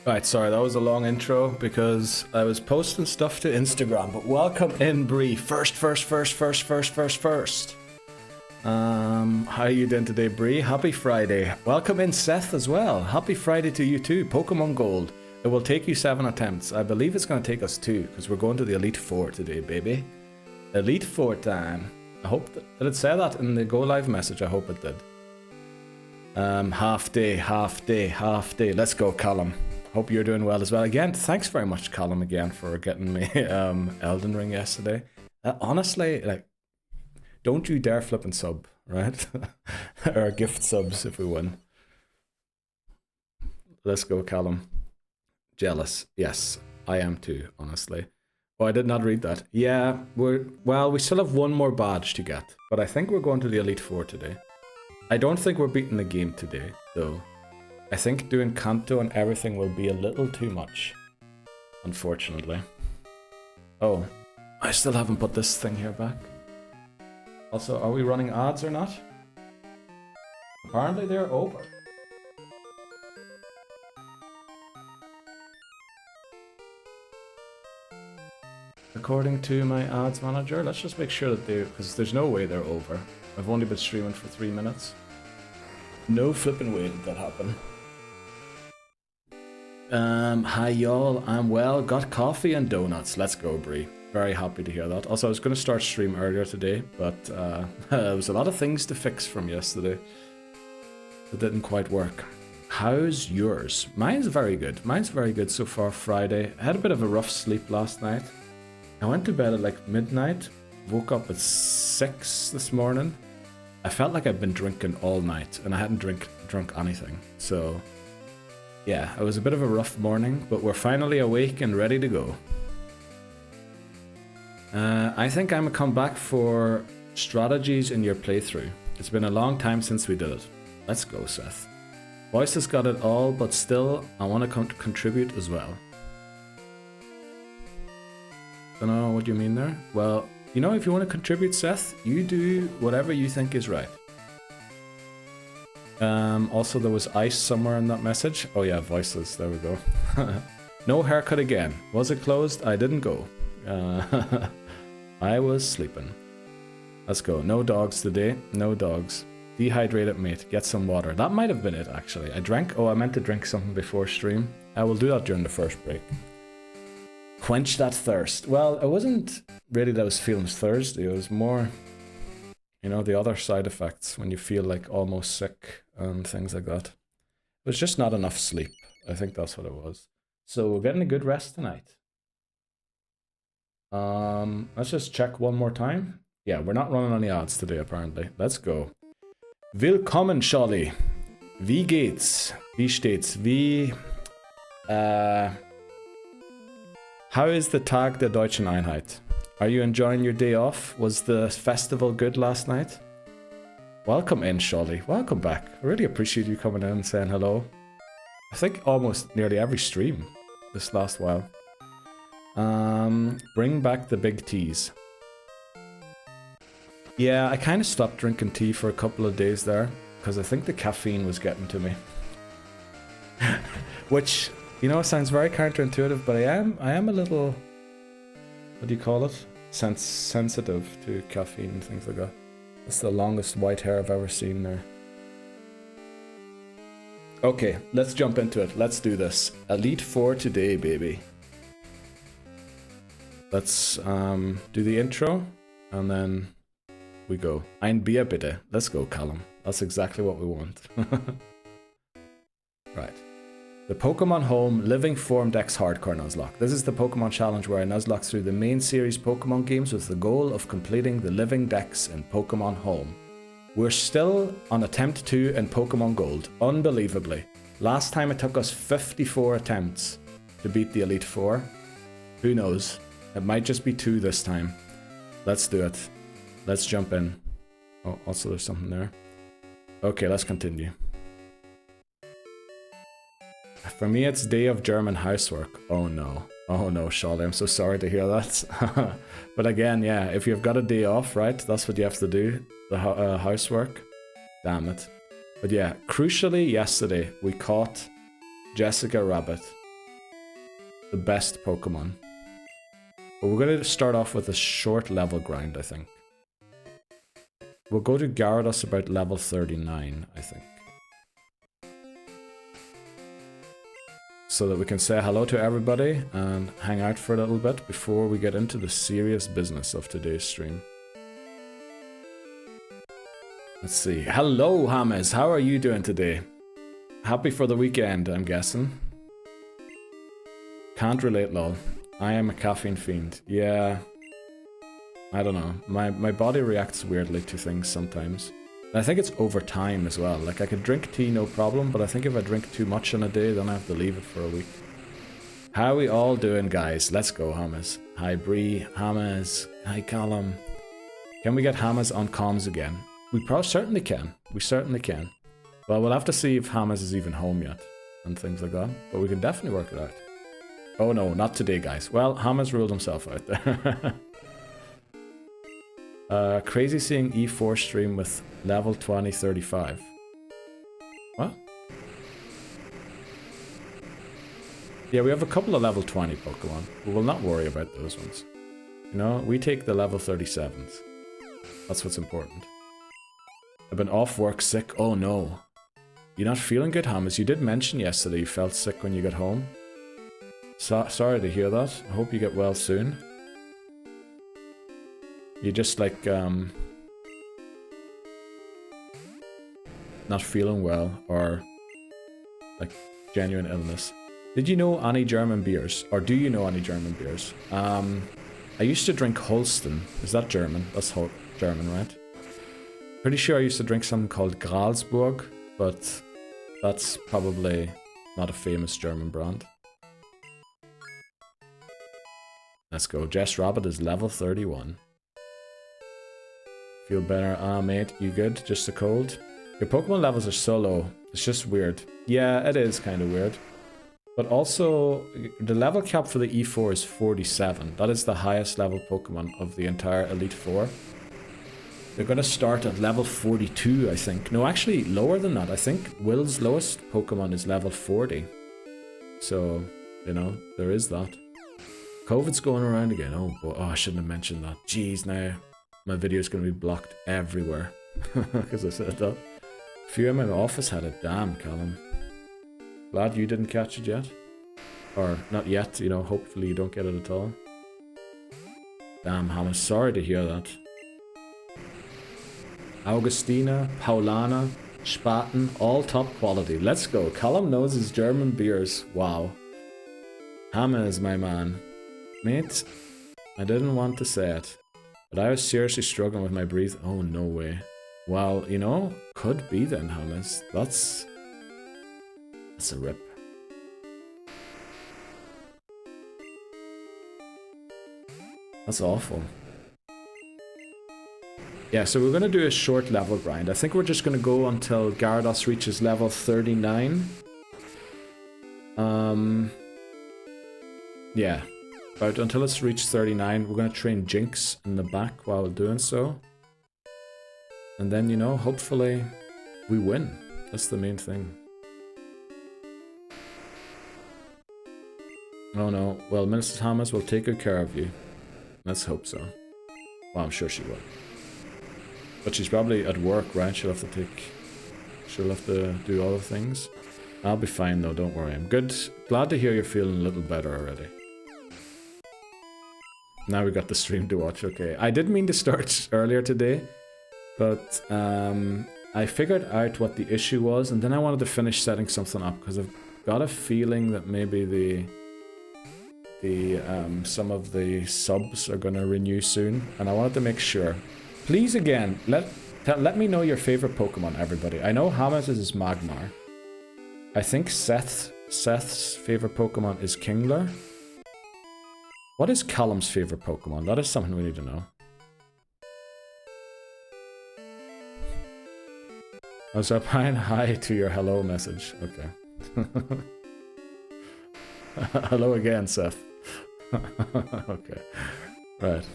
Right, sorry, that was a long intro because I was posting stuff to Instagram, but welcome in, Bree. First. How are you doing today, Bree? Happy Friday. Welcome in, Seth, as well. Happy Friday to you too. Pokemon Gold. It will take you 7 attempts. I believe it's going to take us 2 because we're going to the Elite Four today, baby. Elite Four time. I hope that, did it say that in the Go Live message? I hope it did. Half day. Let's go, Callum. Hope you're doing well as well. Again, thanks very much, Callum, again, for getting me Elden Ring yesterday. Honestly, like, don't you dare flip and sub, right? Or gift subs if we win. Let's go, Callum. Jealous. Yes, I am too, honestly. Oh, I did not read that. Yeah, we still have one more badge to get, but I think we're going to the Elite Four today. I don't think we're beating the game today, though. I think doing Kanto and everything will be a little too much, unfortunately. Oh, I still haven't put this thing here back. Also, are we running ads or not? Apparently they're over. According to my ads manager, let's just make sure that because there's no way they're over. I've only been streaming for 3 minutes. No flipping way did that happen. Hi y'all, I'm well, got coffee and donuts. Let's go, Bree. Very happy to hear that. Also, I was going to start stream earlier today, but there was a lot of things to fix from yesterday. It didn't quite work. How's yours? Mine's very good. Mine's very good so far. Friday. I had a bit of a rough sleep last night. I went to bed at like midnight, woke up at 6 this morning. I felt like I'd been drinking all night and I hadn't drunk anything. So yeah, it was a bit of a rough morning, but we're finally awake and ready to go. I think I'm gonna come back for strategies in your playthrough. It's been a long time since we did it. Let's go, Seth. Voice has got it all, but still, I want to contribute as well. Don't know what you mean there. Well, you know, if you want to contribute, Seth, you do whatever you think is right. Also, there was ice somewhere in that message. Oh yeah, voices. There we go. No haircut again. Was it closed? I didn't go. I was sleeping. Let's go. No dogs today. No dogs. Dehydrated, mate. Get some water. That might have been it, actually. I meant to drink something before stream. I will do that during the first break. Quench that thirst. Well, it wasn't really that I was feeling thirsty. It was more, you know, the other side effects when you feel like almost sick and things like that. It was just not enough sleep. I think that's what it was. So we're getting a good rest tonight. Let's just check one more time. Yeah, we're not running any ads today, apparently. Let's go. Willkommen, Charlie. Wie geht's? Wie steht's? How is the Tag der Deutschen Einheit? Are you enjoying your day off? Was the festival good last night? Welcome in, Charlie. Welcome back. I really appreciate you coming in and saying hello. I think almost nearly every stream this last while. Bring back the big teas. Yeah, I kind of stopped drinking tea for a couple of days there because I think the caffeine was getting to me. Which, you know, sounds very counterintuitive, but I am a little, what do you call it? Sensitive to caffeine and things like that. That's the longest white hair I've ever seen there. Okay, let's jump into it. Let's do this. Elite Four today, baby. Let's do the intro and then we go. Ein Bier bitte. Let's go, Callum. That's exactly what we want. Right. The Pokémon Home Living Form Dex Hardcore Nuzlocke. This is the Pokémon challenge where I Nuzlocke through the main series Pokémon games with the goal of completing the Living Dex in Pokémon Home. We're still on attempt 2 in Pokémon Gold, unbelievably. Last time it took us 54 attempts to beat the Elite Four. Who knows? It might just be 2 this time. Let's do it. Let's jump in. Oh, also there's something there. Okay, let's continue. For me, it's day of German housework. Oh no. Oh no, Charlie, I'm so sorry to hear that. But again, yeah, if you've got a day off, right, that's what you have to do. The housework. Damn it. But yeah, crucially, yesterday, we caught Jessica Rabbit the best Pokemon. But we're going to start off with a short level grind, I think. We'll go to Gyarados about level 39, I think. So that we can say hello to everybody and hang out for a little bit before we get into the serious business of today's stream. Let's see. Hello, Hamas. How are you doing today? Happy for the weekend, I'm guessing. Can't relate, lol. I am a caffeine fiend. Yeah. I don't know. My body reacts weirdly to things sometimes. And I think it's over time as well. Like, I could drink tea, no problem, but I think if I drink too much in a day, then I have to leave it for a week. How are we all doing, guys? Let's go, Hamas. Hi, Bree. Hamas. Hi, Callum. Can we get Hamas on comms again? We certainly can. We certainly can. Well, we'll have to see if Hamas is even home yet and things like that. But we can definitely work it out. Oh no, not today, guys. Well, Hamas ruled himself out there. Crazy seeing E4 stream with level 20 35. What? Yeah, we have a couple of level 20 Pokemon. We will not worry about those ones. You know, we take the level 37s. That's what's important. I've been off work sick. Oh no. You're not feeling good, Hamas? You did mention yesterday you felt sick when you got home. Sorry to hear that. I hope you get well soon. You just like, not feeling well or like genuine illness. Did you know any German beers? Or do you know any German beers? I used to drink Holsten. Is that German? That's German, right? Pretty sure I used to drink something called Gralsburg, but that's probably not a famous German brand. Let's go. Jess Rabbit is level 31. Feel better? Ah, mate, you good? Just a cold? Your Pokemon levels are so low. It's just weird. Yeah, it is kind of weird. But also, the level cap for the E4 is 47. That is the highest level Pokemon of the entire Elite Four. They're going to start at level 42, I think. No, actually, lower than that. I think Will's lowest Pokemon is level 40. So, you know, there is that. COVID's going around again. Oh, boy. Oh, I shouldn't have mentioned that. Jeez, now my video's going to be blocked everywhere. Because I said that. A few in my office had it. Damn, Callum. Glad you didn't catch it yet. Or, not yet, you know, hopefully you don't get it at all. Damn, I'm sorry to hear that. Augustina, Paulana, Spaten, all top quality. Let's go. Callum knows his German beers. Wow. Hammer is my man. Mate, I didn't want to say it, but I was seriously struggling with my breathing. Oh, no way. Well, you know, could be then, Hammer. That's a rip. That's awful. Yeah, so we're going to do a short level grind. I think we're just going to go until Gyarados reaches level 39. Yeah, about until it's reached 39. We're going to train Jinx in the back while doing so. And then, you know, hopefully we win. That's the main thing. Oh no, well, Mrs. Hamas will take good care of you. Let's hope so. Well, I'm sure she will. But she's probably at work, right? She'll have to do other things. I'll be fine though, don't worry. I'm good. Glad to hear you're feeling a little better already. Now we got the stream to watch, okay. I did mean to start earlier today, but I figured out what the issue was, and then I wanted to finish setting something up, because I've got a feeling that maybe some of the subs are gonna renew soon, and I wanted to make sure. Please again, let me know your favorite Pokemon, everybody. I know Hamas is Magmar. I think Seth's favorite Pokemon is Kingler. What is Callum's favorite Pokemon? That is something we need to know. I was replying hi to your hello message. Okay. Hello again, Seth. Okay. Right.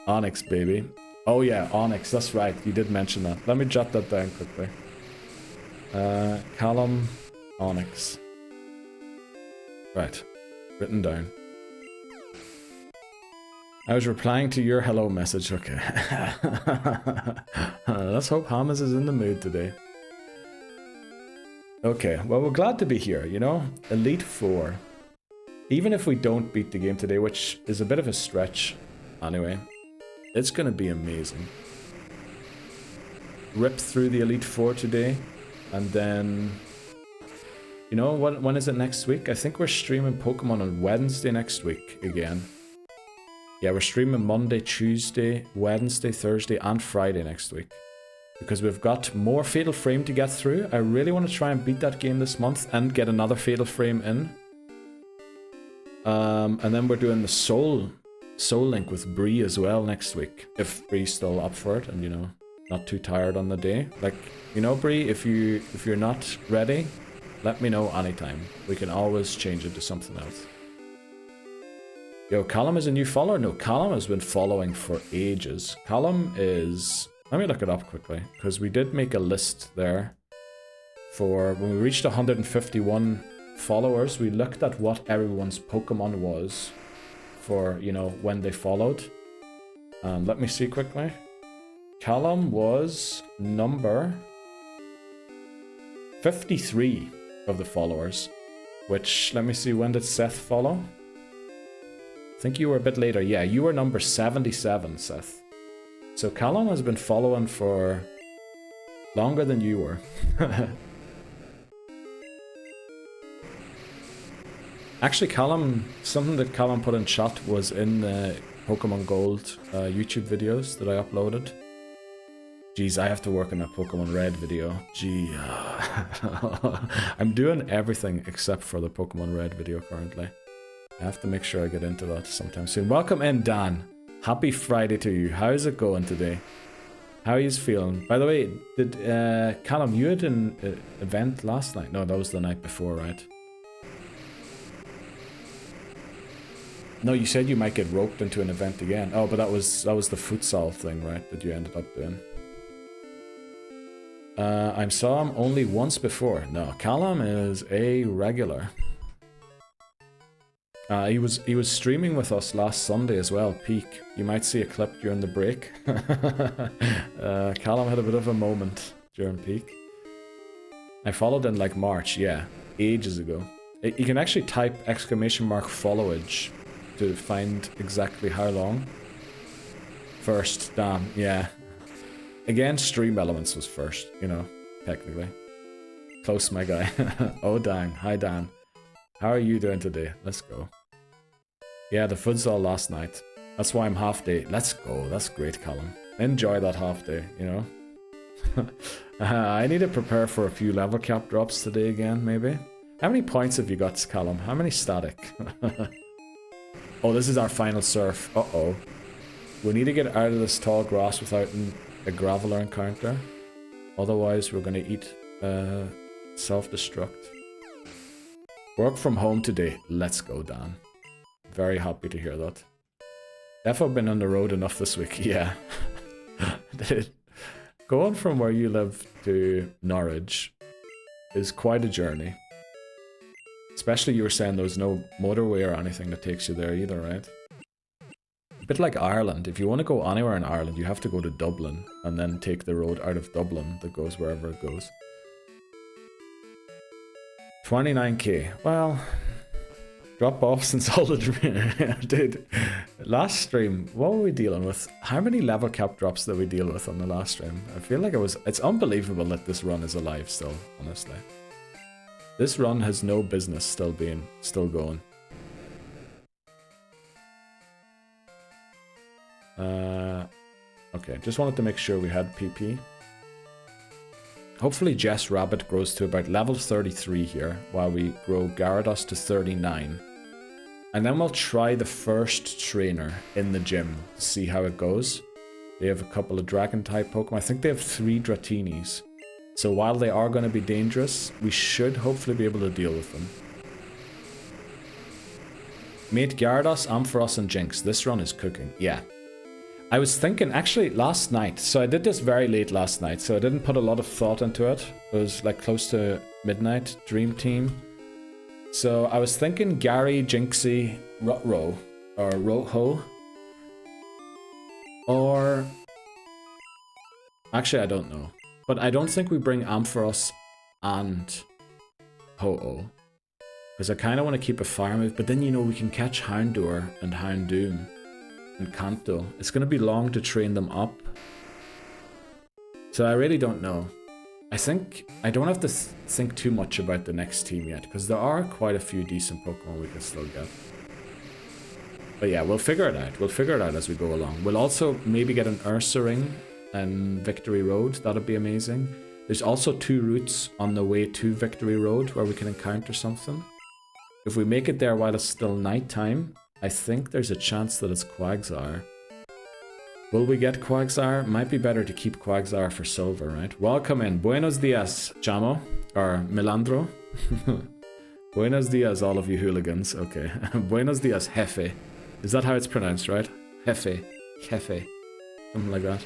Onyx, baby. Oh yeah, Onyx, that's right. You did mention that. Let me jot that down quickly. Callum, Onyx. Right. written down. I was replying to your hello message. Okay. Let's hope Hamas is in the mood today. Okay, well, we're glad to be here, you know? Elite Four. Even if we don't beat the game today, which is a bit of a stretch anyway, it's going to be amazing. Rip through the Elite Four today, and then... You know, when is it next week? I think we're streaming Pokemon on Wednesday next week again. Yeah, we're streaming Monday, Tuesday, Wednesday, Thursday, and Friday next week. Because we've got more Fatal Frame to get through. I really want to try and beat that game this month and get another Fatal Frame in. And then we're doing the Soul Link with Bree as well next week. If Bree's still up for it and, you know, not too tired on the day. Like, you know, Bree, if you're not ready, let me know anytime. We can always change it to something else. Yo, Callum is a new follower? No, Callum has been following for ages. Callum is... Let me look it up quickly, because we did make a list there. For when we reached 151 followers, we looked at what everyone's Pokemon was for, you know, when they followed. Let me see quickly. Callum was number 53 of the followers, which, let me see, when did Seth follow? I think you were a bit later. Yeah, you were number 77, Seth. So Callum has been following for longer than you were. Actually, Callum, something that Callum put in chat was in the Pokemon Gold YouTube videos that I uploaded. Jeez, I have to work on that Pokemon Red video. Gee, I'm doing everything except for the Pokemon Red video currently. I have to make sure I get into that sometime soon. Welcome in, Dan. Happy Friday to you. How's it going today? How are you feeling? By the way, did Callum, you had an event last night? No, that was the night before, right? No, you said you might get roped into an event again. Oh, but that was the futsal thing, right? That you ended up doing. I saw him only once before. No, Callum is a regular. He was streaming with us last Sunday as well, peak. You might see a clip during the break. Callum had a bit of a moment during peak. I followed in like March, yeah, ages ago. You can actually type !followage to find exactly how long. First, damn, yeah. Again, Stream Elements was first, you know, technically. Close, my guy. Oh, dang. Hi, Dan. How are you doing today? Let's go. Yeah, the futsal last night. That's why I'm half day. Let's go. That's great, Callum. Enjoy that half day, you know? I need to prepare for a few level cap drops today again, maybe. How many points have you got, Callum? How many static? Oh, this is our final surf. Uh-oh. We need to get out of this tall grass without a graveler encounter. Otherwise, we're going to eat self-destruct. Work from home today. Let's go, Dan. Very happy to hear that. Defo been on the road enough this week. Yeah. Going from where you live to Norwich is quite a journey. Especially you were saying there's no motorway or anything that takes you there either, right? A bit like Ireland. If you want to go anywhere in Ireland, you have to go to Dublin and then take the road out of Dublin that goes wherever it goes. 29k. Well, drop off since all the dude. Last stream, what were we dealing with? How many level cap drops did we deal with on the last stream? I feel like it's unbelievable that this run is alive still, honestly. This run has no business still going. Okay, just wanted to make sure we had PP. Hopefully Jess Rabbit grows to about level 33 here, while we grow Gyarados to 39. And then we'll try the first trainer in the gym to see how it goes. They have a couple of Dragon-type Pokemon. I think they have 3 Dratinis. So while they are going to be dangerous, we should hopefully be able to deal with them. Mate Gyarados, Ampharos, and Jinx. This run is cooking. Yeah. I was thinking, actually, last night. So I did this very late last night, so I didn't put a lot of thought into it. It was like close to midnight, Dream Team. So I was thinking Gary, Jinxie, Rutro, or Roho. Or... Actually, I don't know. But I don't think we bring Ampharos and Ho-Oh. Because I kind of want to keep a fire move, but then, you know, we can catch Houndour and Houndoom and Kanto. It's going to be long to train them up. So I really don't know. I think I don't have to think too much about the next team yet, because there are quite a few decent Pokemon we can still get. But yeah, we'll figure it out. We'll figure it out as we go along. We'll also maybe get an Ursaring and Victory Road. That'd be amazing. There's also 2 routes on the way to Victory Road where we can encounter something. If we make it there while it's still nighttime, I think there's a chance that it's Quagsire. Will we get Quagsire? Might be better to keep Quagsire for silver, right? Welcome in. Buenos dias, Chamo. Or Melandro. Buenos dias, all of you hooligans. Okay. Buenos dias, Jefe. Is that how it's pronounced, right? Jefe. Jefe. Something like that.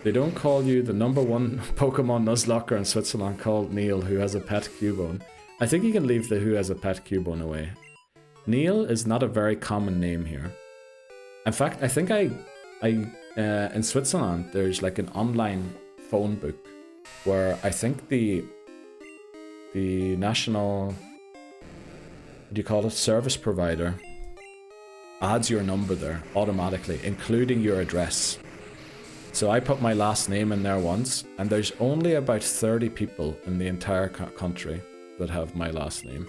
They don't call you the #1 Pokemon Nuzlocke in Switzerland called Neil, who has a pet Cubone. I think you can leave the who has a pet Cubone away. Neil is not a very common name here. In fact, I think in Switzerland, there's like an online phone book where I think the national, what do you call it, service provider adds your number there automatically, including your address. So I put my last name in there once, and there's only about 30 people in the entire country that have my last name.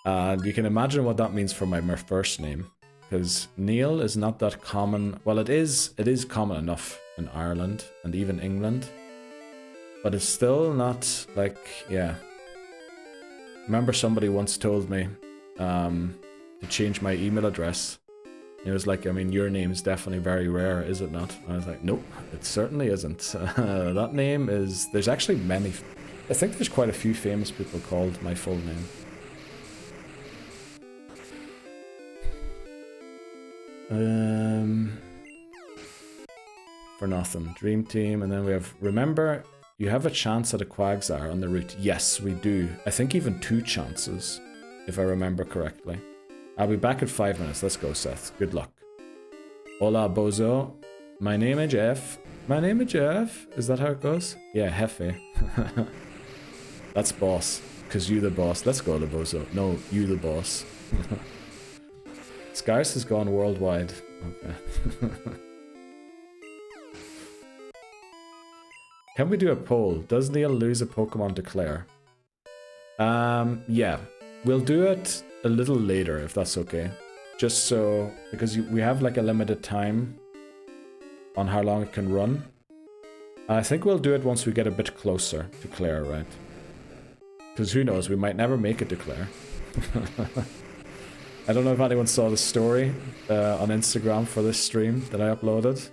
And you can imagine what that means for my first name, because Neil is not that common. Well, it is common enough in Ireland and even England, but it's still not like, yeah. Remember somebody once told me to change my email address. It was like, I mean, your name's definitely very rare, is it not? And I was like, nope, it certainly isn't. That name is... There's actually many... I think there's quite a few famous people called my full name. For nothing. Dream Team, and then we have... Remember, you have a chance at a Quagsire on the route. Yes, we do. I think even 2 chances, if I remember correctly. I'll be back in 5 minutes. Let's go, Seth. Good luck. Hola, bozo. My name is Jeff. My name is Jeff. Is that how it goes? Yeah, Jefe. That's boss. Because you the boss. Let's go, the bozo. No, you the boss. Scarce has gone worldwide. Okay. Can we do a poll? Does Neil lose a Pokemon to Clair? Yeah. We'll do it a little later, if that's okay. Just so... Because we have like a limited time on how long it can run. I think we'll do it once we get a bit closer to Clair, right? Because who knows, we might never make it to Clair. I don't know if anyone saw the story on Instagram for this stream that I uploaded.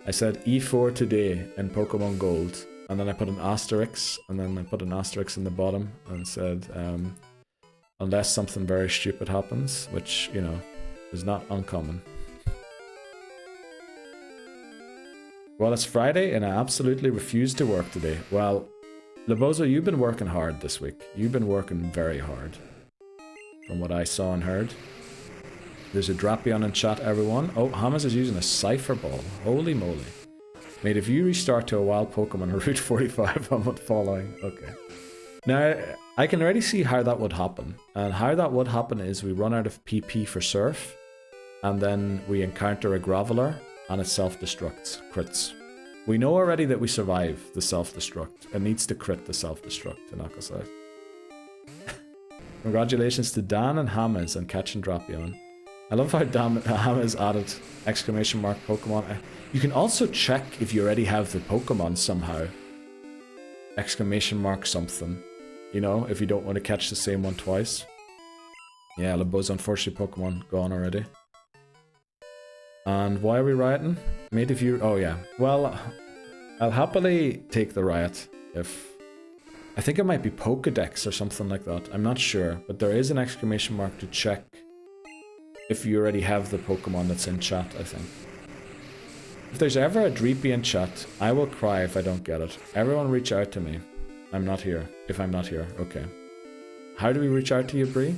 I said E4 today in Pokemon Gold, and then I put an asterisk, and then I put an asterisk in the bottom and said, unless something very stupid happens, which, you know, is not uncommon. Well, it's Friday and I absolutely refuse to work today. Well, Lebozo, you've been working hard this week. You've been working very hard, from what I saw and heard. There's a Drapion in chat, everyone. Oh, Hamas is using a Cypher Ball. Holy moly. Mate, if you restart to a wild Pokemon on Route 45, I'm not following. Okay. Now, I can already see how that would happen. And how that would happen is we run out of PP for Surf, and then we encounter a Graveler, and it self-destructs, crits. We know already that we survive the self-destruct. It needs to crit the self-destruct to knock us out. Congratulations to Dan and Hamas on catching Drapion. I love how Hamas added exclamation mark Pokemon. You can also check if you already have the Pokemon somehow. Exclamation mark something. You know, if you don't want to catch the same one twice. Yeah, Lebo's unfortunately Pokemon gone already. And why are we rioting? Mate, if you... Oh, yeah. Well, I'll happily take the riot if... I think it might be Pokédex or something like that. I'm not sure. But there is an exclamation mark to check if you already have the Pokemon that's in chat, I think. If there's ever a Dreepy in chat, I will cry if I don't get it. Everyone reach out to me. I'm not here. If I'm not here, okay. How do we reach out to you, Bree?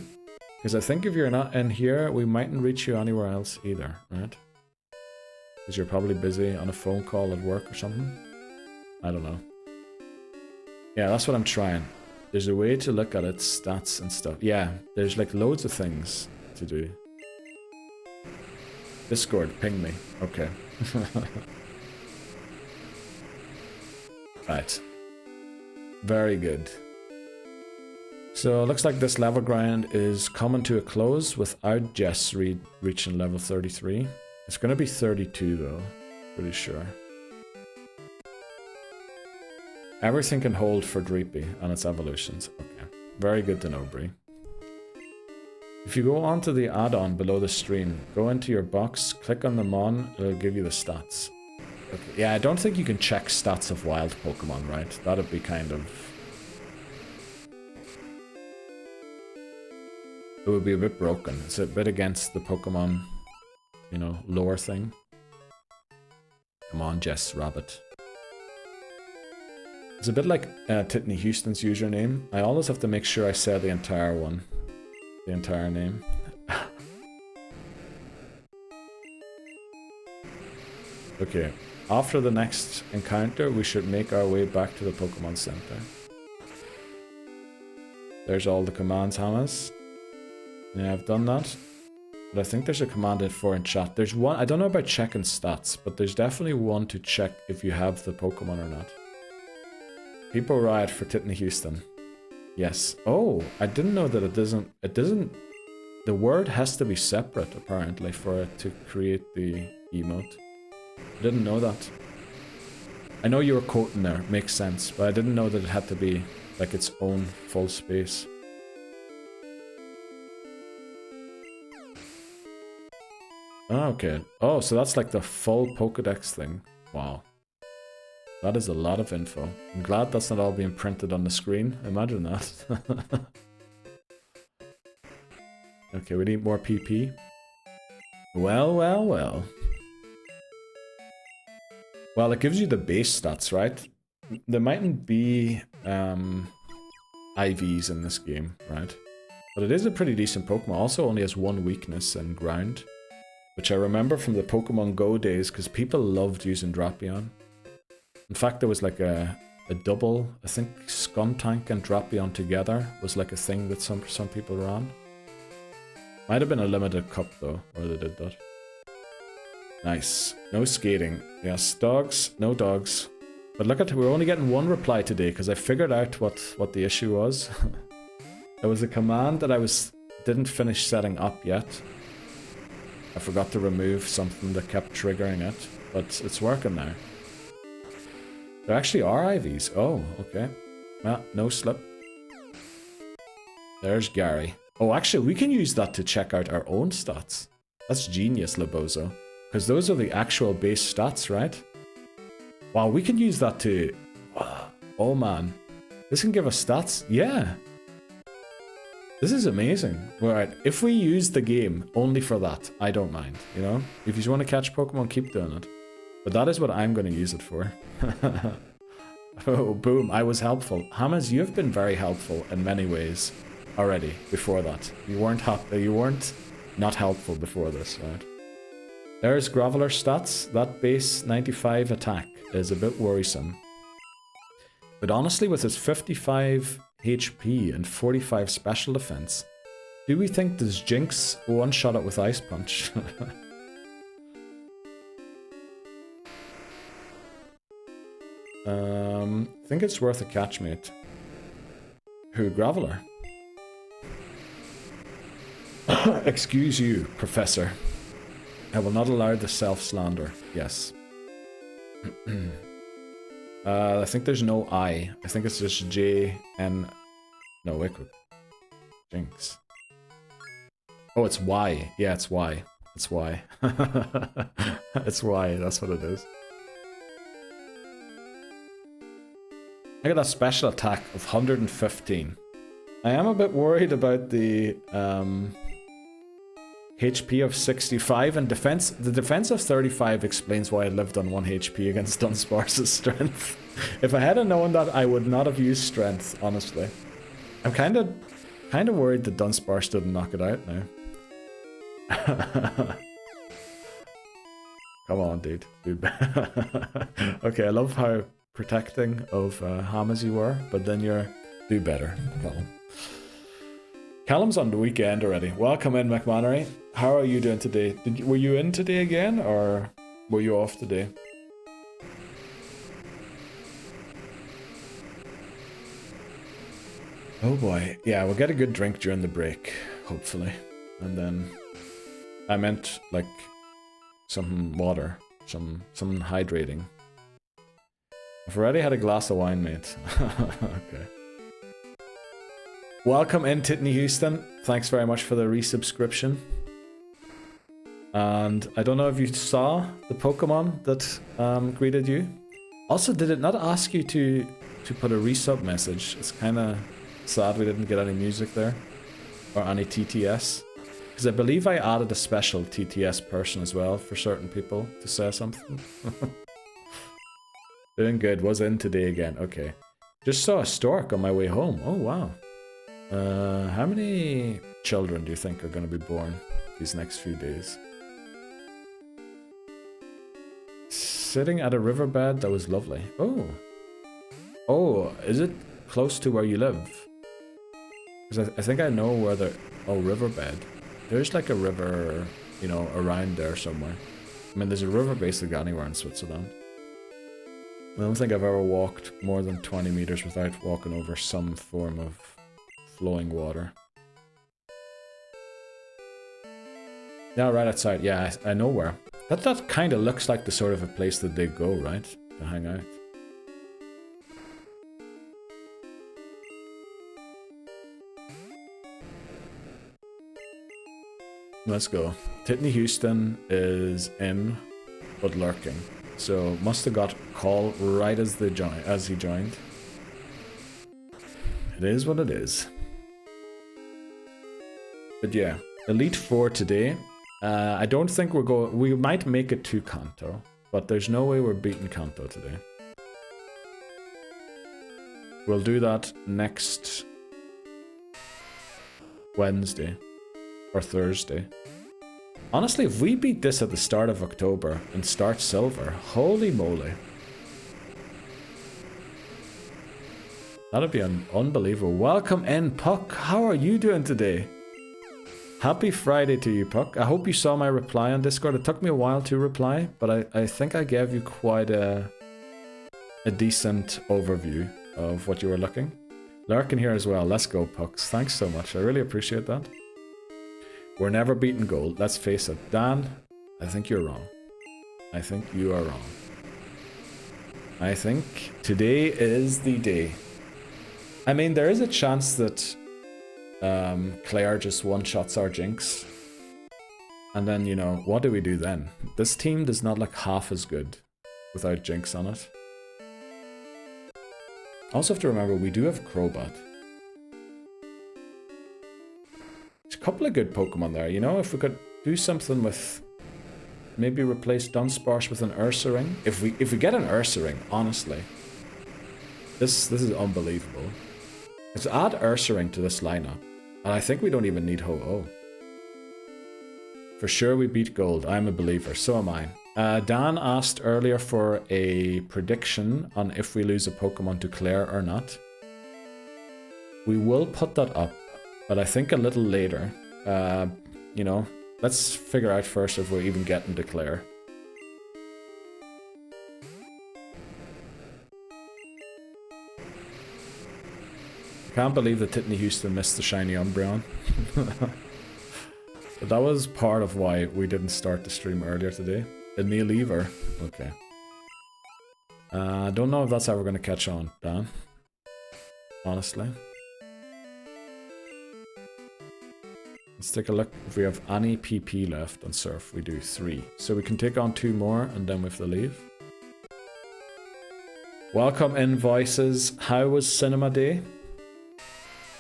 Because I think if you're not in here, we mightn't reach you anywhere else either, right? Because you're probably busy on a phone call at work or something. I don't know. Yeah, that's what I'm trying. There's a way to look at its stats and stuff. Yeah, there's like loads of things to do. Discord, ping me. Okay. Right. Very good. So it looks like this level grind is coming to a close without Jess reaching level 33. It's going to be 32 though, pretty sure. Everything can hold for Dreepy and its evolutions. Okay, very good to know, Bree. If you go onto the add-on below the stream, go into your box, click on the mon, it'll give you the stats. Okay. Yeah, I don't think you can check stats of wild Pokemon, right? That'd be kind of... It would be a bit broken. It's a bit against the Pokemon, you know, lore thing. Come on, Jess Rabbit. It's a bit like Titney Houston's username. I always have to make sure I say the entire one. The entire name. Okay. After the next encounter, we should make our way back to the Pokemon Center. There's all the commands, Hamas. Yeah, I've done that. But I think there's a command for in chat. There's one, I don't know about checking stats, but there's definitely one to check if you have the Pokemon or not. People riot for Titney Houston. Yes. Oh, I didn't know that it doesn't, the word has to be separate apparently for it to create the emote. I didn't know that. I know you were quoting there, makes sense, but I didn't know that it had to be like its own full space. Oh, okay. Oh, so that's like the full Pokédex thing. Wow. That is a lot of info. I'm glad that's not all being printed on the screen. Imagine that. Okay, we need more PP. Well, well, well. Well, it gives you the base stats, right? There mightn't be IVs in this game, right? But it is a pretty decent Pokemon. Also only has one weakness in ground. Which I remember from the Pokemon Go days, because people loved using Drapion. In fact, there was like a double, I think Skuntank and Drapion together was like a thing that some people ran. Might have been a limited cup though, where they did that. Nice. No skating. Yes, dogs, no dogs. But look at, we're only getting one reply today, because I figured out what the issue was. There was a command that I didn't finish setting up yet. I forgot to remove something that kept triggering it, but it's working now. There actually are IVs. Oh, okay. Well, no slip. There's Gary. Oh, actually, we can use that to check out our own stats. That's genius, Labozo. Because those are the actual base stats, right? Wow, we can use that to... Oh, man. This can give us stats. Yeah. This is amazing. Alright, if we use the game only for that, I don't mind, you know? If you want to catch Pokemon, keep doing it. But that is what I'm going to use it for. Oh, boom, I was helpful. Hamas, you have been very helpful in many ways already before that. You weren't not helpful before this, right? There's Graveler stats. That base 95 attack is a bit worrisome. But honestly, with his 55 HP and 45 special defense, do we think does Jinx one-shot it with Ice Punch? I think it's worth a catch, mate. Who, Graveler? Excuse you, Professor. I will not allow the self-slander. Yes. I think there's no I. I think it's just J, N... No, wait. Jinx. Oh, it's Y. Yeah, it's Y. It's Y. It's Y, that's what it is. I got a special attack of 115. I am a bit worried about the HP of 65 and defense. The defense of 35 explains why I lived on 1 HP against Dunsparce's strength. If I hadn't known that, I would not have used strength, honestly. I'm kind of worried that Dunsparce didn't knock it out now. Come on, dude. Okay, I love how protecting of Ham as you were, but then you're do better, Callum. Callum's on the weekend already. Welcome in, McManery. How are you doing today? Were you in today again, or were you off today? Oh boy. Yeah, we'll get a good drink during the break, hopefully. And then I meant like some water, some hydrating. I've already had a glass of wine, mate. Okay. Welcome in, Titney Houston. Thanks very much for the resubscription. And I don't know if you saw the Pokemon that greeted you. Also, did it not ask you to put a resub message? It's kind of sad we didn't get any music there. Or any TTS. Because I believe I added a special TTS person as well for certain people to say something. Doing good. Was in today again. Okay. Just saw a stork on my way home. Oh, wow. How many children do you think are going to be born these next few days? Sitting at a riverbed, that was lovely. Oh. Oh, is it close to where you live? Because I think I know where the... Oh, riverbed. There's like a river, you know, around there somewhere. I mean, there's a river basically anywhere in Switzerland. I don't think I've ever walked more than 20 meters without walking over some form of flowing water. Yeah, right outside. Yeah, I know where. That kind of looks like the sort of a place that they go, right? To hang out. Let's go. Titney Houston is in, but lurking. So must have got a call right as he joined. It is what it is. But yeah, Elite Four today. I don't think we're going. We might make it to Kanto, but there's no way we're beating Kanto today. We'll do that next Wednesday or Thursday. Honestly, if we beat this at the start of October and start silver, holy moly. That'd be unbelievable. Welcome in, Puck. How are you doing today? Happy Friday to you, Puck. I hope you saw my reply on Discord. It took me a while to reply, but I think I gave you quite a decent overview of what you were looking. Lurking here as well. Let's go, Pucks. Thanks so much. I really appreciate that. We're never beating gold. Let's face it. Dan, I think you're wrong. I think you are wrong. I think today is the day. I mean, there is a chance that Clair just one-shots our Jinx. And then, you know, what do we do then? This team does not look half as good without Jinx on it. Also have to remember, we do have Crobat. There's a couple of good Pokemon there, you know? If we could do something with... Maybe replace Dunsparce with an Ursaring. If we get an Ursaring, honestly. This is unbelievable. Let's add Ursaring to this lineup. And I think we don't even need Ho-Oh. For sure we beat gold. I'm a believer. So am I. Dan asked earlier for a prediction on if we lose a Pokemon to Clair or not. We will put that up, but I think a little later. You know, let's figure out first if we're even getting to Clair. I can't believe that Titney Houston missed the shiny Umbreon. But that was part of why we didn't start the stream earlier today. Emil Lever. Okay. I don't know if that's ever going to catch on, Dan. Honestly. Let's take a look if we have any PP left on Surf. We do 3. So we can take on 2 more and then we have to leave. Welcome in, Voices. How was Cinema Day?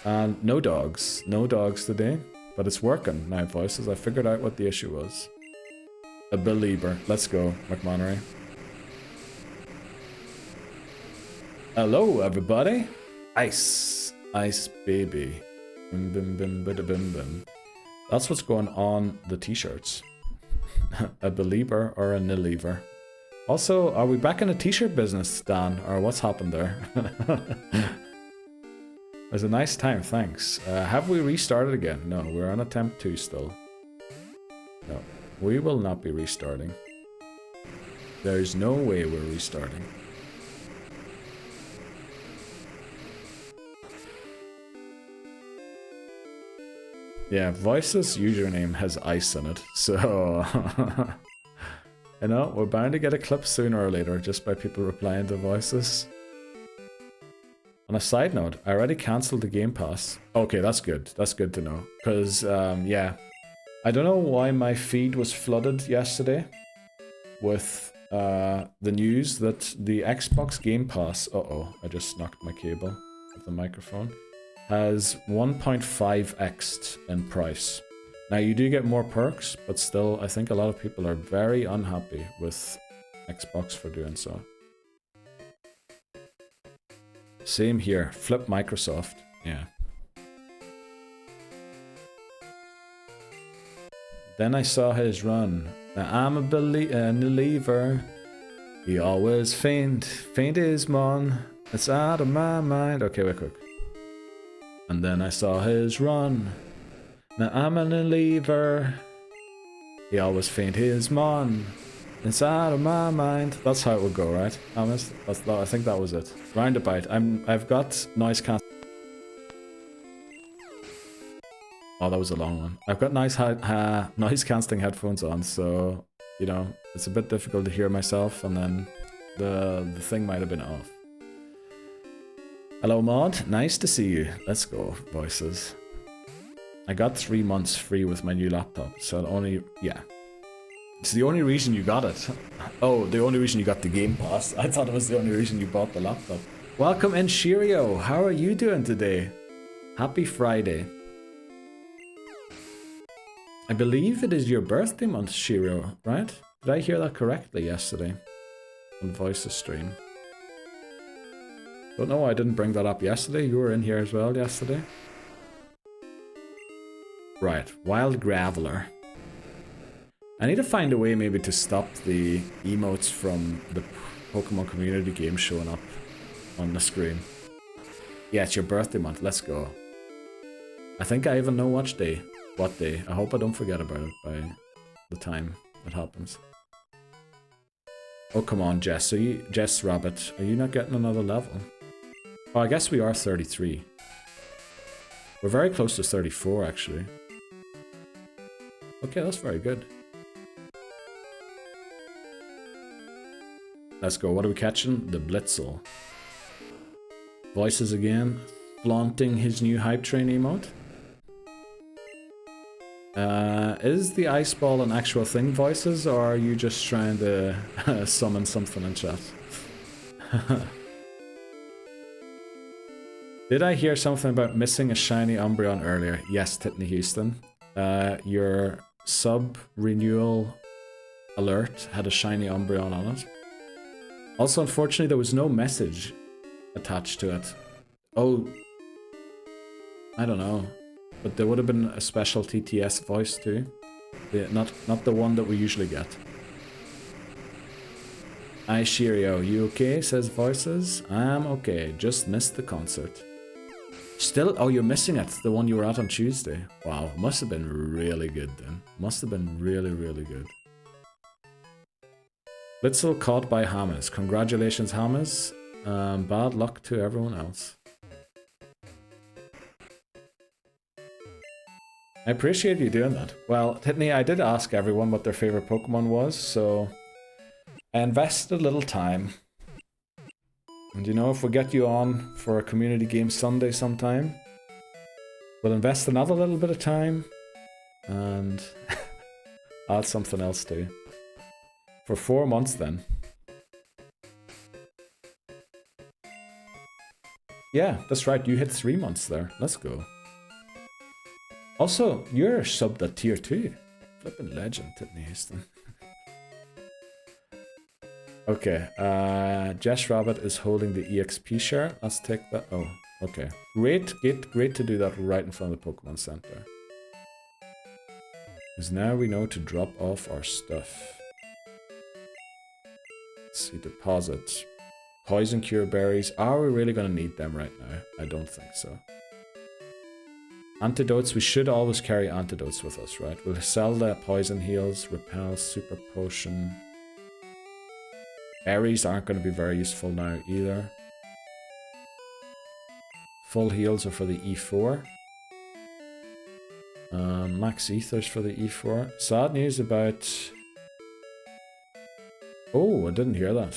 And no dogs. No dogs today. But it's working now, voices. I figured out what the issue was. A believer. Let's go, McMonery. Hello, everybody. Ice. Ice baby. Bim bim bim bim bim bim. That's what's going on the t-shirts. A believer or a niliever. Also, are we back in the t-shirt business, Dan? Or what's happened there? It was a nice time, thanks. Have we restarted again? No, we're on attempt 2 still. No, we will not be restarting. There's no way we're restarting. Yeah, Voice's username has ice in it, so... you know, we're bound to get a clip sooner or later just by people replying to Voices. On a side note, I already cancelled the Game Pass. Okay, that's good. That's good to know. Because, yeah. I don't know why my feed was flooded yesterday with the news that the Xbox Game Pass... Uh-oh, I just knocked my cable with the microphone. Has 1.5x'd in price. Now, you do get more perks, but still, I think a lot of people are very unhappy with Xbox for doing so. Same here. Flip Microsoft. Yeah. Then I saw his run. Now, I'm a believer. He always faint his mon. It's out of my mind. Okay, wait quick. And then I saw his run. Now I'm a believer. He always faint his mon. It's out of my mind. That's how it would go, right? Honest? I think that was it. Roundabout. I've got noise cancel. Oh, that was a long one. I've got noise cancelling headphones on, so you know it's a bit difficult to hear myself, and then the thing might have been off. Hello, Maud. Nice to see you. Let's go, Voices. I got 3 months free with my new laptop, so yeah. It's the only reason you got it. Oh, the only reason you got the Game Pass. I thought it was the only reason you bought the laptop. Welcome in, Shirio. How are you doing today? Happy Friday. I believe it is your birthday month, Shirio, right? Did I hear that correctly yesterday on Voices stream? Don't know why I didn't bring that up yesterday. You were in here as well yesterday. Right, Wild Graveler. I need to find a way maybe to stop the emotes from the Pokemon community game showing up on the screen. Yeah, it's your birthday month. Let's go. I think I even know what day. I hope I don't forget about it by the time it happens. Oh, come on, Jess. Jess Rabbit, are you not getting another level? Oh, I guess we are 33. We're very close to 34, actually. Okay, that's very good. Let's go. What are we catching? The Blitzel. Voices again, flaunting his new hype train emote. Is the ice ball an actual thing, Voices, or are you just trying to summon something in chat? Did I hear something about missing a shiny Umbreon earlier? Yes, Titney Houston. Your sub-renewal alert had a shiny Umbreon on it. Also, unfortunately, there was no message attached to it. Oh, I don't know. But there would have been a special TTS voice too. Not the one that we usually get. Hi Shirio, you okay? Says Voices. I'm okay, just missed the concert. Still? Oh, you're missing it. The one you were at on Tuesday. Wow, must have been really good then. Must have been really, really good. Blitzel caught by Hamas. Congratulations, Hamas. Bad luck to everyone else. I appreciate you doing that. Well, Titney, I did ask everyone what their favorite Pokemon was, so I invested a little time. And you know, if we get you on for a community game Sunday sometime, we'll invest another little bit of time and add something else too. For 4 months then. Yeah, that's right, you hit 3 months there. Let's go. Also, you're subbed at tier 2. Flippin' legend, Tiffany Houston. Okay, Jess Rabbit is holding the EXP share. Let's take that. Oh, okay. Great to do that right in front of the Pokemon Center. Because now we know to drop off our stuff. Let's see, deposits. Poison cure berries. Are we really going to need them right now? I don't think so. Antidotes. We should always carry antidotes with us, right? We'll sell the poison heals, repel, super potion. Berries aren't going to be very useful now either. Full heals are for the E4. Max ethers for the E4. Sad news about... Oh, I didn't hear that.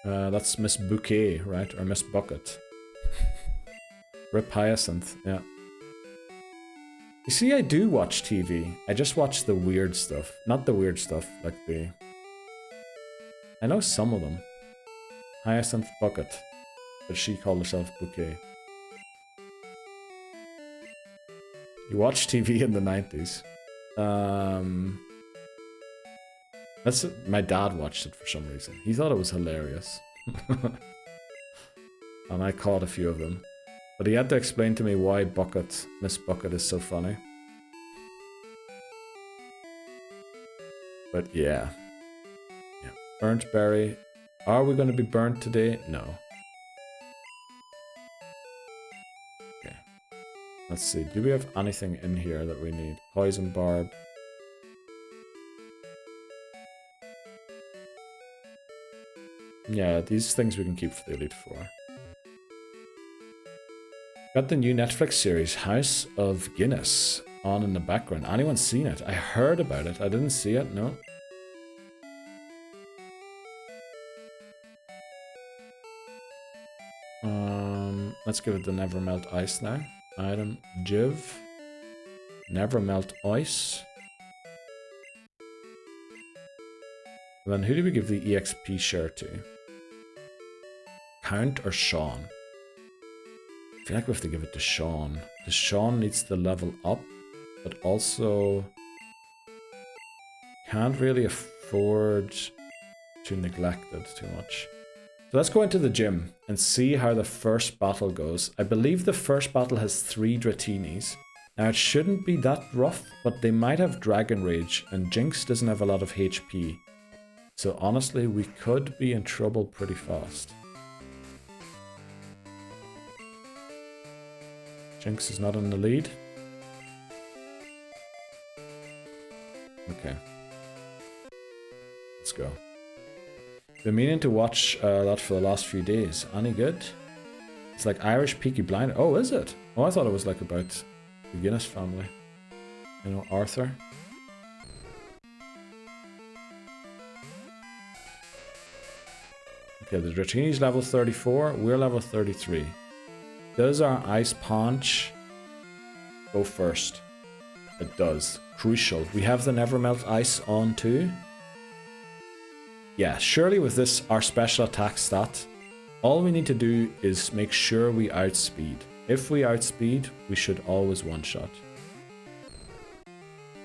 That's Miss Bouquet, right? Or Miss Bucket. Rip Hyacinth, yeah. You see, I do watch TV. I just watch the weird stuff. Not the weird stuff, like the... I know some of them. Hyacinth Bucket. But she called herself Bouquet. You watched TV in the 90s. My dad watched it for some reason. He thought it was hilarious. And I caught a few of them. But he had to explain to me why Bucket, Miss Bucket, is so funny. But yeah. Yeah. Burnt berry. Are we going to be burnt today? No. Okay. Let's see. Do we have anything in here that we need? Poison barb. Yeah, these things we can keep for the Elite Four. Got the new Netflix series, House of Guinness, on in the background. Anyone seen it? I heard about it. I didn't see it, no. Let's give it the Never Melt Ice now. Item, Jiv. Never Melt Ice. And then who do we give the EXP share to? Count or Sean? I feel like we have to give it to Sean. Because Sean needs to level up, but also can't really afford to neglect it too much. So let's go into the gym and see how the first battle goes. I believe the first battle has 3 Dratinis. Now it shouldn't be that rough, but they might have Dragon Rage, and Jinx doesn't have a lot of HP. So honestly, we could be in trouble pretty fast. Jinx is not in the lead. Okay. Let's go. Been meaning to watch that for the last few days. Any good? It's like Irish Peaky Blinder. Oh, is it? Oh, I thought it was like about the Guinness family. You know, Arthur. Okay, the Dratini's level 34. We're level 33. Does our Ice Punch go first? It does. Crucial. We have the Never Melt Ice on too. Yeah, surely with this, our special attack stat, all we need to do is make sure we outspeed. If we outspeed, we should always one-shot.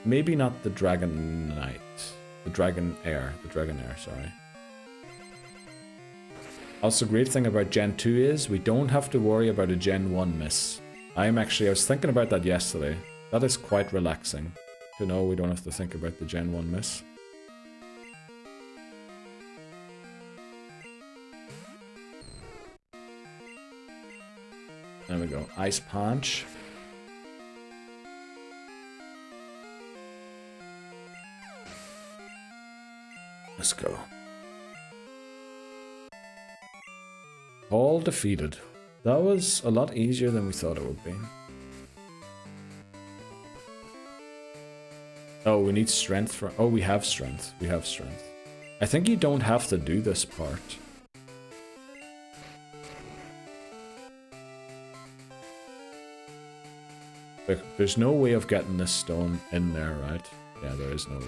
Maybe not the Dragon Knight. The Dragon Air, sorry. Also, great thing about Gen 2 is we don't have to worry about a Gen 1 miss. I was thinking about that yesterday. That is quite relaxing to know we don't have to think about the Gen 1 miss. There we go. Ice Punch. Let's go. All defeated. That was a lot easier than we thought it would be. Oh, we need strength for... Oh, we have strength. We have strength. I think you don't have to do this part. There's no way of getting this stone in there, right? Yeah, there is no way.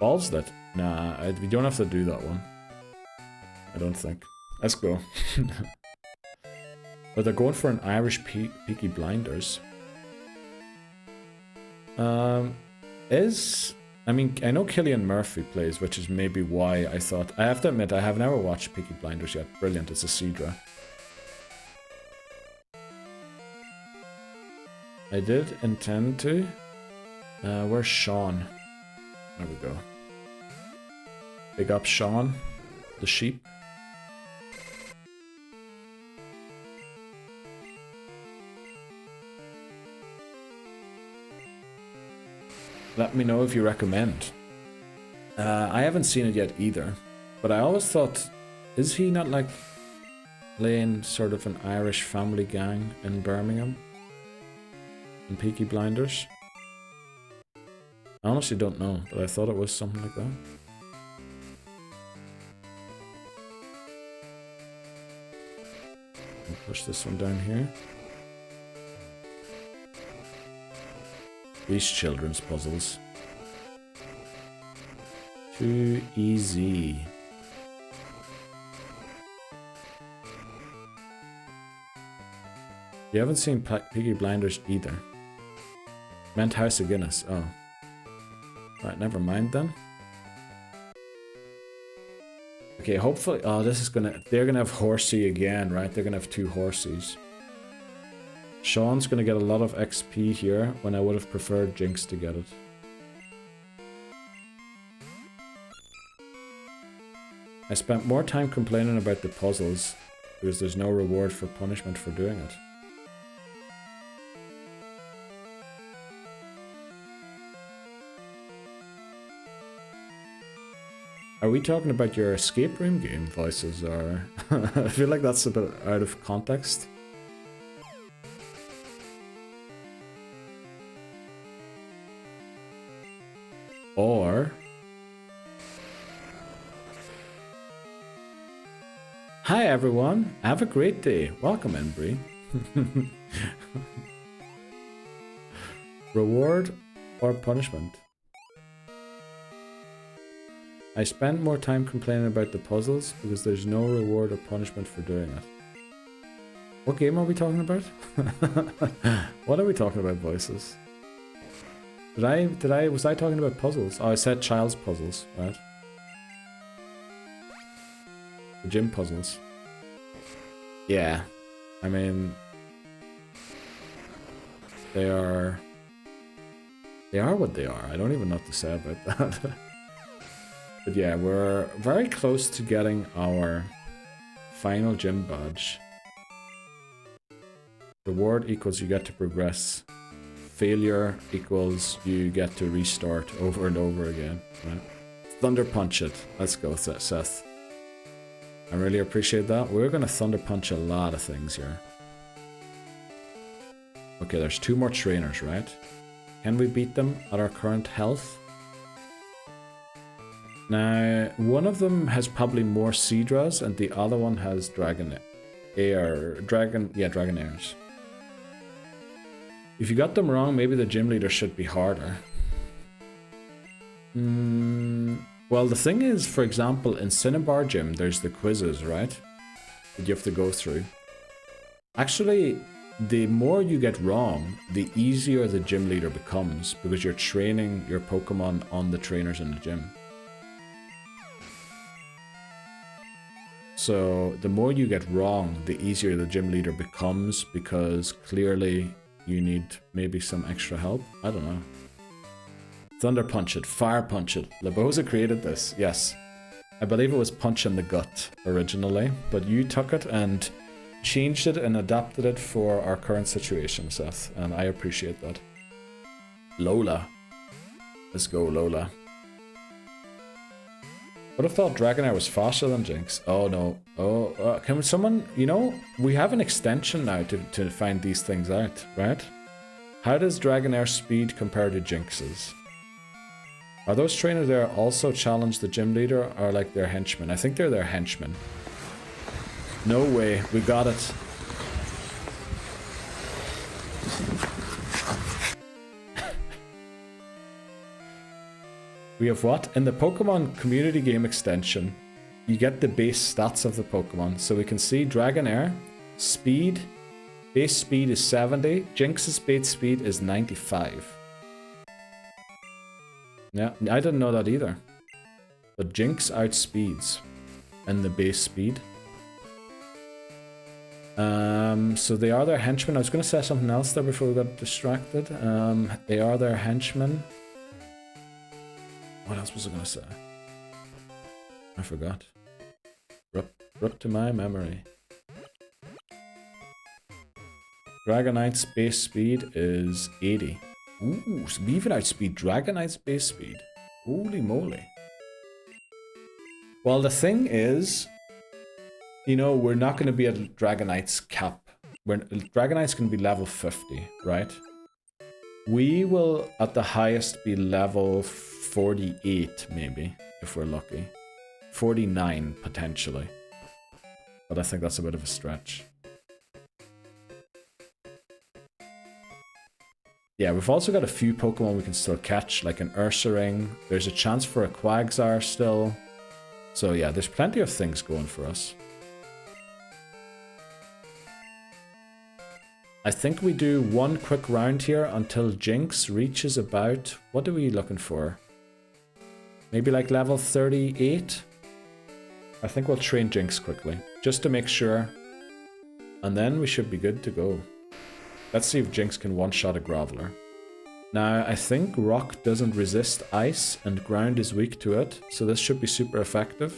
Balls that? Nah, we don't have to do that one. I don't think. Let's go. But they're going for an Irish Peaky Blinders. I mean, I know Cillian Murphy plays, which is maybe why I thought... I have to admit, I have never watched Peaky Blinders yet. Brilliant, it's a Cedra. I did intend to. Where's Sean? There we go. Big up Sean, the sheep. Let me know if you recommend. I haven't seen it yet either, but I always thought, is he not like playing sort of an Irish family gang in Birmingham? In Peaky Blinders? I honestly don't know, but I thought it was something like that. I'll push this one down here. These children's puzzles. Too easy. You haven't seen Peaky Blinders either. Meant House of Guinness. Oh. Right, never mind then. Okay, hopefully... Oh, this is gonna... They're gonna have Horsey again, right? They're gonna have 2 Horseys. Sean's gonna get a lot of XP here, when I would have preferred Jinx to get it. I spent more time complaining about the puzzles, because there's no reward for punishment for doing it. Are we talking about your escape room game voices, or... I feel like that's a bit out of context. Or... Hi everyone, have a great day. Welcome in, Bree. Reward or punishment? I spend more time complaining about the puzzles because there's no reward or punishment for doing it. What game are we talking about? What are we talking about, voices? Was I talking about puzzles? Oh, I said child's puzzles, right? The gym puzzles. Yeah. I mean... They are what they are. I don't even know what to say about that. But yeah, we're very close to getting our final gym badge. Reward equals you get to progress. Failure equals you get to restart over and over again. Right? Thunder punch it. Let's go, Seth. I really appreciate that. We're going to thunder punch a lot of things here. Okay, there's 2 more trainers, right? Can we beat them at our current health? Now, one of them has probably more Cedras, and the other one has Dragonairs. If you got them wrong, maybe the gym leader should be harder. Well, the thing is, for example, in Cinnabar Gym, there's the quizzes, right? That you have to go through. Actually, the more you get wrong, the easier the gym leader becomes, because you're training your Pokemon on the trainers in the gym. So the more you get wrong, the easier the gym leader becomes, because clearly you need maybe some extra help. I don't know. Thunder punch it, fire punch it. Laboza created this, yes. I believe it was punch in the gut originally, but you took it and changed it and adapted it for our current situation, Seth, and I appreciate that. Lola. Let's go, Lola. Would have thought Dragonair was faster than Jinx. Oh no. Oh, can someone, you know, we have an extension now to find these things out, right? How does Dragonair's speed compare to Jinx's? Are those trainers there also challenge the gym leader, or like their henchmen? I think they're their henchmen. No way, we got it. We have what? In the Pokemon community game extension, you get the base stats of the Pokemon. So we can see Dragonair, speed, base speed is 70, Jinx's base speed is 95. Yeah, I didn't know that either. But Jinx outspeeds in the base speed. So they are their henchmen. I was going to say something else there before we got distracted. They are their henchmen. What else was I going to say? I forgot. Rip to my memory. Dragonite's base speed is 80. Ooh, so we even outspeed Dragonite's base speed. Holy moly. Well, the thing is, you know, we're not going to be at Dragonite's cap. Dragonite's going to be level 50, right? We will, at the highest, be level 48, maybe, if we're lucky. 49, potentially. But I think that's a bit of a stretch. Yeah, we've also got a few Pokemon we can still catch, like an Ursaring. There's a chance for a Quagsire still. So yeah, there's plenty of things going for us. I think we do one quick round here until Jinx reaches about... What are we looking for? Maybe like level 38? I think we'll train Jinx quickly, just to make sure. And then we should be good to go. Let's see if Jinx can one-shot a Graveler. Now, I think Rock doesn't resist Ice, and Ground is weak to it, so this should be super effective.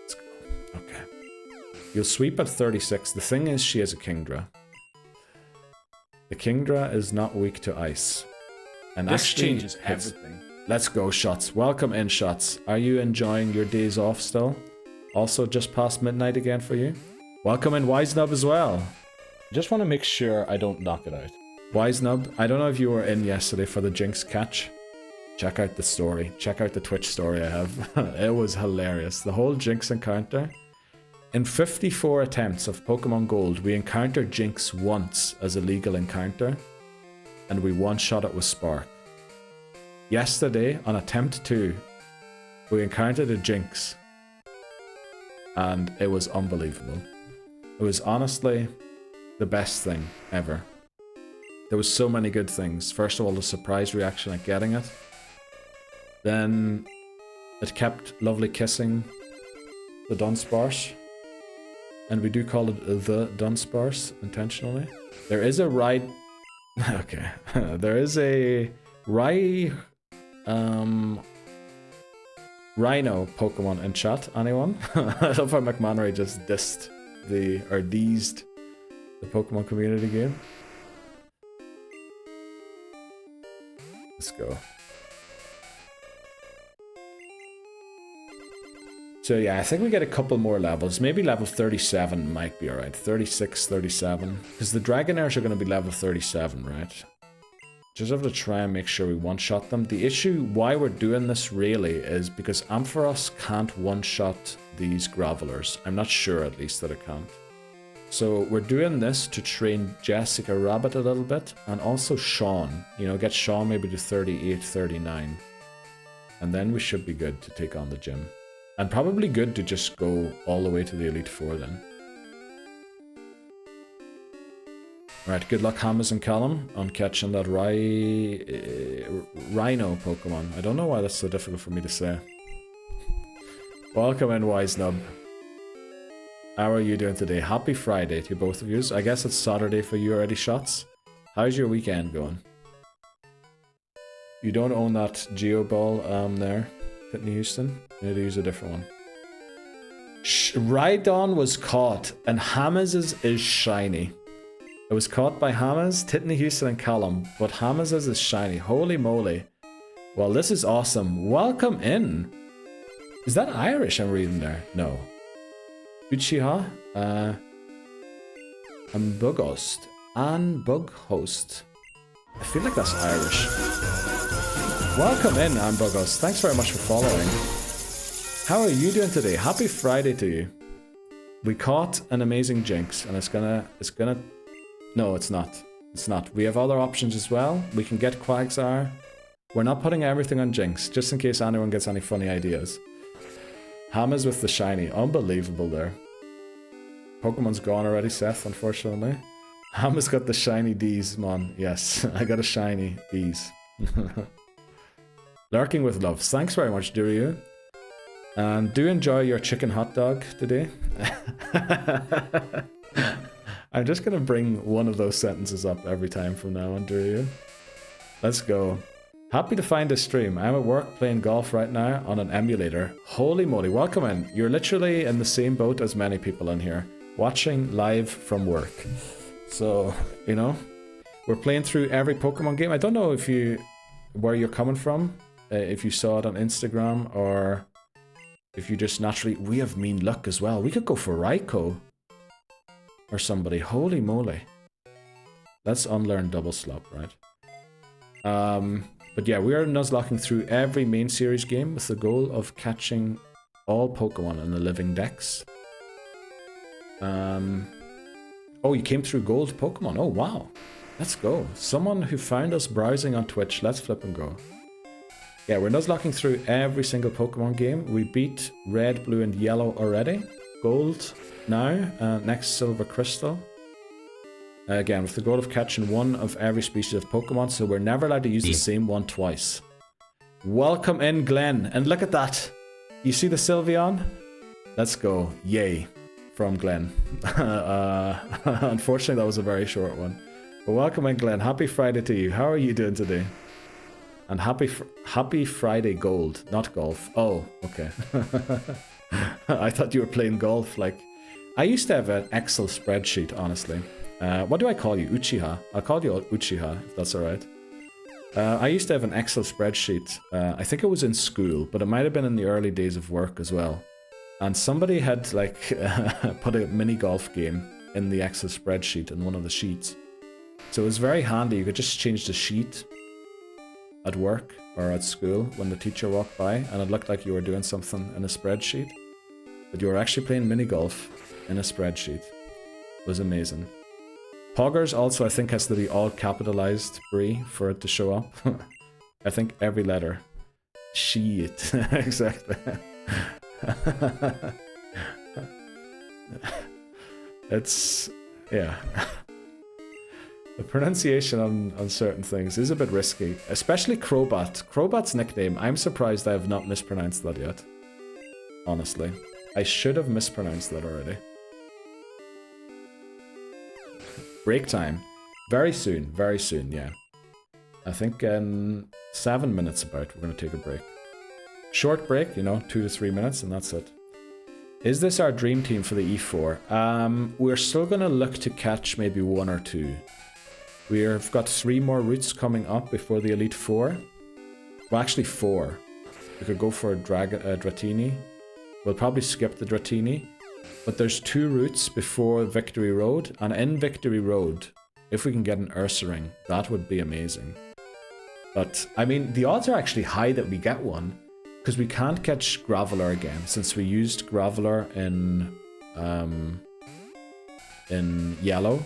Let's go. Okay. You'll sweep at 36. The thing is, she has a Kingdra. The Kingdra is not weak to Ice. And this actually changes everything. Let's go, Shots. Welcome in, Shots. Are you enjoying your days off still? Also just past midnight again for you. Welcome in, Wisenub, as well. I just want to make sure I don't knock it out. Wisenub, I don't know if you were in yesterday for the Jinx catch. Check out the story. Check out the Twitch story I have. It was hilarious. The whole Jinx encounter. In 54 attempts of Pokemon Gold, we encountered Jinx once as a legal encounter. And we one-shot it with Spark. Yesterday, on attempt 2, we encountered a Jinx. And it was unbelievable. It was honestly the best thing ever. There was so many good things. First of all, the surprise reaction at getting it. Then it kept lovely kissing the Dunsparce. And we do call it the Dunsparce intentionally. There is a ride... Okay. There is a Rhino Pokemon in chat. Anyone? I love how McManary just dissed the Pokemon community game. Let's go. So yeah, I think we get a couple more levels. Maybe level 37 might be alright. 36, 37. Because the Dragonairs are going to be level 37, right? Just have to try and make sure we one-shot them. The issue why we're doing this really is because Ampharos can't one-shot these Gravelers. I'm not sure at least that it can't. So we're doing this to train Jessica Rabbit a little bit. And also Sean. You know, get Sean maybe to 38, 39. And then we should be good to take on the gym. And probably good to just go all the way to the Elite Four then. Right, good luck Hammers and Callum on catching that Rhino Pokemon. I don't know why that's so difficult for me to say. Welcome in, Wisenub. How are you doing today? Happy Friday to both of you. I guess it's Saturday for you already, Shots. How's your weekend going? You don't own that Geo Ball there, Whitney Houston? You need to use a different one. Rhydon was caught, and Hammers' is shiny. It was caught by Hammers, Titney Houston, and Callum, but Hammers' is shiny. Holy moly. Well, this is awesome. Welcome in. Is that Irish I'm reading there? No. Uchiha? Bughost. Bughost. I feel like that's Irish. Welcome in, Bughost. Thanks very much for following. How are you doing today? Happy Friday to you. We caught an amazing Jinx, and it's gonna... No, it's not. It's not. We have other options as well. We can get Quagsire. We're not putting everything on Jinx, just in case anyone gets any funny ideas. Hammers with the shiny. Unbelievable there. Pokemon's gone already, Seth, unfortunately. Hammer's got the shiny D's, man. Yes, I got a shiny D's. Lurking with love. Thanks very much, Duryu. And do enjoy your chicken hot dog today. I'm just going to bring one of those sentences up every time from now on, Duryu. Let's go. Happy to find this stream. I'm at work playing golf right now on an emulator. Holy moly, welcome in. You're literally in the same boat as many people in here, watching live from work. So, you know, we're playing through every Pokemon game. I don't know if where you're coming from, if you saw it on Instagram or if you just naturally... We have mean luck as well. We could go for Raikou or somebody. Holy moly. Let's unlearn double slop, right? But yeah, we are nuzlocking through every main series game with the goal of catching all Pokemon in the living Dex. Oh, you came through gold Pokemon. Oh, wow. Let's go. Someone who found us browsing on Twitch. Let's flip and go. Yeah, we're nuzlocking through every single Pokemon game. We beat red, blue, and yellow already. Gold now. Next, silver crystal. Again, with the goal of catching one of every species of Pokemon, so we're never allowed to use the same one twice. Welcome in, Glenn. And look at that. You see the Sylveon? Let's go. Yay. From Glenn. Unfortunately, that was a very short one. But welcome in, Glenn. Happy Friday to you. How are you doing today? And happy Friday gold, not golf. Oh, okay. I thought you were playing golf. Like, I used to have an Excel spreadsheet, honestly. What do I call you? Uchiha. I'll call you Uchiha, if that's alright. I used to have an Excel spreadsheet. I think it was in school, but it might have been in the early days of work as well. And somebody had, like, put a mini golf game in the Excel spreadsheet in one of the sheets. So it was very handy. You could just change the sheet at work or at school when the teacher walked by, and it looked like you were doing something in a spreadsheet. But you were actually playing mini golf in a spreadsheet. It was amazing. Poggers also, I think, has to be all capitalized, Bree, for it to show up. I think every letter. Shit. Exactly. It's... yeah. The pronunciation on certain things is a bit risky. Especially Crobat. Crobat's nickname, I'm surprised I have not mispronounced that yet. Honestly. I should have mispronounced that already. Break time. Very soon, yeah. I think in 7 minutes about, we're going to take a break. Short break, you know, 2 to 3 minutes, and that's it. Is this our dream team for the E4? We're still going to look to catch maybe 1 or 2. We've got 3 more routes coming up before the Elite Four. Well, actually 4. We could go for a Dratini. We'll probably skip the Dratini. But there's 2 routes before Victory Road, and in Victory Road, if we can get an Ursaring, that would be amazing. But, I mean, the odds are actually high that we get one, because we can't catch Graveler again, since we used Graveler in yellow.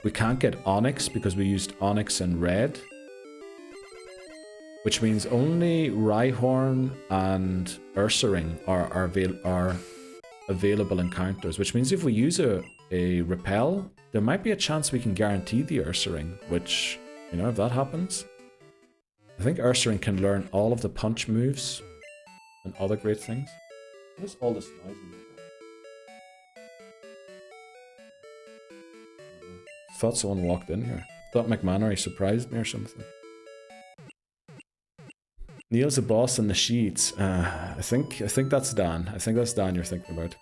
We can't get Onyx, because we used Onyx in red. Which means only Rhyhorn and Ursaring are available encounters, which means if we use a repel, there might be a chance we can guarantee the Ursaring, which, you know, if that happens, I think Ursaring can learn all of the punch moves and other great things. What's all this noise in the Thought someone walked in here. Thought McMannery surprised me or something. Neil's the boss in the sheets. I think that's Dan. I think that's Dan you're thinking about.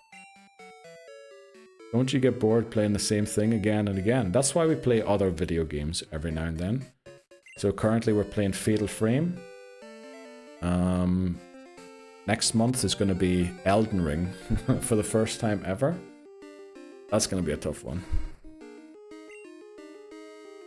Don't you get bored playing the same thing again and again? That's why we play other video games every now and then. So currently we're playing Fatal Frame. Next month is going to be Elden Ring for the first time ever. That's going to be a tough one.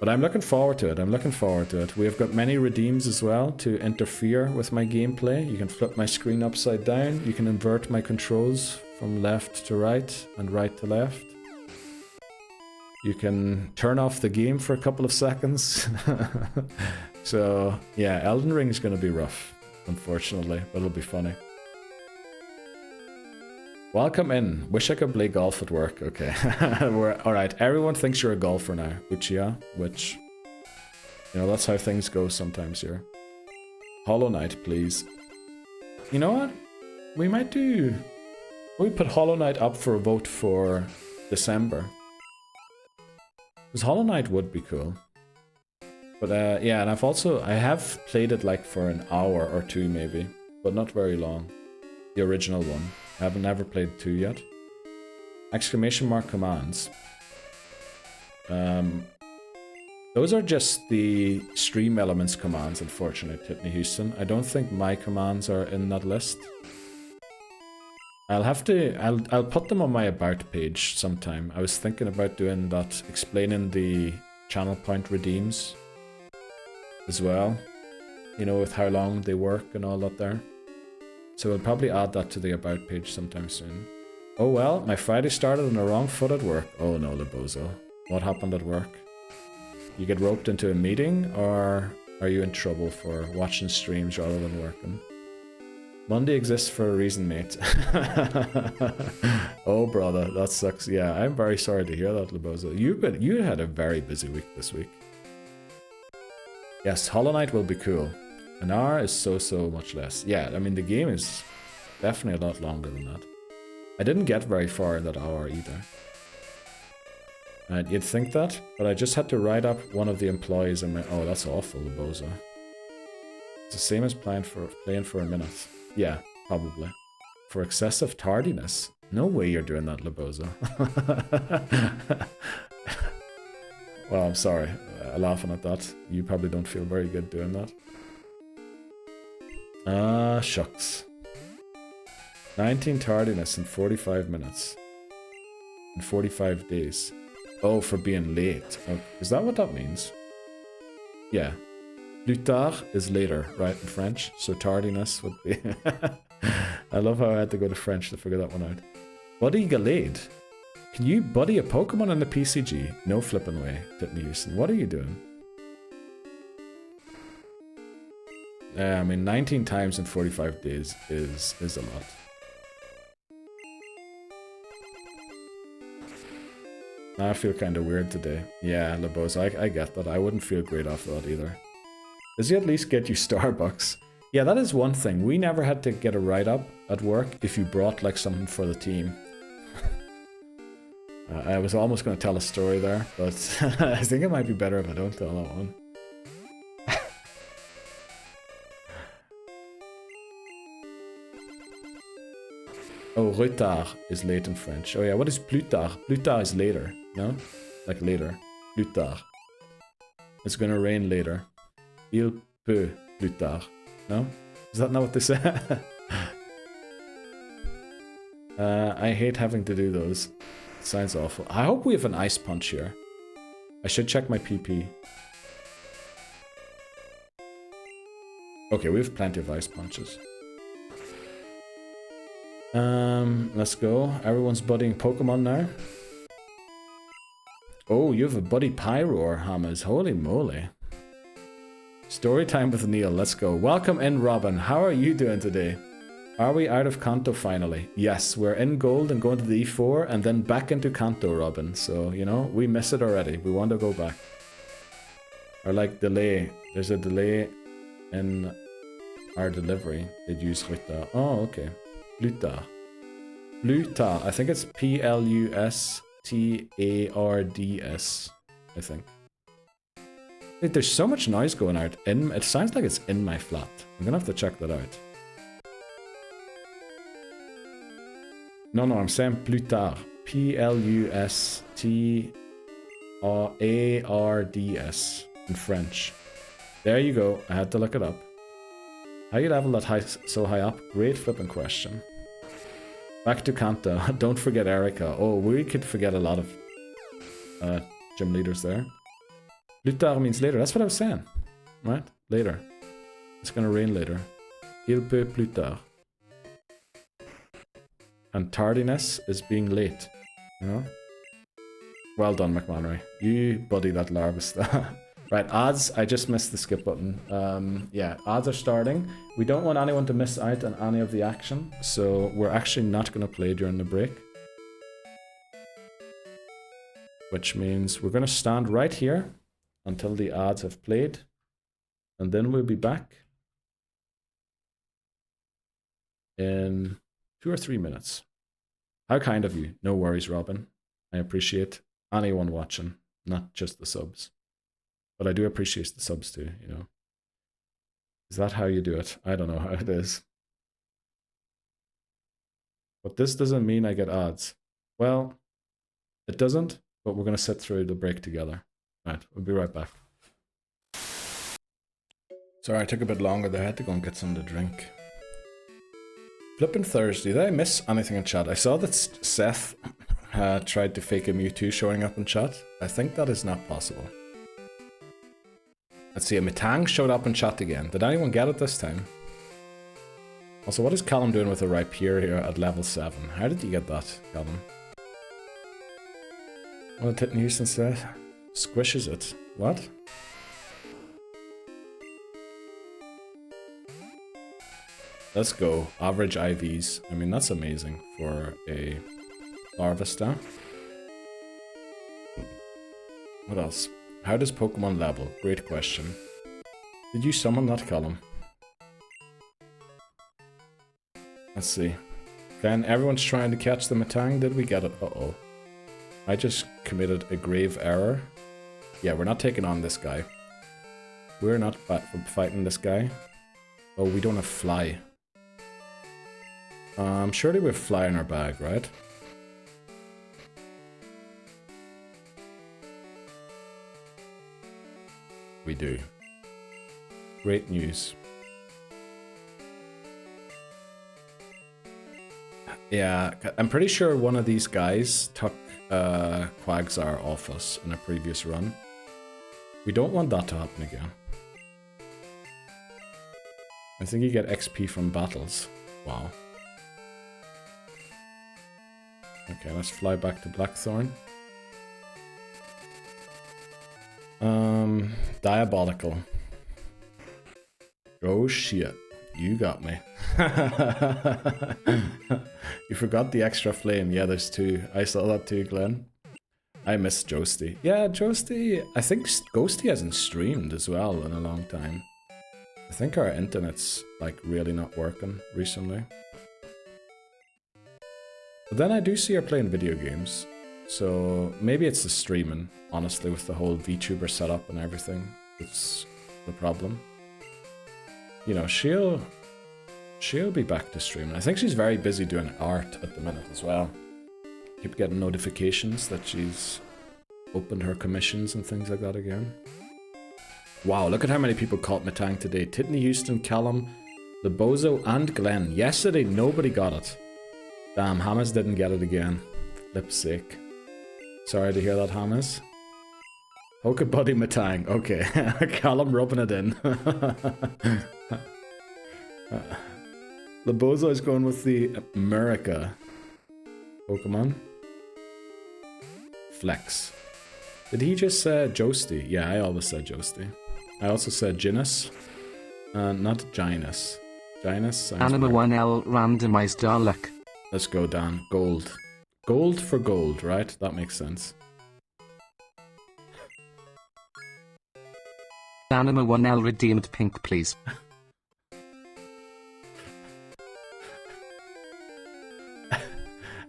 But I'm looking forward to it. We have got many redeems as well to interfere with my gameplay. You can flip my screen upside down. You can invert my controls from left to right and right to left. You can turn off the game for a couple of seconds. So, yeah, Elden Ring is going to be rough, unfortunately, but it'll be funny. Welcome in. Wish I could play golf at work. Okay. Alright, everyone thinks you're a golfer now, Uchiha, which, you know, that's how things go sometimes here. Hollow Knight, please. You know what? We might do... We put Hollow Knight up for a vote for December. Because Hollow Knight would be cool. But yeah, and I have played it like for an hour or two maybe, but not very long. The original one. I haven't never played 2 yet. Exclamation mark commands. Those are just the stream elements commands, unfortunately, Tiffany Houston. I don't think my commands are in that list. I'll put them on my about page sometime. I was thinking about doing that, explaining the channel point redeems as well. You know, with how long they work and all that there. So we'll probably add that to the about page sometime soon. Oh well, my Friday started on the wrong foot at work. Oh no, Lebozo. What happened at work? You get roped into a meeting, or are you in trouble for watching streams rather than working? Monday exists for a reason, mate. Oh brother, that sucks. Yeah, I'm very sorry to hear that, Lebozo. You had a very busy week this week. Yes, Hollow Knight will be cool. An hour is so much less. Yeah, I mean the game is definitely a lot longer than that. I didn't get very far in that hour either. You'd think that, but I just had to write up one of the employees in my... Oh, that's awful, Lebozo. It's the same as playing for a minute. Yeah, probably. For excessive tardiness. No way you're doing that, Lebozo. Well, I'm sorry. Laughing at that. You probably don't feel very good doing that. Ah, shucks. 19 tardiness in 45 minutes. In 45 days. Oh, for being late. Oh, is that what that means? Yeah. Plus tard is later, right, in French. So tardiness would be... I love how I had to go to French to figure that one out. Buddy Galade. Can you buddy a Pokemon in the PCG? No flipping way, Tiffany Houston. What are you doing? I mean, 19 times in 45 days is a lot. I feel kind of weird today. Yeah, Lebozo, I get that. I wouldn't feel great after that either. Does he at least get you Starbucks? Yeah, that is one thing. We never had to get a write-up at work if you brought like something for the team. I was almost going to tell a story there, but I think it might be better if I don't tell that one. Oh, retard is late in French. Oh yeah, what is plus tard? Plus tard is later, no? Like later. Plus tard. It's gonna rain later. Il peut plus tard. No? Is that not what they say? I hate having to do those. It sounds awful. I hope we have an ice punch here. I should check my PP. Okay, we have plenty of ice punches. Let's go. Everyone's buddying Pokemon now. Oh, you have a buddy Pyroar, Hammers. Holy moly. Story time with Neil. Let's go. Welcome in, Robin. How are you doing today? Are we out of Kanto finally? Yes, we're in gold and going to the E4 and then back into Kanto, Robin. So, you know, we miss it already. We want to go back. Or like delay. There's a delay in our delivery. They'd use retard. Oh, okay. Plus tard. Plus tard. I think it's Plustards, I think. Wait, there's so much noise going out. It sounds like it's in my flat. I'm gonna have to check that out. No, I'm saying plus tard. Plustards in French. There you go. I had to look it up. How you level that high, so high up? Great flipping question. Back to Kanto. Don't forget Erika. Oh, we could forget a lot of gym leaders there. Plus tard means later. That's what I was saying. Right? Later. It's gonna rain later. Il peut plus tard. And tardiness is being late. You know? Well done, McManry. You buddy that larvesta. Right, ads. I just missed the skip button. Yeah, ads are starting. We don't want anyone to miss out on any of the action, so we're actually not going to play during the break. Which means we're going to stand right here until the ads have played, and then we'll be back in 2 or 3 minutes. How kind of you. No worries, Robin. I appreciate anyone watching, not just the subs. But I do appreciate the subs too, you know. Is that how you do it? I don't know how it is. But this doesn't mean I get ads. Well, it doesn't, but we're going to sit through the break together. Right, we'll be right back. Sorry, I took a bit longer there. I had to go and get something to drink. Flipping Thursday. Did I miss anything in chat? I saw that Seth tried to fake a Mewtwo showing up in chat. I think that is not possible. Let's see, a Metang showed up in chat again. Did anyone get it this time? Also, what is Callum doing with a Rhyperior here at level 7? How did you get that, Callum? What did Houston say? Squishes it. What? Let's go. Average IVs. I mean, that's amazing for a Larvesta. What else? How does Pokemon level? Great question. Did you summon that, Callum? Let's see. Then everyone's trying to catch the Metang. Did we get it? Uh-oh. I just committed a grave error. Yeah, we're not taking on this guy. We're not fighting this guy. Oh, we don't have Fly. Surely we have Fly in our bag, right? We do. Great news. Yeah, I'm pretty sure one of these guys took Quagsire off us in a previous run. We don't want that to happen again. I think you get XP from battles. Wow. Okay, let's fly back to Blackthorn. Diabolical. Oh shit. You got me. You forgot the extra flame. Yeah, there's 2. I saw that too, Glenn. I miss Joesty. Yeah, Joesty. I think Ghosty hasn't streamed as well in a long time. I think our internet's like really not working recently. But then I do see her playing video games. So maybe it's the streaming, honestly, with the whole VTuber setup and everything. It's the problem. You know, she'll be back to streaming. I think she's very busy doing art at the minute as well. Keep getting notifications that she's opened her commissions and things like that again. Wow, look at how many people caught Metang today. Titney, Houston, Callum, Lebozo, and Glenn. Yesterday, nobody got it. Damn, Hamas didn't get it again. Flip's sake. Sorry to hear that, Hamas. Pokebuddy Metang. Okay, Callum rubbing it in. Lebozo is going with the America Pokemon. Flex. Did he just say Joesty? Yeah, I always said Joesty. I also said Ginus. Not Ginus. Ginus? Anima 1L randomized Darluck. Let's go, Dan. Gold. Gold for gold, right? That makes sense. Anima 1L redeemed pink, please.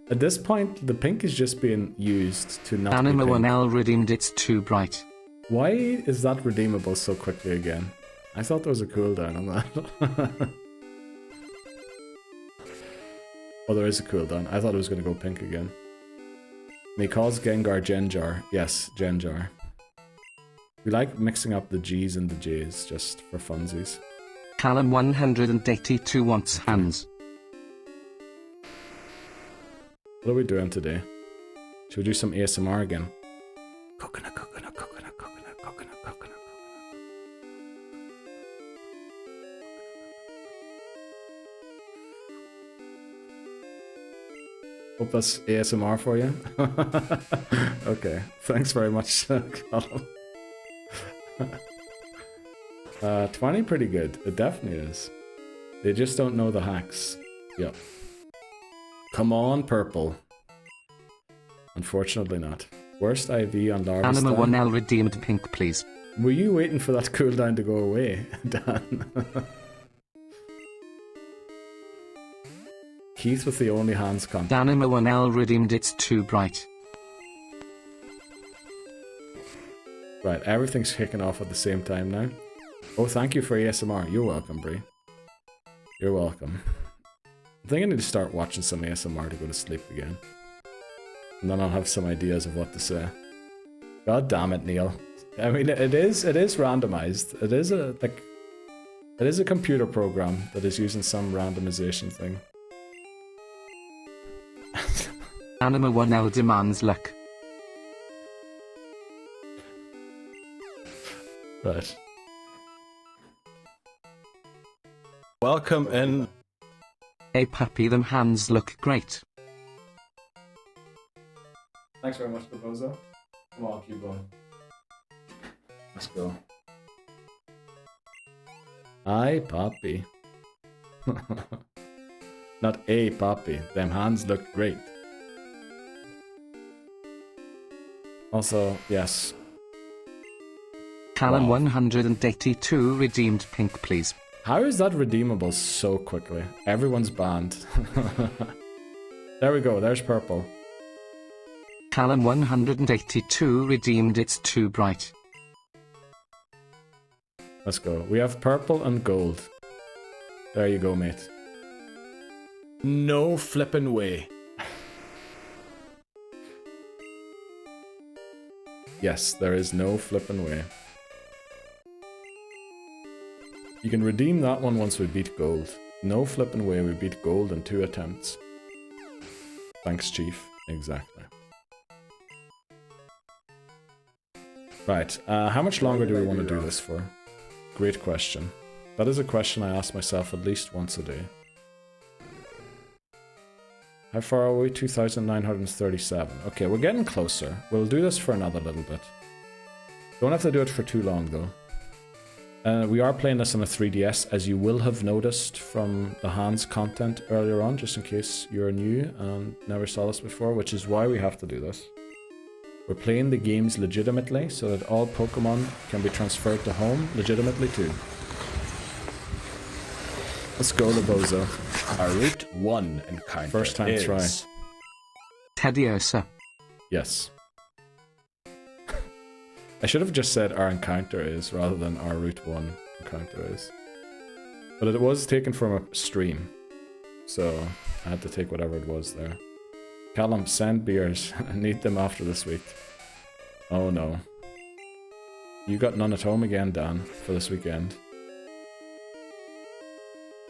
At this point, the pink is just being used to not Anima be pink. 1L redeemed, it's too bright. Why is that redeemable so quickly again? I thought there was a cooldown on that. Oh, there is a cooldown. I thought it was going to go pink again. May cause Gengar Genjar. Yes, Genjar. We like mixing up the G's and the J's just for funsies. Callum 182 wants hands. What are we doing today? Should we do some ASMR again? Coconut, coconut, coconut, coconut, coconut, coconut. Hope that's ASMR for you. Okay, thanks very much, Colin. 20 pretty good. It definitely is. They just don't know the hacks. Yep. Come on, purple. Unfortunately not. Worst IV on Larva Anima style. 1L redeemed pink, please. Were you waiting for that cooldown to go away, Dan? Keith with the only hands content. Anima 1L redeemed it's too bright. Right, everything's kicking off at the same time now. Oh, thank you for ASMR. You're welcome, Brie. You're welcome. I think I need to start watching some ASMR to go to sleep again. And then I'll have some ideas of what to say. God damn it, Neil. I mean, it is randomized. It is a computer program that is using some randomization thing. Anima 1L demands luck. Right. Welcome in. Hey puppy, them hands look great. Thanks very much, Proposa. Come on, keep going. Let's go. Hi, Poppy. Not a Poppy. Them hands look great. Also, yes. Callum Wow. 182 redeemed pink, please. How is that redeemable so quickly? Everyone's banned. There we go, there's purple. Callum 182 redeemed it's too bright. Let's go. We have purple and gold. There you go, mate. No flippin' way. Yes, there is no flippin' way. You can redeem that one once we beat gold. No flippin' way we beat gold in 2 attempts. Thanks, Chief. Exactly. Right, how much longer do we want to do this for? Great question. That is a question I ask myself at least once a day. How far are we? 2,937. Okay, we're getting closer. We'll do this for another little bit. Don't have to do it for too long, though. We are playing this on a 3DS, as you will have noticed from the hands content earlier on, just in case you're new and never saw this before, which is why we have to do this. We're playing the games legitimately, so that all Pokemon can be transferred to home legitimately too. Let's go, Lebozo. Our Route 1 encounter First time is... try. Tediosa. Yes. I should have just said our encounter is, rather than our Route 1 encounter is. But it was taken from a stream, so I had to take whatever it was there. Callum, send beers. I need them after this week. Oh no. You got none at home again, Dan, for this weekend.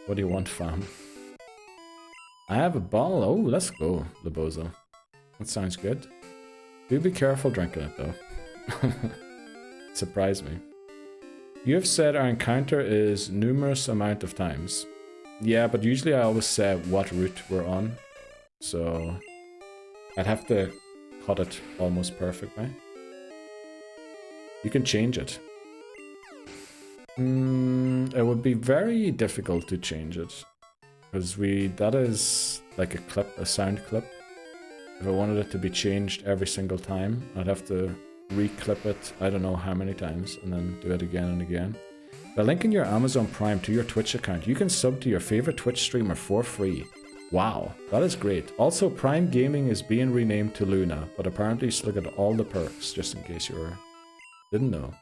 What do you want, fam? I have a bottle. Oh, let's go, Lebozo. That sounds good. Do be careful drinking it, though. Surprise me. You have said our encounter is numerous amount of times. Yeah, but usually I always say what route we're on. So I'd have to cut it almost perfectly. You can change it. It would be very difficult to change it. Because that is like a clip, a sound clip. If I wanted it to be changed every single time, I'd have to re-clip it I don't know how many times and then do it again and again. By linking your Amazon Prime to your Twitch account, you can sub to your favorite Twitch streamer for free. Wow, that is great. Also, Prime Gaming is being renamed to Luna, but apparently you still get all the perks, just in case you didn't know.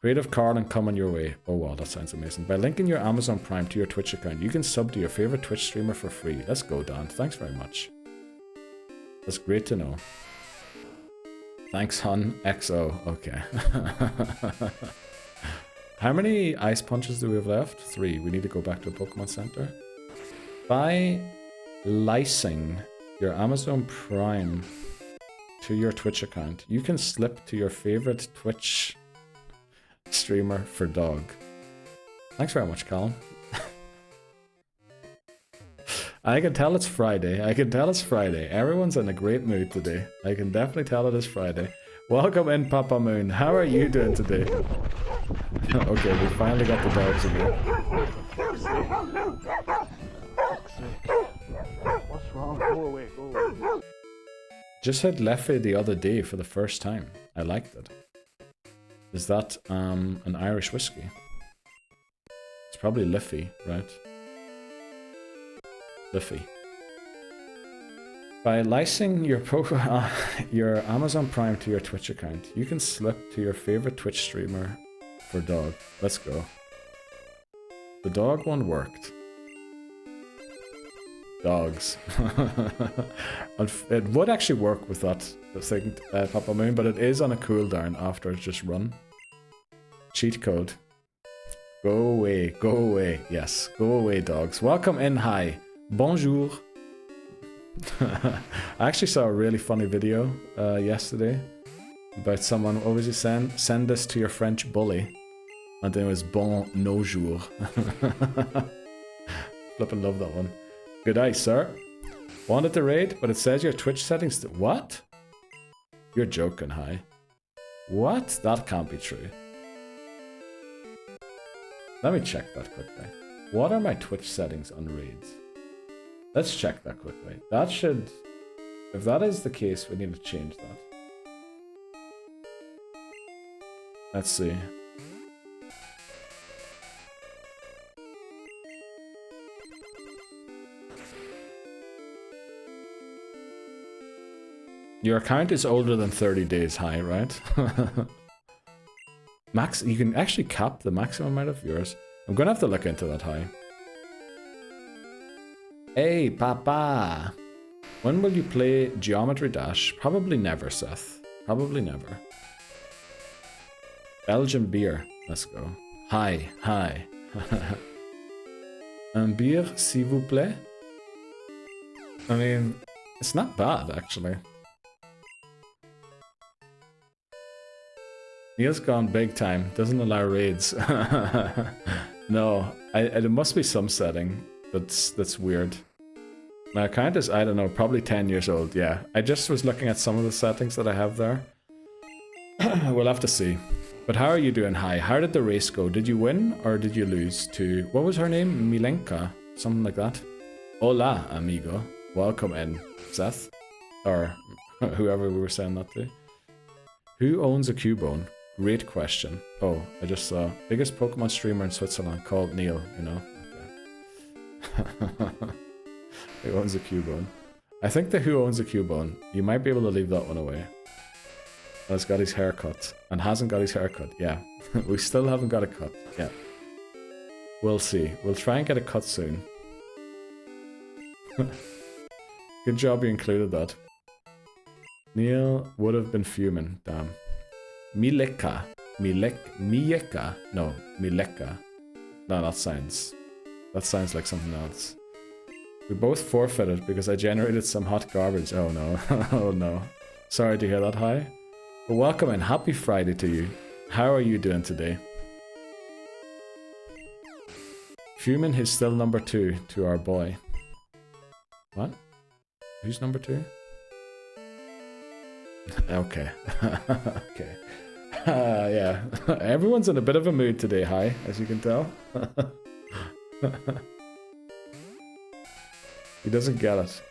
Creative Carlin coming your way. Oh wow, that sounds amazing. By linking your Amazon Prime to your Twitch account, you can sub to your favorite Twitch streamer for free. Let's go, Dan. Thanks very much. That's great to know. Thanks, Hun. XO. Okay. How many ice punches do we have left? 3. We need to go back to a Pokemon Center. By licensing your Amazon Prime to your Twitch account, you can slip to your favorite Twitch streamer for dog. Thanks very much, Callum. I can tell it's Friday. I can tell it's Friday. Everyone's in a great mood today. I can definitely tell it is Friday. Welcome in, Papa Moon. How are you doing today? Okay, we finally got the dogs again. What's wrong? Go away, go away. Just had Leffy the other day for the first time. I liked it. Is that an Irish whiskey? It's probably Liffey, right? Liffey. By licensing your Amazon Prime to your Twitch account, you can slip to your favorite Twitch streamer for dog. Let's go. The dog one worked. Dogs. It would actually work with that thing, Papa Moon, but it is on a cooldown after it's just run. Cheat code. Go away, go away. Yes, go away, dogs. Welcome in, hi. Bonjour. I actually saw a really funny video yesterday about someone, what was he saying? Send this to your French bully. And then it was bon no jour. Flippin' love that one. Good eye, sir. Wanted to raid, but it says your Twitch settings. What? You're joking, hi. What? That can't be true. Let me check that quickly. What are my Twitch settings on raids? Let's check that quickly. That should... If that is the case, we need to change that. Let's see. Your account is older than 30 days high, right? Max, you can actually cap the maximum amount of viewers. I'm gonna have to look into that high. Hey, Papa! When will you play Geometry Dash? Probably never, Seth. Probably never. Belgian beer. Let's go. Hi, hi. Un beer, s'il vous plaît? I mean, it's not bad, actually. Neil's gone big time. Doesn't allow raids. No, it must be some setting that's weird. My account is, I don't know, probably 10 years old. Yeah, I just was looking at some of the settings that I have there. We'll have to see. But how are you doing? Hi. How did the race go? Did you win or did you lose to, what was her name? Milenka? Something like that. Hola, amigo. Welcome in, Seth. Or whoever we were saying that to. Who owns a Cubone? Great question. Oh, I just saw. Biggest Pokemon streamer in Switzerland called Neil, you know? Okay. Who owns a Cubone? I think the Who owns a Cubone, you might be able to leave that one away. And has got his hair cut. And hasn't got his hair cut, yeah. We still haven't got a cut, yeah. We'll see. We'll try and get a cut soon. Good job you included that. Neil would have been fuming, damn. Mileka. Mieka. No, Mileka. No, that sounds like something else. We both forfeited because I generated some hot garbage. Oh no. Oh no. Sorry to hear that, hi. But welcome and happy Friday to you. How are you doing today? Fuming is still number 2 to our boy. What? Who's number 2? Okay. Okay. Yeah. Everyone's in a bit of a mood today, hi, as you can tell. He doesn't get it.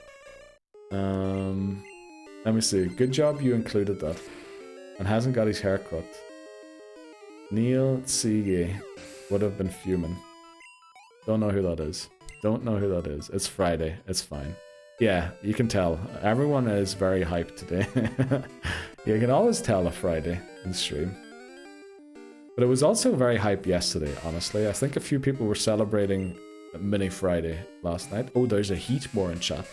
Let me see. Good job you included that. And hasn't got his hair cut. Neil Sige would have been fuming. Don't know who that is. Don't know who that is. It's Friday. It's fine. Yeah, you can tell. Everyone is very hyped today. You can always tell a Friday in stream. But it was also very hype yesterday, honestly. I think a few people were celebrating Mini Friday last night. Oh, there's a Heatmore in chat.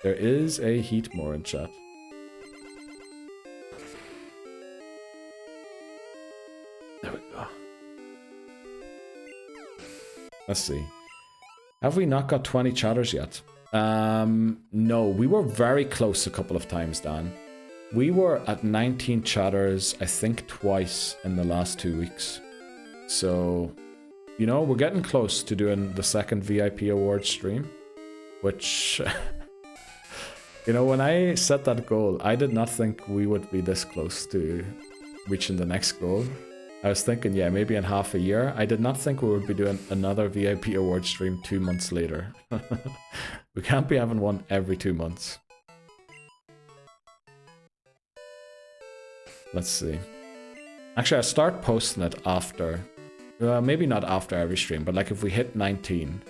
There is a Heatmore in chat. There we go. Let's see. Have we not got 20 chatters yet? No, we were very close a couple of times, Dan. We were at 19 chatters, I think twice in the last 2 weeks. So, you know, we're getting close to doing the second VIP award stream. which, you know, when I set that goal, I did not think we would be this close to reaching the next goal. I was thinking, yeah, maybe in half a year. I did not think we would be doing another VIP award stream 2 months later. We can't be having one every 2 months. Let's see. Actually, I'll start posting it after. Maybe not after every stream, but like if we hit 19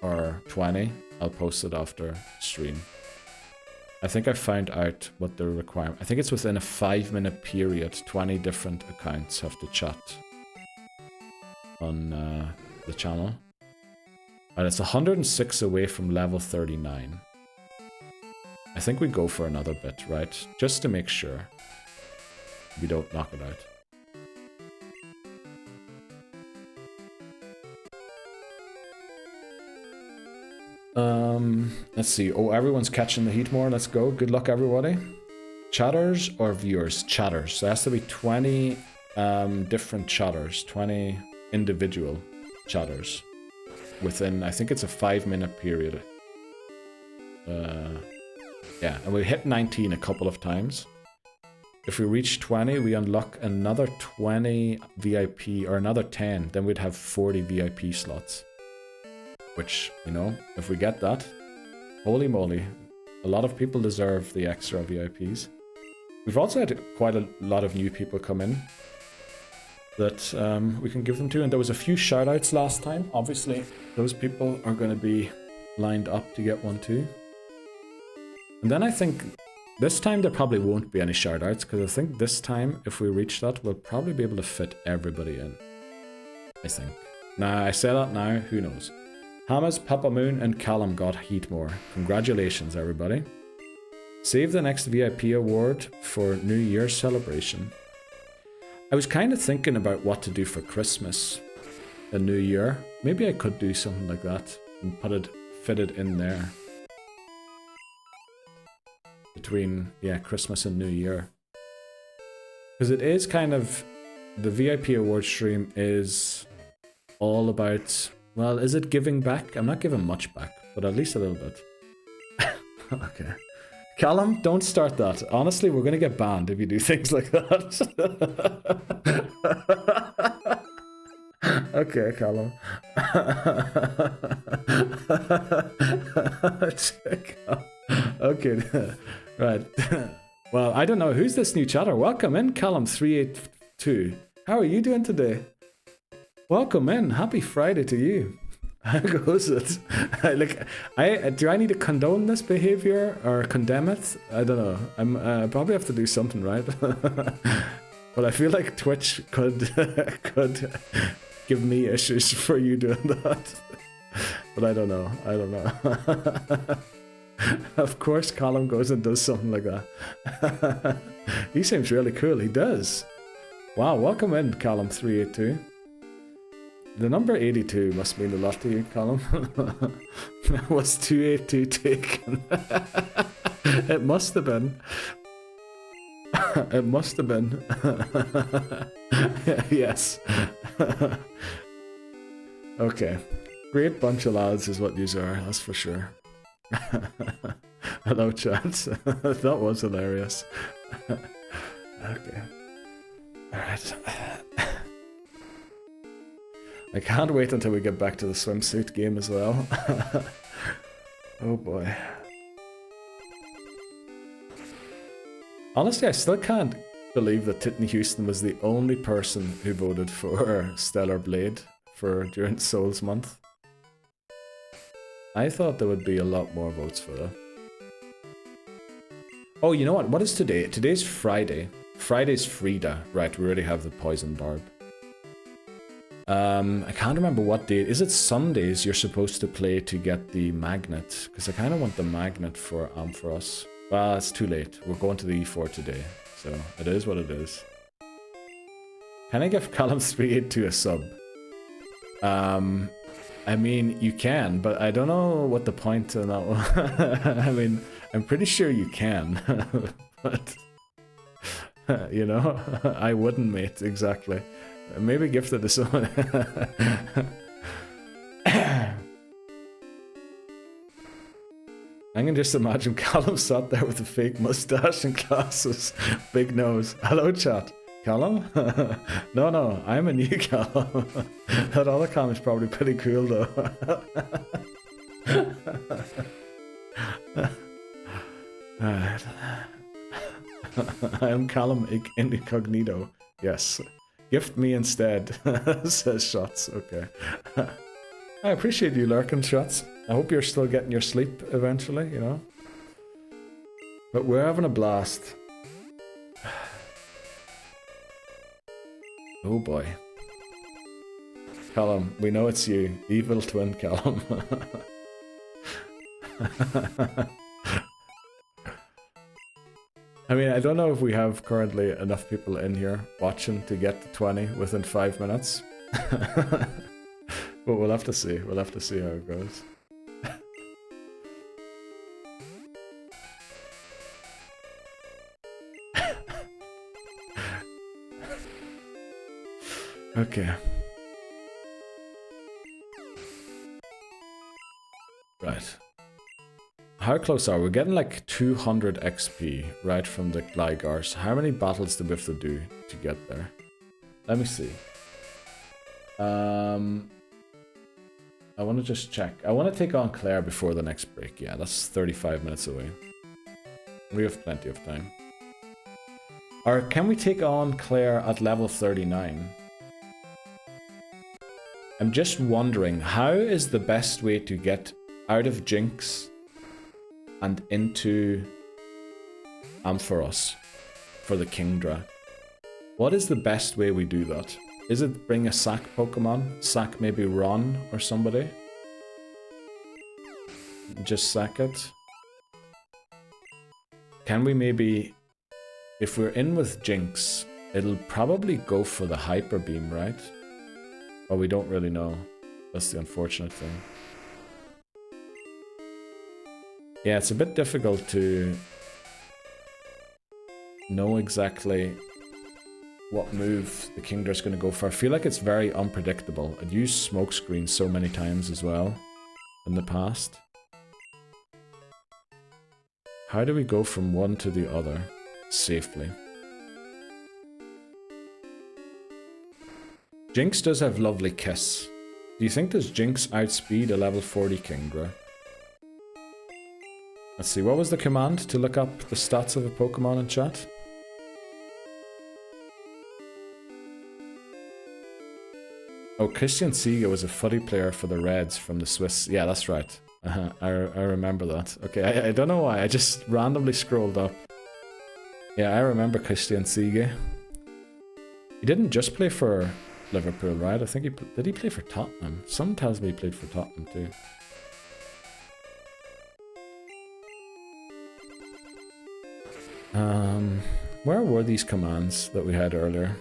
or 20, I'll post it after stream. I think I found out what the requirement. I think it's within a 5-minute period. 20 different accounts have to chat on the channel, and it's 106 away from level 39. I think we go for another bit, right? Just to make sure we don't knock it out. Let's see. Oh, everyone's catching the heat more. Let's go. Good luck, everybody. Chatters or viewers? Chatters. So it has to be 20 different chatters, 20 individual chatters within, I think it's a 5-minute period. Yeah, and we hit 19 a couple of times. If we reach 20, we unlock another 20 VIP, or another 10, then we'd have 40 VIP slots. Which, you know, if we get that, holy moly, a lot of people deserve the extra VIPs. We've also had quite a lot of new people come in that we can give them to, and there was a few shoutouts last time. Obviously, those people are going to be lined up to get one too. And then I think this time there probably won't be any shoutouts, because I think this time, if we reach that, we'll probably be able to fit everybody in. I think. Now, I say that now, who knows? Hamas, Papa Moon, and Callum got Heatmore. Congratulations, everybody. Save the next VIP award for New Year's celebration. I was kind of thinking about what to do for Christmas and New Year. Maybe I could do something like that and fit it in there. Between, yeah, Christmas and New Year. Because it is kind of, the VIP award stream is all about, well, is it giving back? I'm not giving much back, but at least a little bit. Okay. Callum, don't start that. Honestly, we're going to get banned if you do things like that. Okay, Callum. Okay, right. Well, I don't know. Who's this new chatter? Welcome in, Callum382. How are you doing today? Welcome in. Happy Friday to you. How goes it? Do I need to condone this behavior or condemn it? I don't know. I probably have to do something, right? But I feel like Twitch could give me issues for you doing that. But I don't know. I don't know. Of course, Colin goes and does something like that. He seems really cool. He does. Wow, welcome in, Colin382. The number 82 must mean a lot to you, Colin. Was 282 taken? It must have been. It must have been. Yes. Okay. Great bunch of lads is what yous are, that's for sure. Hello, chat. That was hilarious. Okay. Alright. I can't wait until we get back to the swimsuit game as well. Oh boy. Honestly, I still can't believe that Titney Houston was the only person who voted for Stellar Blade during Souls Month. I thought there would be a lot more votes for that. Oh, you know what? What is today? Today's Friday. Friday's Frida. Right, we already have the Poison Barb. I can't remember what day. Is it Sundays you're supposed to play to get the magnet? Because I kind of want the magnet for Ampharos. Well, it's too late. We're going to the E4 today. So, it is what it is. Can I give Callum382 a sub? I mean, you can, but I don't know what the point in that one. I mean, I'm pretty sure you can. But, you know, I wouldn't, mate, exactly. Maybe gift it to someone. I can just imagine Callum sat there with a fake mustache and glasses, big nose. Hello, chat. Callum? No, I'm a new Callum. That other Callum's probably pretty cool, though. Alright. I am Callum Incognito. Yes. Gift me instead, says Shots. Okay. I appreciate you lurking, Shots. I hope you're still getting your sleep eventually, you know? But we're having a blast. Oh boy. Callum, we know it's you. Evil twin Callum. I mean, I don't know if we have currently enough people in here watching to get to 20 within 5 minutes. But we'll have to see. We'll have to see how it goes. Okay. Right. How close are we? We're getting like 200 XP right from the Glygars. How many battles do we have to do to get there? Let me see. I want to just check. I want to take on Clair before the next break. Yeah, that's 35 minutes away. We have plenty of time. Or can we take on Clair at level 39? I'm just wondering, how is the best way to get out of Jinx and into Ampharos for the Kingdra? What is the best way we do that? Is it bring a sack Pokemon? Sack maybe Ron or somebody? Just sack it? Can we maybe... If we're in with Jinx, it'll probably go for the Hyper Beam, right? But we don't really know. That's the unfortunate thing. Yeah, it's a bit difficult to know exactly what move the Kingdra's going to go for. I feel like it's very unpredictable. I've used Smokescreen so many times as well in the past. How do we go from one to the other safely? Jinx does have lovely Kiss. Do you think does Jinx outspeed a level 40 Kingdra? Let's see, what was the command to look up the stats of a Pokemon in chat? Oh, Christian Siga was a footy player for the Reds from the Swiss. Yeah, that's right. I remember that. Okay, I don't know why, I just randomly scrolled up. Yeah, I remember Christian Siga. He didn't just play for Liverpool, right? I think he... Did he play for Tottenham? Some tells me he played for Tottenham too. Where were these commands that we had earlier?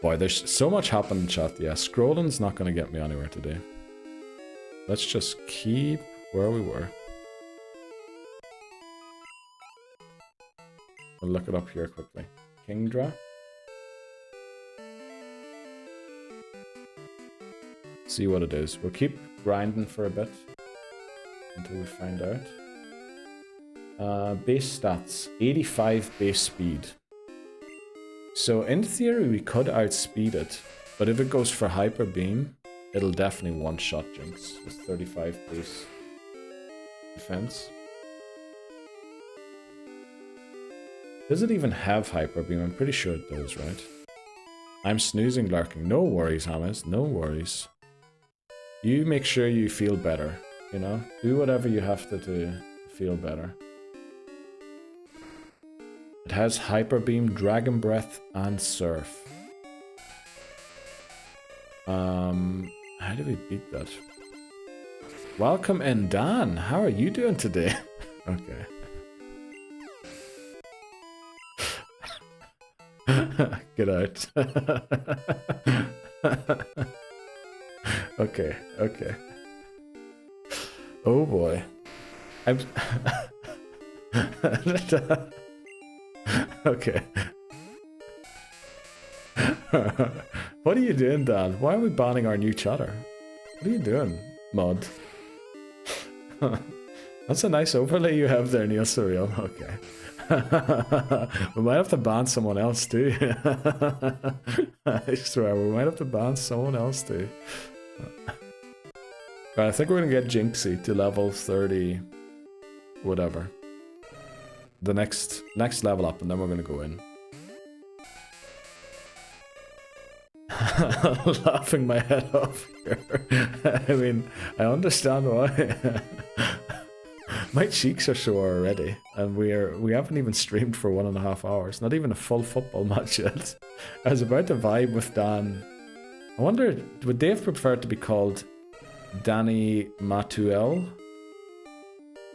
Boy, there's so much happening in chat. Yeah, scrolling's not going to get me anywhere today. Let's just keep where we were. I'll look it up here quickly. Kingdra. See what it is. We'll keep grinding for a bit until we find out. Base stats, 85 base speed. So in theory we could outspeed it, but if it goes for Hyper Beam, it'll definitely one-shot Jinx with 35 base defense. Does it even have Hyper Beam? I'm pretty sure it does, right? I'm snoozing lurking. No worries, Hamas, no worries. You make sure you feel better, you know? Do whatever you have to do to feel better. It has Hyper Beam, Dragon Breath, and Surf. How do we beat that? Welcome in, Dan. How are you doing today? Okay. Get out. Okay, okay. Oh boy. I'm... Okay. What are you doing, Dan? Why are we banning our new chatter? What are you doing, mod? That's a nice overlay you have there, Neil Surreal. Okay. We might have to ban someone else too. I swear, we might have to ban someone else too. Right, I think we're gonna get Jinxie to level 30, whatever. The next level up, and then we're gonna go in. Laughing my head off here. I mean, I understand why. My cheeks are sore already, and we haven't even streamed for 1.5 hours. Not even a full football match yet. I was about to vibe with Dan. I wonder, would Dave prefer it to be called Danny Matuel?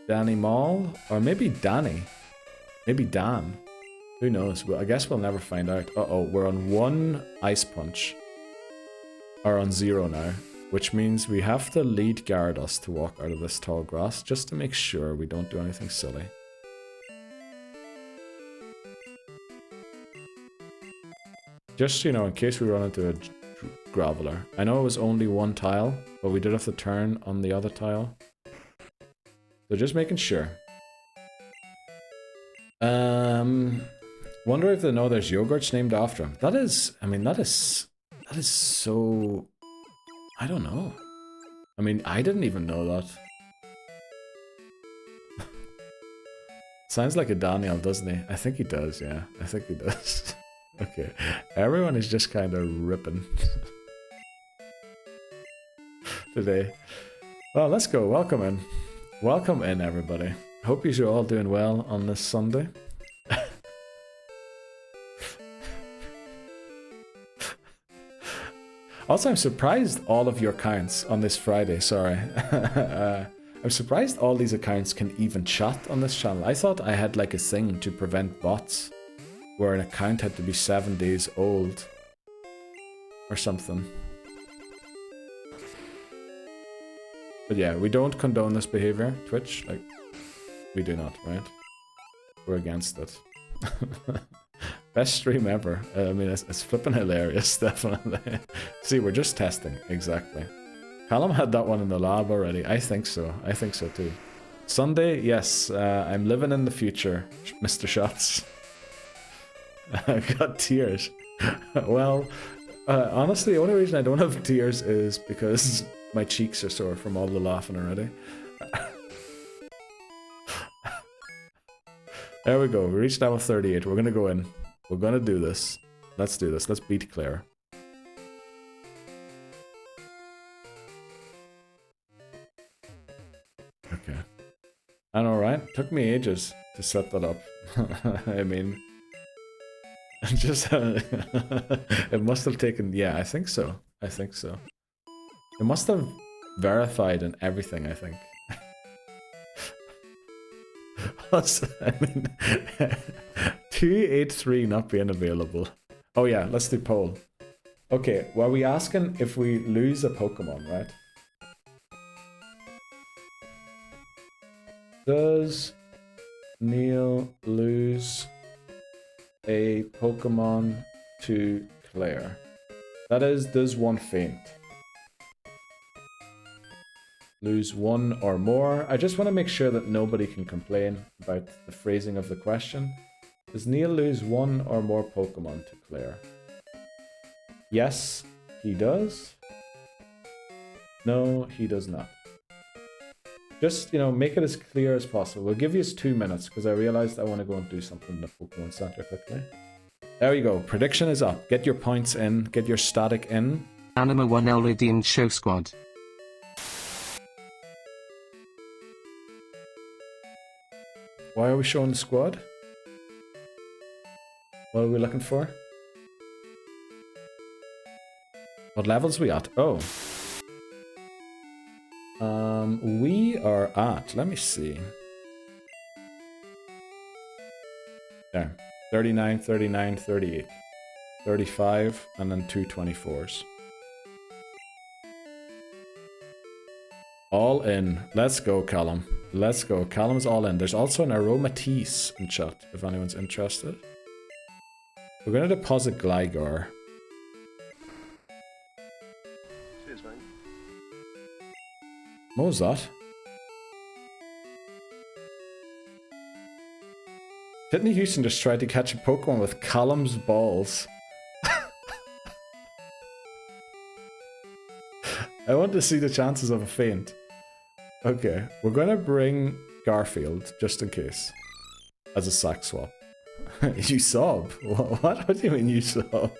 Danny Mall? Or maybe Danny? Maybe Dan? Who knows? Well, I guess we'll never find out. Uh-oh, we're on 1 ice punch. Or on 0 now. Which means we have to lead guard us to walk out of this tall grass, just to make sure we don't do anything silly. Just, you know, in case we run into a graveler. I know it was only 1 tile, but we did have to turn on the other tile. So just making sure. Wonder if they know there's yogurts named after him. That is, I mean, that is so... I don't know. I mean, I didn't even know that. Sounds like a Daniel, doesn't he? I think he does, yeah. I think he does. Okay. Everyone is just kind of ripping today. Well, let's go. Welcome in. Welcome in, everybody. Hope you're all doing well on this Sunday. Also, I'm surprised all of your accounts on this Friday, sorry. I'm surprised all these accounts can even chat on this channel. I thought I had like a thing to prevent bots, where an account had to be 7 days old. Or something. But yeah, we don't condone this behavior, Twitch. Like, we do not, right? We're against it. Best stream ever. I mean, it's flipping hilarious, definitely. See, we're just testing, exactly. Callum had that one in the lab already. I think so. I think so too. Sunday, yes. I'm living in the future, Mr. Shots. I got tears. Well, honestly, the only reason I don't have tears is because my cheeks are sore from all the laughing already. There we go. We reached level 38. We're gonna go in. We're gonna do this. Let's do this. Let's beat Clair. Okay. I know, right? Took me ages to set that up. I mean, just it must have taken. Yeah, I think so. I think so. It must have verified and everything, I think. I mean, 283 not being available. Oh yeah, let's do poll. Okay, were we asking if we lose a Pokemon, right? Does Neil lose a Pokemon to Clair? That is, does one faint? Lose one or more. I just want to make sure that nobody can complain about the phrasing of the question. Does Neil lose one or more Pokemon to Clair? Yes, he does. No, he does not. Just, you know, make it as clear as possible. We'll give you 2 minutes because I realized I want to go and do something in the Pokemon Center quickly. There you go. Prediction is up. Get your points in. Get your static in. Anima 1L redeemed show squad. Why are we showing the squad? What are we looking for? What levels are we at? Oh. We are at, let me see. There. 39, 39, 38. 35, and then 2 24s. All in. Let's go, Callum. Let's go. Callum's all in. There's also an Aromatisse in chat, if anyone's interested. We're going to deposit Gligar. Cheers, mate. What was that? Whitney Houston just tried to catch a Pokemon with Callum's balls. I want to see the chances of a feint. Okay, we're gonna bring Garfield, just in case. As a sack swap. You sob? What? What do you mean you sob?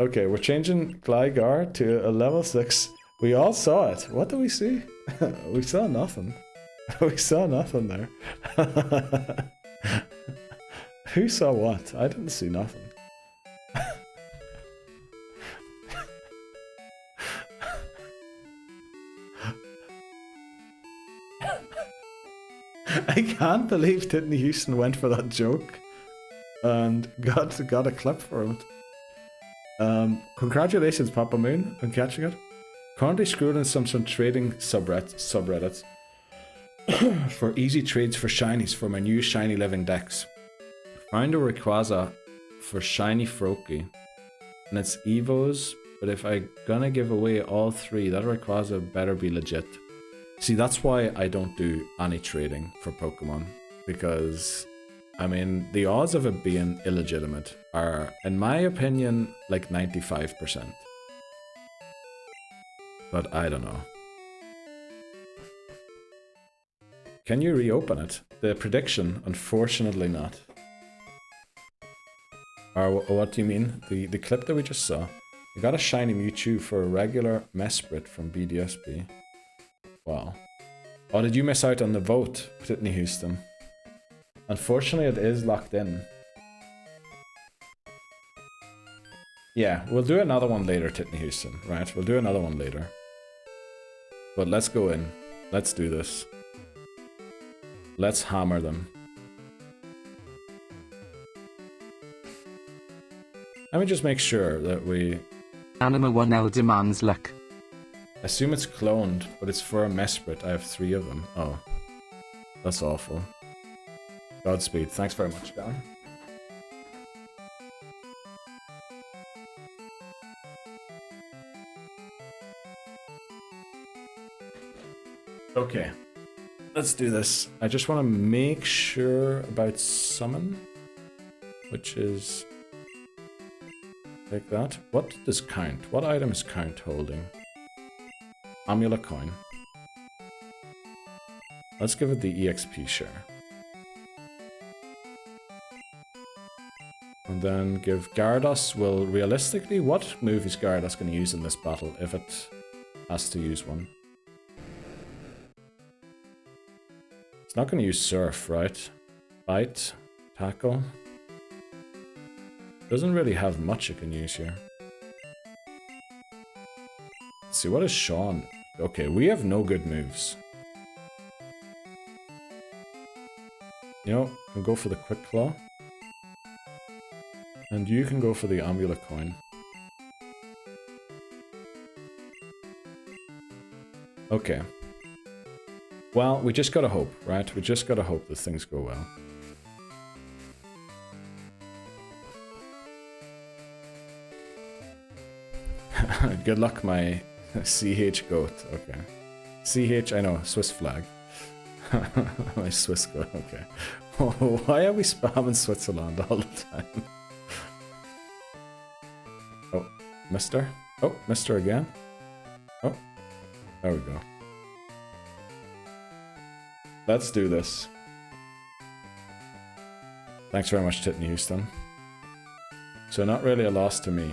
Okay, we're changing Gligar to a level 6. We all saw it. What do we see? We saw nothing. We saw nothing there. Who saw what? I didn't see nothing. I can't believe Whitney Houston went for that joke and got a clip for it. Congratulations, Papa Moon, on catching it. Currently scrolling some trading subreddits for easy trades for shinies for my new Shiny Living Dex. Found a Rayquaza for Shiny Froakie, and it's Evos, but if I gonna give away all 3, that Rayquaza better be legit. See, that's why I don't do any trading for Pokemon, because I mean, the odds of it being illegitimate are, in my opinion, like 95%. But I don't know. Can you reopen it? The prediction, unfortunately not. Or what do you mean? The clip that we just saw. We got a shiny Mewtwo for a regular Mesprit from BDSP. Wow. Oh, did you miss out on the vote, Whitney Houston? Unfortunately, it is locked in. Yeah, we'll do another one later, Whitney Houston. Right, we'll do another one later. But let's go in. Let's do this. Let's hammer them. Let me just make sure that we... Anima 1L demands luck. Assume it's cloned, but it's for a Mesprit. I have 3 of them. Oh. That's awful. Godspeed. Thanks very much, Dan. Okay. Let's do this. I just want to make sure about summon, which is like that. What does count? What item is count holding? Amulet coin. Let's give it the EXP share. And then give Gyarados, will realistically, what move is Gyarados going to use in this battle if it has to use one? It's not going to use Surf, right? Bite, Tackle. Doesn't really have much it can use here. Let's see, what is Sean? Okay, we have no good moves. You know, can go for the Quick Claw. And you can go for the Amulet coin. Okay. Well, we just gotta hope, right? We just gotta hope that things go well. Good luck, my CH goat. Okay. CH, I know, Swiss flag. My Swiss goat, okay. Why are we spamming Switzerland all the time? Oh, Mister? Oh, Mister again? Oh, there we go. Let's do this. Thanks very much, Whitney Houston. So not really a loss to me.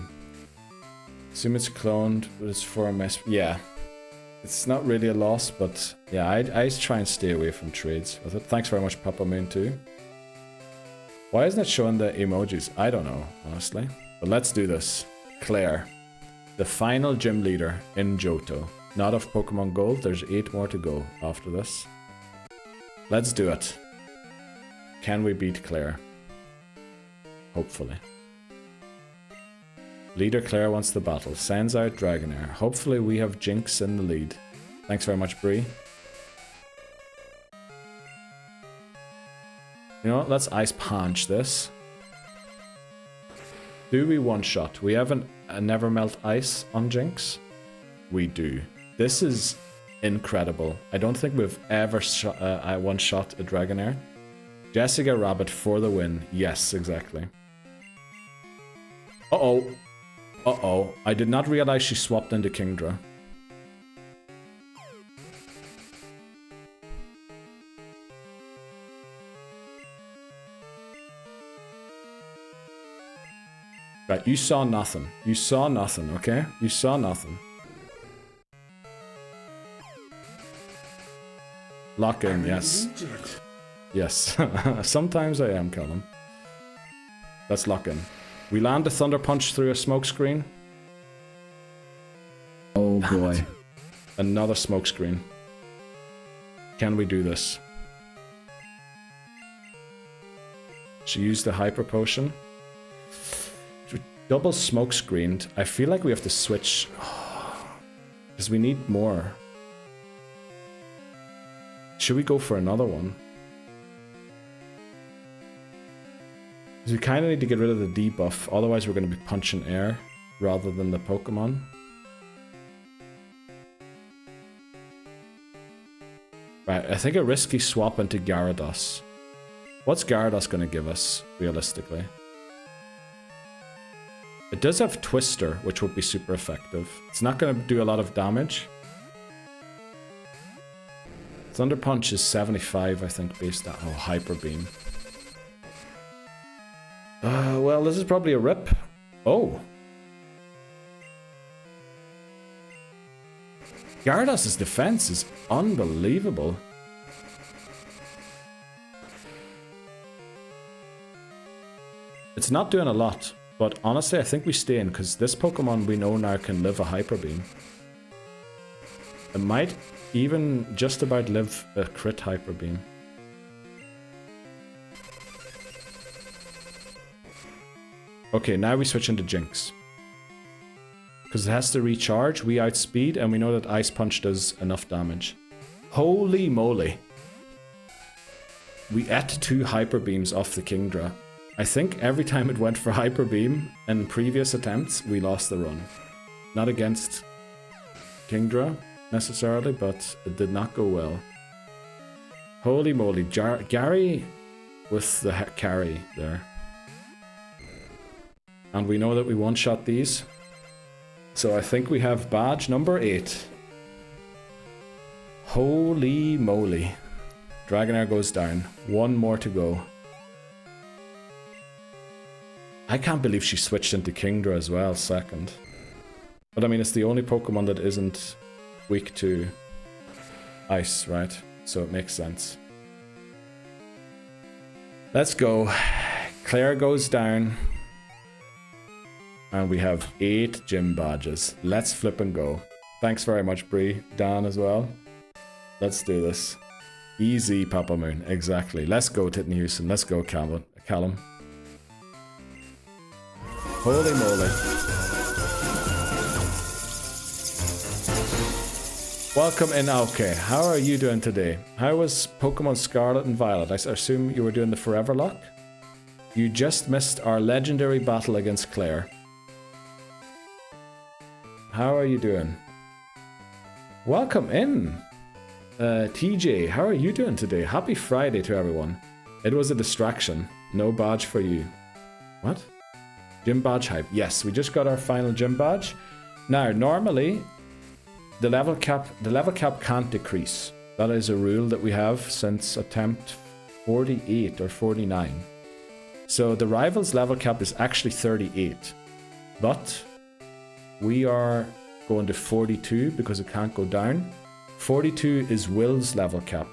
Assume it's cloned, but it's for a mess. Yeah. It's not really a loss, but yeah, I try and stay away from trades with it. Thanks very much, Papa Moon, too. Why isn't it showing the emojis? I don't know, honestly. But let's do this. Clair, the final gym leader in Johto. Not of Pokemon Gold, there's 8 more to go after this. Let's do it. Can we beat Clair? Hopefully. Leader Clair wants the battle. Sends out Dragonair. Hopefully we have Jinx in the lead. Thanks very much, Bree. You know what? Let's Ice Punch this. Do we one-shot? We have a Never Melt Ice on Jinx. We do. This is incredible. I don't think we've ever one-shot a Dragonair. Jessica Rabbit for the win. Yes, exactly. Uh-oh. Uh-oh. I did not realize she swapped into Kingdra. Right, you saw nothing. You saw nothing, okay? You saw nothing. Lock in, yes. Yes. Sometimes I am, Callum. Let's lock in. We land a Thunder Punch through a smoke screen. Oh boy. Another smoke screen. Can we do this? She used the Hyper Potion. Double smoke screened. I feel like we have to switch. Because we need more. Should we go for another one? Because we kind of need to get rid of the debuff. Otherwise we're going to be punching air rather than the Pokemon. Right, I think a risky swap into Gyarados. What's Gyarados going to give us, realistically? It does have Twister, which would be super effective. It's not going to do a lot of damage. Thunder Punch is 75, I think, based on... Oh, Hyper Beam. Well, this is probably a rip. Oh. Gyarados' defense is unbelievable. It's not doing a lot. But honestly, I think we stay in, because this Pokemon we know now can live a Hyper Beam. It might even just about live a crit Hyper Beam. Okay, now we switch into Jinx. Because it has to recharge, we outspeed, and we know that Ice Punch does enough damage. Holy moly. We ate 2 Hyper Beams off the Kingdra. I think every time it went for Hyper Beam in previous attempts, we lost the run. Not against Kingdra, necessarily, but it did not go well. Holy moly, Gary with the carry there. And we know that we one-shot these. So I think we have badge number 8. Holy moly. Dragonair goes down. 1 more to go. I can't believe she switched into Kingdra as well, second. But I mean, it's the only Pokemon that isn't weak to ice, right? So it makes sense. Let's go. Claire goes down. And we have 8 gym badges. Let's flip and go. Thanks very much, Bree. Dan as well. Let's do this. Easy, Papa Moon. Exactly. Let's go, Titten Houston. Let's go, Callum. Holy moly. Welcome in, okay. How are you doing today? How was Pokemon Scarlet and Violet? I assume you were doing the Forever Lock? You just missed our legendary battle against Claire. How are you doing? Welcome in. TJ, how are you doing today? Happy Friday to everyone. It was a distraction. No badge for you. What? Gym badge hype. Yes, we just got our final gym badge. Now, normally, the level cap can't decrease. That is a rule that we have since attempt 48 or 49. So the rival's level cap is actually 38. But we are going to 42 because it can't go down. 42 is Will's level cap.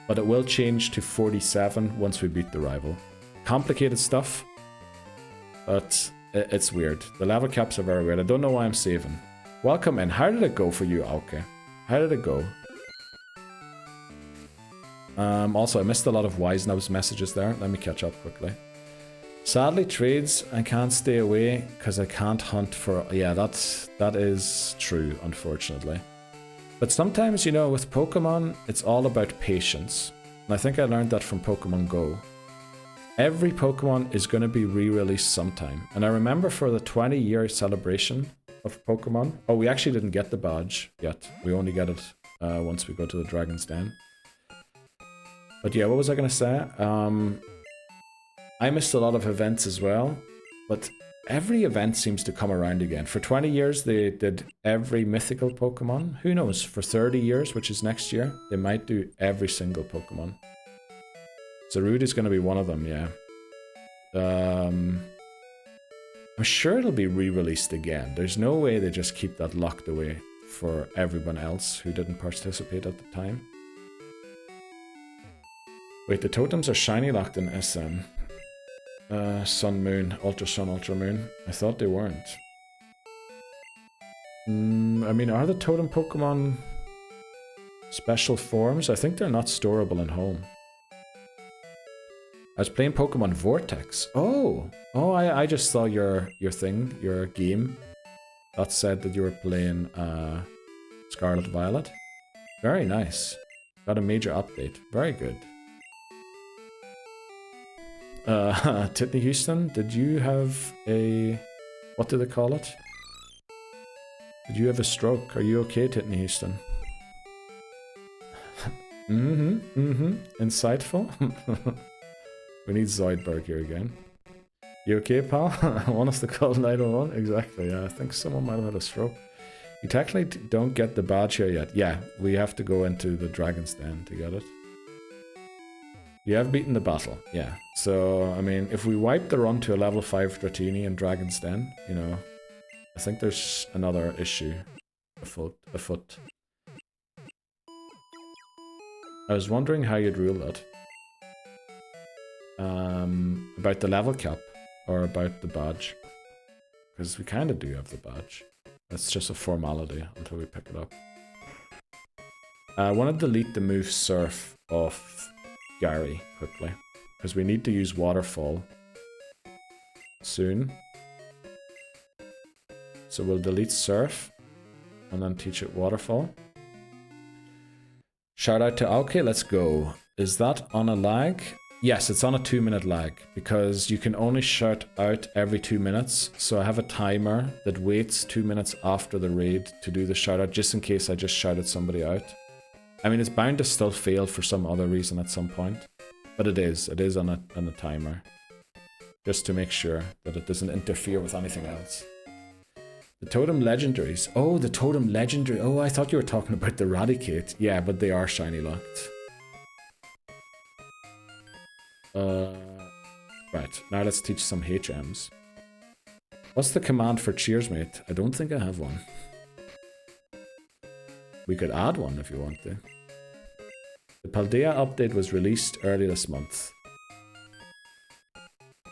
But it will change to 47 once we beat the rival. Complicated stuff. But it's weird. The level caps are very weird. I don't know why I'm saving. Welcome in. How did it go for you, Aoki? How did it go? Also, I missed a lot of Wisenub's messages there. Let me catch up quickly. Sadly, trades, I can't stay away because I can't hunt for... Yeah, that is true, unfortunately. But sometimes, you know, with Pokemon, it's all about patience. And I think I learned that from Pokemon Go. Every Pokemon is going to be re-released sometime. And I remember for the 20-year celebration of Pokemon... Oh, we actually didn't get the badge yet. We only get it once we go to the Dragon's Den. But yeah, what was I going to say? I missed a lot of events as well. But every event seems to come around again. For 20 years, they did every mythical Pokemon. Who knows? For 30 years, which is next year, they might do every single Pokemon. Zarude is going to be one of them, yeah. I'm sure it'll be re-released again. There's no way they just keep that locked away for everyone else who didn't participate at the time. Wait, the totems are shiny locked in SM. Sun, Moon, Ultra Sun, Ultra Moon. I thought they weren't. I mean, are the totem Pokemon special forms? I think they're not storable in home. I was playing Pokemon Vortex. Oh, I just saw your thing, your game that said that you were playing Scarlet Violet. Very nice. Got a major update. Very good. Titney Houston, did you have a... What do they call it? Did you have a stroke? Are you okay, Titney Houston? Insightful. We need Zoidberg here again. You okay, pal? Want us to call 911? Exactly, yeah. I think someone might have had a stroke. You technically don't get the badge here yet. Yeah, we have to go into the Dragon's Den to get it. You have beaten the battle, yeah. So, I mean, if we wipe the run to a level 5 Dratini in Dragon's Den, you know, I think there's another issue afoot. I was wondering how you'd rule that. About the level cap or about the badge, because we kind of do have the badge. That's just a formality until we pick it up. I want to delete the move Surf off Gary quickly, because we need to use Waterfall soon. So we'll delete Surf and then teach it Waterfall. Shout out to Alke, let's go. Is that on a lag? Yes, it's on a 2-minute lag, because you can only shout out every 2 minutes. So I have a timer that waits 2 minutes after the raid to do the shout out, just in case I just shouted somebody out. I mean, it's bound to still fail for some other reason at some point, but it is on a timer, just to make sure that it doesn't interfere with anything else. The totem legendaries. Oh, the totem legendary. Oh, I thought you were talking about the Raticate. Yeah, but they are shiny locked. Right, now let's teach some HMs. What's the command for cheers, mate? I don't think I have one. We could add one if you want to. The Paldea update was released early this month.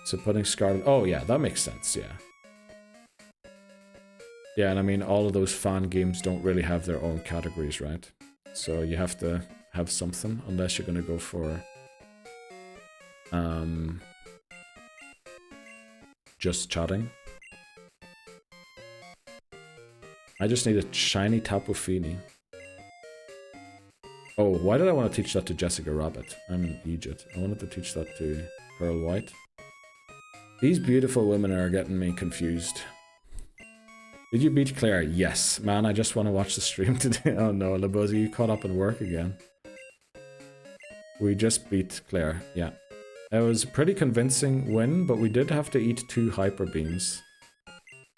So putting Scarlet... Oh yeah, that makes sense, yeah. Yeah, and I mean, all of those fan games don't really have their own categories, right? So you have to have something, unless you're going to go for... just chatting. I just need a shiny Tapu Fini. Oh, why did I want to teach that to Jessica Rabbit? I'm an idiot. I wanted to teach that to Pearl White. These beautiful women are getting me confused. Did you beat Claire? Yes. Man, I just want to watch the stream today. Oh no, Labozi, you caught up in work again. We just beat Claire, yeah. It was a pretty convincing win, but we did have to eat 2 Hyper Beams.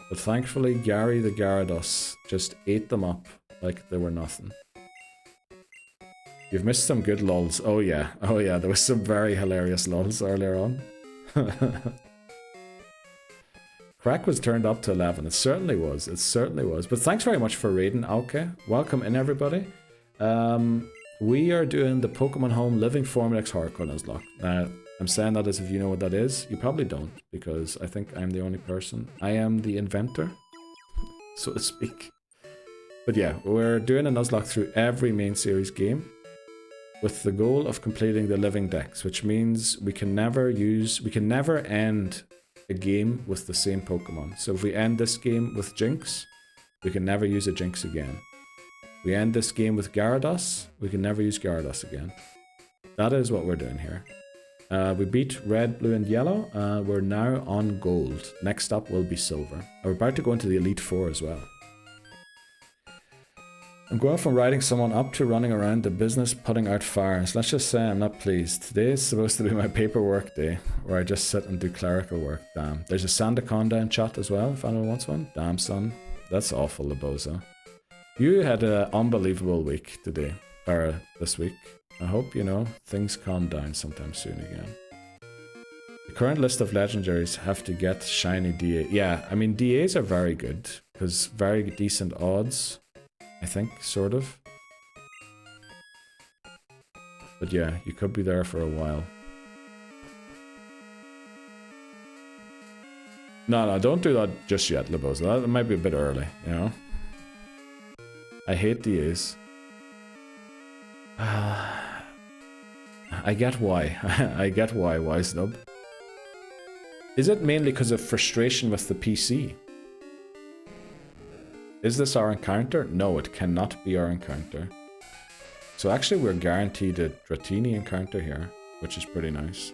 But thankfully, Gary the Gyarados just ate them up like they were nothing. You've missed some good lulls. Oh yeah, there was some very hilarious lulls earlier on. Crack was turned up to 11. It certainly was. But thanks very much for raiding, Alke. Welcome in, everybody. We are doing the Pokémon Home Living Form Dex Hardcore Nuzlocke. Now, I'm saying that as if you know what that is. You probably don't, because I think I'm the only person. I am the inventor, so to speak. But yeah, we're doing a Nuzlocke through every main series game, with the goal of completing the living decks, which means we can never end a game with the same Pokemon. So if we end this game with Jinx, we can never use a Jinx again. We end this game with Gyarados, we can never use Gyarados again. That is what we're doing here. We beat red, blue, and yellow. We're now on gold. Next up will be silver. We're about to go into the Elite Four as well. I'm going from riding someone up to running around the business putting out fires. Let's just say I'm not pleased. Today is supposed to be my paperwork day, where I just sit and do clerical work. Damn. There's a Sandaconda in chat as well, if anyone wants one. Damn, son. That's awful, Laboza. You had an unbelievable week today, or this week. I hope, you know, things calm down sometime soon again. The current list of legendaries have to get shiny DA. Yeah, I mean, DAs are very good, because very decent odds. I think, sort of. But yeah, you could be there for a while. No, don't do that just yet, Laboza. That might be a bit early, you know? I hate DAs. I get why. I get why, Wisenub. Is it mainly because of frustration with the PC? Is this our encounter? No, it cannot be our encounter. So actually we're guaranteed a Dratini encounter here, which is pretty nice.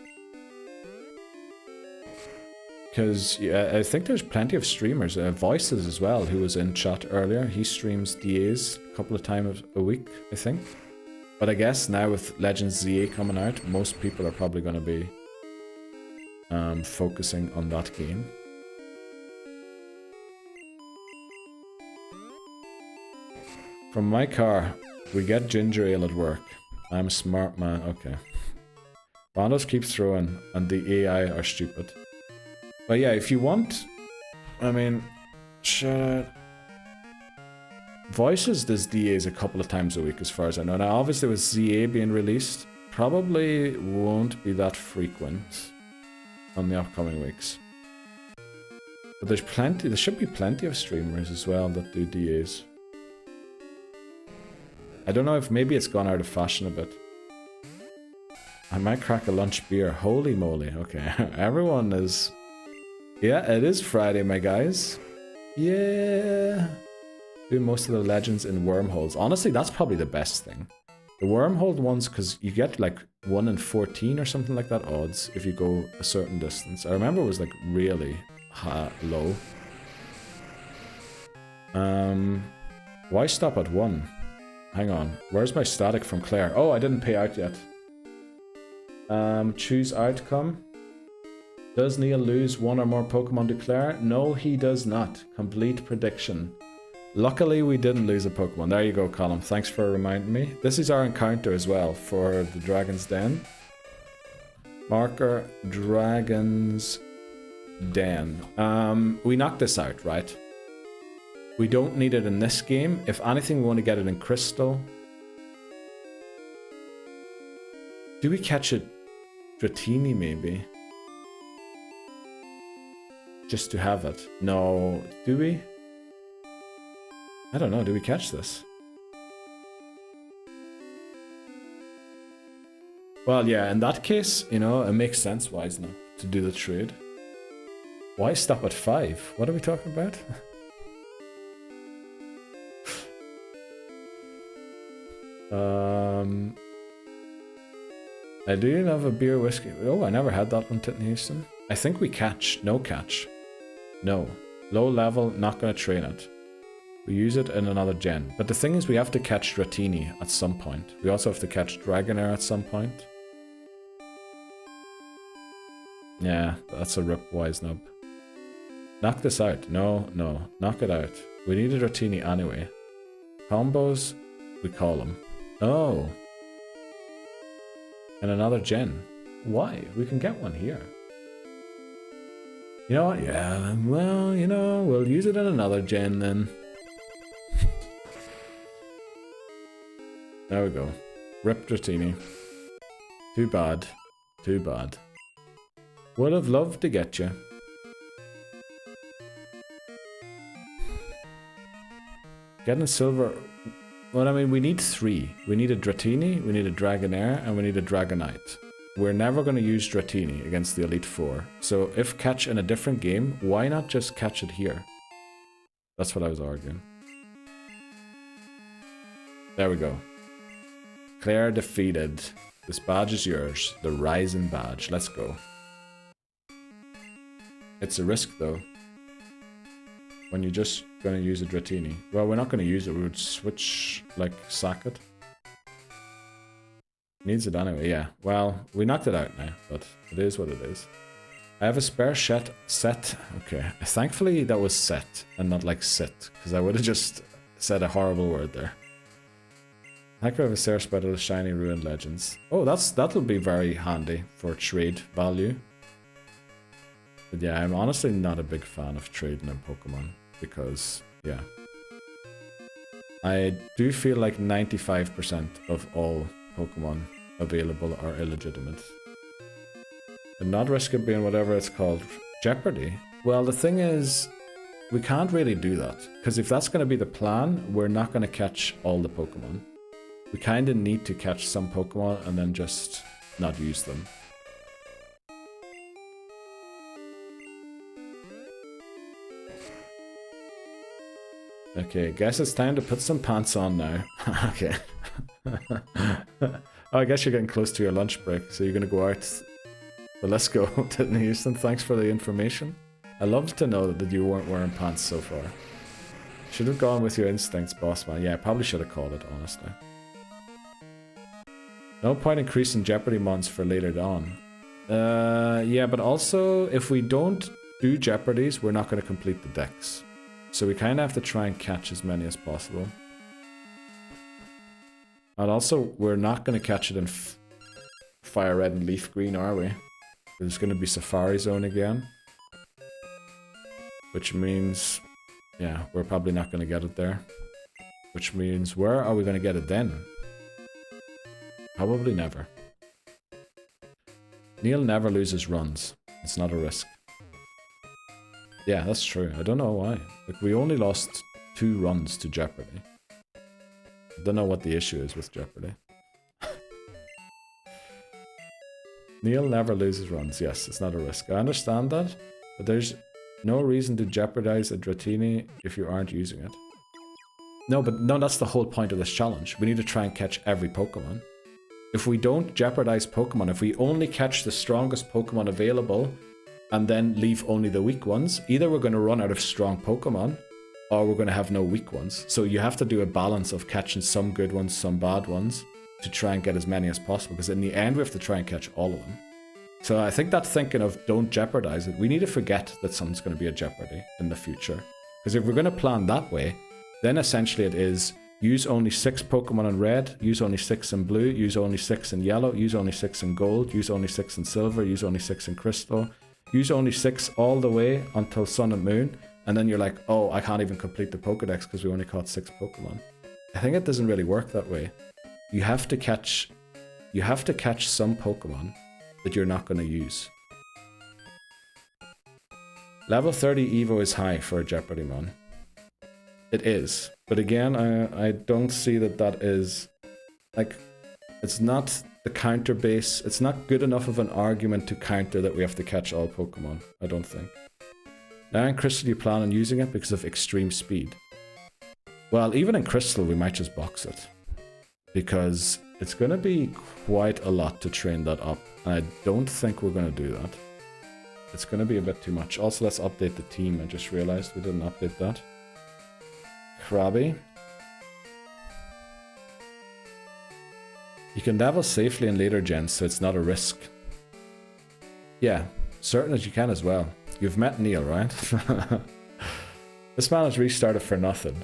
Because I think there's plenty of streamers, Voices as well, who was in chat earlier. He streams DAs a couple of times a week, I think. But I guess now with Legends ZA coming out, most people are probably going to be focusing on that game. From my car, we get ginger ale at work. I'm a smart man. Okay. Rondos keeps throwing, and the AI are stupid. But yeah, if you want, I mean, shit. Voices does DAs a couple of times a week, as far as I know. Now, obviously, with ZA being released, probably won't be that frequent on the upcoming weeks. But there's plenty. There should be plenty of streamers as well that do DAs. I don't know if maybe it's gone out of fashion a bit. I might crack a lunch beer. Holy moly. Okay. Everyone is... Yeah, it is Friday, my guys. Yeah. Do most of the legends in wormholes. Honestly, that's probably the best thing. The wormhole ones, because you get like 1 in 14 or something like that odds if you go a certain distance. I remember it was like really low. Why stop at 1? Hang on, where's my static from Clair? Oh, I didn't pay out yet. Choose outcome. Does Neil lose 1 or more Pokemon to Clair? No, he does not. Complete prediction. Luckily, we didn't lose a Pokemon. There you go, Colin. Thanks for reminding me. This is our encounter as well for the Dragon's Den. Marker, Dragon's Den. We knocked this out, right? We don't need it in this game. If anything, we want to get it in Crystal. Do we catch it? Dratini, maybe? Just to have it. No. Do we? I don't know. Do we catch this? Well, yeah, in that case, you know, it makes sense, wise enough, to do the trade. Why stop at 5? What are we talking about? I do have a beer whiskey. Oh, I never had that one, Titten Houston. I think we catch. No catch. No. Low level, not going to train it. We use it in another gen. But the thing is, we have to catch Dratini at some point. We also have to catch Dragonair at some point. Yeah, that's a rip, wise nub. Knock this out. No, no. Knock it out. We need a Dratini anyway. Combos, we call them. Oh. And another gen. Why? We can get one here. You know what? Yeah, well, you know, we'll use it in another gen then. There we go. Rip Dratini. Too bad. Too bad. Would have loved to get you. Getting silver... Well, I mean, we need 3. We need a Dratini, we need a Dragonair, and we need a Dragonite. We're never going to use Dratini against the Elite Four. So if catch in a different game, why not just catch it here? That's what I was arguing. There we go. Clair defeated. This badge is yours. The Rising badge. Let's go. It's a risk though. When you're just gonna use a Dratini. Well, we're not gonna use it. We would switch, like, sack it. Needs it anyway, yeah. Well, we knocked it out now, but it is what it is. I have a spare set. Okay. Thankfully that was set and not like sit, because I would have just said a horrible word there. I could have a Sarah Spread of the Shiny Ruined Legends. Oh, that'll be very handy for trade value. But yeah, I'm honestly not a big fan of trading in Pokemon because, yeah. I do feel like 95% of all Pokemon available are illegitimate. And not risk it being whatever it's called, Jeopardy. Well, the thing is, we can't really do that. Because if that's going to be the plan, we're not going to catch all the Pokemon. We kind of need to catch some Pokemon and then just not use them. Okay, guess it's time to put some pants on now. Okay. Oh, I guess you're getting close to your lunch break, so you're going to go out. But let's go, Titten Houston. Thanks for the information. I love to know that you weren't wearing pants so far. Should have gone with your instincts, boss man. Yeah, I probably should have called it, honestly. No point increasing Jeopardy mons for later on. Yeah, but also, if we don't do Jeopardies, we're not going to complete the decks. So we kind of have to try and catch as many as possible. And also, we're not going to catch it in Fire Red and Leaf Green, are we? There's going to be Safari Zone again. Which means, yeah, we're probably not going to get it there. Which means, where are we going to get it then? Probably never. Neil never loses runs. It's not a risk. Yeah, that's true. I don't know why. Like, we only lost 2 runs to Jeopardy. I don't know what the issue is with Jeopardy. Neil never loses runs. Yes, it's not a risk. I understand that, but there's no reason to jeopardize a Dratini if you aren't using it. No, but no, that's the whole point of this challenge. We need to try and catch every Pokemon. If we don't jeopardize Pokemon, if we only catch the strongest Pokemon available and then leave only the weak ones, either we're going to run out of strong Pokemon or we're going to have no weak ones. So you have to do a balance of catching some good ones, some bad ones to try and get as many as possible, because in the end we have to try and catch all of them. So I think that thinking of don't jeopardize it, we need to forget that something's going to be a Jeopardy in the future. Because if we're going to plan that way, then essentially it is use only 6 Pokemon in red, use only 6 in blue, use only 6 in yellow, use only 6 in gold, use only 6 in silver, use only 6 in crystal, use only 6 all the way until Sun and Moon, and then you're like, oh, I can't even complete the Pokedex because we only caught 6 Pokemon. I think it doesn't really work that way. You have to catch some Pokemon that you're not going to use. Level 30 Evo is high for a Jeopardy mon. It is. But again, I don't see that is... Like, it's not the counter base. It's not good enough of an argument to counter that we have to catch all Pokemon, I don't think. Now in Crystal you plan on using it because of extreme speed. Well, even in Crystal we might just box it. Because it's going to be quite a lot to train that up. And I don't think we're going to do that. It's going to be a bit too much. Also, let's update the team. I just realized we didn't update that. Krabby. You can level safely in later gens, so it's not a risk. Yeah, certain as you can as well. You've met Neil, right? This man has restarted for nothing.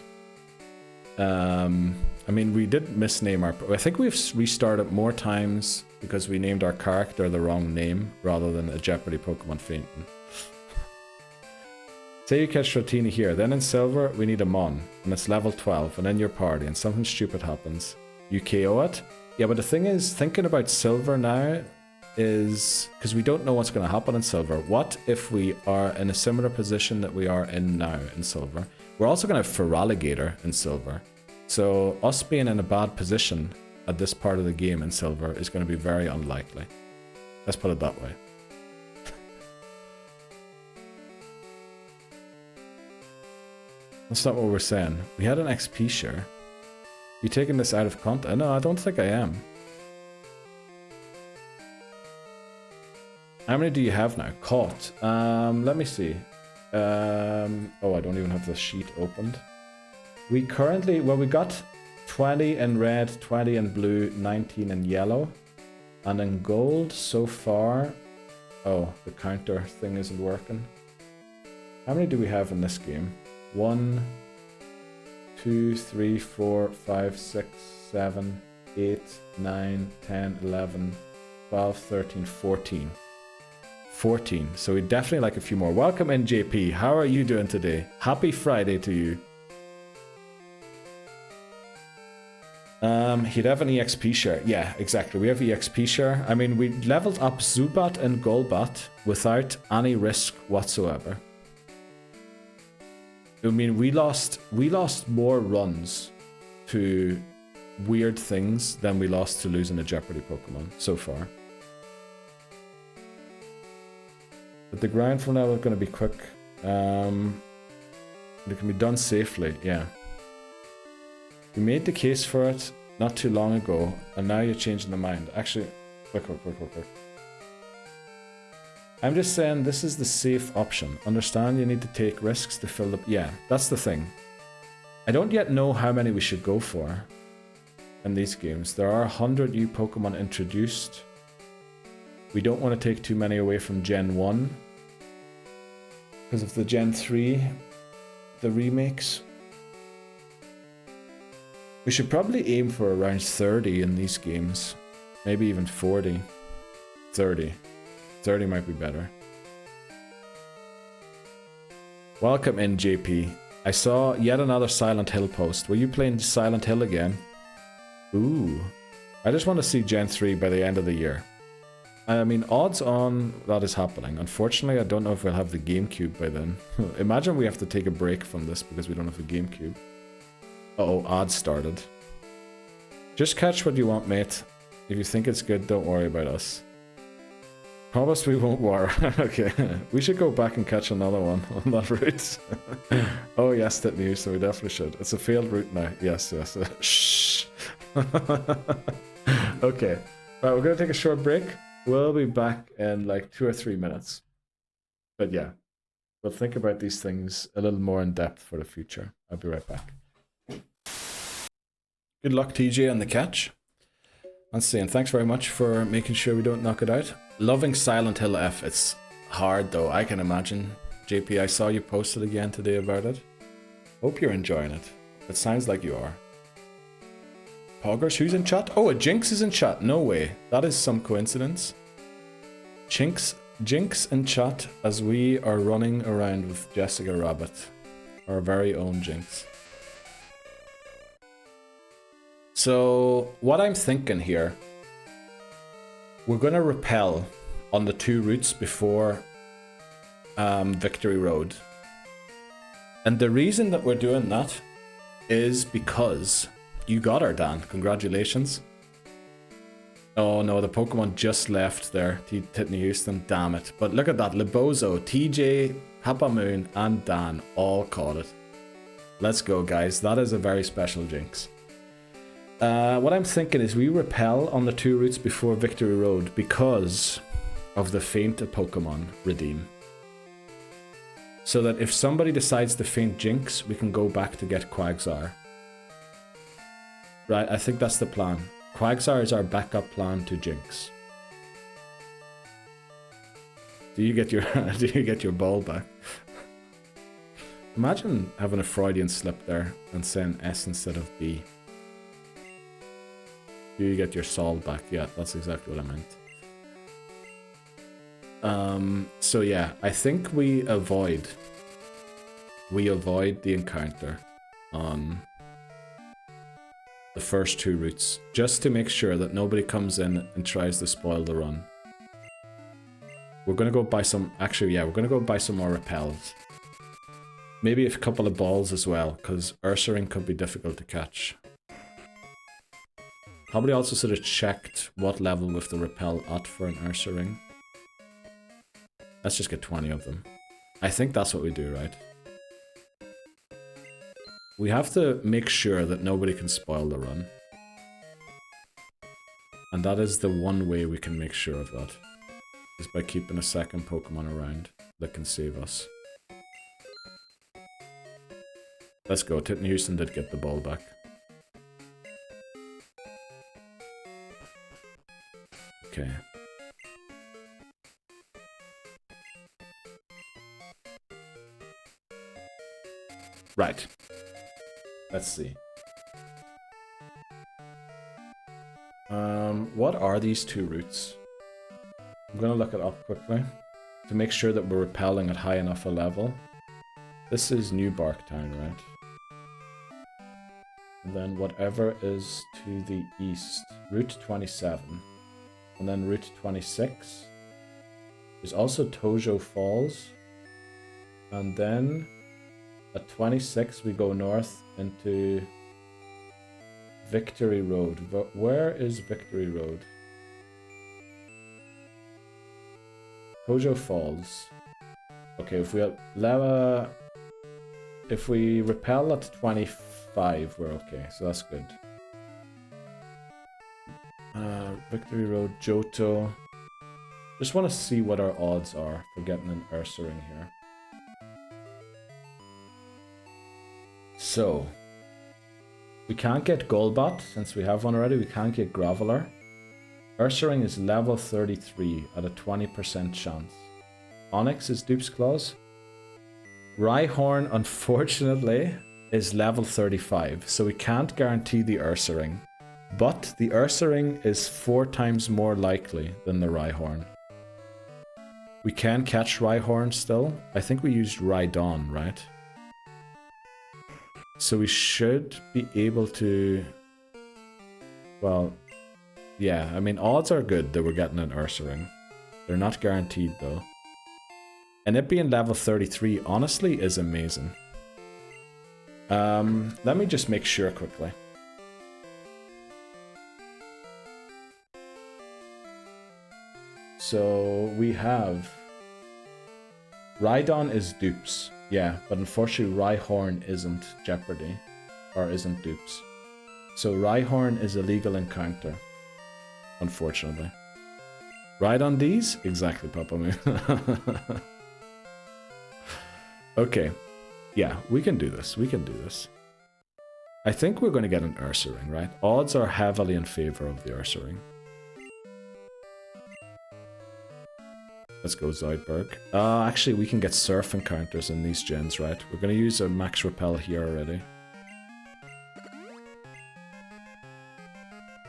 I mean, we did misname our... I think we've restarted more times because we named our character the wrong name rather than a Jeopardy Pokemon fainting. Say you catch Dratini here, then in Silver we need a Mon, and it's level 12, and then your party, and something stupid happens. You KO it? Yeah, but the thing is, thinking about Silver now is... Because we don't know what's going to happen in Silver. What if we are in a similar position that we are in now in Silver? We're also going to have Feraligatr in Silver. So us being in a bad position at this part of the game in Silver is going to be very unlikely. Let's put it that way. That's not what we're saying. We had an XP share. You taking this out of context? No, I don't think I am. How many do you have now? Caught. Let me see. Oh, I don't even have the sheet opened. We currently, well, we got 20 in red, 20 in blue, 19 in yellow. And in gold so far... Oh, the counter thing isn't working. How many do we have in this game? 1, 2, 3, 4, 5, 6, 7, 8, 9, 10, 11, 12, 13, 14. 14. So we definitely like a few more. Welcome in, JP. How are you doing today? Happy Friday to you. He'd have an EXP share. Yeah, exactly. We have EXP share. I mean, we leveled up Zubat and Golbat without any risk whatsoever. I mean, we lost more runs to weird things than we lost to losing a Jeopardy Pokemon so far. But the grind from now is going to be quick. It can be done safely, yeah. You made the case for it not too long ago, and now you're changing the mind. Actually, quick. I'm just saying this is the safe option. Understand you need to take risks to fill the... Yeah, that's the thing. I don't yet know how many we should go for in these games. There are 100 new Pokemon introduced. We don't want to take too many away from Gen 1. Because of the Gen 3, the remakes. We should probably aim for around 30 in these games. Maybe even 40. 30. 30 might be better. Welcome in, JP. I saw yet another Silent Hill post. Were you playing Silent Hill again? Ooh. I just want to see Gen 3 by the end of the year. I mean, odds on that is happening. Unfortunately, I don't know if we'll have the GameCube by then. Imagine we have to take a break from this because we don't have a GameCube. Uh-oh, odds started. Just catch what you want, mate. If you think it's good, don't worry about us. Promise we won't war. Okay, we should go back and catch another one on that route. Oh yes, that news, so we definitely should. It's a failed route now. Yes. Shh. Okay, right, we're gonna take a short break. We'll be back in like 2 or 3 minutes. But yeah, we'll think about these things a little more in depth for the future. I'll be right back. Good luck, TJ, on the catch. Let's see, and thanks very much for making sure we don't knock it out. Loving Silent Hill F. It's hard though, I can imagine. JP, I saw you posted again today about it. Hope you're enjoying it. It sounds like you are. Poggers, who's in chat? Oh, a Jinx is in chat. No way. That is some coincidence. Jinx in chat as we are running around with Jessica Rabbit. Our very own Jinx. So, what I'm thinking here, we're going to repel on the 2 routes before Victory Road. And the reason that we're doing that is because you got her, Dan. Congratulations. Oh no, the Pokemon just left there. Titney Houston, damn it. But look at that, Libozo, TJ, Papa Moon, and Dan all caught it. Let's go, guys. That is a very special Jinx. What I'm thinking is we repel on the 2 routes before Victory Road because of the faint a Pokemon redeem. So that if somebody decides to faint Jinx, we can go back to get Quagsire. Right, I think that's the plan. Quagsire is our backup plan to Jinx. Do you get your ball back? Imagine having a Freudian slip there and saying S instead of B. Do you get your Sol back? Yeah, that's exactly what I meant. So yeah, I think we avoid the encounter on the first 2 routes, just to make sure that nobody comes in and tries to spoil the run. We're gonna go buy some, actually yeah, we're gonna go buy some more repels. Maybe a couple of balls as well, because Ursaring could be difficult to catch. Probably also should have checked what level with the repel at for an Ursaring. Let's just get 20 of them. I think that's what we do, right? We have to make sure that nobody can spoil the run. And that is the one way we can make sure of that. is by keeping a second Pokemon around that can save us. Let's go. Titten Houston did get the ball back. Okay. Right. Let's see. What are these two routes? I'm gonna look it up quickly to make sure that we're repelling at high enough a level. This is New Barktown, right? And then whatever is to the east, Route 27. And then Route 26. There's also Tojo Falls. And then at 26 we go north into Victory Road. Where is Victory Road? Tojo Falls. Okay, if we repel at 25, we're okay, so that's good. Victory Road, Johto. Just want to see what our odds are for getting an Ursaring here. So, we can't get Golbat, since we have one already. We can't get Graveler. Ursaring is level 33 at a 20% chance. Onyx is Dupe's Claws. Rhyhorn, unfortunately, is level 35, so we can't guarantee the Ursaring. But the Ursaring is 4 times more likely than the Rhyhorn. We can catch Rhyhorn still. I think we used Rhydon, right? So we should be able to... Well, yeah, I mean, odds are good that we're getting an Ursaring. They're not guaranteed, though. And it being level 33, honestly, is amazing. Let me just make sure quickly. So we have... Rhydon is Dupes. Yeah, but unfortunately Rhyhorn isn't Jeopardy. Or isn't Dupes. So Rhyhorn is a legal encounter. Unfortunately. Ride on these? Exactly, Papa Moon. Okay. Yeah, we can do this. We can do this. I think we're going to get an Ursaring, right? Odds are heavily in favor of the Ursaring. Let's go Zoidberg. Actually, we can get Surf encounters in these gens, right? We're going to use a Max Repel here already.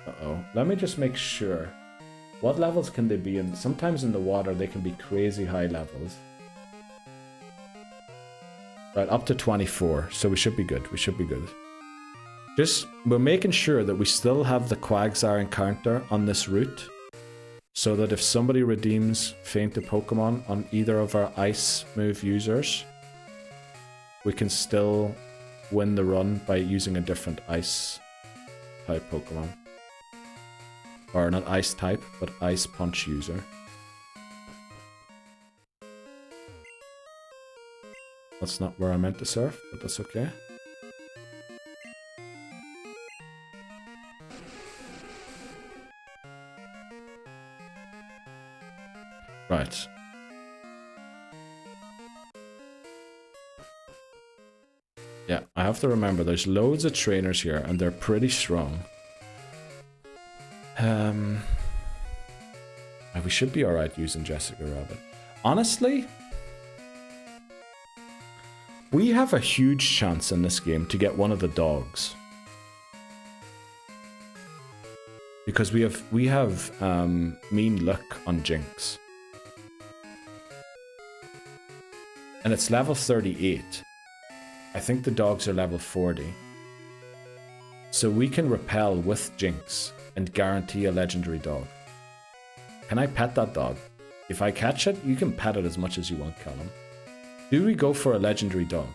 Uh-oh. Let me just make sure. What levels can they be in? Sometimes in the water, they can be crazy high levels. Right, up to 24, so we should be good. We should be good. Just, we're making sure that we still have the Quagsire encounter on this route. So that if somebody redeems Fainted Pokemon on either of our Ice move users, we can still win the run by using a different Ice type Pokemon. Or not Ice type, but Ice Punch user. That's not where I meant to surf, but that's okay. Right. Yeah, I have to remember there's loads of trainers here and they're pretty strong. We should be alright using Jessica Rabbit. Honestly, we have a huge chance in this game to get one of the dogs. Because we have Mean Look on Jinx. And it's level 38. I think the dogs are level 40. So we can repel with Jinx and guarantee a legendary dog. Can I pet that dog? If I catch it, you can pet it as much as you want, Callum. Do we go for a legendary dog?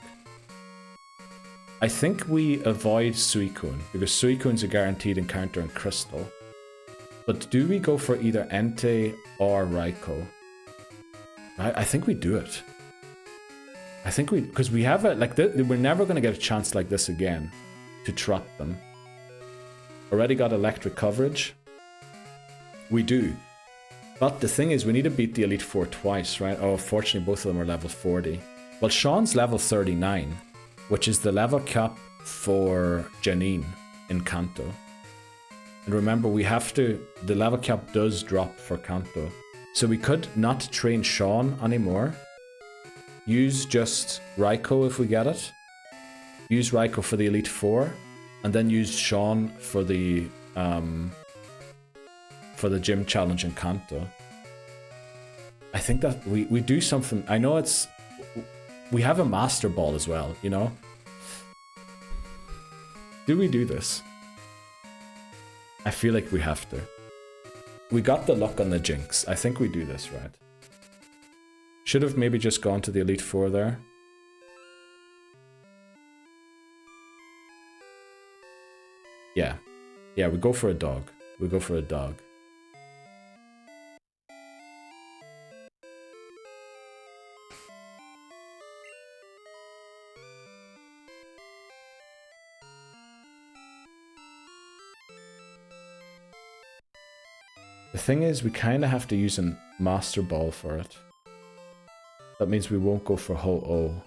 I think we avoid Suicune, because Suicune's a guaranteed encounter in Crystal. But do we go for either Entei or Raikou? I think we do it. I think we... Because we have a... Like, we're never going to get a chance like this again to trot them. Already got electric coverage. We do. But the thing is, we need to beat the Elite Four twice, right? Oh, fortunately, both of them are level 40. Well, Sean's level 39, which is the level cap for Janine in Kanto. And remember, we have to... The level cap does drop for Kanto. So we could not train Sean anymore. Use just Raikou if we get it. Use Raikou for the Elite Four. And then use Sean for the gym challenge in Kanto. I think that we do something. I know it's... We have a Master Ball as well, you know? Do we do this? I feel like we have to. We got the luck on the Jinx. I think we do this, right? Should have maybe just gone to the Elite Four there. Yeah. Yeah, we go for a dog. We go for a dog. The thing is, we kind of have to use a Master Ball for it. That means we won't go for Ho-Oh.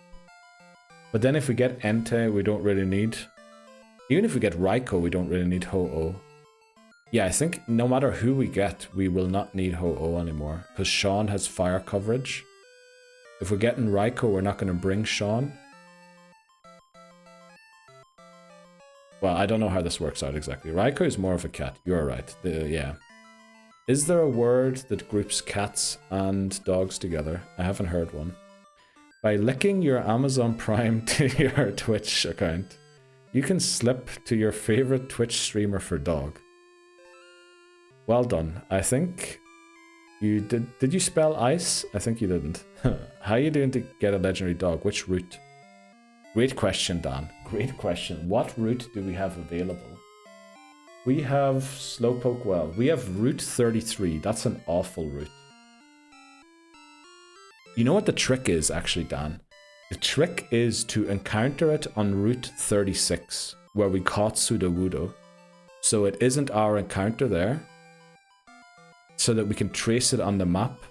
But then if we get Entei, we don't really need... Even if we get Raikou, we don't really need Ho-Oh. Yeah, I think no matter who we get, we will not need Ho-Oh anymore. Because Sean has fire coverage. If we're getting Raikou, we're not going to bring Sean. Well, I don't know how this works out exactly. Raikou is more of a cat. You're right. Yeah. Is there a word that groups cats and dogs together? I haven't heard one. By linking your Amazon Prime to your Twitch account, you can slip to your favorite Twitch streamer for dog. Well done. I think you did. Did you spell ice? I think you didn't. How are you doing to get a legendary dog? Which route? Great question, Dan. Great question. What route do we have available? We have Slowpoke Well. We have Route 33. That's an awful route. You know what the trick is, actually, Dan? The trick is to encounter it on Route 36, where we caught Sudowoodo. So it isn't our encounter there. So that we can trace it on the map,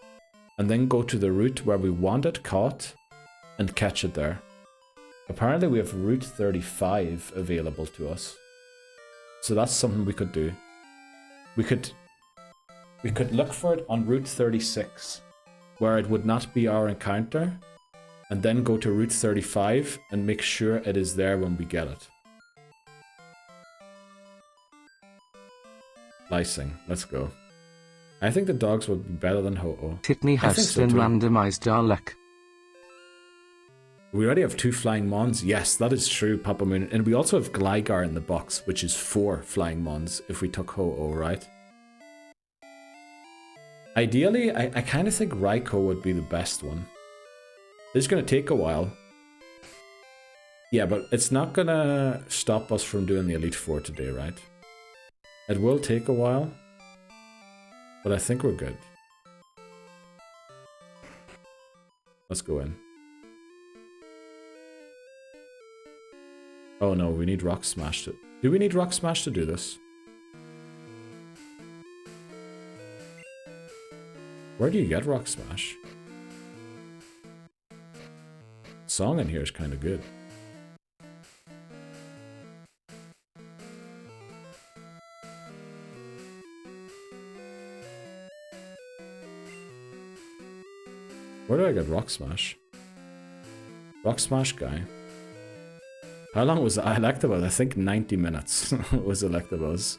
and then go to the route where we want it caught, and catch it there. Apparently we have Route 35 available to us. So that's something we could do. We could look for it on Route 36, where it would not be our encounter, and then go to Route 35 and make sure it is there when we get it. Lysing, let's go. I think the dogs would be better than Ho-Oh. Titney Houston randomized our luck. We already have 2 flying mons. Yes, that is true, Papa Moon. And we also have Gligar in the box, which is 4 flying mons if we took Ho-Oh, right? Ideally, I kind of think Raikou would be the best one. It's going to take a while. Yeah, but it's not going to stop us from doing the Elite Four today, right? It will take a while, but I think we're good. Let's go in. Oh no, we need Rock Smash to... Do we need Rock Smash to do this? Where do you get Rock Smash? The song in here is kind of good. Where do I get Rock Smash? Rock Smash guy. How long was Electabuzz? I think 90 minutes was Electabuzz.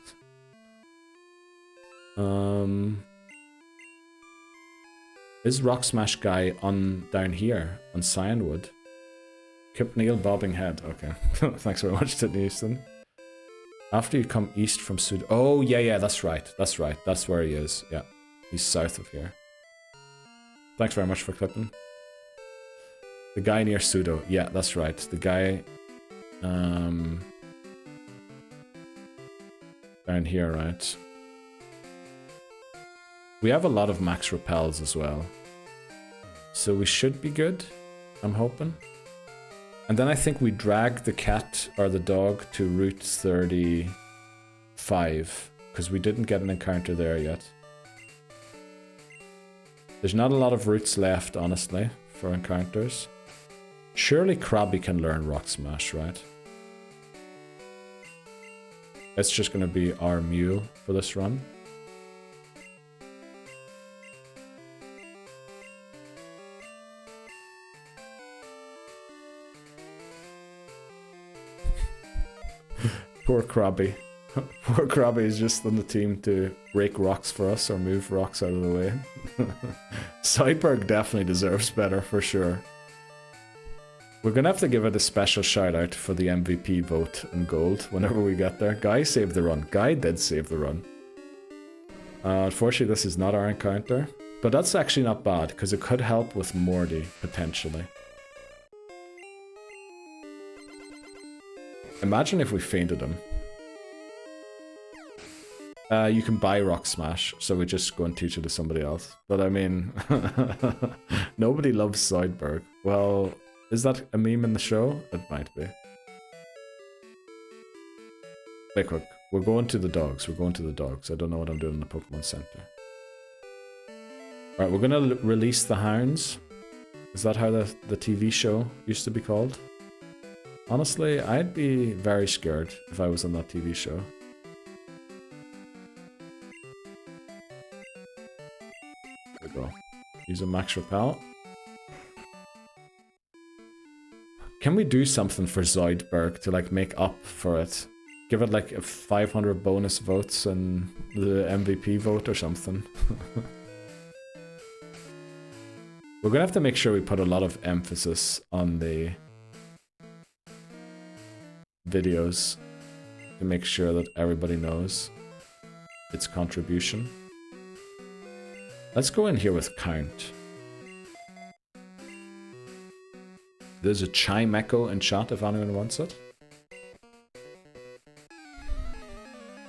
Is Rock Smash guy on down here on Cyanwood? Kip Neal bobbing head. Okay. Thanks very much, Titney Houston. After you come east from Sud. Oh yeah, that's right. That's right. That's where he is. Yeah. He's south of here. Thanks very much for clipping. The guy near Pseudo. Yeah, that's right. The guy down here, right? We have a lot of max repels as well. So we should be good, I'm hoping. And then I think we drag the cat or the dog to Route 35, because we didn't get an encounter there yet. There's not a lot of routes left, honestly, for encounters. Surely Krabby can learn Rock Smash, right? It's just going to be our mule for this run. Poor Krabby. Poor Krabby is just on the team to break rocks for us or move rocks out of the way. Sideberg definitely deserves better for sure. We're gonna have to give it a special shout out for the MVP vote in gold whenever we get there. Guy saved the run. Guy did save the run. Unfortunately, this is not our encounter, but that's actually not bad because it could help with Morty potentially. Imagine if we fainted him. You can buy Rock Smash, so we just go and teach it to somebody else. But I mean, nobody loves Sideberg. Well, is that a meme in the show? It might be. Wait, quick. We're going to the dogs. We're going to the dogs. I don't know what I'm doing in the Pokemon Center. Alright, we're gonna release the hounds. Is that how the TV show used to be called? Honestly, I'd be very scared if I was on that TV show. There we go. Use a max repel. Can we do something for Zoidberg to like make up for it? Give it like a 500 bonus votes and the MVP vote or something. We're gonna have to make sure we put a lot of emphasis on the videos to make sure that everybody knows its contribution. Let's go in here with count. There's a chime echo in chat if anyone wants it.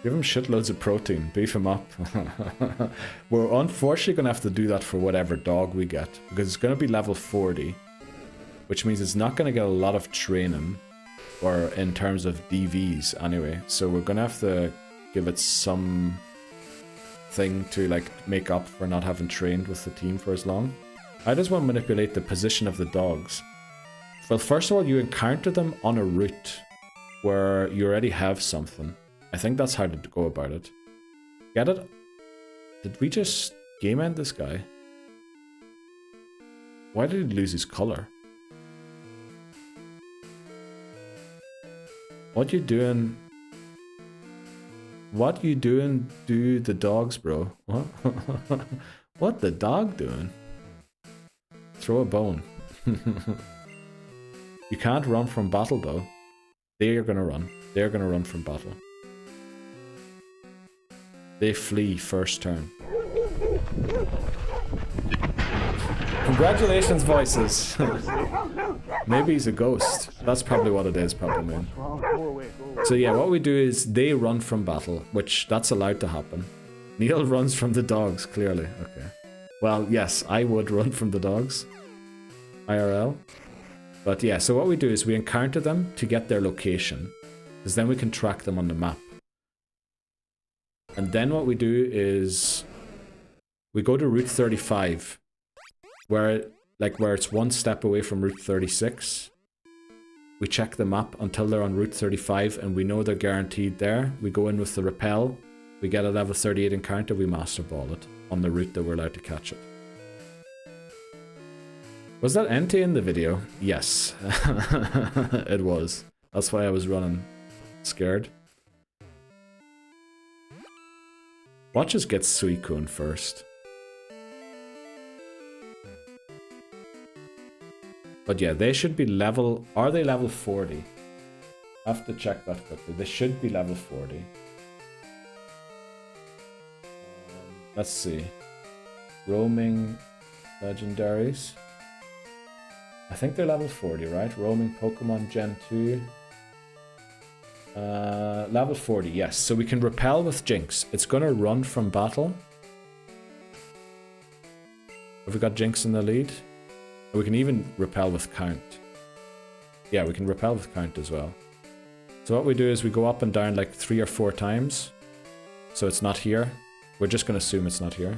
Give him shitloads of protein, beef him up. We're unfortunately gonna have to do that for whatever dog we get, because it's gonna be level 40, which means it's not gonna get a lot of training, or in terms of DVs anyway. So we're gonna have to give it some thing to like make up for not having trained with the team for as long. I just want to manipulate the position of the dogs. Well, first of all, you encounter them on a route where you already have something. I think that's how to go about it. Get it? Did we just game end this guy? Why did he lose his color? What you doing? What you doing to the dogs, bro? What? What the dog doing? Throw a bone. You can't run from battle though. They're gonna run. They're gonna run from battle. They flee first turn. Congratulations, voices. Maybe he's a ghost. That's probably what it is, probably. So yeah, what we do is they run from battle, which that's allowed to happen. Neil runs from the dogs, clearly. Okay. Well, yes, I would run from the dogs. IRL. But yeah, so what we do is we encounter them to get their location, because then we can track them on the map. And then what we do is we go to Route 35, where it's one step away from Route 36. We check the map until they're on Route 35 and we know they're guaranteed there. We go in with the repel, we get a level 38 encounter, we master ball it on the route that we're allowed to catch it. Was that NT in the video? Yes, it was. That's why I was running scared. Watch us get Suicune first. But yeah, they should be level... Are they level 40? I have to check that quickly. They should be level 40. Let's see. Roaming legendaries. I think they're level 40, right? Roaming Pokemon Gen 2. Level 40, yes. So we can repel with Jinx. It's gonna run from battle. Have we got Jinx in the lead? We can even repel with Count. Yeah, we can repel with Count as well. So what we do is we go up and down like 3 or 4 times. So it's not here. We're just gonna assume it's not here.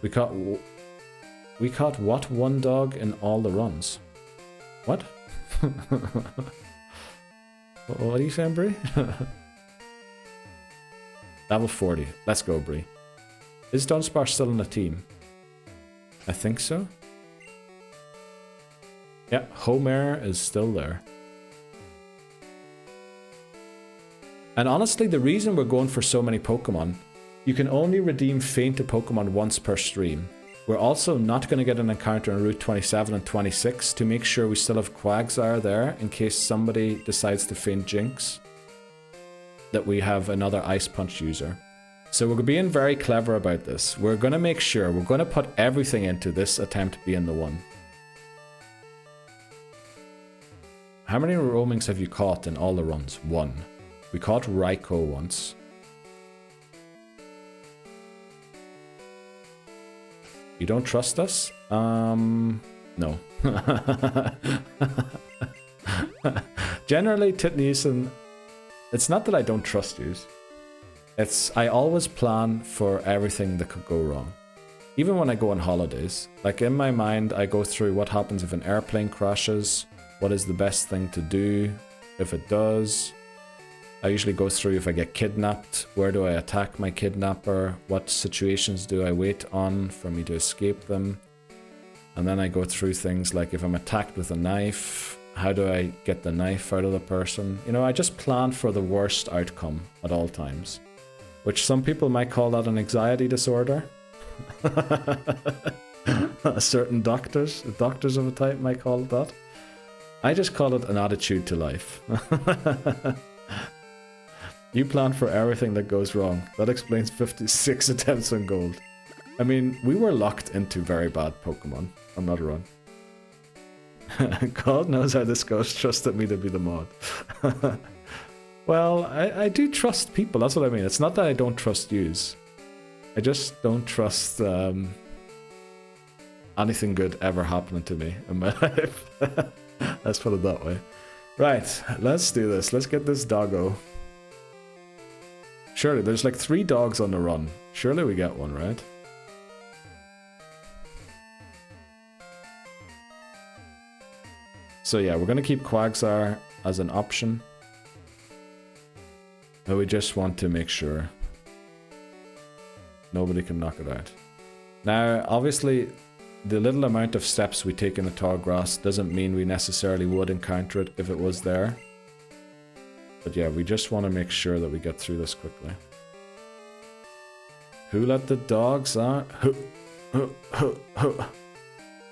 We caught what one dog in all the runs? What? What are you saying, Bree? Level 40. Let's go, Bree. Is Dunsparce still in the team? I think so. Yeah, Homer is still there. And honestly, the reason we're going for so many Pokemon, you can only redeem fainted Pokemon once per stream. We're also not going to get an encounter on Route 27 and 26 to make sure we still have Quagsire there in case somebody decides to faint Jinx. That we have another Ice Punch user. So we're being very clever about this. We're going to make sure, we're going to put everything into this attempt being the one. How many roamings have you caught in all the runs? 1. We caught Raikou once. You don't trust us? No. Generally, Titnison, it's not that I don't trust you. It's, I always plan for everything that could go wrong. Even when I go on holidays. Like in my mind, I go through what happens if an airplane crashes, what is the best thing to do if it does. I usually go through if I get kidnapped, where do I attack my kidnapper, what situations do I wait on for me to escape them. And then I go through things like if I'm attacked with a knife, how do I get the knife out of the person? You know, I just plan for the worst outcome at all times. Which some people might call that an anxiety disorder. Certain doctors of a type might call it that. I just call it an attitude to life. You plan for everything that goes wrong. That explains 56 attempts on gold. I mean, we were locked into very bad Pokemon. I'm not wrong. God knows how this goes. Trusted me to be the mod. Well, I do trust people. That's what I mean. It's not that I don't trust yous. I just don't trust anything good ever happening to me in my life. Let's put it that way. Right, let's do this. Let's get this doggo. Surely, there's like 3 dogs on the run. Surely we get one, right? So yeah, we're going to keep Quagsire as an option. But we just want to make sure nobody can knock it out. Now, obviously, the little amount of steps we take in the tall grass doesn't mean we necessarily would encounter it if it was there. But yeah, we just want to make sure that we get through this quickly. Who let the dogs out?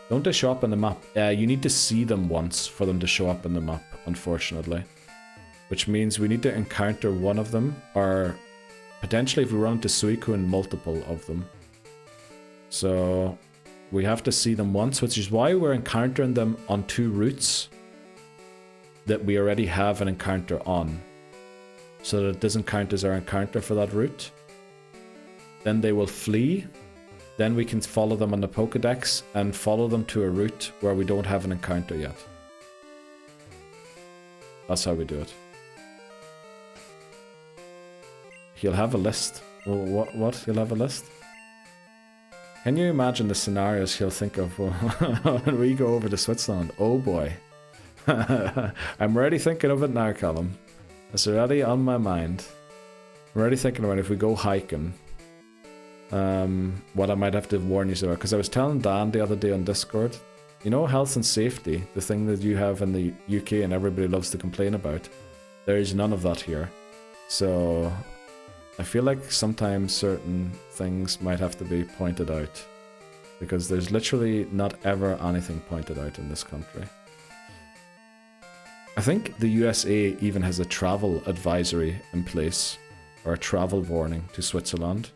Don't they show up in the map? You need to see them once for them to show up in the map, unfortunately. Which means we need to encounter one of them, or potentially if we run into Suicune, multiple of them. So we have to see them once, which is why we're encountering them on 2 routes that we already have an encounter on. So that it doesn't count as our encounter for that route. Then they will flee. Then we can follow them on the Pokédex and follow them to a route where we don't have an encounter yet. That's how we do it. He'll have a list. What? He'll have a list? Can you imagine the scenarios he'll think of when we go over to Switzerland? Oh boy. I'm already thinking of it now, Callum. It's already on my mind. I'm already thinking about if we go hiking. What I might have to warn you about. Because I was telling Dan the other day on Discord, you know, health and safety, the thing that you have in the UK and everybody loves to complain about. There's none of that here. So I feel like sometimes certain things might have to be pointed out. Because there's literally not ever anything pointed out in this country. I think the USA even has a travel advisory in place, or a travel warning to Switzerland,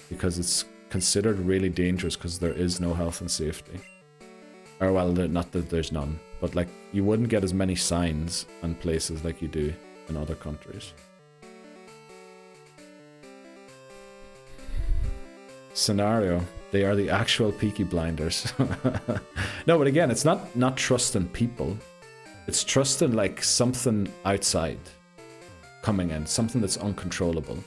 because it's considered really dangerous because there is no health and safety. Or well, not that there's none, but like you wouldn't get as many signs and places like you do in other countries. Scenario, they are the actual Peaky Blinders. No, but again, it's not trusting people. It's trusting like something outside coming in, something that's uncontrollable.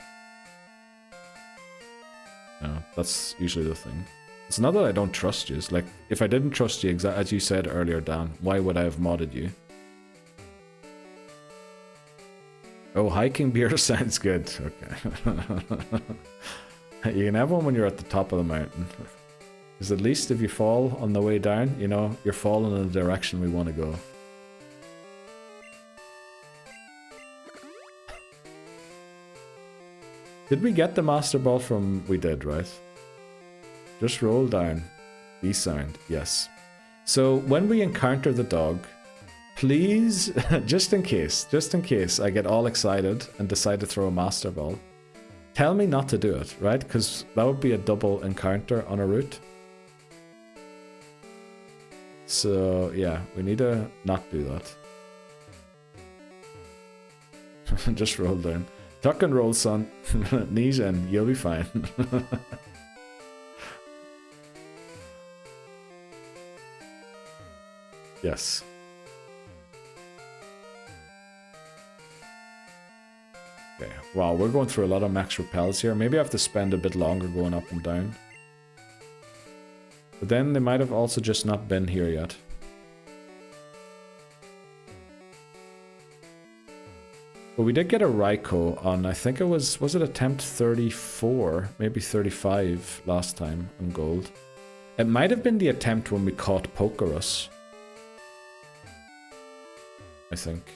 No, that's usually the thing. It's not that I don't trust you. It's like, if I didn't trust you, as you said earlier, Dan, why would I have modded you? Oh, hiking beer sounds good. Okay. You can have one when you're at the top of the mountain. Because at least if you fall on the way down, you know, you're falling in the direction we want to go. Did we get the Master Ball from... We did, right? Just roll down. B sound. Yes. So when we encounter the dog, please, just in case I get all excited and decide to throw a Master Ball, tell me not to do it, right? Because that would be a double encounter on a route. So yeah, we need to not do that. Just roll down. Tuck and roll, son. Knees in, you'll be fine. Yes. Okay, wow, we're going through a lot of max repels here. Maybe I have to spend a bit longer going up and down. But then they might have also just not been here yet. But we did get a Raikou on, I think it was it attempt 34, maybe 35 last time on gold. It might have been the attempt when we caught Pokerus. I think.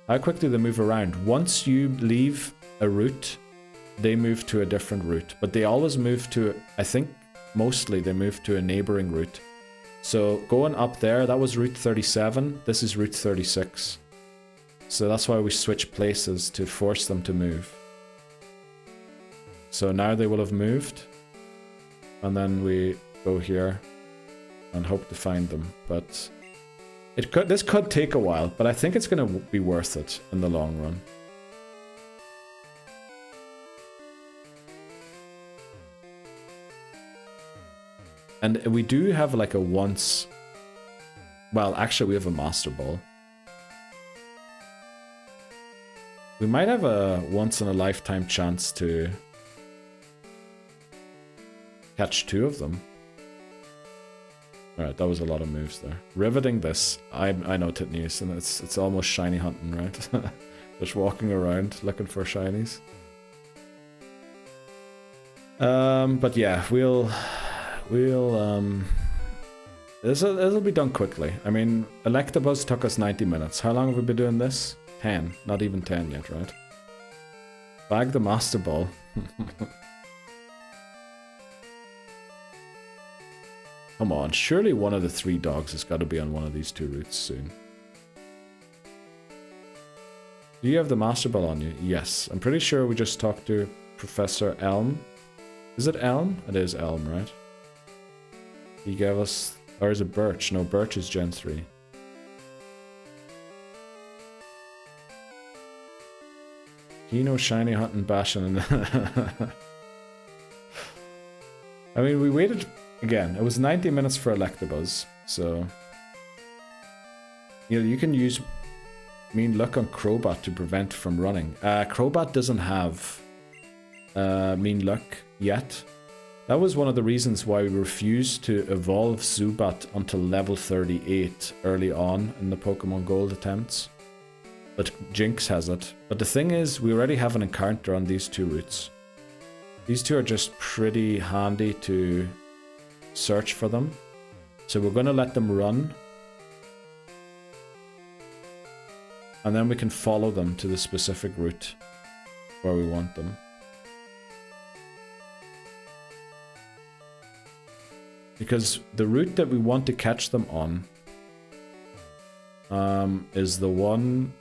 How quickly they move around. Once you leave a route, they move to a different route. But they always move to, I think, mostly they move to a neighboring route. So going up there, that was Route 37. This is Route 36. So that's why we switch places to force them to move. So now they will have moved. And then we go here and hope to find them. But this could take a while, but I think it's going to be worth it in the long run. And we do have like a once... Well, actually we have a Master Ball. We might have a once-in-a-lifetime chance to catch 2 of them. Alright, that was a lot of moves there. Riveting this. I know Titnews, and it's almost shiny hunting, right? Just walking around looking for shinies. But yeah, this'll be done quickly. I mean, Electabuzz took us 90 minutes. How long have we been doing this? 10. Not even 10 yet, right? Bag the Master Ball. Come on, surely one of the 3 dogs has got to be on one of these 2 routes soon. Do you have the Master Ball on you? Yes. I'm pretty sure we just talked to Professor Elm. Is it Elm? It is Elm, right? He gave us... Or is it Birch? No, Birch is Gen 3. Kino, shiny, hunting, bashing. I mean, we waited... Again, it was 90 minutes for Electabuzz, so... You know, you can use Mean Luck on Crobat to prevent from running. Crobat doesn't have Mean Luck yet. That was one of the reasons why we refused to evolve Zubat until level 38 early on in the Pokemon Gold attempts. But Jinx has it. But the thing is, we already have an encounter on these 2 routes. These 2 are just pretty handy to search for them. So we're going to let them run. And then we can follow them to the specific route where we want them. Because the route that we want to catch them on is the one...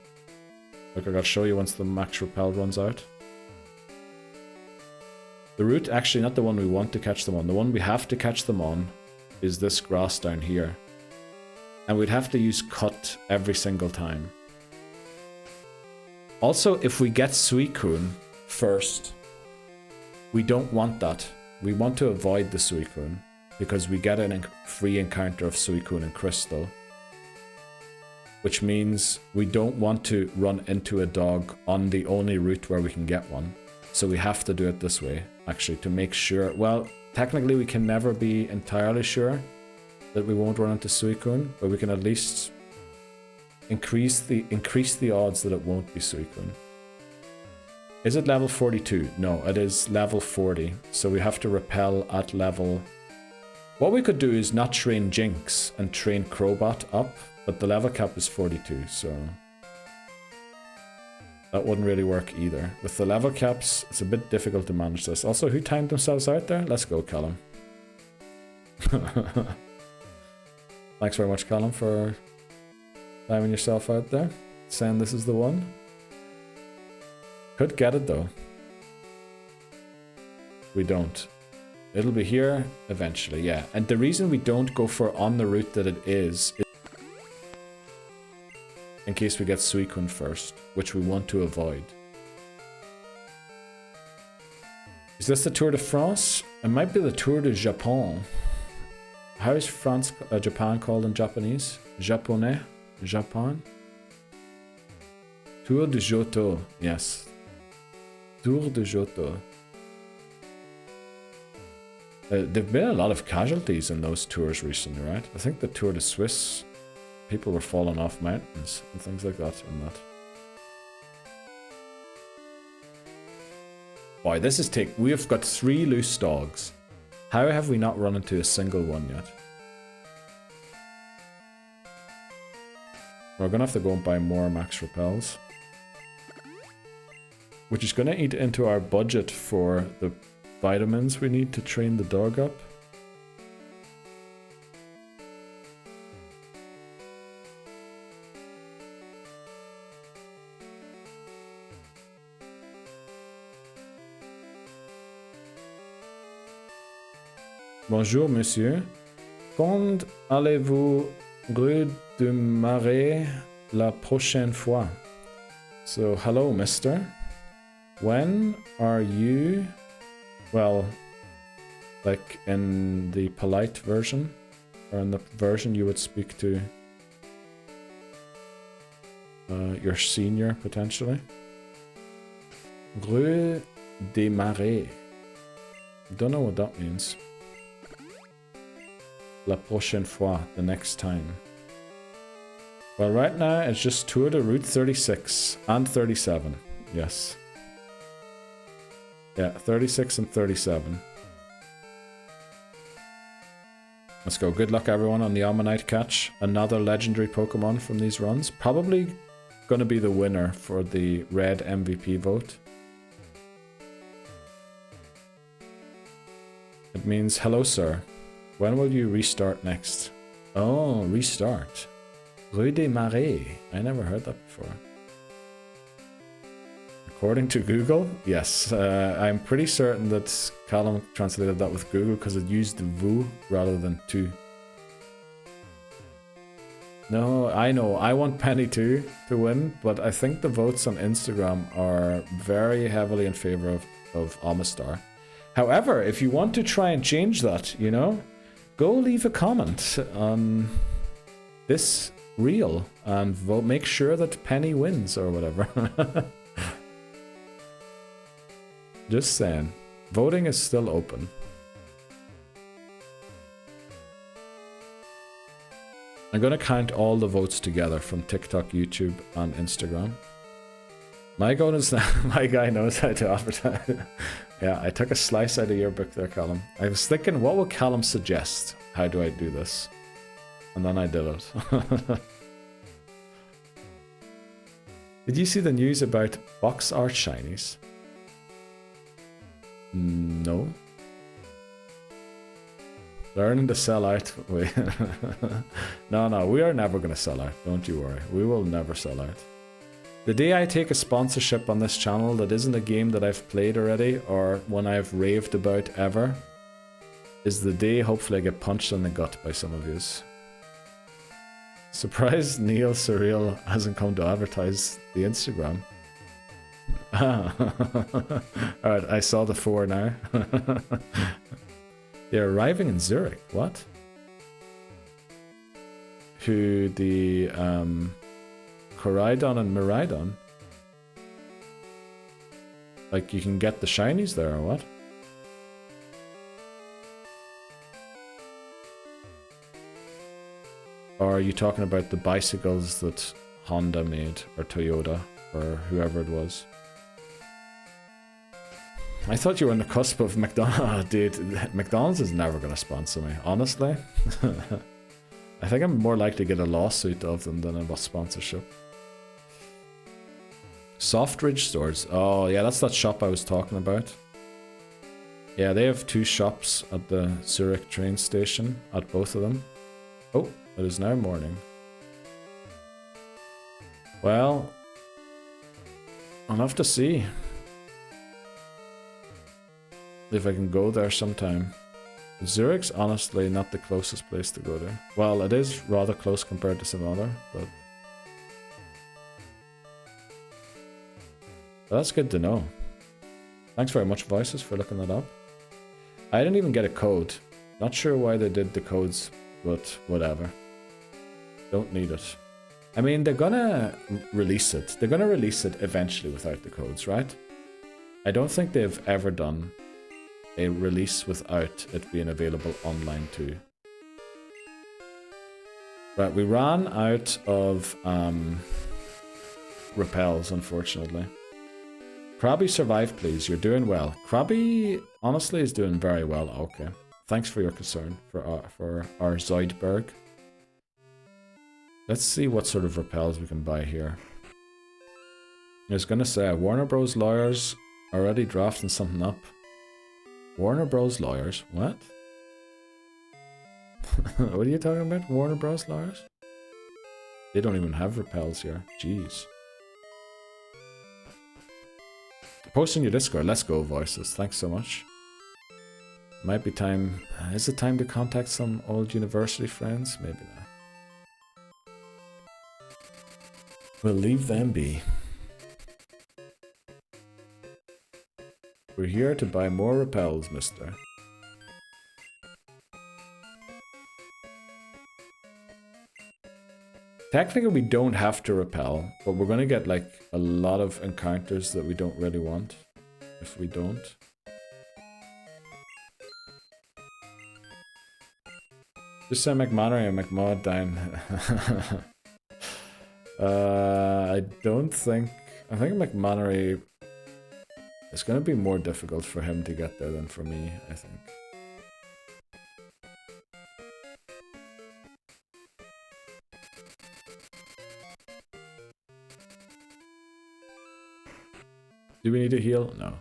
Look, I gotta show you once the max repel runs out. The route, actually not the one we want to catch them on, the one we have to catch them on is this grass down here. And we'd have to use cut every single time. Also, if we get Suicune first, we don't want that. We want to avoid the Suicune, because we get a free encounter of Suicune and Crystal. Which means we don't want to run into a dog on the only route where we can get one. So we have to do it this way, actually, to make sure... Well, technically we can never be entirely sure that we won't run into Suicune, but we can at least increase the odds that it won't be Suicune. Is it level 42? No, it is level 40. So we have to repel at level... What we could do is not train Jinx and train Crowbot up, but the level cap is 42, so... That wouldn't really work either. With the level caps, it's a bit difficult to manage this. Also, who timed themselves out there? Let's go, Callum. Thanks very much, Callum, for timing yourself out there. Saying this is the one. Could get it, though. We don't. It'll be here eventually, yeah. And the reason we don't go for on the route that it is in case we get Suicune first, which we want to avoid. Is this the Tour de France? It might be the Tour de Japon. How is France, Japan called in Japanese? Japonais? Japan? Tour de Johto, yes. Tour de Johto. There've been a lot of casualties in those tours recently, right? I think the Tour de Suisse, people were falling off mountains and things like that in that. Boy, this is we've got 3 loose dogs. How have we not run into a single one yet? We're gonna have to go and buy more max repels. Which is gonna eat into our budget for the vitamins we need to train the dog up. Bonjour, monsieur. Quand allez-vous rue du Marais la prochaine fois? So, hello, mister. When are you... Well, like in the polite version, or in the version you would speak to your senior, potentially. Rue des Marais. Don't know what that means. La prochaine fois, the next time. Well, right now it's just Tour de Route 36 and 37. Yes. Yeah, 36 and 37. Let's go. Good luck, everyone, on the Ammonite catch. Another legendary Pokemon from these runs. Probably going to be the winner for the red MVP vote. It means, hello, sir. When will you restart next? Oh, restart. Rue des Marais. I never heard that before. According to Google, yes. I'm pretty certain that Callum translated that with Google because it used vous rather than tu. No, I know. I want Penny too to win, but I think the votes on Instagram are very heavily in favor of Amistar. However, if you want to try and change that, you know, go leave a comment on this reel and vote. Make sure that Penny wins or whatever. Just saying. Voting is still open. I'm gonna count all the votes together from TikTok, YouTube, and Instagram. My guy knows how to advertise. Yeah, I took a slice out of your book there, Callum. I was thinking, what would Callum suggest? How do I do this? And then I did it. Did you see the news about box art shinies? No. Learning to sell out. Wait. No, we are never going to sell out. Don't you worry. We will never sell out. The day I take a sponsorship on this channel that isn't a game that I've played already or one I've raved about ever is the day hopefully I get punched in the gut by some of yous. Surprised Neil Surreal hasn't come to advertise the Instagram. Alright, I saw the 4 now. They're arriving in Zurich. What? Who the Koraidon and Miraidon? Like you can get the shinies there or what? Or are you talking about the bicycles that Honda made, or Toyota, or whoever it was? I thought you were on the cusp of McDonald's. Dude, McDonald's is never going to sponsor me, honestly. I think I'm more likely to get a lawsuit of them than a sponsorship. Softridge stores. Oh, yeah, that's that shop I was talking about. Yeah, they have 2 shops at the Zurich train station, at both of them. Oh, it is now morning. Well, I'll have to see if I can go there sometime. Zurich's honestly not the closest place to go to. Well, it is rather close compared to some other, but that's good to know. Thanks very much, Voices, for looking that up. I didn't even get a code. Not sure why they did the codes, but whatever. Don't need it. I mean, they're gonna release it. They're gonna release it eventually without the codes, right? I don't think they've ever done a release without it being available online too. Right, we ran out of repels, unfortunately. Krabby, survive please, you're doing well. Krabby, honestly, is doing very well, okay. Thanks for your concern for our Zoidberg. Let's see what sort of repels we can buy here. I was gonna say, Warner Bros. Lawyers already drafting something up. Warner Bros. Lawyers? What? What are you talking about? Warner Bros. Lawyers? They don't even have repels here. Jeez. Post in your Discord. Let's go, Voices. Thanks so much. Might be time... Is it time to contact some old university friends? Maybe not. We'll leave them be. We're here to buy more repels, mister. Technically, we don't have to repel, but we're gonna get like a lot of encounters that we don't really want if we don't. Just say McMannery and McMaud down. I don't think... I think McMannery... It's gonna be more difficult for him to get there than for me, I think. Do we need to heal? No.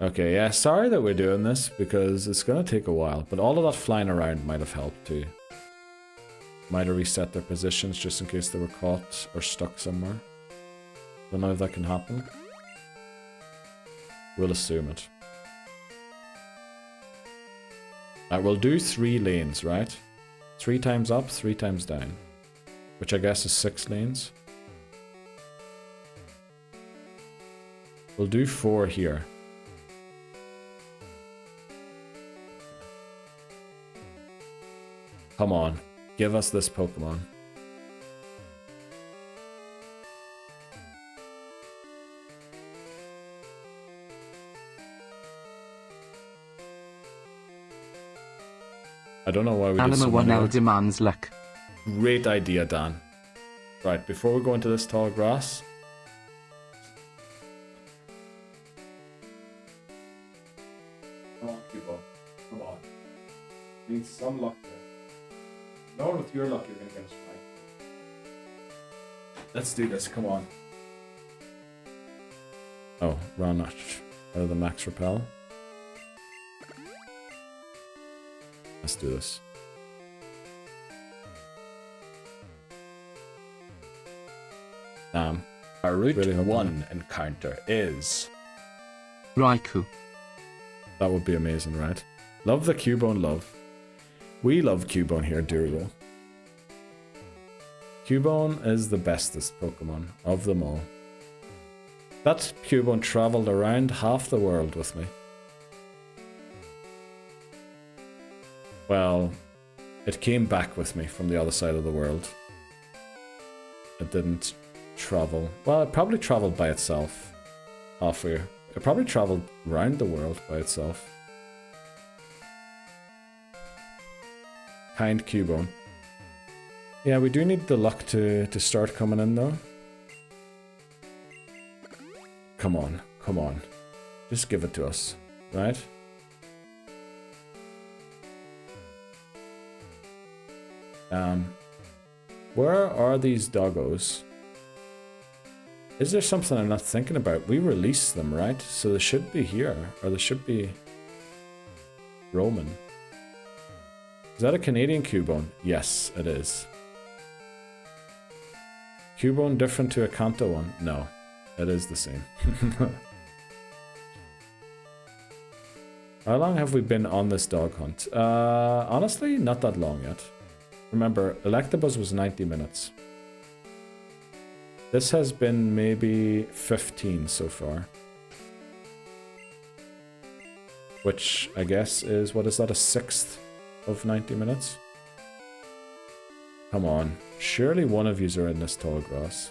Okay, yeah, sorry that we're doing this, because it's gonna take a while, but all of that flying around might have helped too. Might have reset their positions just in case they were caught or stuck somewhere. Don't know if that can happen. We'll assume it. We'll do 3 lanes, right? 3 times up, 3 times down. Which I guess is 6 lanes. We'll do 4 here. Come on, give us this Pokemon. I don't know why we did so many. Animal demands luck. Great idea, Dan. Right, before we go into this tall grass. Come on, people. Come on. Need some luck there. No, with your luck, you're gonna get us right. Let's do this, come on. Oh, run out of the max repel. Let's do this. Damn. Our Route Really 1 encounter is... Raikou. That would be amazing, right? Love the Cubone love. We love Cubone here, dearly. Cubone is the bestest Pokemon of them all. That Cubone travelled around half the world with me. Well, it came back with me from the other side of the world. It didn't travel. Well, it probably travelled by itself. Halfway. It probably travelled around the world by itself. Kind Cubone. Yeah, we do need the luck to start coming in though. Come on, come on. Just give it to us, right? Where are these doggos? Is there something I'm not thinking about? We released them, right? So they should be here, or they should be Roman. Is that a Canadian Cubone? Yes, it is. Cubone different to a Kanto one? No, it is the same. How long have we been on this dog hunt? Honestly, not that long yet. Remember, Electabuzz was 90 minutes. This has been maybe 15 so far. Which, I guess, is, what is that, a sixth of 90 minutes? Come on. Surely one of yous are in this tall grass.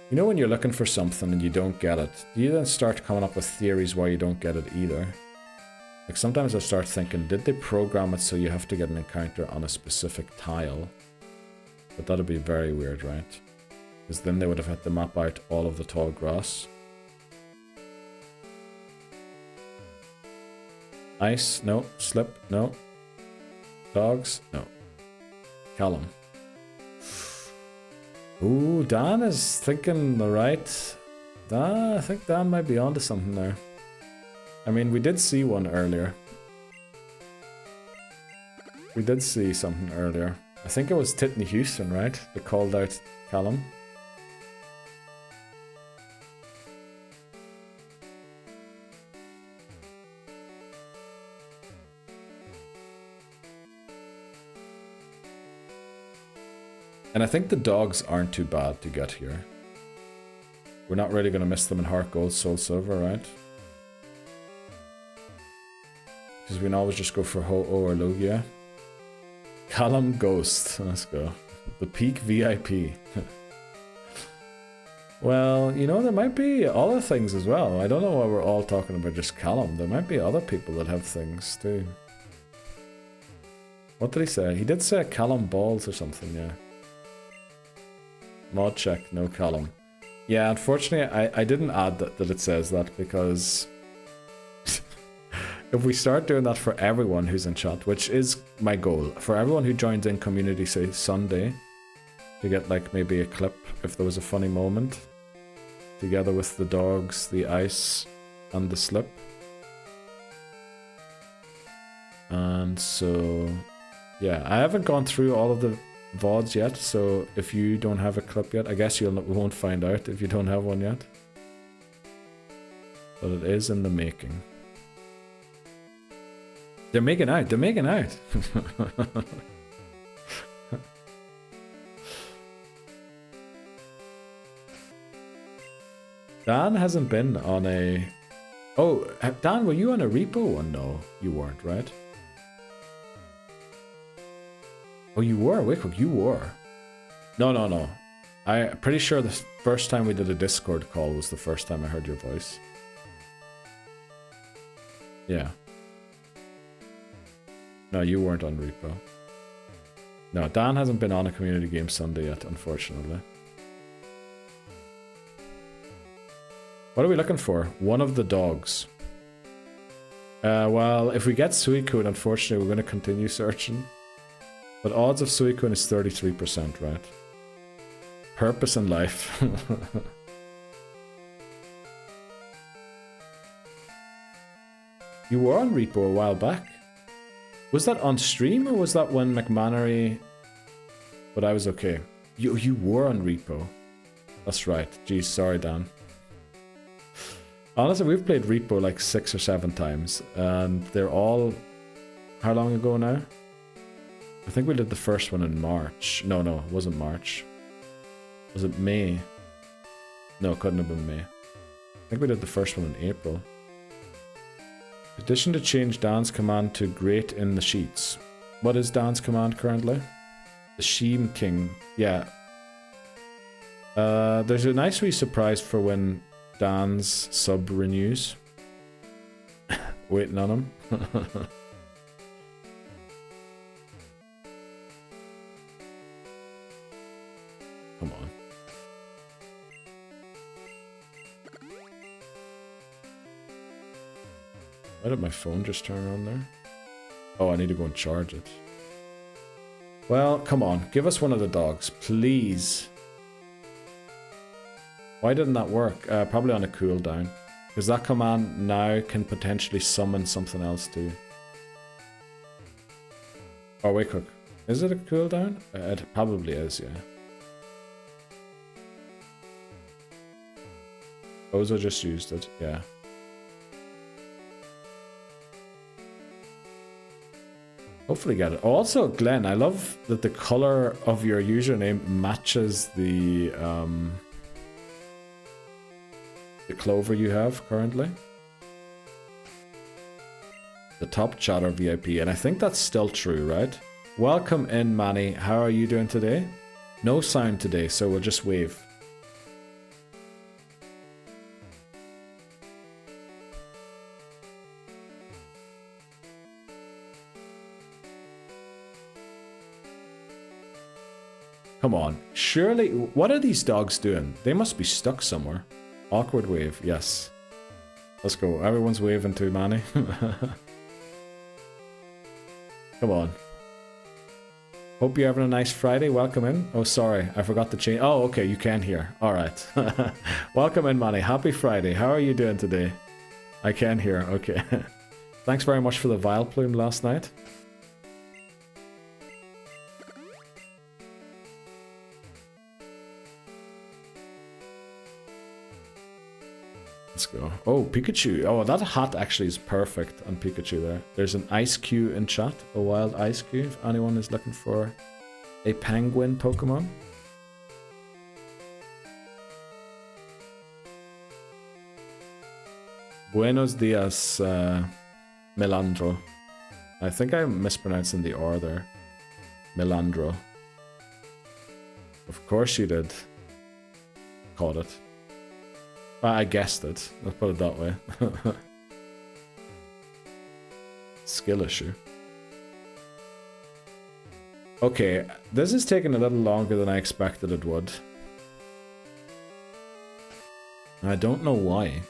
You know when you're looking for something and you don't get it, do you then start coming up with theories why you don't get it either? Like sometimes I start thinking, did they program it so you have to get an encounter on a specific tile? But that'd be very weird, right? Because then they would have had to map out all of the tall grass. Ice, no. Slip, no. Dogs, no. Callum. Ooh, Dan is thinking the right. I think Dan might be onto something there. I mean, we did see one earlier. We did see something earlier. I think it was Titney Houston, right? That called out Callum. And I think the dogs aren't too bad to get here. We're not really going to miss them in Heart Gold, Soul Silver, right? Because we can always just go for Ho-Oh or Lugia. Callum Ghost. Let's go. The peak VIP. Well, you know, there might be other things as well. I don't know why we're all talking about just Callum. There might be other people that have things too. What did he say? He did say Callum Balls or something, yeah. Mod check, no Callum. Yeah, unfortunately, I didn't add that it says that because if we start doing that for everyone who's in chat, which is my goal, for everyone who joins in community, say Sunday, to get like maybe a clip if there was a funny moment, together with the dogs, the ice, and the slip. And so, yeah, I haven't gone through all of the VODs yet, so if you don't have a clip yet, I guess we won't find out if you don't have one yet. But it is in the making. They're making out, they're making out! Dan hasn't been on a... Oh, Dan, were you on a repo one? No, you weren't, right? Oh, you were? Wait, you were. No. I'm pretty sure the first time we did a Discord call was the first time I heard your voice. Yeah. No, you weren't on repo. No, Dan hasn't been on a community game Sunday yet, unfortunately. What are we looking for? One of the dogs. Well, if we get Suicune, unfortunately, we're going to continue searching. But odds of Suicune is 33%, right? Purpose in life. You were on repo a while back. Was that on stream or was that when McManery... But I was okay. You were on repo. That's right. Geez, sorry, Dan. Honestly, we've played repo like 6 or 7 times. And they're all... How long ago now? I think we did the first one in March. No, it wasn't March. Was it May? No, it couldn't have been May. I think we did the first one in April. Petition to change Dan's command to Great in the Sheets. What is Dan's command currently? The Sheem King. Yeah. There's a nice wee surprise for when Dan's sub renews. Waiting on him. Come on. Why did my phone just turn on there? Oh, I need to go and charge it. Well, come on. Give us one of the dogs, please. Why didn't that work? Probably on a cooldown. Because that command now can potentially summon something else too. Oh, wait, quick. Is it a cooldown? It probably is, yeah. Bozo just used it, yeah. Hopefully get it. Also, Glenn, I love that the color of your username matches the clover you have currently. The top chatter VIP, and I think that's still true, right? Welcome in, Manny. How are you doing today? No sound today, so we'll just wave. Come on. Surely, what are these dogs doing? They must be stuck somewhere. Awkward wave, yes. Let's go. Everyone's waving to Manny. Come on. Hope you're having a nice Friday. Welcome in. Oh, sorry. I forgot to change. Oh, okay. You can hear. All right. Welcome in, Manny. Happy Friday. How are you doing today? I can hear. Okay. Thanks very much for the Vile Plume last night. Let's go. Oh, Pikachu. Oh, that hat actually is perfect on Pikachu there. There's an Ice Cube in chat. A wild Ice Cube. If anyone is looking for a penguin Pokemon. Buenos dias, Melandro. I think I'm mispronouncing the R there. Melandro. Of course you did. Caught it. I guessed it. Let's put it that way. Skill issue. Okay, this is taking a little longer than I expected it would. I don't know why.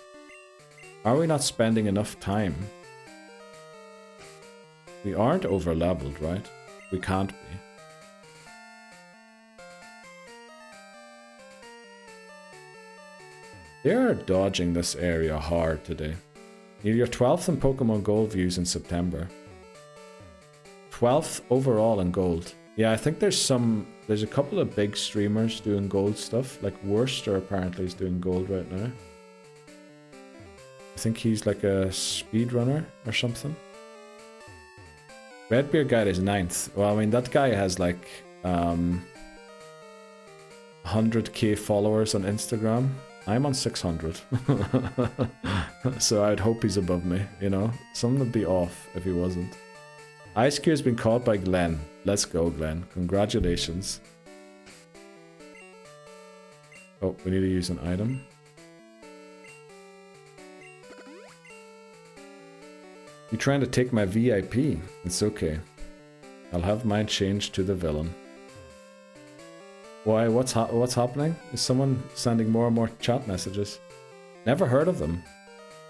Are we not spending enough time? We aren't over leveled, right? We can't be. They are dodging this area hard today. You're your 12th in Pokemon Gold views in September. 12th overall in Gold. Yeah, I think there's a couple of big streamers doing Gold stuff. Like Worcester apparently is doing Gold right now. I think he's like a speedrunner or something. Redbeard Guide is 9th. Well, I mean, that guy has like 100k followers on Instagram. I'm on 600. So I'd hope he's above me, you know? Something would be off if he wasn't. Ice Cube has been caught by Glenn. Let's go, Glenn. Congratulations. Oh, we need to use an item. You're trying to take my VIP. It's okay. I'll have mine changed to the villain. Why? What's happening? Is someone sending more and more chat messages? Never heard of them.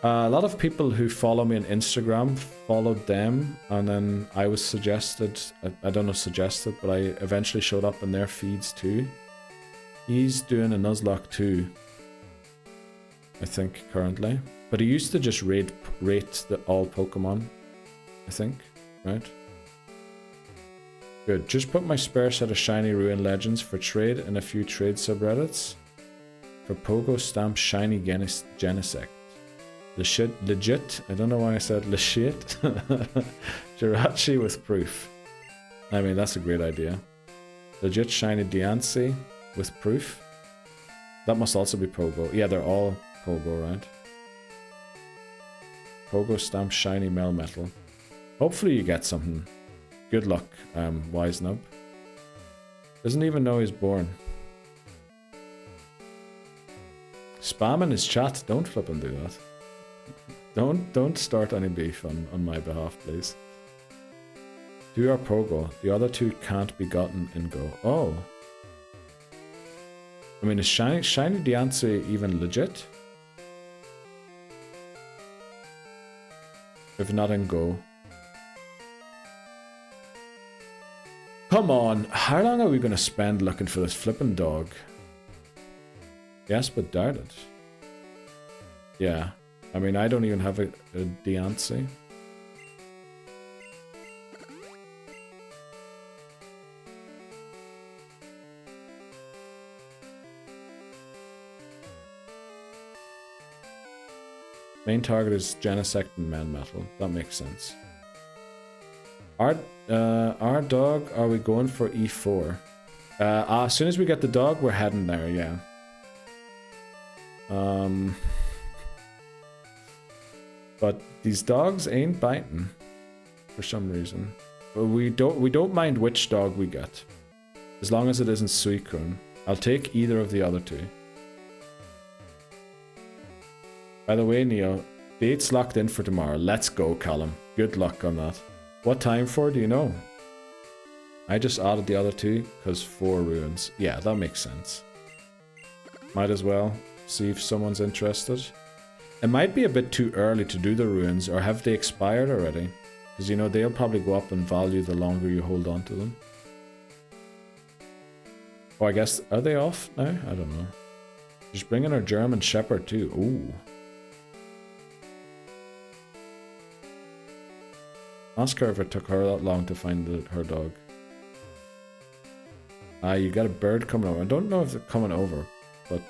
A lot of people who follow me on Instagram followed them, and then I was suggested, I don't know suggested, but I eventually showed up in their feeds too. He's doing a Nuzlocke too, I think, currently. But he used to just rate all Pokemon, I think, right? Good. Just put my spare set of shiny Ruin Legends for trade in a few trade subreddits. For Pogo Stamp Shiny Genesect. Legit. I don't know why I said legit. Jirachi with proof. I mean, that's a great idea. Legit Shiny Diancie with proof. That must also be Pogo. Yeah, they're all Pogo, right? Pogo Stamp Shiny Melmetal. Hopefully you get something. Good luck, Wise Nub. Doesn't even know he's born. Spam in his chat. Don't flip and do that. Don't start any beef on my behalf, please. Do our Pogo. The other two can't be gotten in Go. Oh. I mean, is shiny Diancie even legit? If not in Go. Come on, how long are we gonna spend looking for this flippin' dog? Yes, but doubt it. Yeah, I mean, I don't even have a Diancie. Main target is Genesect and Manmetal. That makes sense. Our dog, are we going for E4? As soon as we get the dog, we're heading there, yeah. But these dogs ain't biting for some reason. But we don't mind which dog we get. As long as it isn't Suicune. I'll take either of the other two. By the way, Neo, date's locked in for tomorrow. Let's go, Callum. Good luck on that. What time for, do you know? I just added the other two, because 4 ruins. Yeah, that makes sense. Might as well see if someone's interested. It might be a bit too early to do the ruins, or have they expired already? Because, you know, they'll probably go up in value the longer you hold on to them. Oh, I guess, are they off now? I don't know. Just bring in our German Shepherd too. Ooh. Ask her if it took her that long to find her dog. You got a bird coming over. I don't know if they're coming over, but...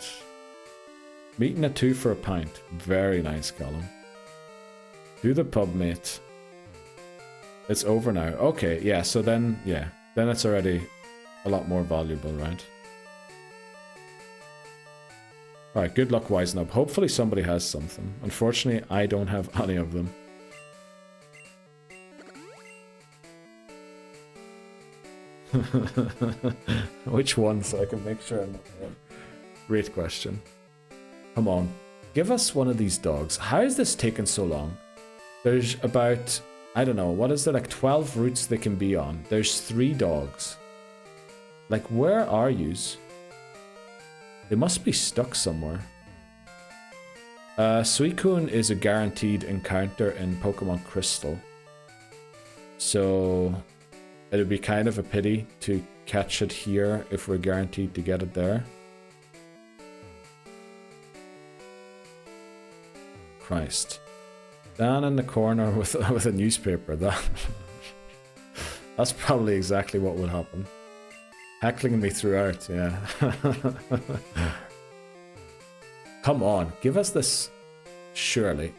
Meeting at 2 for a pint. Very nice, Callum. Do the pub, mate. It's over now. Okay, yeah, so then, yeah. Then it's already a lot more valuable, right? Alright, good luck wising up. Hopefully somebody has something. Unfortunately, I don't have any of them. Which one, so I can make sure I'm not wrong. Great question. Come on, give us one of these dogs. How is this taking so long? There's about, I don't know, what is there, like 12 routes they can be on. There's 3 dogs. Like, where are yous? They must be stuck somewhere. Suicune is a guaranteed encounter in Pokemon Crystal. So... it would be kind of a pity to catch it here if we're guaranteed to get it there. Christ. Down in the corner with a newspaper. That's probably exactly what would happen. Heckling me throughout, yeah. Come on, give us this. Surely,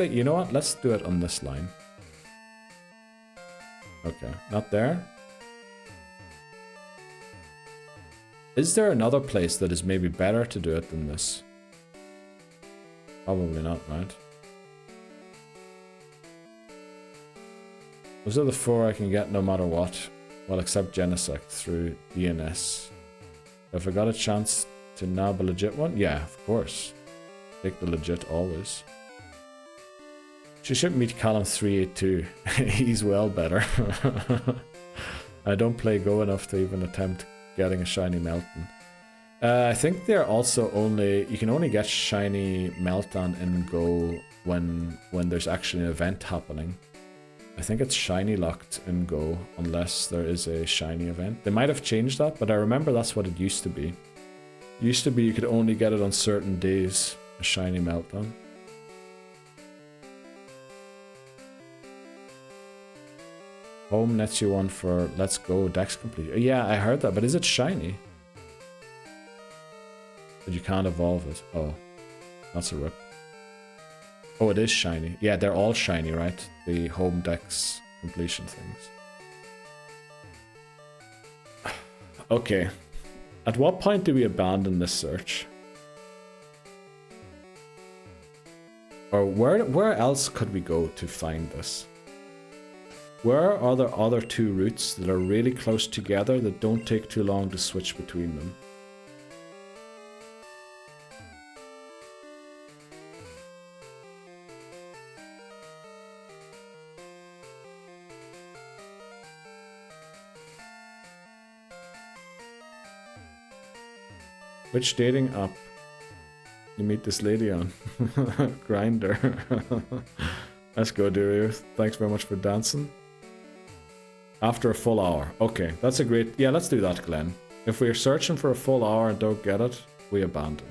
you know what? Let's do it on this line. Okay, not there. Is there another place that is maybe better to do it than this? Probably not, right? Those are the 4 I can get no matter what. Well, except Genesect through DNS. If I got a chance to nab a legit one? Yeah, of course. Take the legit always. She should meet Callum 382. He's well better. I don't play Go enough to even attempt getting a shiny Melton. I think they're also only... you can only get shiny Melton in Go when there's actually an event happening. I think it's shiny locked in Go unless there is a shiny event. They might have changed that, but I remember that's what it used to be. It used to be you could only get it on certain days, a shiny Melton. Home nets you one for Let's Go Dex complete. Yeah, I heard that, but is it shiny? But you can't evolve it. Oh, that's a rip. Oh, it is shiny. Yeah, they're all shiny, right? The home Dex completion things. Okay. At what point do we abandon this search? Or where else could we go to find this? Where are there other 2 routes that are really close together that don't take too long to switch between them? Which dating app you meet this lady on? Grinder. Let's go, Dario. Thanks very much for dancing. After a full hour. Okay, that's a great... Yeah, let's do that, Glenn. If we're searching for a full hour and don't get it, we abandon.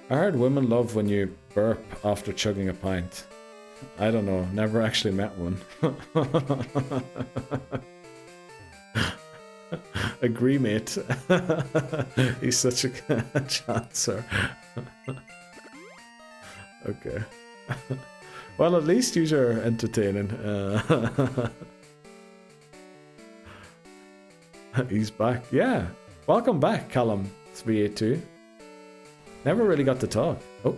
I heard women love when you burp after chugging a pint. I don't know, never actually met one. Agree, mate. He's such a chancer. Okay. Well, at least you are entertaining. He's back. Yeah. Welcome back, Callum382. Never really got to talk. Oh.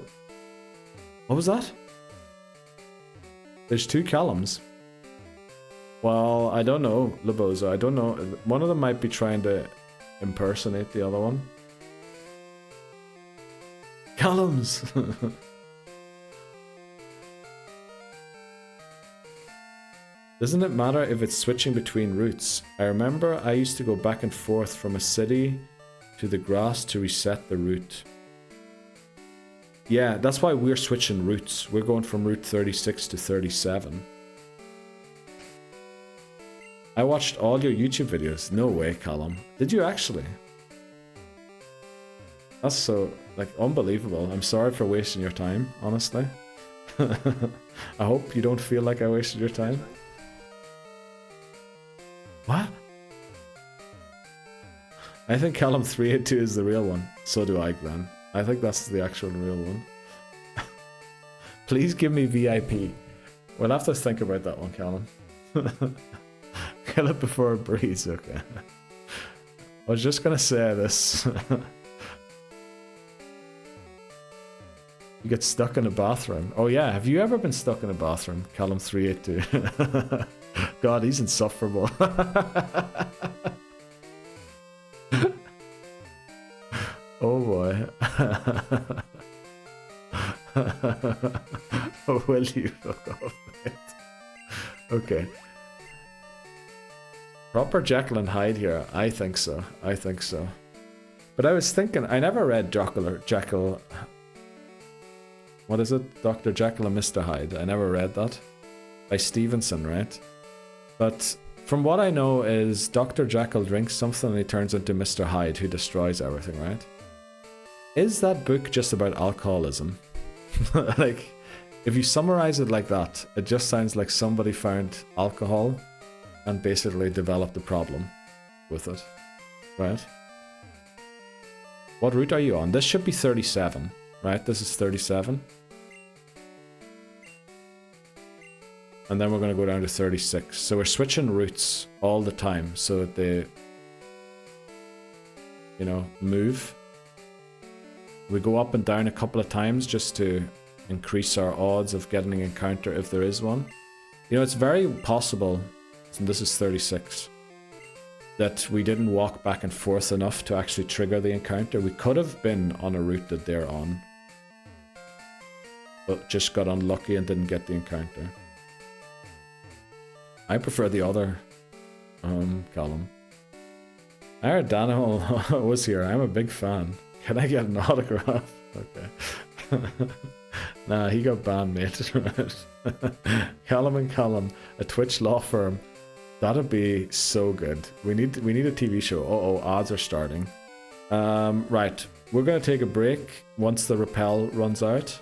What was that? There's two Callums. Well, I don't know, Lobozo. I don't know. One of them might be trying to impersonate the other one. Callums! Doesn't it matter if it's switching between routes? I remember I used to go back and forth from a city to the grass to reset the route. Yeah, that's why we're switching routes. We're going from route 36 to 37. I watched all your YouTube videos. No way, Callum. Did you actually? That's so, like, unbelievable. I'm sorry for wasting your time, honestly. I hope you don't feel like I wasted your time. What? I think Callum382 is the real one. So do I, Glenn. I think that's the actual real one. Please give me VIP. We'll have to think about that one, Callum. Kill it before it breathes, okay. I was just gonna say this. You get stuck in a bathroom. Oh yeah, have you ever been stuck in a bathroom? Callum382. God, he's insufferable. Oh boy. Oh, will you fuck off, mate? Okay. Proper Jekyll and Hyde here. I think so. I think so. But I was thinking, I never read Jekyll. What is it? Dr. Jekyll and Mr. Hyde. I never read that. By Stevenson, right? But from what I know is Dr. Jekyll drinks something and he turns into Mr. Hyde who destroys everything, right? Is that book just about alcoholism? Like, if you summarize it like that, it just sounds like somebody found alcohol and basically developed a problem with it, right? What route are you on? This should be 37, right? This is 37. And then we're going to go down to 36. So we're switching routes all the time so that they, you know, move. We go up and down a couple of times just to increase our odds of getting an encounter if there is one. You know, it's very possible, and this is 36, that we didn't walk back and forth enough to actually trigger the encounter. We could have been on a route that they're on, but just got unlucky and didn't get the encounter. I prefer the other column. I heard Daniel was here. I'm a big fan. Can I get an autograph? Okay. Nah, he got banned, mate. Callum and Callum, a Twitch law firm. That'd be so good. We need a TV show. Uh-oh, odds are starting. Right. We're gonna take a break once the repel runs out.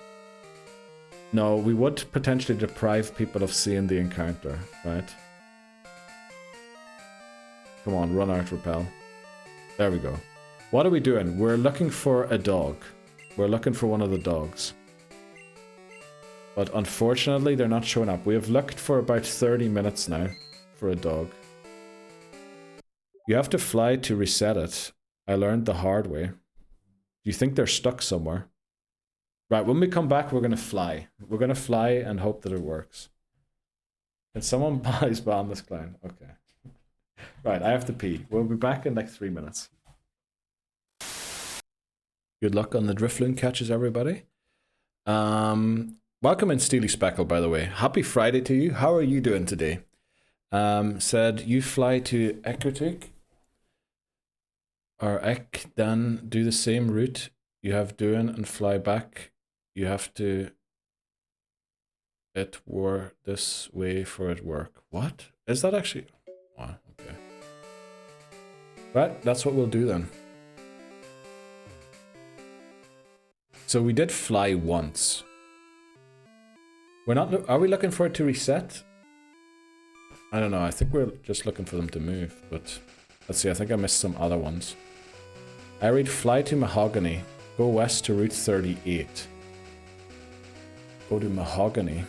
No, we would potentially deprive people of seeing the encounter, right? Come on, run out, repel. There we go. What are we doing? We're looking for a dog. We're looking for one of the dogs. But unfortunately, they're not showing up. We have looked for about 30 minutes now for a dog. You have to fly to reset it. I learned the hard way. Do you think they're stuck somewhere? Right, when we come back, we're going to fly. We're going to fly and hope that it works. Can someone please ban this clown? Okay. Right, I have to pee. We'll be back in like 3 minutes. Good luck on the Drifloon catches, everybody. Welcome in Steely Speckle, by the way. Happy Friday to you. How are you doing today? Said you fly to Ekkertig. Or Ek, then do the same route you have doing and fly back. You have to it work this way for it work. What? Is that actually? Wow, okay. Right, that's what we'll do then. So we did fly once. We're not, are we looking for it to reset? I don't know, I think we're just looking for them to move, but let's see, I think I missed some other ones. I read fly to Mahogany, go west to Route 38. Go to Mahogany.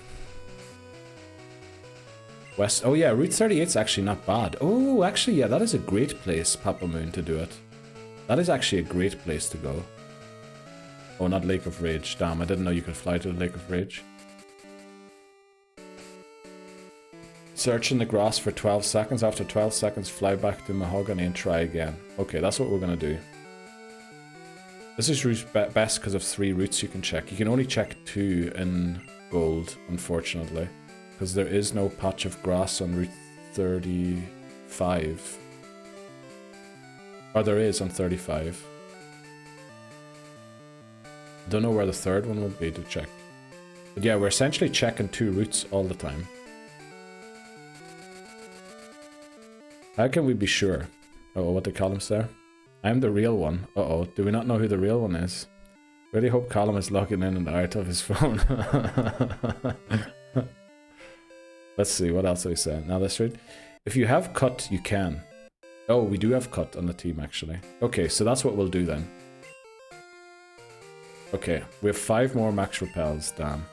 West, oh yeah, Route 38 is actually not bad. Oh, actually, yeah, that is a great place, Papa Moon, to do it. That is actually a great place to go. Oh, not Lake of Rage. Damn, I didn't know you could fly to the Lake of Rage. Search in the grass for 12 seconds. After 12 seconds, fly back to Mahogany and try again. Okay, that's what we're going to do. This is best because of 3 routes you can check. You can only check 2 in gold, unfortunately. Because there is no patch of grass on Route 35. Or there is on 35. Don't know where the third one would be to check. But yeah, we're essentially checking 2 routes all the time. How can we be sure? Uh-oh, what did Column say? I'm the real one. Uh-oh, do we not know who the real one is? Really hope Column is logging in and out of his phone. Let's see, what else do we say? Now this route. If you have cut, you can. Oh, we do have cut on the team, actually. Okay, so that's what we'll do then. Okay, we have 5 more max repels, damn.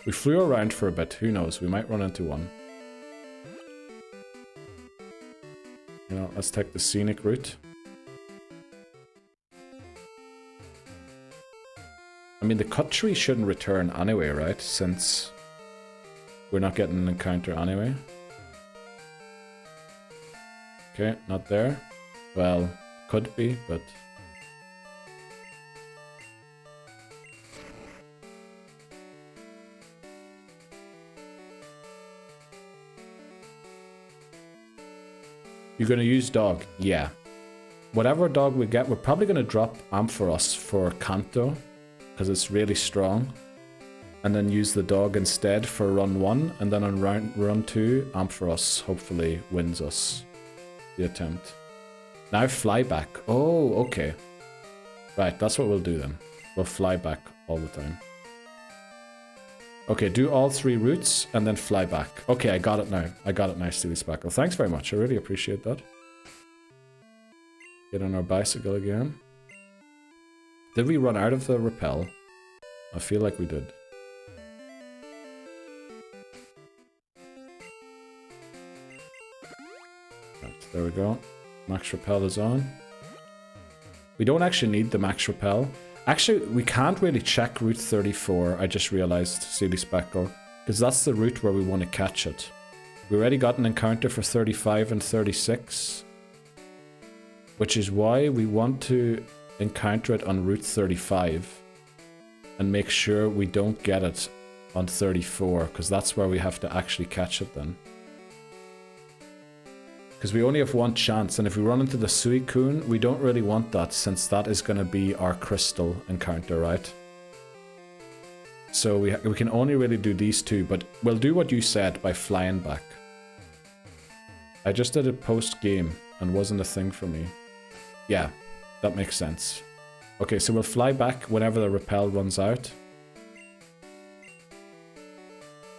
We flew around for a bit, who knows, we might run into one. You know, let's take the scenic route. I mean, the cut tree shouldn't return anyway, right? Since we're not getting an encounter anyway. Okay, not there. Well, could be, but... You're going to use dog? Yeah. Whatever dog we get, we're probably going to drop Ampharos for Kanto, because it's really strong. And then use the dog instead for run 1, and then on run 2, Ampharos hopefully wins us the attempt. Now fly back. Oh, okay. Right, that's what we'll do then. We'll fly back all the time. Okay, do all 3 routes and then fly back. Okay, I got it now. I got it now, Steely Spackle. Thanks very much. I really appreciate that. Get on our bicycle again. Did we run out of the rappel? I feel like we did. Right, there we go. Max rappel is on. We don't actually need the max rappel. Actually, we can't really check Route 34, I just realized, Steely Speckle, because that's the route where we want to catch it. We already got an encounter for 35 and 36, which is why we want to encounter it on Route 35 and make sure we don't get it on 34, because that's where we have to actually catch it then. Because we only have 1 chance, and if we run into the Suicune, we don't really want that, since that is going to be our crystal encounter, right? So we can only really do these 2, but we'll do what you said by flying back. I just did it post-game, and wasn't a thing for me. Yeah, that makes sense. Okay, so we'll fly back whenever the rappel runs out.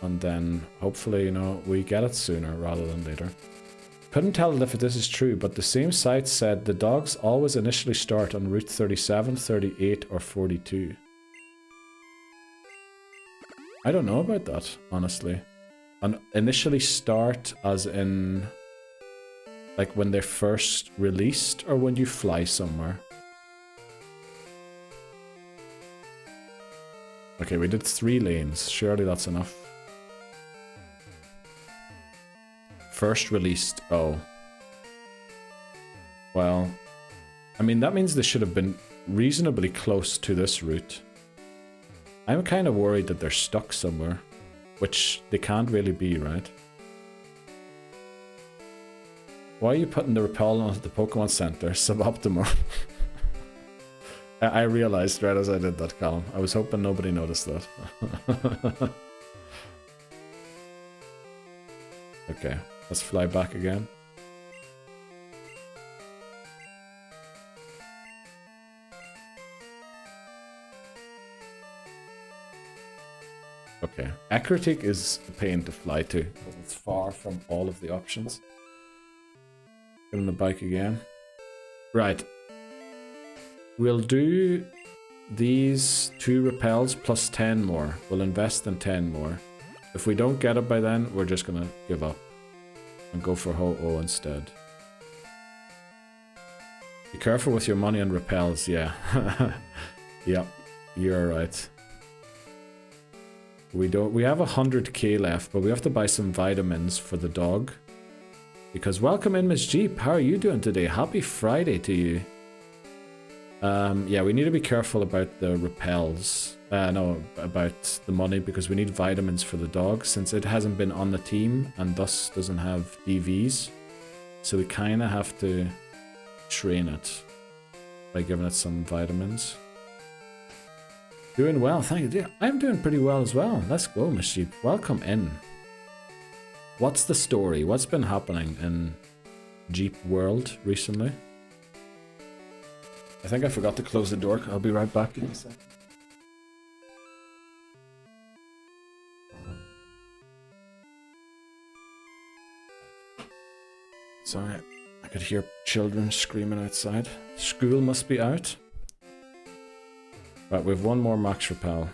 And then, hopefully, you know, we get it sooner rather than later. Couldn't tell if this is true, but the same site said the dogs always initially start on Route 37, 38, or 42. I don't know about that, honestly. And initially start as in... like when they're first released, or when you fly somewhere? Okay, we did 3 lanes. Surely that's enough. First released. Oh. Well, I mean, that means they should have been reasonably close to this route. I'm kind of worried that they're stuck somewhere, which they can't really be, right? Why are you putting the repel onto the Pokemon Center? Suboptimal. I realized right as I did that, Callum. I was hoping nobody noticed that. Okay, let's fly back again. Okay, Ecruteak is a pain to fly to, because it's far from all of the options. Get on the bike again. Right. We'll do these 2 repels plus 10 more. We'll invest in 10 more. If we don't get it by then, we're just gonna give up and go for Ho-Oh instead. Be careful with your money on repels, yeah. Yep, you're right. We have 100k left, but we have to buy some vitamins for the dog. Because welcome in, Miss Jeep. How are you doing today? Happy Friday to you. Yeah, we need to be careful about the repels. No, about the money, because we need vitamins for the dog, since it hasn't been on the team and thus doesn't have DVs. So we kind of have to train it by giving it some vitamins. Doing well, thank you. I'm doing pretty well as well. Let's go, Miss Sheep. Welcome in. What's the story? What's been happening in Jeep world recently? I think I forgot to close the door. I'll be right back in a second. Sorry, I could hear children screaming outside. School must be out. Right, we have 1 more max repel.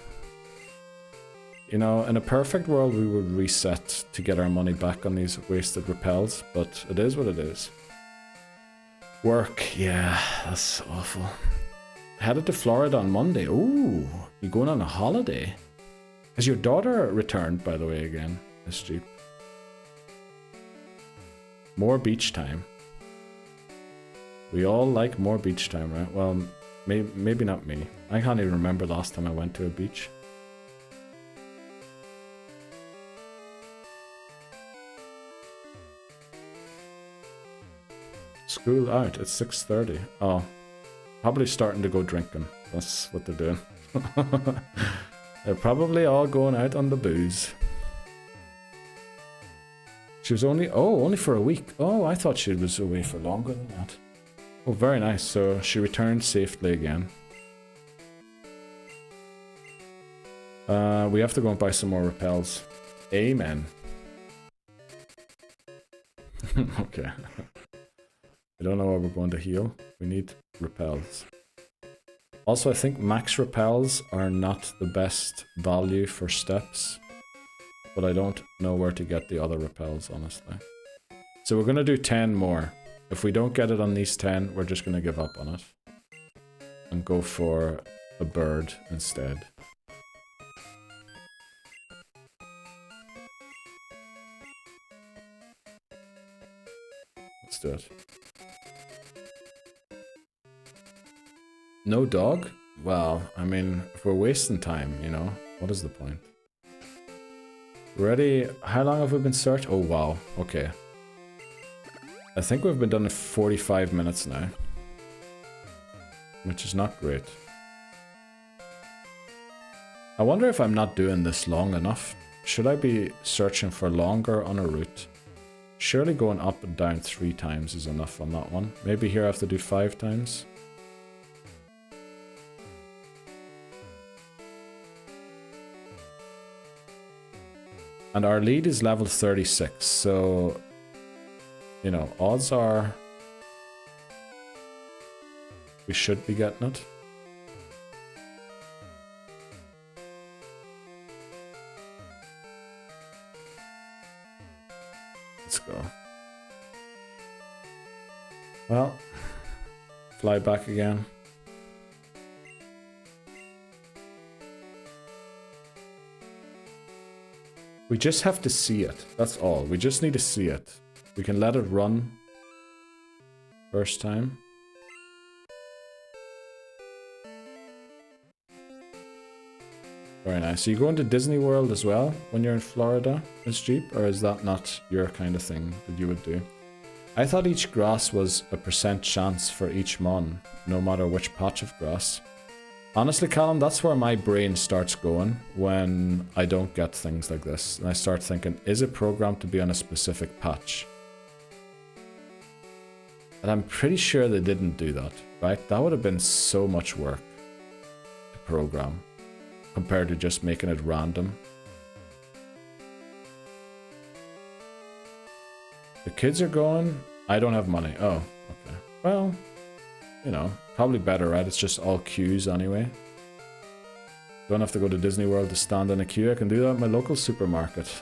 You know, in a perfect world we would reset to get our money back on these wasted repels, but it is what it is. Work, yeah, that's awful. Headed to Florida on Monday. Ooh, you going on a holiday? Has your daughter returned, by the way, again, Miss Jeep? More beach time. We all like more beach time, right? Well, maybe not me. I can't even remember last time I went to a beach. School out, it's 6:30. Oh, probably starting to go drinking. That's what they're doing. They're probably all going out on the booze. She was only for a week. Oh, I thought she was away for longer than that. Oh, very nice. So she returned safely again. We have to go and buy some more repels. Amen. Okay. I don't know where we're going to heal. We need repels. Also, I think max repels are not the best value for steps. But I don't know where to get the other repels, honestly. So we're going to do 10 more. If we don't get it on these 10, we're just going to give up on it. And go for a bird instead. Let's do it. No dog? Well, I mean, if we're wasting time, you know, what is the point? Ready? How long have we been searching? Oh, wow. Okay. I think we've been done in 45 minutes now. Which is not great. I wonder if I'm not doing this long enough. Should I be searching for longer on a route? Surely going up and down 3 times is enough on that one. Maybe here I have to do 5 times. And our lead is level 36, so, you know, odds are we should be getting it. Let's go. Well, fly back again. We just have to see it. That's all. We just need to see it. We can let it run first time. Very nice. So you go into Disney World as well when you're in Florida, Miss Jeep? Or is that not your kind of thing that you would do? I thought each grass was a % chance for each mon, no matter which patch of grass. Honestly, Callum, that's where my brain starts going when I don't get things like this. And I start thinking, is it programmed to be on a specific patch? And I'm pretty sure they didn't do that, right? That would have been so much work to program compared to just making it random. The kids are going. I don't have money. Oh, okay. Well, you know, probably better, right? It's just all queues anyway. Don't have to go to Disney World to stand in a queue. I can do that at my local supermarket.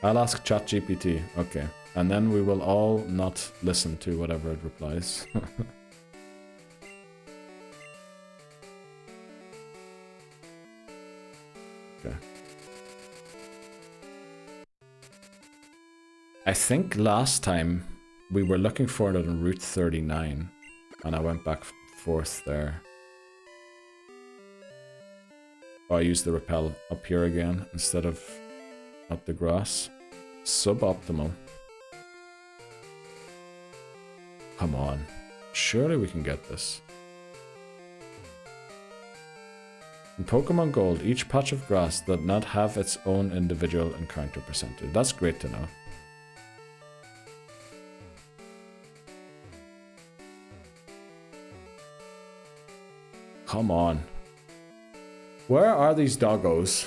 I'll ask ChatGPT. Okay. And then we will all not listen to whatever it replies. Okay. I think last time we were looking for it on Route 39 and I went back forth there. Oh, I used the rappel up here again instead of up the grass. Suboptimal. Come on. Surely we can get this. In Pokemon Gold, each patch of grass does not have its own individual encounter percentage. That's great to know. Come on. Where are these doggos?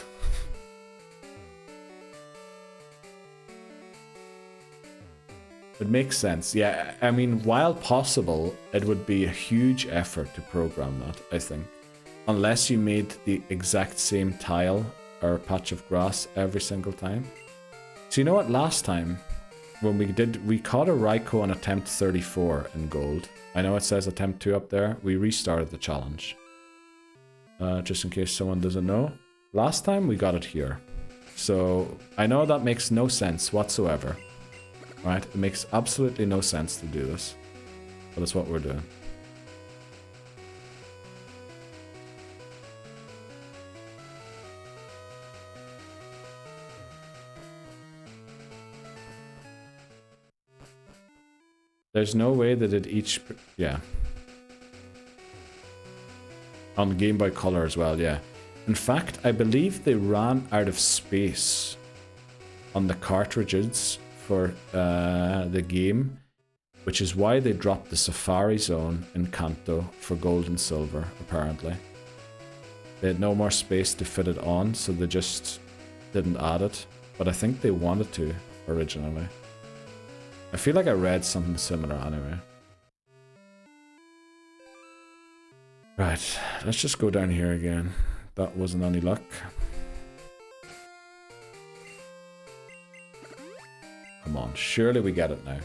It makes sense. Yeah, I mean, while possible, it would be a huge effort to program that, I think. Unless you made the exact same tile or patch of grass every single time. So you know what, last time, when we caught a Raikou on attempt 34 in gold. I know it says attempt 2 up there. We restarted the challenge. Just in case someone doesn't know. Last time we got it here. So I know that makes no sense whatsoever. Right? It makes absolutely no sense to do this. But it's what we're doing. There's no way that it each... Yeah. On Game Boy Color as well, yeah. In fact, I believe they ran out of space on the cartridges for the game, which is why they dropped the Safari Zone in Kanto for Gold and Silver, apparently. They had no more space to fit it on, so they just didn't add it. But I think they wanted to, originally. I feel like I read something similar anyway. Right, let's just go down here again. That wasn't any luck. Come on, surely we get it now.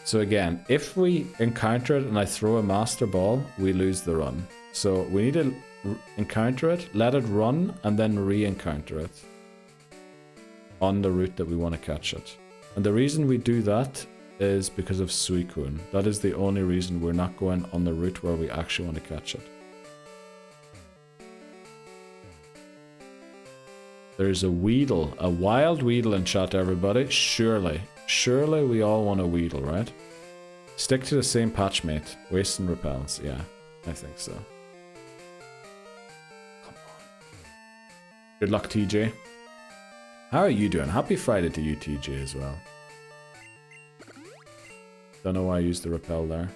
So again, if we encounter it and I throw a Master Ball, we lose the run. So we need to encounter it, let it run, and then re-encounter it on the route that we want to catch it. And the reason we do that is because of Suicune. That is the only reason we're not going on the route where we actually want to catch it. There's a Weedle, a wild Weedle in chat, everybody. Surely we all want a Weedle, right? Stick to the same patch, mate. Waste and repels, yeah, I think so. Come on. Good luck, TJ. How are you doing? Happy Friday to you, TJ, as well. Don't know why I used the repel there.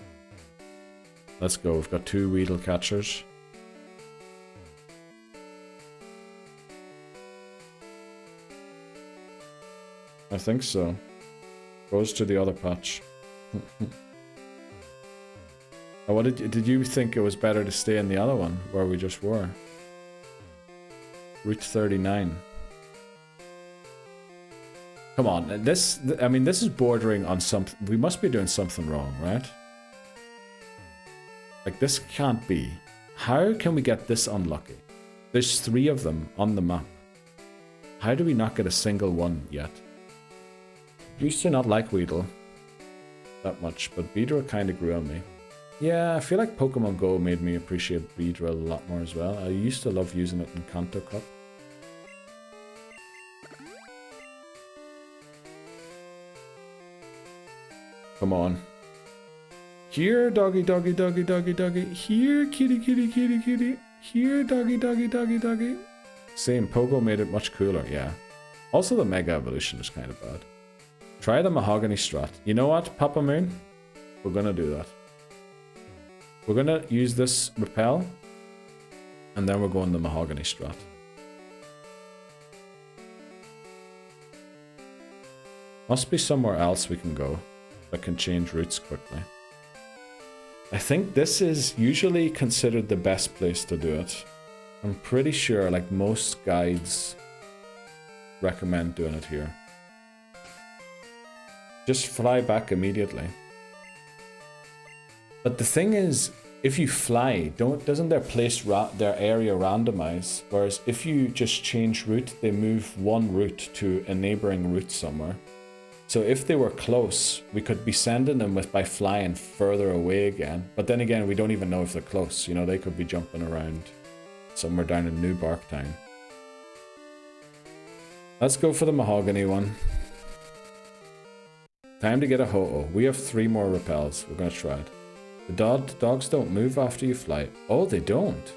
Let's go. We've got 2 Weedle catchers. I think so. Goes to the other patch. Oh, what did you think it was better to stay in the other one where we just were? Route 39. Come on, I mean, this is bordering on something. We must be doing something wrong, right? Like, this can't be. How can we get this unlucky? There's 3 of them on the map. How do we not get a single one yet? Used to not like Weedle that much, but Beedrill kind of grew on me. Yeah, I feel like Pokemon Go made me appreciate Beedrill a lot more as well. I used to love using it in Kanto Cup. Come on. Here, doggy, doggy, doggy, doggy, doggy. Here, kitty, kitty, kitty, kitty. Here, doggy, doggy, doggy, doggy. Same, Pogo made it much cooler, yeah. Also, the Mega Evolution is kind of bad. Try the Mahogany Strat. You know what, Papa Moon? We're gonna do that. We're gonna use this Repel, and then we're going the Mahogany Strat. Must be somewhere else we can go that can change routes quickly. I think this is usually considered the best place to do it. I'm pretty sure like most guides recommend doing it here. Just fly back immediately. But the thing is, if you fly, doesn't their their area randomize? Whereas if you just change route, they move one route to a neighboring route somewhere. So if they were close, we could be sending them by flying further away again. But then again, we don't even know if they're close. You know, they could be jumping around somewhere down in New Barktown. Let's go for the Mahogany one. Time to get a Ho-Oh. We have 3 more repels. We're going to try it. The dogs don't move after you fly. Oh, they don't.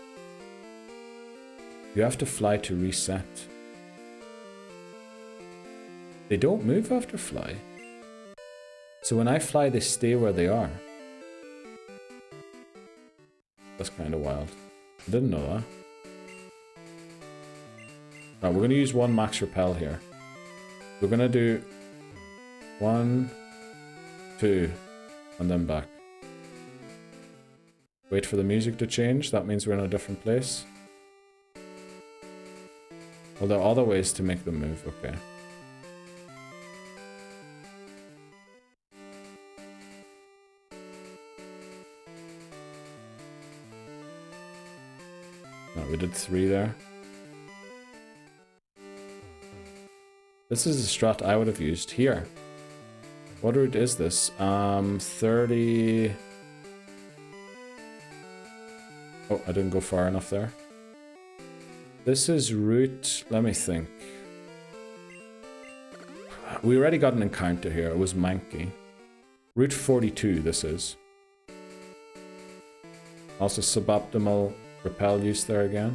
You have to fly to reset. They don't move after fly. So when I fly, they stay where they are. That's kind of wild. I didn't know that. Alright, we're going to use 1 max repel here. We're going to do 1, 2, and then back. Wait for the music to change. That means we're in a different place. Well, there are other ways to make them move. Okay. We did 3 there. This is the strat I would have used here. What route is this? 30... Oh, I didn't go far enough there. This is route... Let me think. We already got an encounter here. It was Mankey. Route 42, this is. Also suboptimal repel use there again.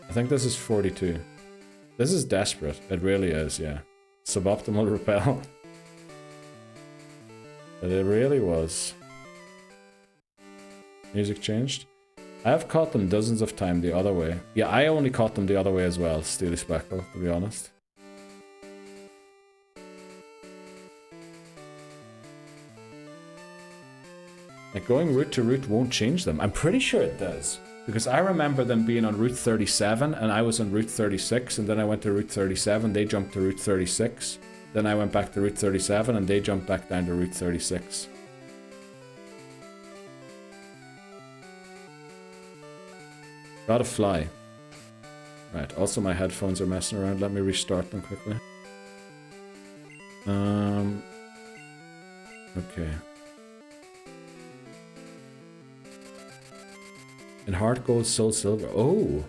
I think this is 42. This is desperate. It really is, yeah. Suboptimal repel. But it really was. Music changed. I have caught them dozens of times the other way. Yeah, I only caught them the other way as well, Steely Speckle, to be honest. Like, going route to route won't change them. I'm pretty sure it does. Because I remember them being on Route 37, and I was on Route 36, and then I went to Route 37, they jumped to Route 36. Then I went back to Route 37, and they jumped back down to Route 36. Gotta fly. Right, also my headphones are messing around. Let me restart them quickly. Okay. And Heart Gold, Soul Silver. Oh!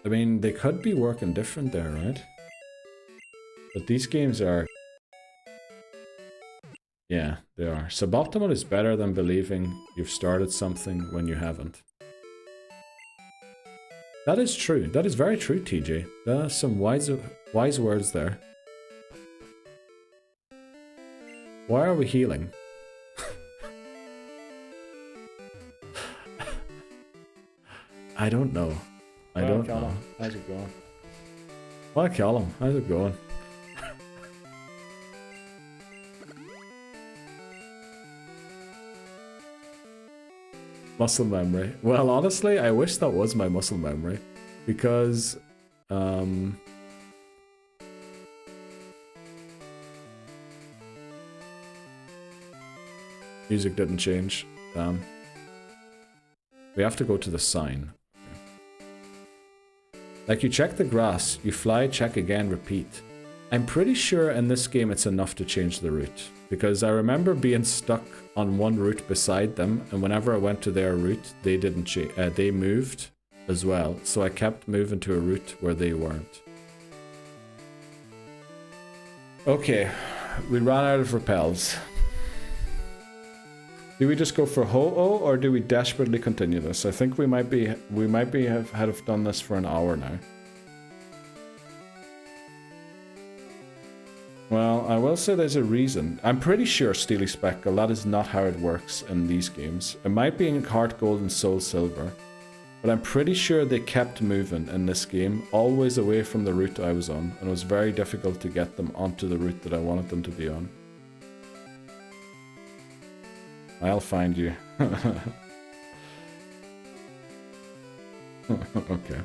I mean, they could be working different there, right? But these games are... Yeah, they are. Suboptimal is better than believing you've started something when you haven't. That is true. That is very true, TJ. There are some wise words there. Why are we healing? I don't know. I don't know. How's it going? Well, Callum, how's it going? Muscle memory. Well, honestly, I wish that was my muscle memory. Because... music didn't change. Damn. We have to go to the sign. Okay. Like, you check the grass, you fly, check again, repeat. I'm pretty sure in this game it's enough to change the route. Because I remember being stuck on one route beside them, and whenever I went to their route, they didn't they moved as well. So I kept moving to a route where they weren't. Okay, we ran out of repels. Do we just go for Ho-Oh, or do we desperately continue this? I think we might have done this for an hour now. Well, I will say there's a reason. I'm pretty sure Steely Speckle, that is not how it works in these games. It might be in Heart Gold and Soul Silver, but I'm pretty sure they kept moving in this game, always away from the route I was on, and it was very difficult to get them onto the route that I wanted them to be on. I'll find you. Okay.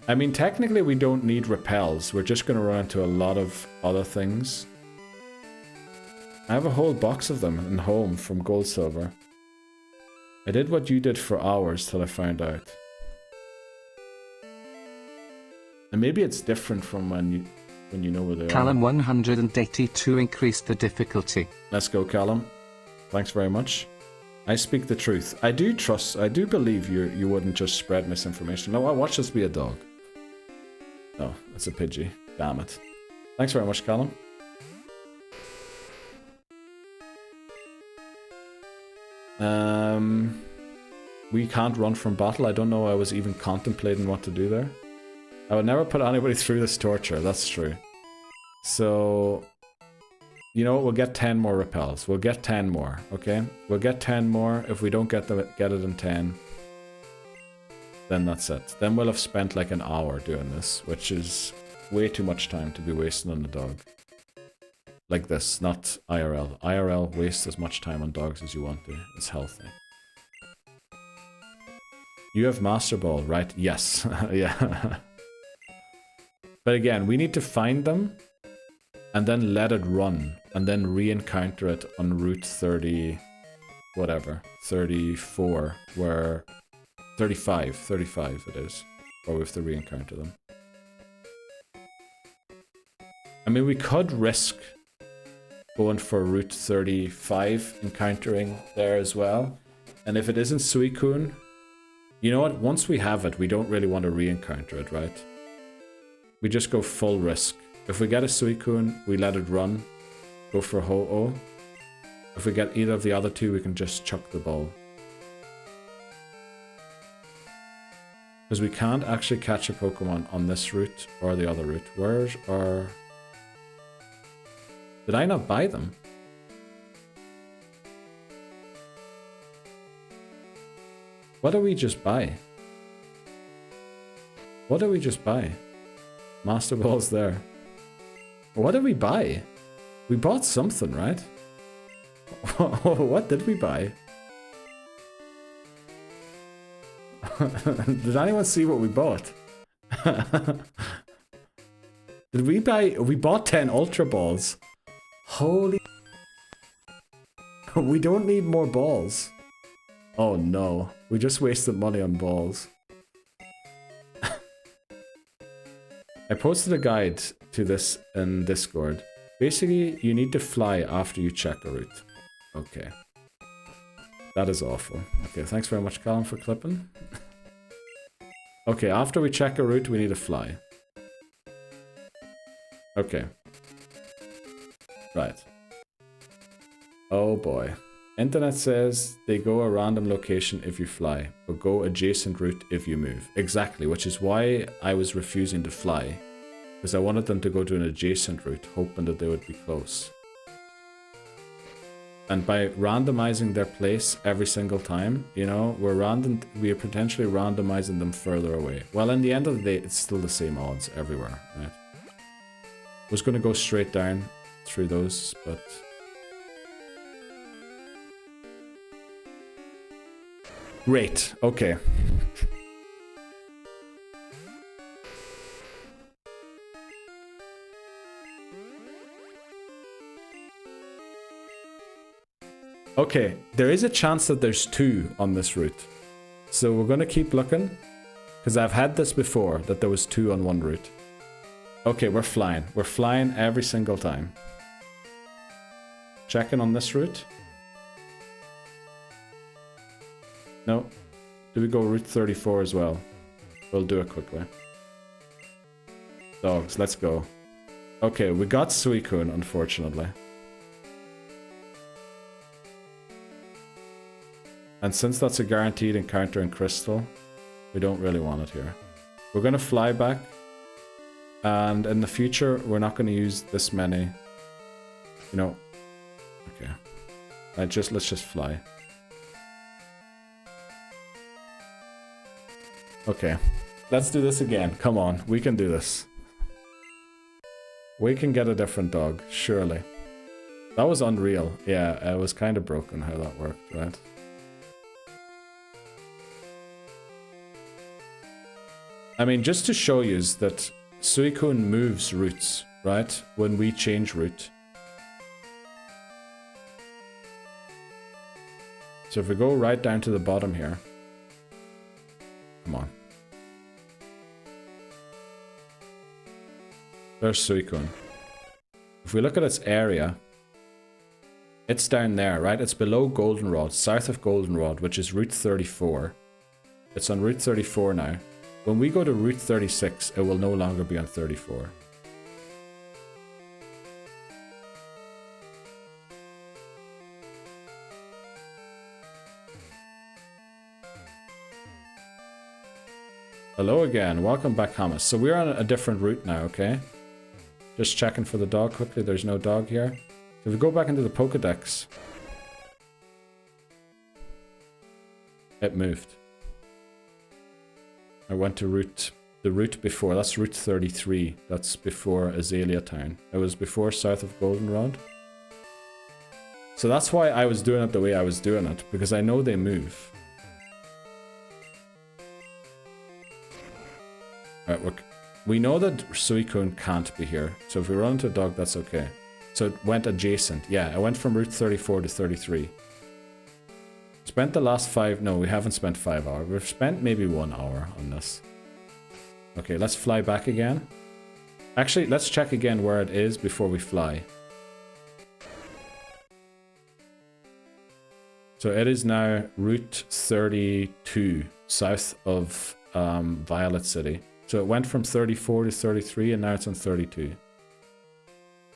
I mean, technically we don't need repels. We're just going to run into a lot of other things. I have a whole box of them in Home from Gold Silver. I did what you did for hours till I found out. And maybe it's different from when you know where they Callum are. 182 increased the difficulty. Let's go, Callum. Thanks very much. I speak the truth. I do believe you wouldn't just spread misinformation. No, watch this be a dog. Oh, it's a Pidgey. Damn it. Thanks very much, Callum. We can't run from battle. I don't know I was even contemplating what to do there. I would never put anybody through this torture, that's true. So, you know what, we'll get 10 more repels. We'll get 10 more, okay? We'll get 10 more. If we don't get it in 10, then that's it. Then we'll have spent like an hour doing this, which is way too much time to be wasting on the dog. Like this, not IRL. IRL, waste as much time on dogs as you want to. It's healthy. You have Master Ball, right? Yes. Yeah. But again, we need to find them and then let it run and then re-encounter it on Route 30, whatever, 34, where 35 it is, or we have to re-encounter them. I mean, we could risk going for Route 35, encountering there as well. And if it isn't Suicune, you know what? Once we have it, we don't really want to re-encounter it, right? We just go full risk. If we get a Suicune, we let it run, go for Ho-Oh. If we get either of the other two, we can just chuck the ball. Because we can't actually catch a Pokemon on this route or the other route. Where's our... Did I not buy them? What did we just buy? What did we just buy? Master Ball's there. What did we buy? We bought something, right? What did we buy? Did anyone see what we bought? Did we buy... We bought 10 Ultra Balls. Holy... We don't need more balls. Oh no. We just wasted money on balls. I posted a guide to this in Discord. Basically, you need to fly after you check a route. Okay. That is awful. Okay, thanks very much, Callum, for clipping. Okay, after we check a route, we need to fly. Okay. Right. Oh boy. Internet says they go a random location if you fly, but go adjacent route if you move. Exactly, which is why I was refusing to fly. Because I wanted them to go to an adjacent route, hoping that they would be close. And by randomizing their place every single time, you know, we are potentially randomizing them further away. Well, in the end of the day, it's still the same odds everywhere, right? I was going to go straight down through those, but... Great, okay. Okay, there is a chance that there's two on this route. So we're gonna keep looking. Because I've had this before, that there was 2 on one route. Okay, we're flying. We're flying every single time. Checking on this route. No. Do we go route 34 as well? We'll do it quickly. Dogs, let's go. Okay, we got Suicune, unfortunately. And since that's a guaranteed encounter in Crystal, we don't really want it here. We're going to fly back. And in the future, we're not going to use this many. You know. Okay. Let's just fly. Okay. Let's do this again. Come on. We can do this. We can get a different dog. Surely. That was unreal. Yeah, it was kind of broken how that worked, right? I mean, just to show you that Suicune moves routes, right? When we change route. So if we go right down to the bottom here. Come on. There's Suicune. If we look at its area, it's down there, right? It's below Goldenrod, south of Goldenrod, which is Route 34. It's on Route 34 now. When we go to Route 36, it will no longer be on 34. Hello again, welcome back, Hamas. So we're on a different route now, okay? Just checking for the dog quickly, there's no dog here. So if we go back into the Pokédex, it moved. I went to the route before, that's Route 33, that's before Azalea Town. It was before south of Goldenrod. So that's why I was doing it the way I was doing it, because I know they move. Alright, we know that Suicune can't be here, so if we run into a dog, that's okay. So it went adjacent, yeah, I went from Route 34 to 33. Spent the last 5... No, we haven't spent 5 hours. We've spent maybe 1 hour on this. Okay, let's fly back again. Actually, let's check again where it is before we fly. So it is now Route 32, south of Violet City. So it went from 34 to 33 and now it's on 32.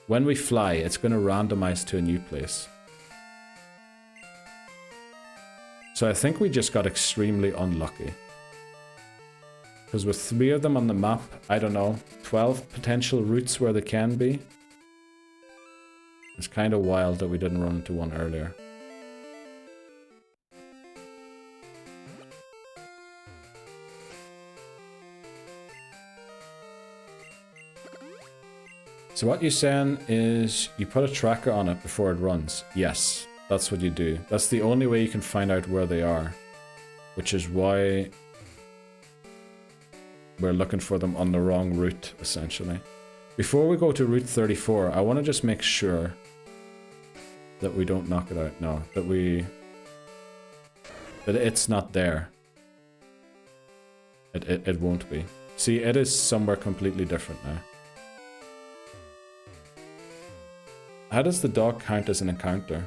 When we fly, it's going to randomize to a new place. So I think we just got extremely unlucky. Because with 3 of them on the map, I don't know, 12 potential routes where they can be. It's kind of wild that we didn't run into one earlier. So what you're saying is you put a tracker on it before it runs. Yes. That's what you do. That's the only way you can find out where they are. Which is why we're looking for them on the wrong route, essentially. Before we go to Route 34, I want to just make sure that we don't knock it out. No, that it's not there. It won't be. See, it is somewhere completely different now. How does the dog count as an encounter?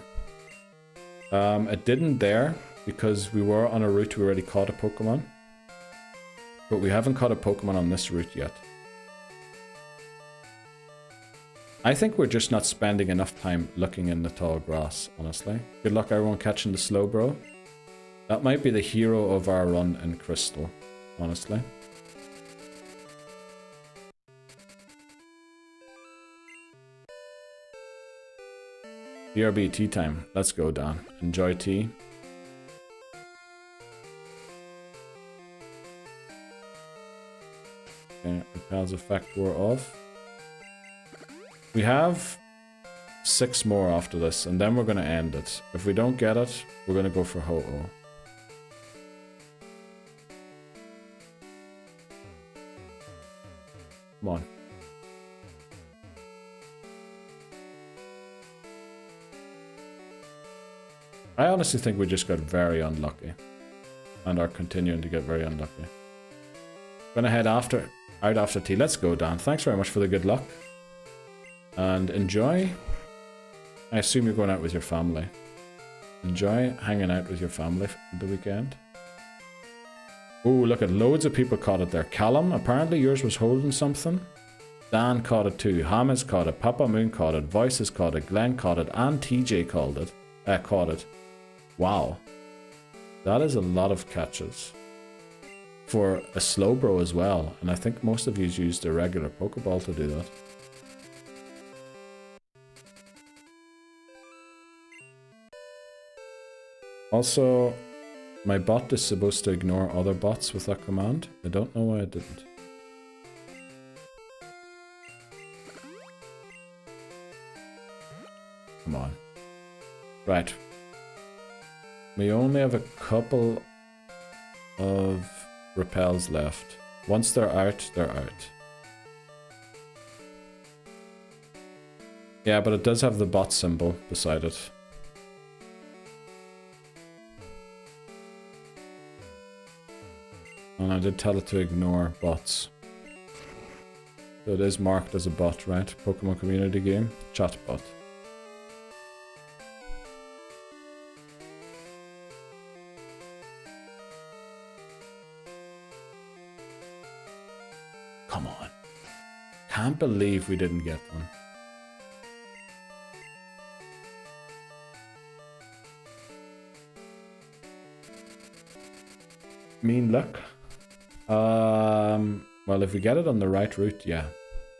It didn't there because we were on a route we already caught a Pokemon. But we haven't caught a Pokemon on this route yet. I think we're just not spending enough time looking in the tall grass, honestly. Good luck everyone catching the Slowbro. That might be the hero of our run in Crystal, honestly. BRB tea time. Let's go, Dan. Enjoy tea. Okay, repels effect wore off. We have 6 more after this, and then we're going to end it. If we don't get it, we're going to go for Ho-Oh. Come on. I honestly think we just got very unlucky. And are continuing to get very unlucky. Gonna head out after tea. Let's go, Dan. Thanks very much for the good luck. And enjoy. I assume you're going out with your family. Enjoy hanging out with your family for the weekend. Oh, look at loads of people caught it there. Callum, apparently yours was holding something. Dan caught it too. Hamas caught it. Papa Moon caught it. Voices caught it. Glenn caught it. And TJ caught it. Wow. That is a lot of catches. For a Slowbro as well. And I think most of you used a regular Pokeball to do that. Also, my bot is supposed to ignore other bots with that command. I don't know why it didn't. Come on. Right. We only have a couple of repels left. Once they're out, they're out. Yeah, but it does have the bot symbol beside it. And I did tell it to ignore bots. So it is marked as a bot, right? Pokemon community game, chat bot. Come on. Can't believe we didn't get one. Mean luck? Well, if we get it on the right route, yeah.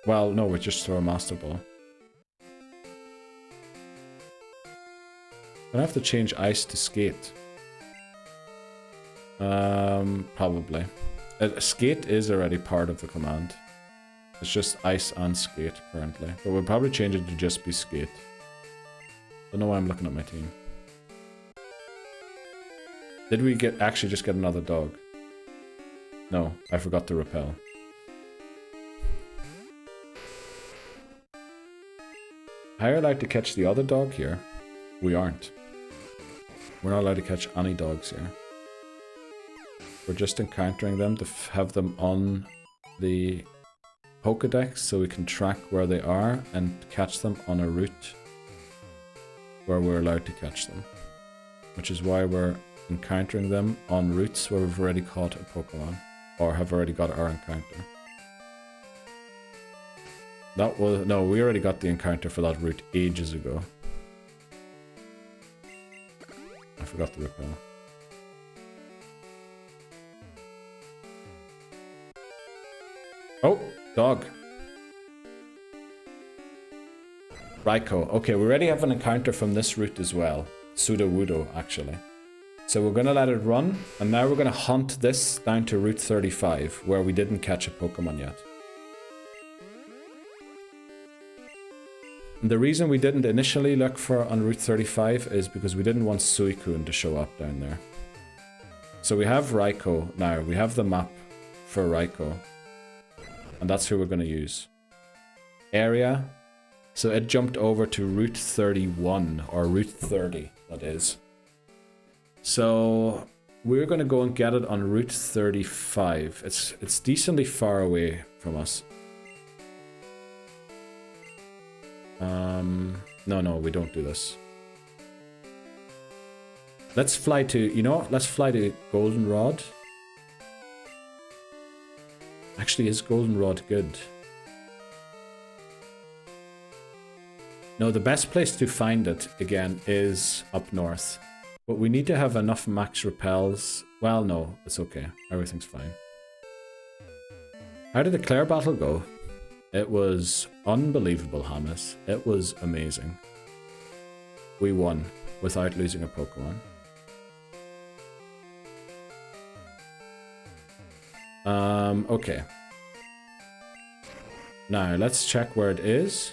Well, no, we just throw a Master Ball. Gonna have to change ice to skate. Probably. Skate is already part of the command. It's just ice and skate currently. But we'll probably change it to just be skate. Don't know why I'm looking at my team. Did we actually just get another dog? No, I forgot to repel. How are you allowed to catch the other dog here? We aren't. We're not allowed to catch any dogs here. We're just encountering them to have them on the Pokédex so we can track where they are and catch them on a route where we're allowed to catch them. Which is why we're encountering them on routes where we've already caught a Pokemon. Or have already got our encounter. That was... No, we already got the encounter for that route ages ago. I forgot the repel. Oh, dog. Raikou. Okay, we already have an encounter from this route as well. Sudowoodo, actually. So we're going to let it run, and now we're going to hunt this down to Route 35, where we didn't catch a Pokemon yet. And the reason we didn't initially look for on Route 35 is because we didn't want Suicune to show up down there. So we have Raikou now, we have the map for Raikou. And that's who we're going to use. Area. So it jumped over to Route 31, or Route 30, that is. So we're going to go and get it on Route 35. It's decently far away from us. No, we don't do this. Let's fly to, you know what? Let's fly to Goldenrod. Actually, is Goldenrod good? No, the best place to find it, again, is up north. But we need to have enough max repels. Well, no, it's okay. Everything's fine. How did the Clair battle go? It was unbelievable, Hamas. It was amazing. We won without losing a Pokemon. Okay. Now, let's check where it is.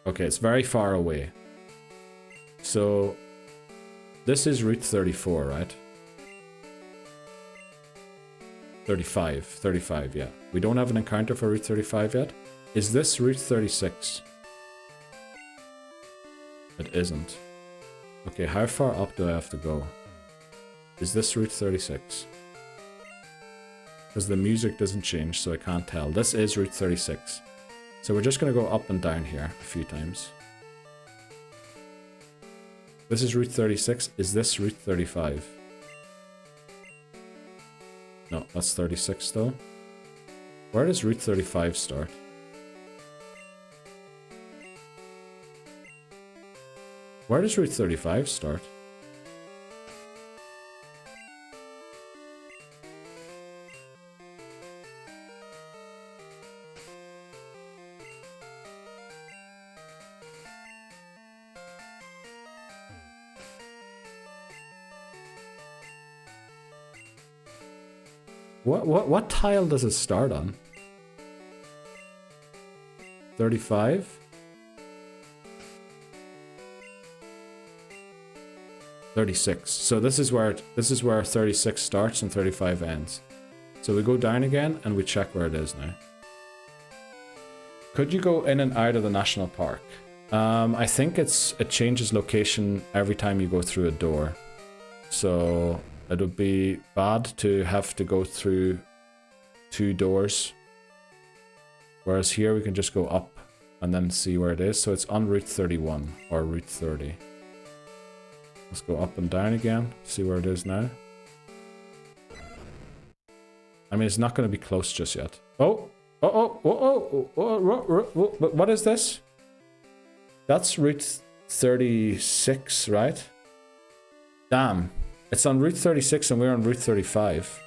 Okay, it's very far away. So, this is Route 34, right? 35, yeah. We don't have an encounter for Route 35 yet. Is this Route 36? It isn't. Okay, how far up do I have to go? Is this Route 36? Because the music doesn't change, so I can't tell. This is Route 36. So we're just going to go up and down here a few times. This is Route 36. Is this Route 35? No, that's 36 though. Where does Route 35 start? Where does Route 35 start? What tile does it start on? 35? $36. So this is where 36 starts and 35 ends. So we go down again and we check where it is now. Could you go in and out of the national park? I think it changes location every time you go through a door. So it would be bad to have to go through 2 doors. Whereas here we can just go up and then see where it is. So it's on Route 31 or Route 30. Let's go up and down again, see where it is now. I mean, it's not going to be close just yet. Oh, but what is this? That's Route 36, right? Damn, it's on Route 36 and we're on Route 35.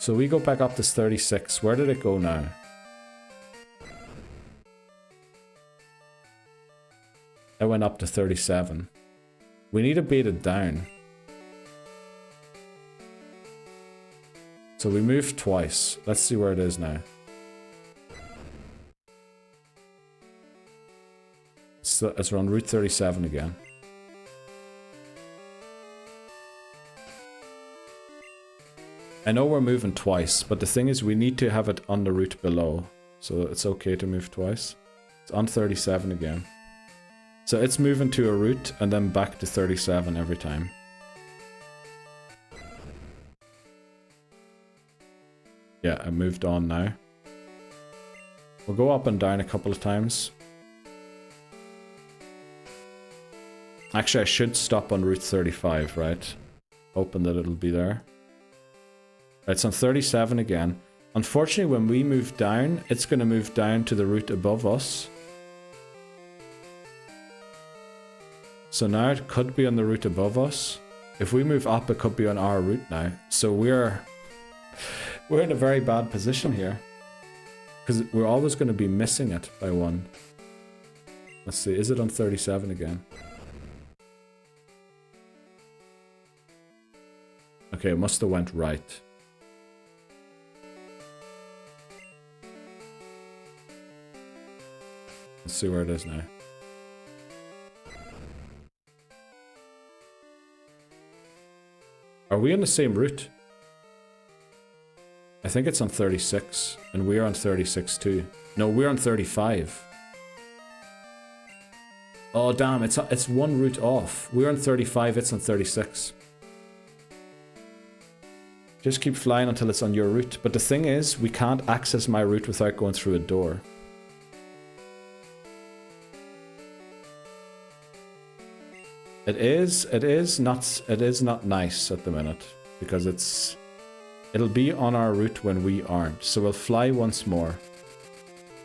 So we go back up to 36. Where did it go now? It went up to 37. We need to beat it down. So we moved twice. Let's see where it is now. It's on Route 37 again. I know we're moving twice, but the thing is we need to have it on the route below. So it's okay to move twice. It's on 37 again. So it's moving to a route and then back to 37 every time. Yeah, I moved on now. We'll go up and down a couple of times. Actually, I should stop on Route 35, right? Hoping that it'll be there. Right, it's on 37 again. Unfortunately, when we move down, it's going to move down to the route above us. So now it could be on the route above us. If we move up, it could be on our route now. So we're in a very bad position here. Because we're always going to be missing it by 1. Let's see, is it on 37 again? Okay, it must have went right. Let's see where it is now. Are we on the same route? I think it's on 36, and we're on 36 too. No, we're on 35. Oh damn, it's 1 route off. We're on 35, it's on 36. Just keep flying until it's on your route. But the thing is, we can't access my route without going through a door. It is not nice at the minute, because it'll be on our route when we aren't, so we'll fly once more.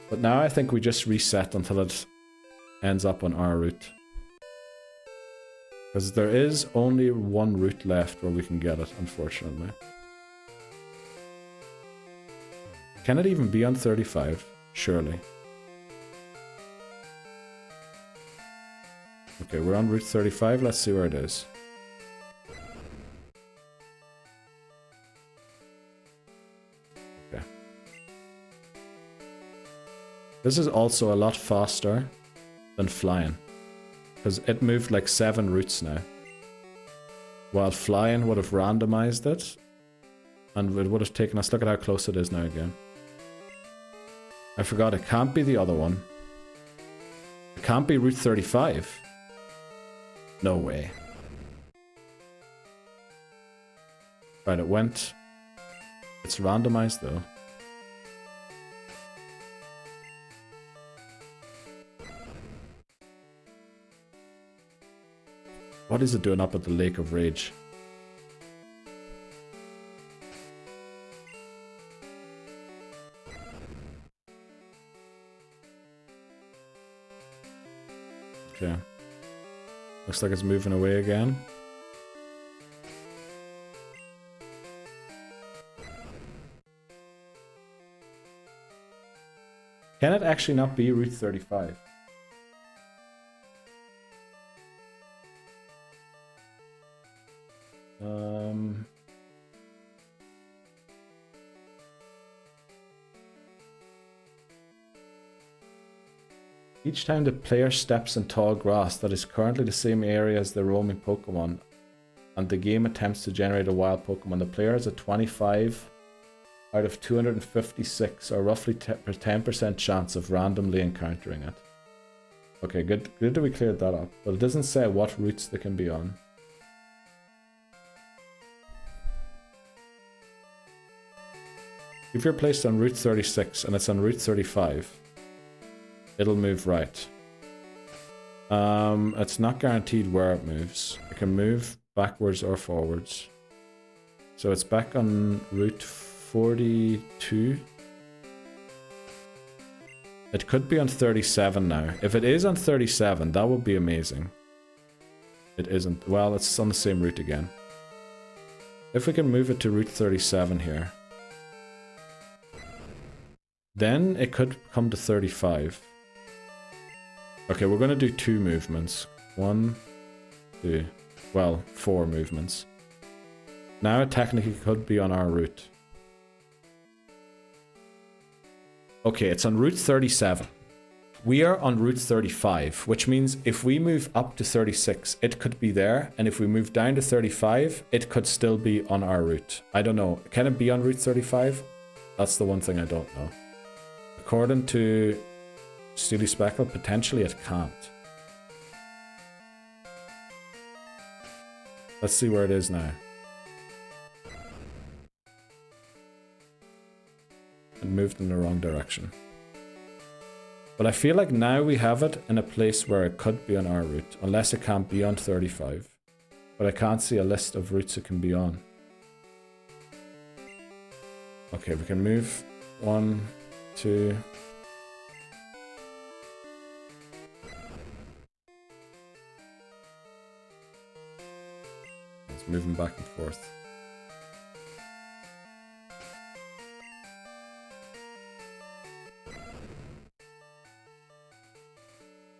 But now I think we just reset until it ends up on our route. Because there is only 1 route left where we can get it, unfortunately. Can it even be on 35? Surely. Okay, we're on Route 35. Let's see where it is. Okay. This is also a lot faster than flying, because it moved like 7 routes now. While flying would have randomized it, and it would have taken us... Look at how close it is now again. I forgot, it can't be the other one. can't be Route 35. No way. Right, it went. It's randomized though. What is it doing up at the Lake of Rage? Okay. Looks like it's moving away again. Can it actually not be Route 35? Each time the player steps in tall grass that is currently the same area as the roaming Pokemon, and the game attempts to generate a wild Pokemon, the player has a 25 out of 256, or roughly 10% chance of randomly encountering it. Okay, good that we cleared that up, but it doesn't say what routes they can be on. If you're placed on Route 36 and it's on Route 35, it'll move right. It's not guaranteed where it moves. It can move backwards or forwards. So it's back on Route 42. It could be on 37 now. If it is on 37, that would be amazing. It isn't. Well, it's on the same route again. If we can move it to Route 37 here, then it could come to 35. Okay, we're going to do 2 movements. 1, 2, well, 4 movements. Now it technically could be on our route. Okay, it's on Route 37. We are on Route 35, which means if we move up to 36, it could be there. And if we move down to 35, it could still be on our route. I don't know. Can it be on Route 35? That's the one thing I don't know. According to Steely Speckle, potentially it can't. Let's see where it is now. It moved in the wrong direction. But I feel like now we have it in a place where it could be on our route, unless it can't be on 35. But I can't see a list of routes it can be on. Okay, we can move 1, 2. It's moving back and forth.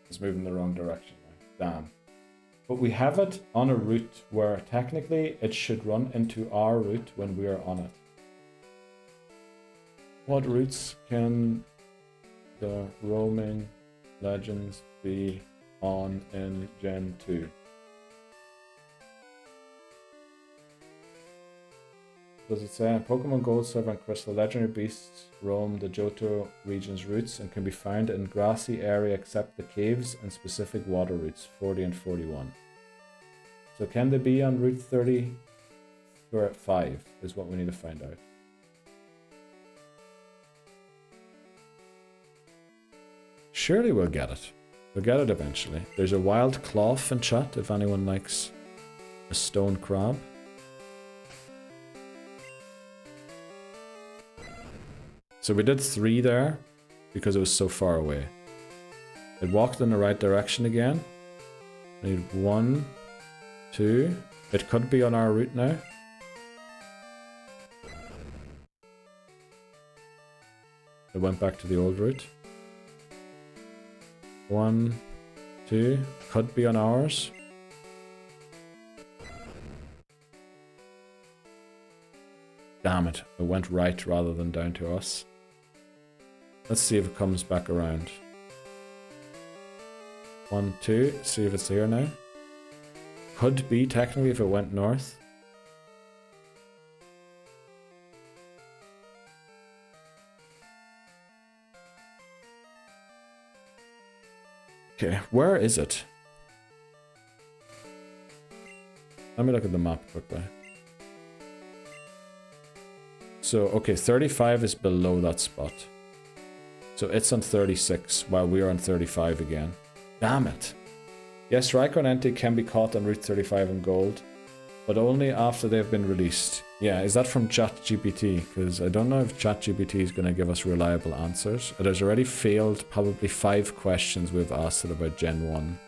It's moving the wrong direction now. Damn. But we have it on a route where technically it should run into our route when we are on it. What routes can the roaming legends be on in Gen 2? Does it say in Pokemon Gold, Silver and Crystal, legendary beasts roam the Johto region's routes and can be found in grassy area except the caves and specific water routes, 40 and 41. So can they be on Route 35 is what we need to find out. Surely we'll get it. We'll get it eventually. There's a wild cloth in chat if anyone likes a stone crab. So we did 3 there because it was so far away. It walked in the right direction again. I need 1, 2. It could be on our route now. It went back to the old route. 1, 2. Could be on ours. Damn it. It went right rather than down to us. Let's see if it comes back around. 1, 2. See if it's here now. Could be technically if it went north. Okay, where is it? Let me look at the map quickly. So, okay, 35 is below that spot. So it's on 36, while we're on 35 again. Damn it. Yes, Raikou and Entei can be caught on Route 35 in gold, but only after they've been released. Yeah, is that from ChatGPT? Because I don't know if ChatGPT is going to give us reliable answers. It has already failed probably 5 questions we've asked it about Gen 1.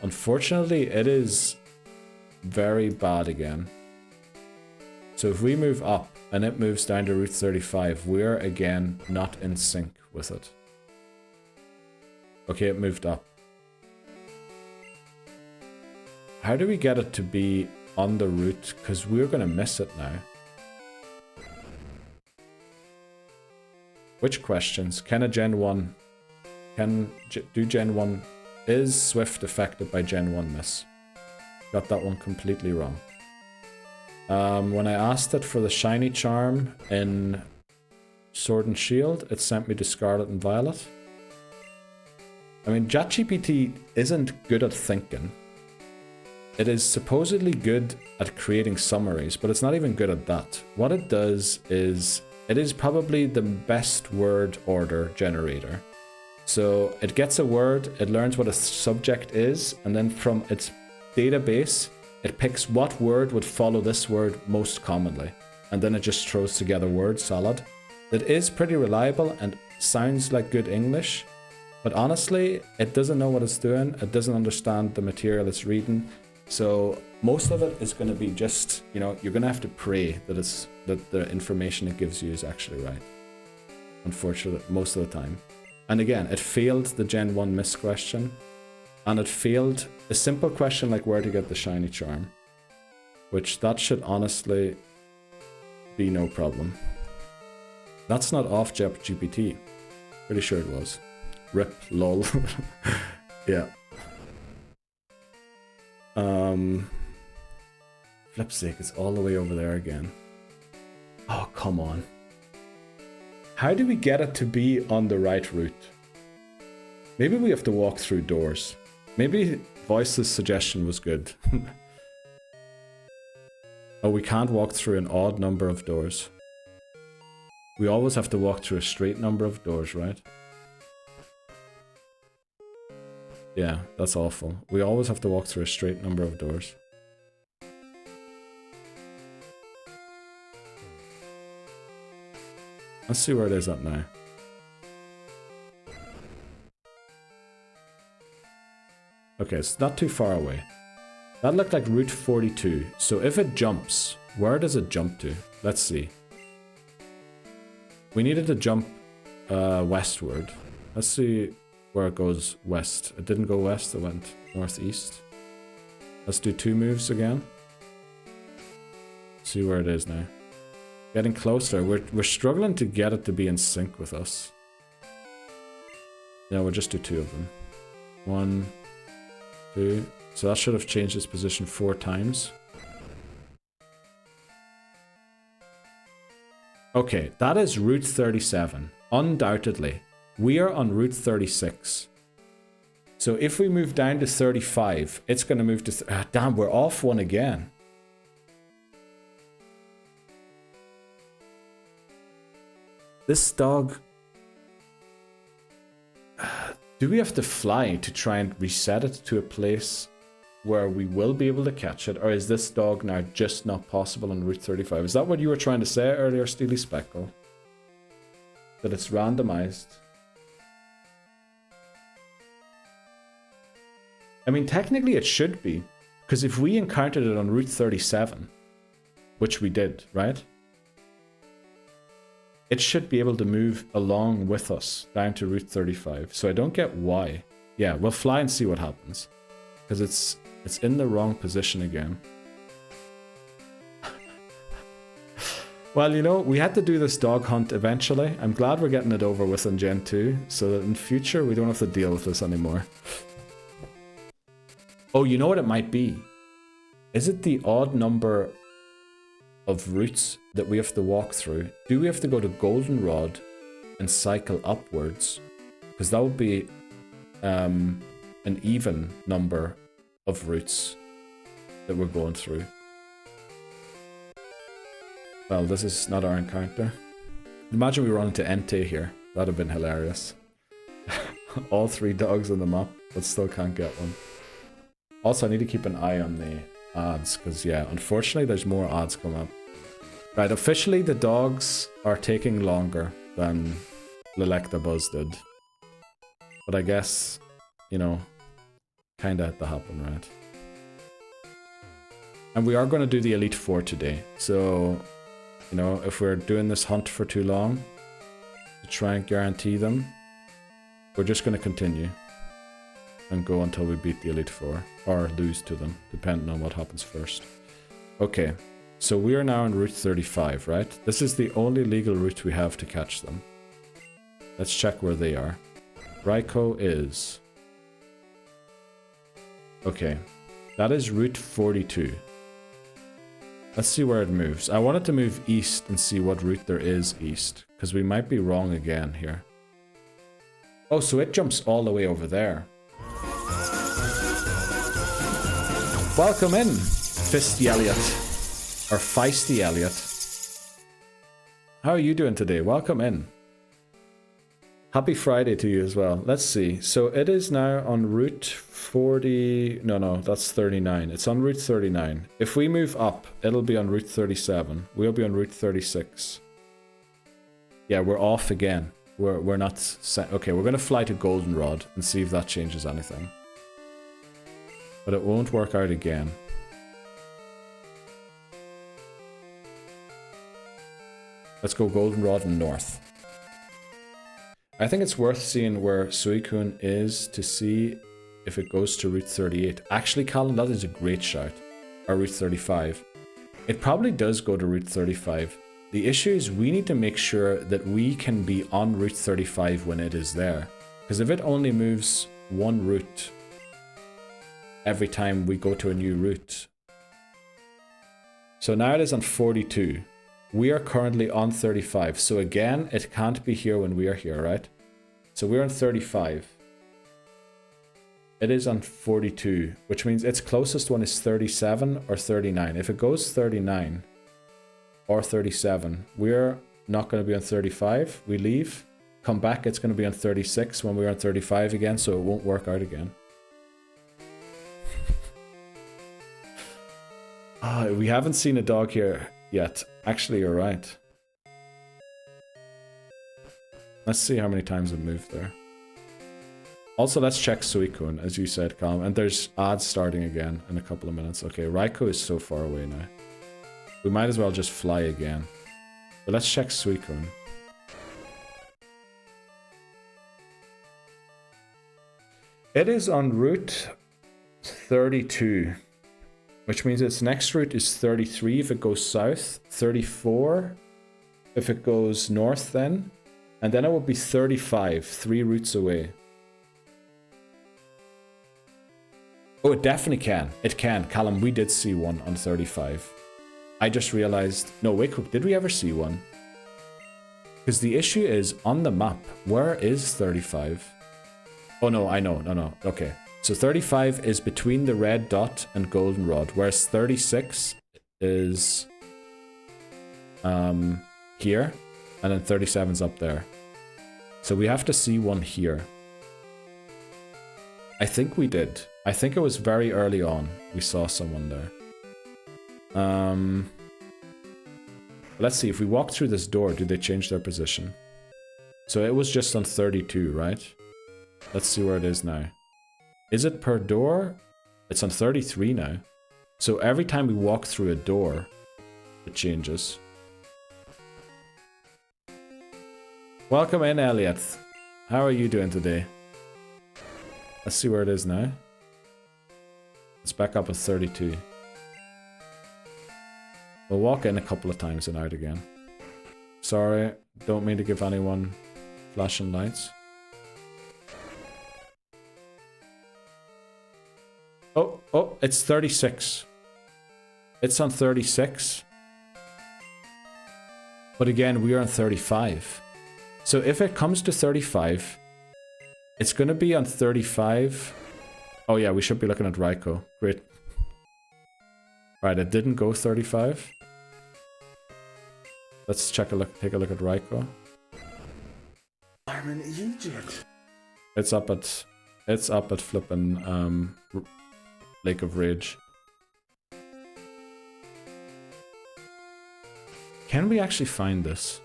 Unfortunately, it is very bad again. So if we move up and it moves down to Route 35, we're again not in sync with it. Okay, it moved up. How do we get it to be on the route? Because we're going to miss it now. Which questions? Can a Gen 1... do Gen 1... Is Swift affected by Gen 1 miss? Got that one completely wrong. When I asked it for the shiny charm in Sword and Shield, it sent me to Scarlet and Violet. I mean, ChatGPT isn't good at thinking. It is supposedly good at creating summaries, but it's not even good at that. What it does is, it is probably the best word order generator. So it gets a word, it learns what a subject is, and then from its database, it picks what word would follow this word most commonly. And then it just throws together word salad. It is pretty reliable and sounds like good English, but honestly, it doesn't know what it's doing. It doesn't understand the material it's reading. So most of it is going to be just, you know, you're going to have to pray that the information it gives you is actually right. Unfortunately, most of the time. And again, it failed the Gen 1 miss question. And it failed a simple question like where to get the shiny charm. Which that should honestly be no problem. That's not off GPT. Pretty sure it was. Rip, lol. Yeah. Flipsake is all the way over there again. Oh, come on. How do we get it to be on the right route? Maybe we have to walk through doors. Maybe Voice's suggestion was good. Oh, we can't walk through an odd number of doors. We always have to walk through a straight number of doors, right? Yeah, that's awful. We always have to walk through a straight number of doors. Let's see where it is at now. Okay, it's not too far away. That looked like Route 42. So if it jumps, where does it jump to? Let's see. We needed to jump westward. Let's see where it goes west. It didn't go west, it went northeast. Let's do 2 moves again. See where it is now. Getting closer. We're struggling to get it to be in sync with us. Yeah, we'll just do 2 of them. 1, 2. So that should have changed its position 4 times. Okay, that is Route 37. Undoubtedly. We are on Route 36. So if we move down to 35, it's going to move to... damn, we're off one again. This dog... Do we have to fly to try and reset it to a place where we will be able to catch it? Or is this dog now just not possible on Route 35? Is that what you were trying to say earlier, Steely Speckle? That it's randomized? I mean, technically it should be. Because if we encountered it on Route 37, which we did, right? It should be able to move along with us down to Route 35. So I don't get why. Yeah, we'll fly and see what happens. Because it's in the wrong position again. Well, you know, we had to do this dog hunt eventually. I'm glad we're getting it over with in Gen 2. So that in future we don't have to deal with this anymore. Oh, you know what it might be? Is it the odd number of routes that we have to walk through. Do we have to go to Goldenrod and cycle upwards? Because that would be an even number of routes that we're going through. Well, this is not our encounter. Imagine we run into Entei here. That'd have been hilarious. All 3 dogs on the map, but still can't get one. Also, I need to keep an eye on the ads, because yeah, unfortunately there's more ads coming up. Right, officially the dogs are taking longer than Lilectabuzz did. But I guess, you know, kinda had to happen, right? And we are going to do the Elite Four today, so, you know, if we're doing this hunt for too long, to try and guarantee them, we're just going to continue and go until we beat the Elite Four, or lose to them, depending on what happens first. Okay, so we are now on Route 35, right? This is the only legal route we have to catch them. Let's check where they are. Raikou is... Okay, that is Route 42. Let's see where it moves. I wanted to move east and see what route there is east, because we might be wrong again here. Oh, so it jumps all the way over there. Welcome in, Fisty Elliot. Or Feisty Elliot. How are you doing today? Welcome in. Happy Friday to you as well. Let's see. So it is now on Route 40... No, that's 39. It's on Route 39. If we move up, it'll be on Route 37. We'll be on Route 36. Yeah, we're off again. We're not set. Okay, we're going to fly to Goldenrod and see if that changes anything. But it won't work out again. Let's go Goldenrod and north. I think it's worth seeing where Suicune is to see if it goes to Route 38. Actually, Callum, that is a great shout. Or Route 35. It probably does go to Route 35. The issue is we need to make sure that we can be on Route 35 when it is there. Because if it only moves one route every time we go to a new route. So now it is on 42. We are currently on 35. So again, it can't be here when we are here, right? So we're on 35. It is on 42, which means its closest one is 37 or 39. If it goes 39 or 37, we're not going to be on 35. We leave, come back, it's going to be on 36 when we're on 35 again, so it won't work out again. We haven't seen a dog here yet. Actually, you're right. Let's see how many times it moved there. Also, let's check Suicune, as you said, Calm. And there's ads starting again in a couple of minutes. Okay, Raikou is so far away now. We might as well just fly again. But let's check Suicune. It is en route 32. Which means its next route is 33 if it goes south, 34 if it goes north then, and then it will be 35, 3 routes away. Oh, it definitely can. It can. Callum, we did see one on 35. I just realized... No, wait, did we ever see one? Because the issue is, on the map, where is 35? Oh no, I know. No. Okay. So 35 is between the red dot and Goldenrod, whereas 36 is here, and then 37's up there. So we have to see one here. I think we did. I think it was very early on we saw someone there. Let's see, if we walk through this door, do they change their position? So it was just on 32, right? Let's see where it is now. Is it per door? It's on 33 now. So every time we walk through a door, it changes. Welcome in, Elliot. How are you doing today? Let's see where it is now. It's back up at 32. We'll walk in a couple of times and out again. Sorry, don't mean to give anyone flashing lights. Oh, it's 36. It's on 36. But again, we are on 35. So if it comes to 35, it's going to be on 35. Oh yeah, we should be looking at Raikou. Great. Right, it didn't go 35. Let's take a look at Raikou. I'm an idiot. It's up at flippin' Lake of Rage. Can we actually find this?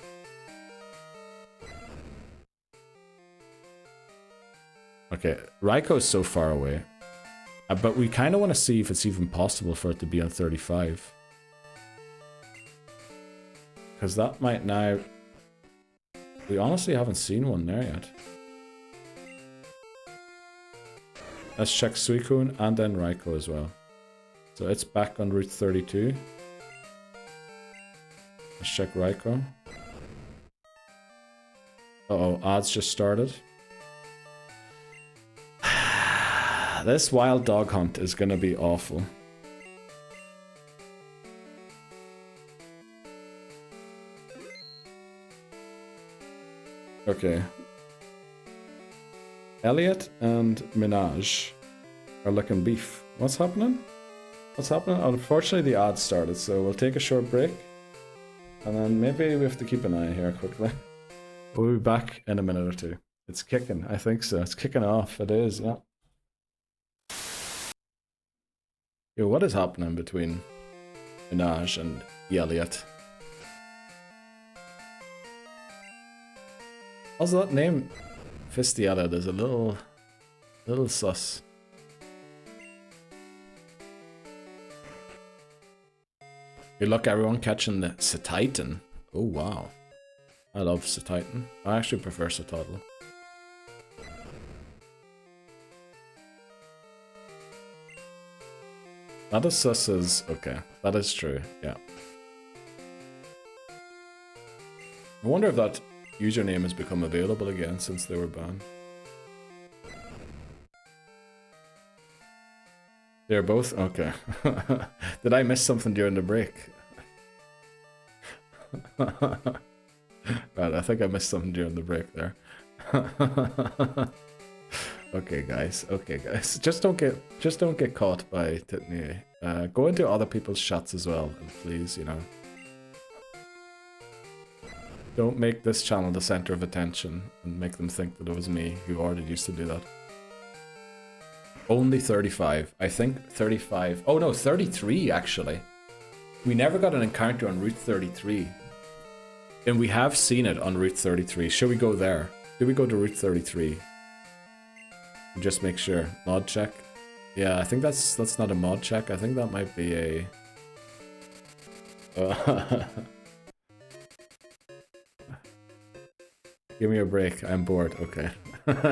Okay, Raikou is so far away. But we kind of want to see if it's even possible for it to be on 35. Because that might now... We honestly haven't seen one there yet. Let's check Suicune and then Raikou as well. So it's back on Route 32. Let's check Raikou. Uh-oh, odds just started. This wild dog hunt is gonna be awful. Okay. Elliot and Minaj are looking beef. What's happening? What's happening? Unfortunately, the odds started, so we'll take a short break. And then maybe we have to keep an eye here quickly. We'll be back in a minute or two. It's kicking, I think so. It's kicking off. It is, yeah. Yo, what is happening between Minaj and Elliot? Also, that name, Fistiella, is a little sus. Good luck, everyone, catching the Satitan. Oh, wow. I love Satitan. I actually prefer Satotl. That is sus as... Okay, that is true, yeah. I wonder if that username has become available again since they were banned. They're both? Okay. Did I miss something during the break? Right, I think I missed something during the break there. Okay, guys. Okay, guys. Just don't get caught by Titney. Go into other people's shots as well, and please, you know. Don't make this channel the center of attention and make them think that it was me who already used to do that. Only 35. I think 35. Oh no, 33 actually. We never got an encounter on Route 33. And we have seen it on Route 33. Should we go there? Did we go to Route 33? Just make sure. Mod check. Yeah, I think that's not a mod check. I think that might be a... Give me a break. I'm bored. Okay.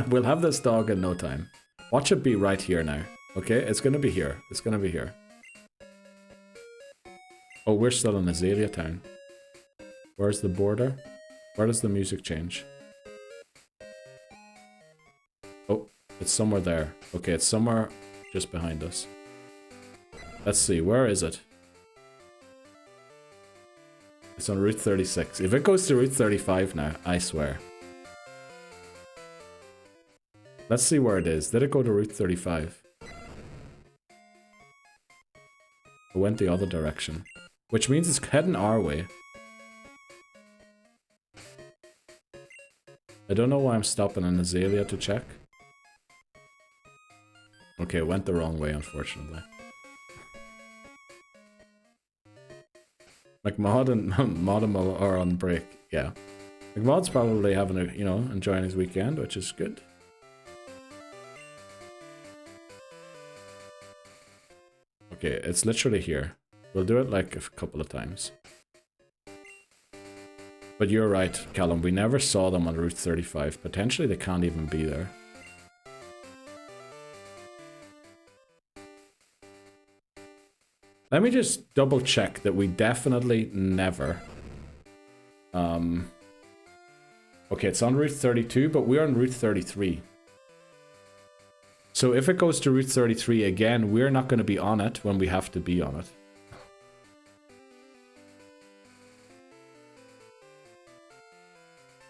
We'll have this dog in no time. Watch it be right here now. Okay? It's gonna be here. It's gonna be here. Oh, we're still in Azalea Town. Where's the border? Where does the music change? Oh, it's somewhere there. Okay, it's somewhere just behind us. Let's see, where is it? It's on Route 36. If it goes to Route 35 now, I swear. Let's see where it is. Did it go to Route 35? It went the other direction. Which means it's heading our way. I don't know why I'm stopping in Azalea to check. Okay, it went the wrong way, unfortunately. McMod and Modimal are on break, yeah. McMod's probably having a, you know, enjoying his weekend, which is good. Okay, it's literally here. We'll do it like a couple of times. But you're right, Callum, we never saw them on Route 35. Potentially they can't even be there. Let me just double check that we definitely never... Okay, it's on Route 32, but we're on Route 33. So if it goes to Route 33 again, we're not going to be on it when we have to be on it.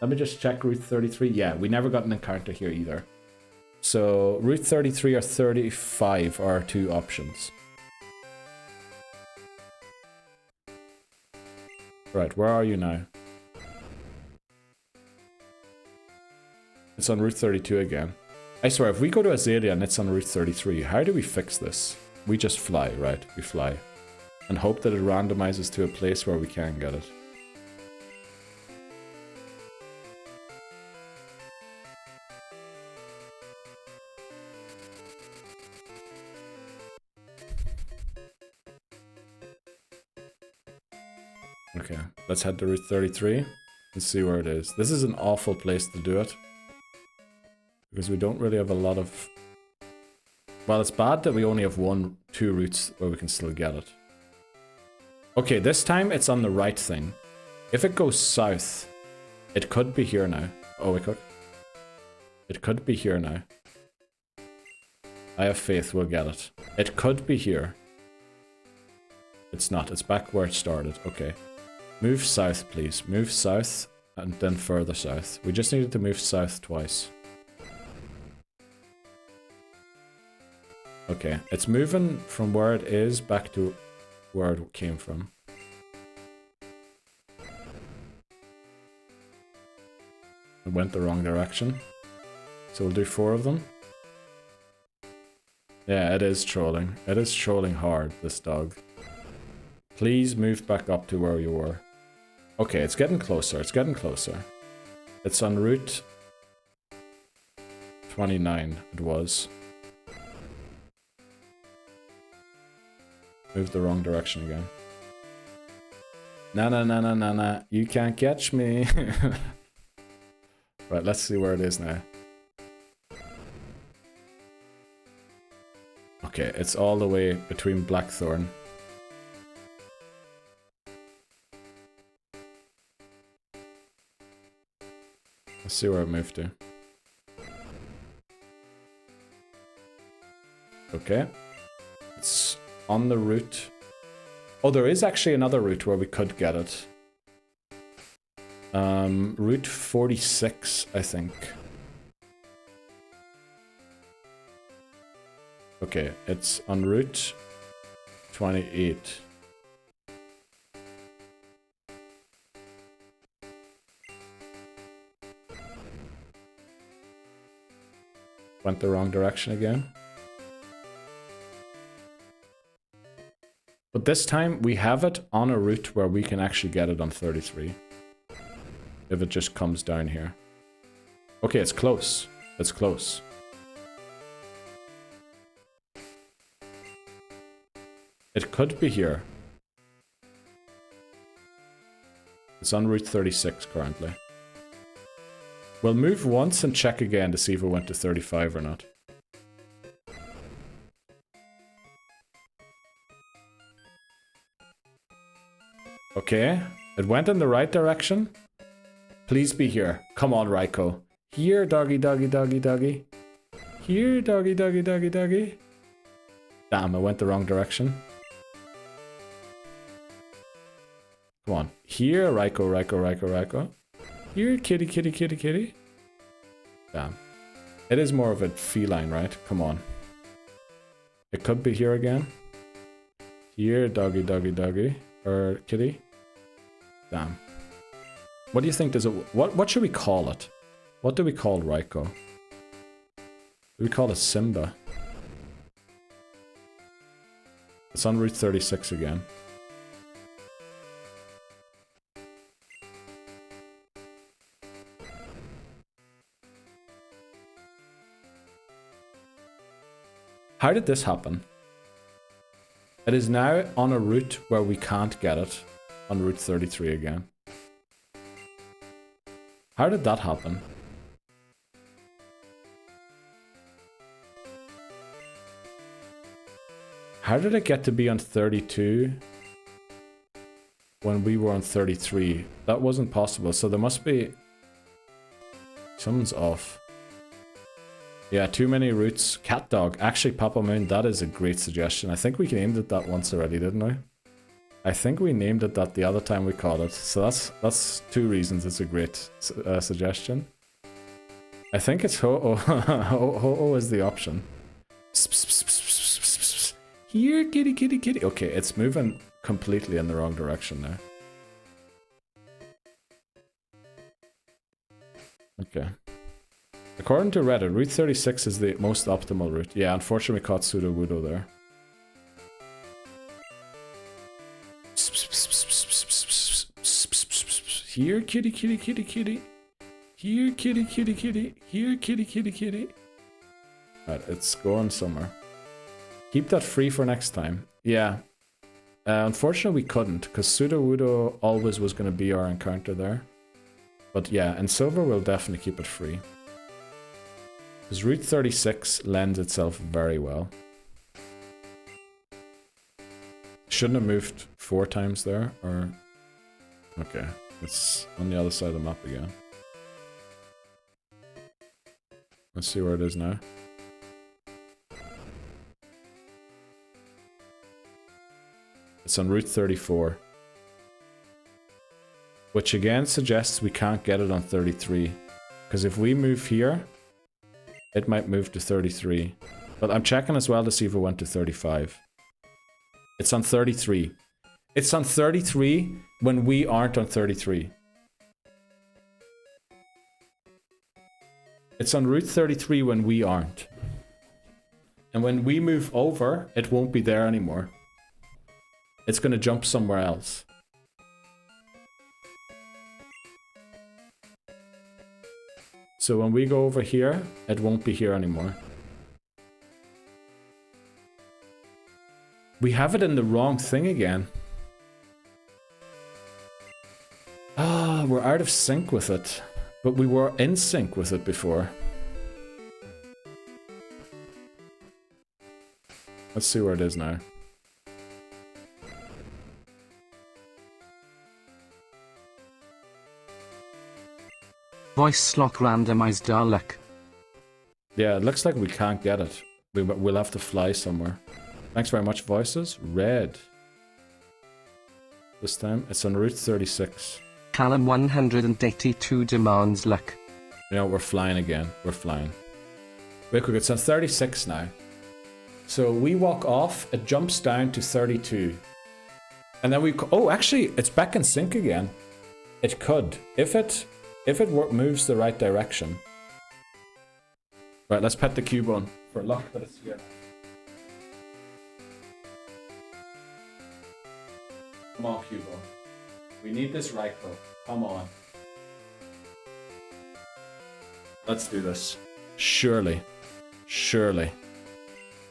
Let me just check Route 33. Yeah, we never got an encounter here either. So Route 33 or 35 are our two options. Right, where are you now? It's on Route 32 again. I swear, if we go to Azalea and it's on Route 33, how do we fix this? We just fly, right? We fly. And hope that it randomizes to a place where we can get it. Okay, let's head to Route 33 and see where it is. This is an awful place to do it, because we don't really have a lot of... Well, it's bad that we only have two routes where we can still get it. Okay, this time it's on the right thing. If it goes south, it could be here now. Oh, it could. It could be here now. I have faith we'll get it. It could be here. It's not. It's back where it started. Okay. Move south, please. Move south and then further south. We just needed to move south twice. Okay, it's moving from where it is back to where it came from. It went the wrong direction. So we'll do 4 of them. Yeah, it is trolling. It is trolling hard, this dog. Please move back up to where you were. Okay, it's getting closer. It's getting closer. It's on Route 29, it was. Moved the wrong direction again. Nah. You can't catch me. Right, let's see where it is now. Okay, it's all the way between Blackthorn. Let's see where it moved to. Okay. It's on the route. Oh, there is actually another route where we could get it. Route 46, I think. Okay, it's on Route 28. Went the wrong direction again. But this time we have it on a route where we can actually get it on 33. If it just comes down here. Okay, it's close. It's close. It could be here. It's on Route 36 currently. We'll move once and check again to see if it went to 35 or not. Okay, it went in the right direction. Please be here. Come on, Raiko. Here, doggy. Here, doggy. Damn, I went the wrong direction. Come on. Here, Raiko. Here, kitty. Damn. It is more of a feline, right? Come on. It could be here again. Here, doggy. Or kitty. Damn. What do you think does it... What should we call it? What do we call Raiko? Do we call it Simba? It's on Route 36 again. How did this happen? It is now on a route where we can't get it. On Route 33 again. How did that happen? How did it get to be on 32 when we were on 33? That wasn't possible, so there must be... Someone's off. Yeah, too many routes. Cat dog. Actually, Papa Moon, that is a great suggestion. I think we aimed at that once already, didn't I? I think we named it that the other time we caught it. So that's 2 reasons it's a great suggestion. I think it's Ho-Oh. Ho-Oh is the option. Here, kitty, kitty, kitty. Okay, it's moving completely in the wrong direction now. Okay. According to Reddit, Route 36 is the most optimal route. Yeah, unfortunately we caught Sudowoodo there. Here, kitty, kitty, kitty, kitty. Here, kitty, kitty, kitty. Here, kitty, kitty, kitty. Alright, it's going somewhere. Keep that free for next time. Yeah. Unfortunately, we couldn't, because Sudowoodo always was going to be our encounter there. But yeah, in Silver, we'll definitely keep it free. Because Route 36 lends itself very well. Shouldn't have moved 4 times there, or... Okay, it's on the other side of the map again. Let's see where it is now. It's on Route 34. Which again suggests we can't get it on 33. Because if we move here, it might move to 33. But I'm checking as well to see if it went to 35. It's on 33. It's on 33 when we aren't on 33. It's on Route 33 when we aren't. And when we move over, it won't be there anymore. It's going to jump somewhere else. So when we go over here, it won't be here anymore. We have it in the wrong thing again. Ah, we're out of sync with it. But we were in sync with it before. Let's see where it is now. Voice lock randomized Dalek. Yeah, it looks like we can't get it. We'll have to fly somewhere. Thanks very much, voices. Red. This time, it's on Route 36. Callum 182 demands luck. You know, we're flying again. We're flying. Wait quick, it's on 36 now. So we walk off, it jumps down to 32. And then we... Oh, actually, it's back in sync again. It could. If it moves the right direction. Right, let's pet the cube on for luck that it's here. Come on, Cubo. We need this Raikou. Come on. Let's do this. Surely. Surely.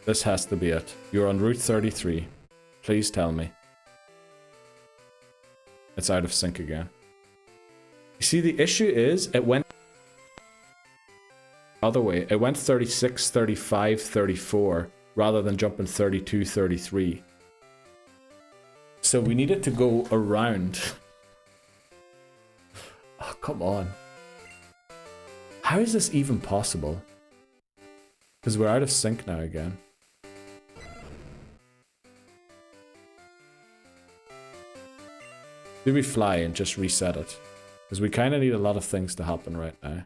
This has to be it. You're on Route 33. Please tell me. It's out of sync again. You see, the issue is, it went the other way. It went 36, 35, 34, rather than jumping 32, 33. So we needed to go around. Oh, come on. How is this even possible? Because we're out of sync now again. Do we fly and just reset it? Because we kind of need a lot of things to happen right now.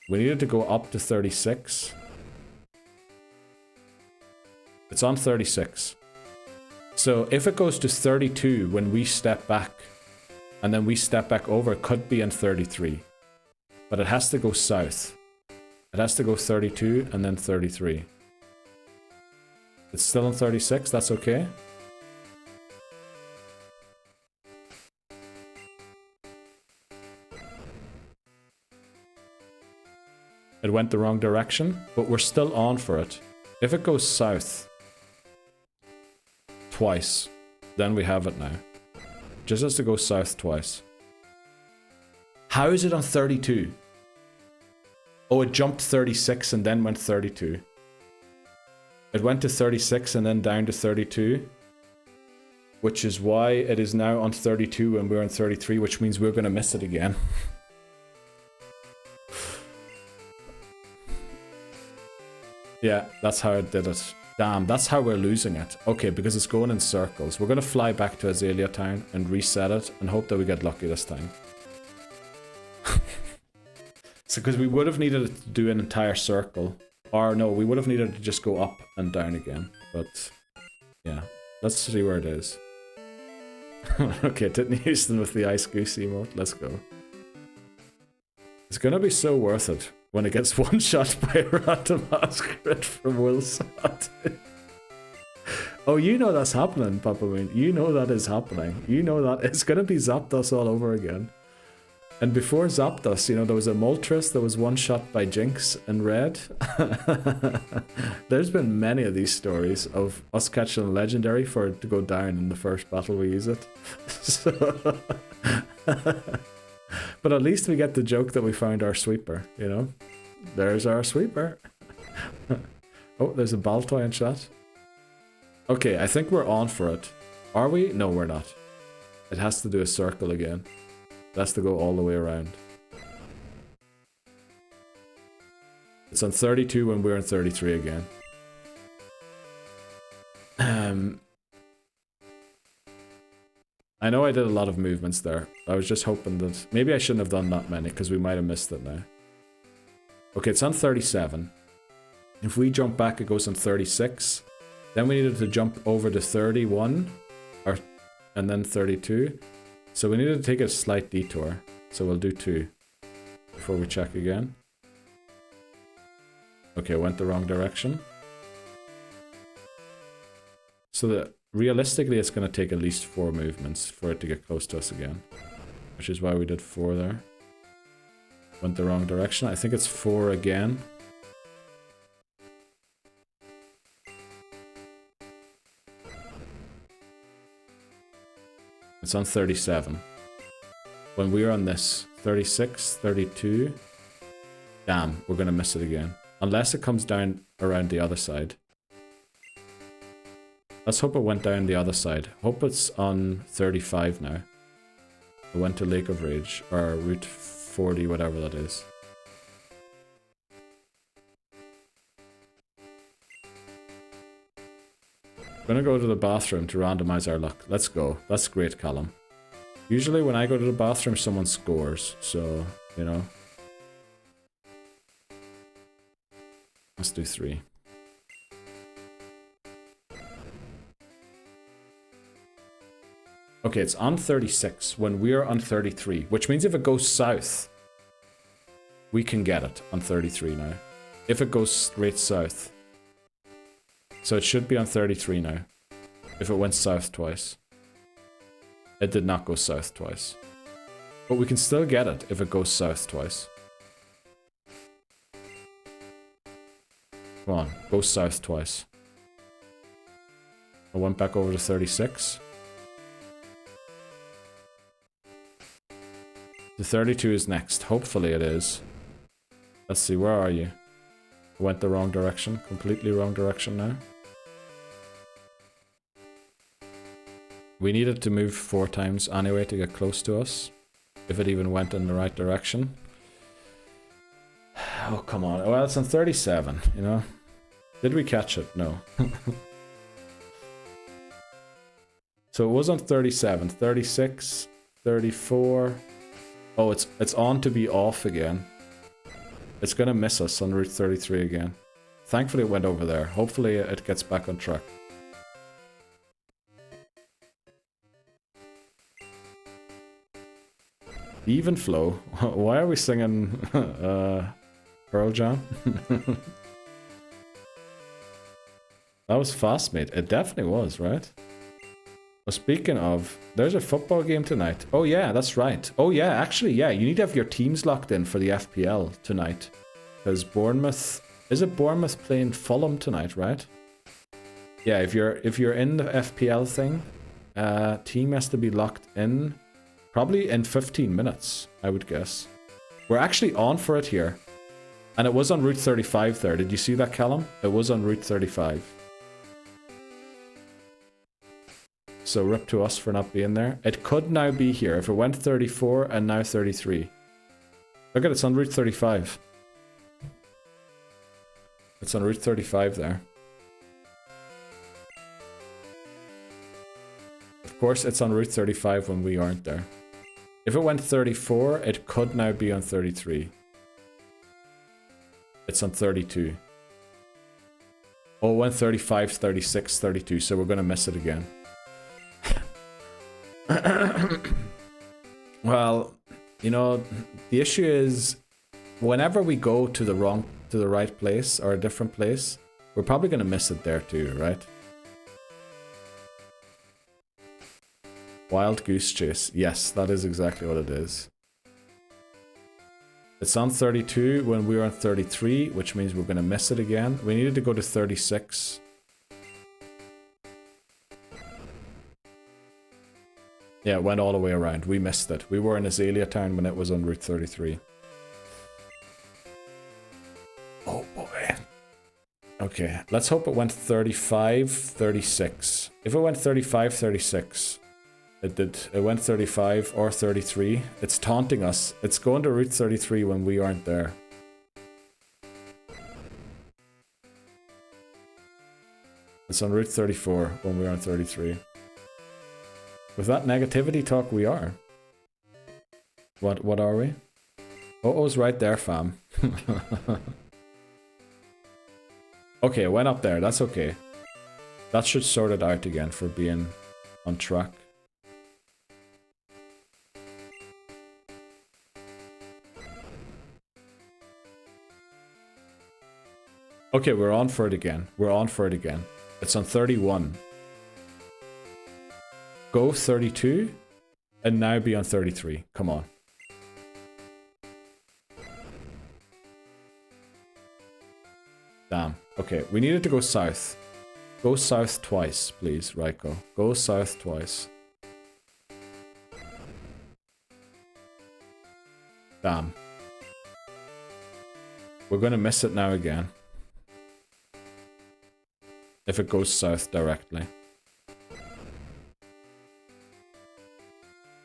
We needed to go up to 36. It's on 36. So if it goes to 32 when we step back, and then we step back over, it could be in 33. But it has to go south. It has to go 32 and then 33. It's still in 36, that's okay? It went the wrong direction, but we're still on for it. If it goes south twice, then we have it now. Just has to go south twice. How is it on 32? Oh, it jumped 36 and then went 32. It went to 36 and then down to 32. Which is why it is now on 32 and we're on 33, which means we're going to miss it again. Yeah, that's how it did it. Damn, that's how we're losing it. Okay, because it's going in circles. We're going to fly back to Azalea Town and reset it and hope that we get lucky this time. So, because we would have needed to do an entire circle. Or no, we would have needed to just go up and down again. But, yeah. Let's see where it is. Okay, didn't use them with the Ice Goose emote. Let's go. It's going to be so worth it when it gets one shot by a random ass crit from Wilsat. Oh, you know that's happening, Papa Moon. You know that is happening. You know that it's going to be Zapdos all over again. And before Zapdos, you know, there was a Moltres that was one shot by Jinx in red. There's been many of these stories of us catching a legendary for it to go down in the first battle we use it. So but at least we get the joke that we found our sweeper, you know? There's our sweeper. Oh, there's a Baltoy in chat. Okay, I think we're on for it. Are we? No, we're not. It has to do a circle again. It has to go all the way around. It's on 32 when we're on 33 again. I know I did a lot of movements there. I was just hoping that... Maybe I shouldn't have done that many, because we might have missed it now. Okay, it's on 37. If we jump back, it goes on 36. Then we needed to jump over to 31. And then 32. So we needed to take a slight detour. So we'll do 2. Before we check again. Okay, went the wrong direction. So that... Realistically, it's going to take at least 4 movements for it to get close to us again. Which is why we did 4 there. Went the wrong direction. I think it's 4 again. It's on 37. When we're on this, 36, 32. Damn, we're going to miss it again. Unless it comes down around the other side. Let's hope it went down the other side. Hope it's on 35 now. It went to Lake of Rage, or Route 40, whatever that is. I'm gonna go to the bathroom to randomize our luck. Let's go. That's great, Callum. Usually when I go to the bathroom, someone scores, so, you know. Let's do 3. Okay, it's on 36 when we're on 33, which means if it goes south, we can get it on 33 now. If it goes straight south. So it should be on 33 now. If it went south twice. It did not go south twice. But we can still get it if it goes south twice. Come on, go south twice. I went back over to 36. The 32 is next. Hopefully it is. Let's see, where are you? I went the wrong direction. Completely wrong direction now. We needed to move 4 times anyway to get close to us. If it even went in the right direction. Oh, come on. Well, it's on 37, you know? Did we catch it? No. So it was on 37, 36, 34... Oh, it's on to be off again. It's gonna miss us on Route 33 again. Thankfully it went over there. Hopefully it gets back on track. Even flow. Why are we singing Pearl Jam? That was fast, mate. It definitely was, right? Well, speaking of, there's a football game tonight. Oh yeah, that's right. Oh yeah, actually, yeah, you need to have your teams locked in for the FPL tonight. Because Bournemouth... Is it Bournemouth playing Fulham tonight, right? Yeah, if you're in the FPL thing, team has to be locked in probably in 15 minutes, I would guess. We're actually on for it here. And it was on Route 35 there. Did you see that, Callum? It was on Route 35. So rip to us for not being there. It could now be here. If it went 34 and now 33. Look at it, it's on Route 35. It's on Route 35 there. Of course, it's on Route 35 when we aren't there. If it went 34, it could now be on 33. It's on 32. Oh, it went 35, 36, 32, so we're going to miss it again. Well, you know, the issue is whenever we go to the right place or a different place, we're probably going to miss it there too, right? Wild Goose Chase. Yes, that is exactly what it is. It's on 32 when we were on 33, which means we're going to miss it again. We needed to go to 36. Yeah, it went all the way around. We missed it. We were in Azalea Town when it was on Route 33. Oh boy. Okay, let's hope it went 35, 36. If it went 35, 36, it did. It went 35 or 33. It's taunting us. It's going to Route 33 when we aren't there. It's on Route 34 when we are on 33. With that negativity talk, we are. What are we? Uh-oh's right there, fam. Okay, it went up there. That's okay. That should sort it out again for being on track. Okay, we're on for it again. We're on for it again. It's on 31. Go 32 and now be on 33. Come on. Damn. Okay, we needed to go south. Go south twice, please, Raiko. Go south twice. Damn. We're gonna miss it now again. If it goes south directly.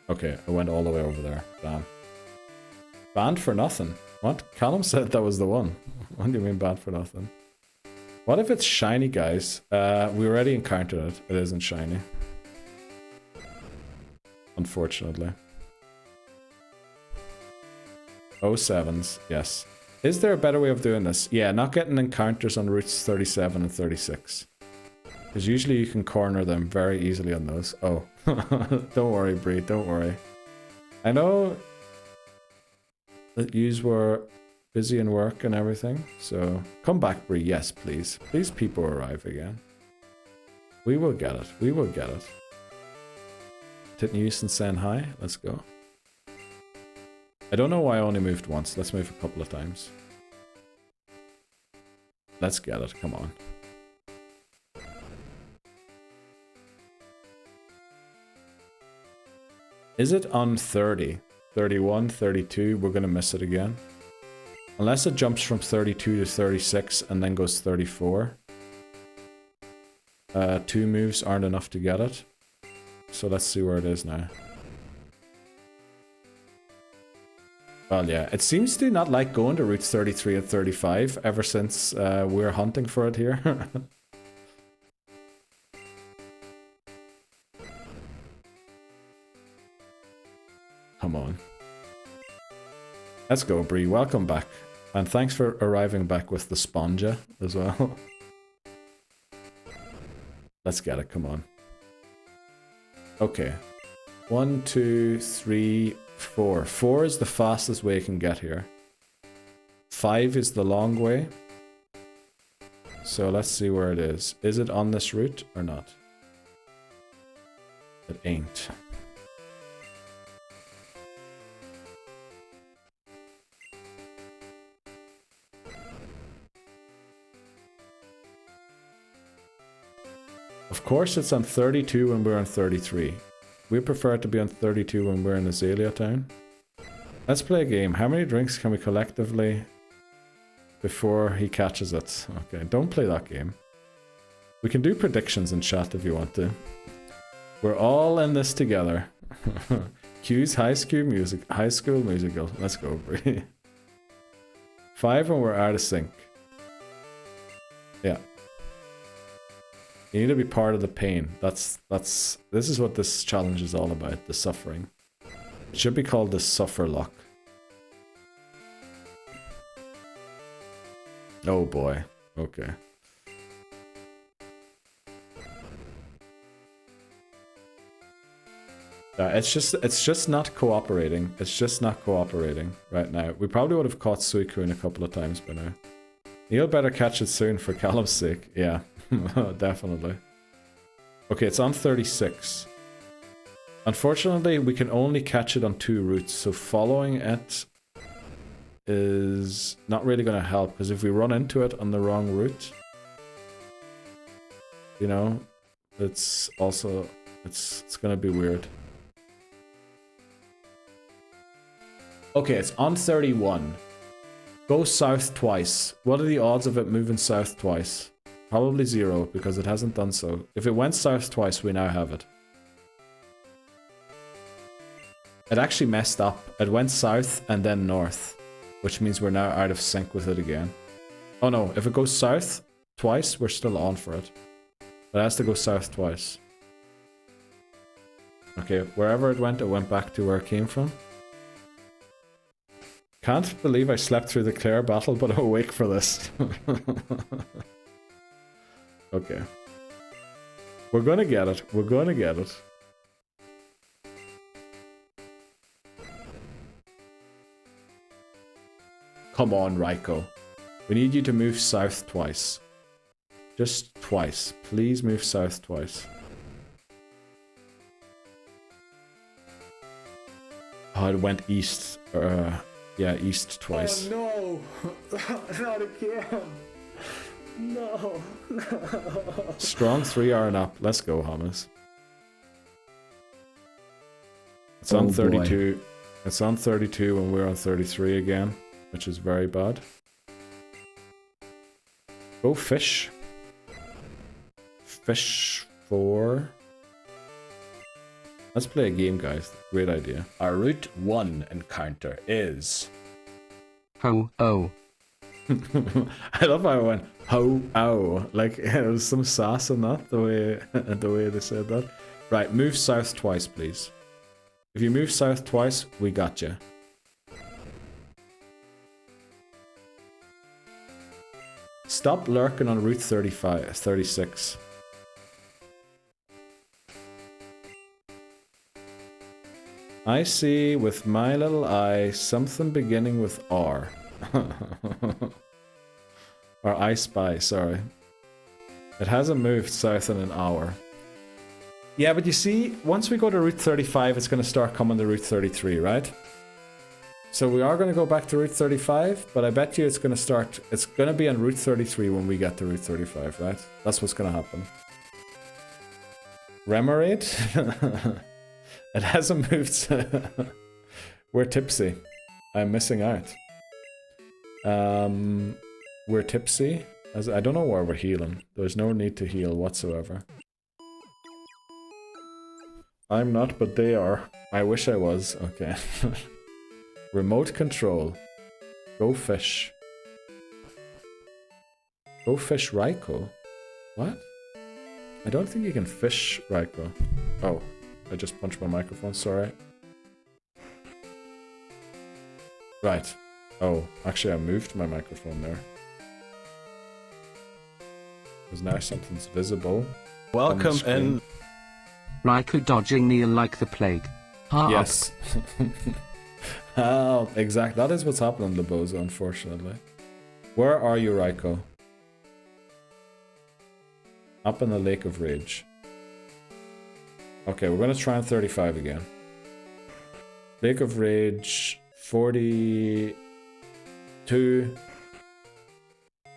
Okay, it went all the way over there. Damn. Banned for nothing. What? Callum said that was the one. What do you mean banned for nothing? What if it's shiny, guys? We already encountered it. It isn't shiny. Unfortunately. 07s, yes. Is there a better way of doing this? Yeah, not getting encounters on routes 37 and 36. Because usually you can corner them very easily on those. Oh, don't worry, Bree, don't worry. I know that yous were busy in work and everything, so come back, Bree. Yes, please. Please, people arrive again. We will get it. We will get it. Didn't Houston send hi? Let's go. I don't know why I only moved once. Let's move a couple of times. Let's get it. Come on. Is it on 30? 31, 32? We're going to miss it again. Unless it jumps from 32 to 36 and then goes 34. 2 moves aren't enough to get it. So let's see where it is now. Well, yeah, it seems to not like going to routes 33 and 35 ever since we're hunting for it here. Come on. Let's go, Bree. Welcome back. And thanks for arriving back with the Sponja as well. Let's get it. Come on. Okay. 1, 2, 3, 4. 4 is the fastest way you can get here. 5 is the long way. So let's see where it is. Is it on this route or not? It ain't. Of course it's on 32 when we're on 33. We prefer it to be on 32 when we're in Azalea Town. Let's play a game. How many drinks can we collectively before he catches it? Okay, don't play that game. We can do predictions in chat if you want to. We're all in this together. Q's High School Musical. Let's go, Bree. 5 when we're out of sync. Yeah. You need to be part of the pain. This is what this challenge is all about, the suffering. It should be called the suffer lock. Oh boy. Okay. It's just not cooperating. It's just not cooperating right now. We probably would have caught Suicune a couple of times by now. You'll better catch it soon for Callum's sake. Yeah, definitely. Okay, it's on 36. Unfortunately, we can only catch it on 2 routes, so following it is not really going to help, because if we run into it on the wrong route, you know, it's also, it's going to be weird. Okay, it's on 31. Go south twice. What are the odds of it moving south twice? Probably 0, because it hasn't done so. If it went south twice, we now have it. It actually messed up. It went south and then north, which means we're now out of sync with it again. Oh no, if it goes south twice, we're still on for it. But it has to go south twice. Okay, wherever it went back to where it came from. Can't believe I slept through the Clair battle, but I'm awake for this. Okay. We're gonna get it. We're gonna get it. Come on, Raiko. We need you to move south twice. Just twice. Please move south twice. Oh, it went east. Yeah, east twice. Oh no! Not again! No! Strong 3 are and up. Let's go, Hamas. It's on 32. Boy. It's on 32 when we're on 33 again, which is very bad. Go fish. Fish 4. Let's play a game, guys. Great idea. Our Route 1 encounter is... Ho-oh. I love how I went, ho-oh. Like, it was some sass in that, the way they said that. Right, move south twice, please. If you move south twice, we got you. Stop lurking on Route 36. I see with my little eye something beginning with R. Or I spy, sorry. It hasn't moved south in an hour. Yeah, but you see, once we go to Route 35, it's going to start coming to Route 33, right? So we are going to go back to Route 35, but I bet you it's going to be on Route 33 when we get to Route 35, right? That's what's going to happen. Remoraid? It hasn't moved. We're tipsy. I'm missing out. We're tipsy. I don't know where we're healing. There's no need to heal whatsoever. I'm not, but they are. I wish I was. Okay. Remote control. Go fish. Go fish Raiko. What? I don't think you can fish Raiko. Oh. I just punched my microphone, sorry. Right. Oh, actually I moved my microphone there. Because now something's visible. Welcome in. Raikou dodging Neil like the plague. Yes. Oh, exact. That is what's happening, Lebozo, unfortunately. Where are you, Raiko? Up in the Lake of Rage. Okay, we're gonna try on 35 again. Lake of Rage, 42,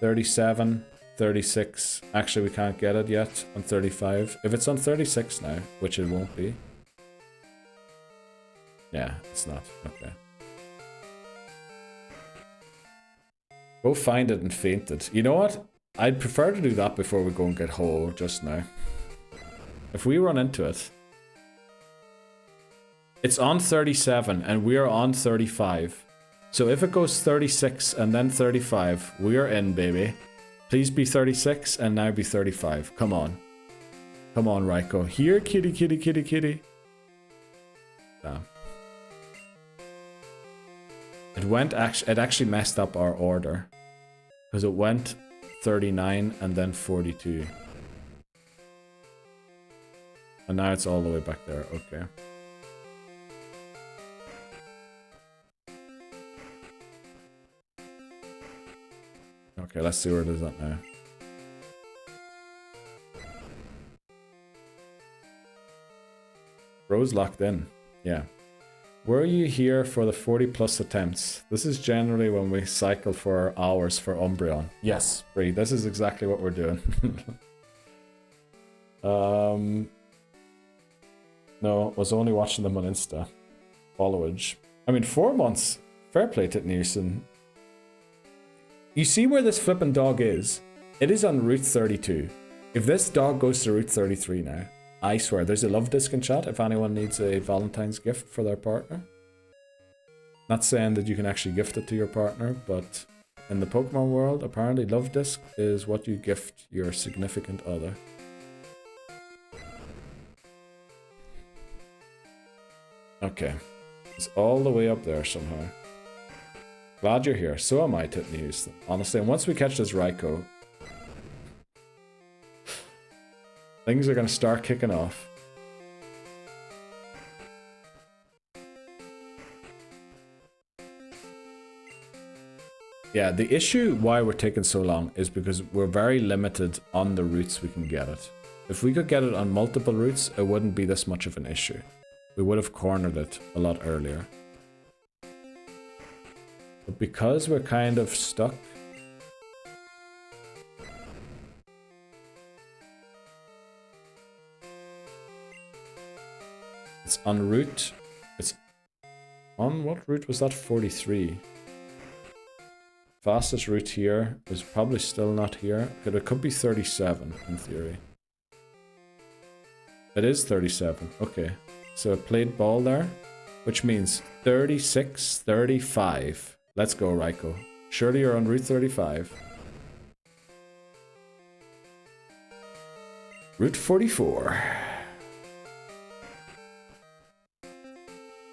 37, 36. Actually, we can't get it yet on 35. If it's on 36 now, which it won't be. Yeah, it's not. Okay. Go find it and faint it. You know what? I'd prefer to do that before we go and get Ho just now. If we run into it... It's on 37 and we're on 35. So if it goes 36 and then 35, we're in, baby. Please be 36 and now be 35. Come on. Come on, Raiko. Here, kitty, kitty, kitty, kitty. Damn. It actually messed up our order. Because it went 39 and then 42. And now it's all the way back there. Okay. Okay, let's see where it is at now. Rose locked in. Yeah. Were you here for the 40 plus attempts? This is generally when we cycle for hours for Umbreon. Yes, Bree, this is exactly what we're doing. No, was only watching them on Insta. Followage. I mean, 4 months. Fair play to Nielsen. You see where this flippin' dog is? It is on Route 32. If this dog goes to Route 33 now, I swear, there's a love disc in chat if anyone needs a Valentine's gift for their partner. Not saying that you can actually gift it to your partner, but in the Pokemon world, apparently love disc is what you gift your significant other. Okay. It's all the way up there somehow. Glad you're here. So am I, Titney Houston. Honestly, and once we catch this Raikou, things are going to start kicking off. Yeah, the issue why we're taking so long is because we're very limited on the routes we can get it. If we could get it on multiple routes, it wouldn't be this much of an issue. We would have cornered it a lot earlier. But because we're kind of stuck, it's en route. It's on what route was that? 43. Fastest route here is probably still not here. It could be 37 in theory. It is 37. Okay. So it played ball there, which means 36, 35. Let's go, Raikou. Surely you're on Route 35. Route 44.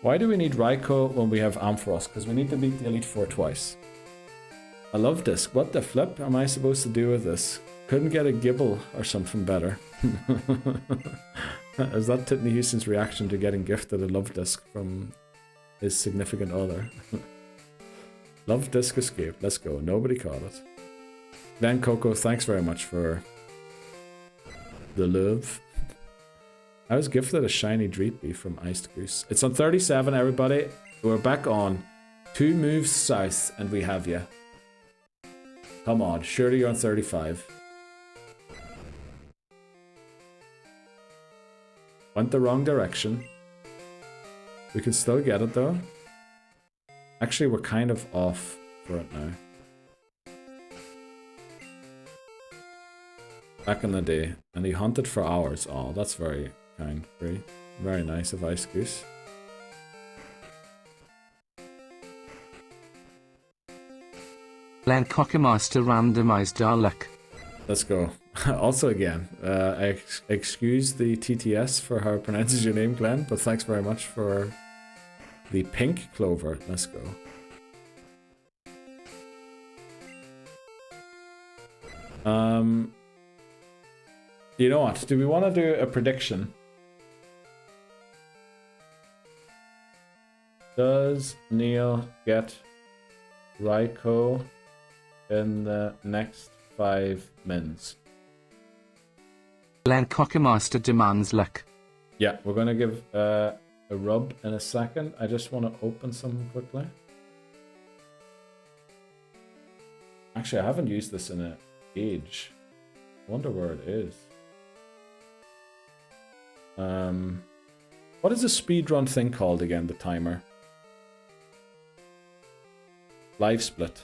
Why do we need Raikou when we have Ampharos? Because we need to beat the Elite Four twice. I love this. What the flip am I supposed to do with this? Couldn't get a Gibble or something better. Is that Titney Houston's reaction to getting gifted a love disc from his significant other? Love disc escape. Let's go. Nobody caught it. Then Coco, thanks very much for the love. I was gifted a shiny Dreepy from Iced Goose. It's on 37, everybody. We're back on 2 moves south, and we have you. Come on, surely you're on 35. Went the wrong direction. We can still get it though. Actually, we're kind of off for it now. Back in the day, and he hunted for hours. Oh, that's very kind, very nice of Ice Goose. Len Cockemaster randomized our luck. Let's go. Also again, excuse the TTS for how it pronounces your name, Glenn, but thanks very much for the pink clover. Let's go. You know what? Do we want to do a prediction? Does Neil get Raikou in the next 5 mins? Len Cockemaster demands luck. Yeah, we're going to give a rub in a second. I just want to open something quickly. Actually, I haven't used this in an age. I wonder where it is. What is the speedrun thing called again, the timer? Live split.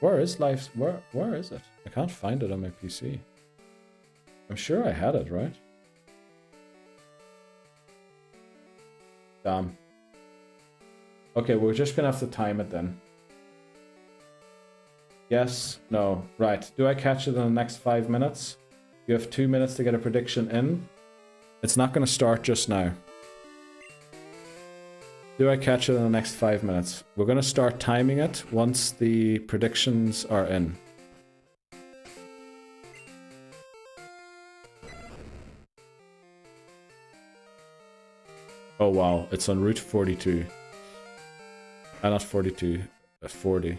Where is live? Where is it? I can't find it on my PC. I'm sure I had it, right? Damn. Okay, we're just gonna have to time it then. Yes, no. Right. Do I catch it in the next 5 minutes? You have 2 minutes to get a prediction in. It's not going to start just now. Do I catch it in the next 5 minutes? We're going to start timing it once the predictions are in. Oh wow, it's on route 42. Not 42, 40.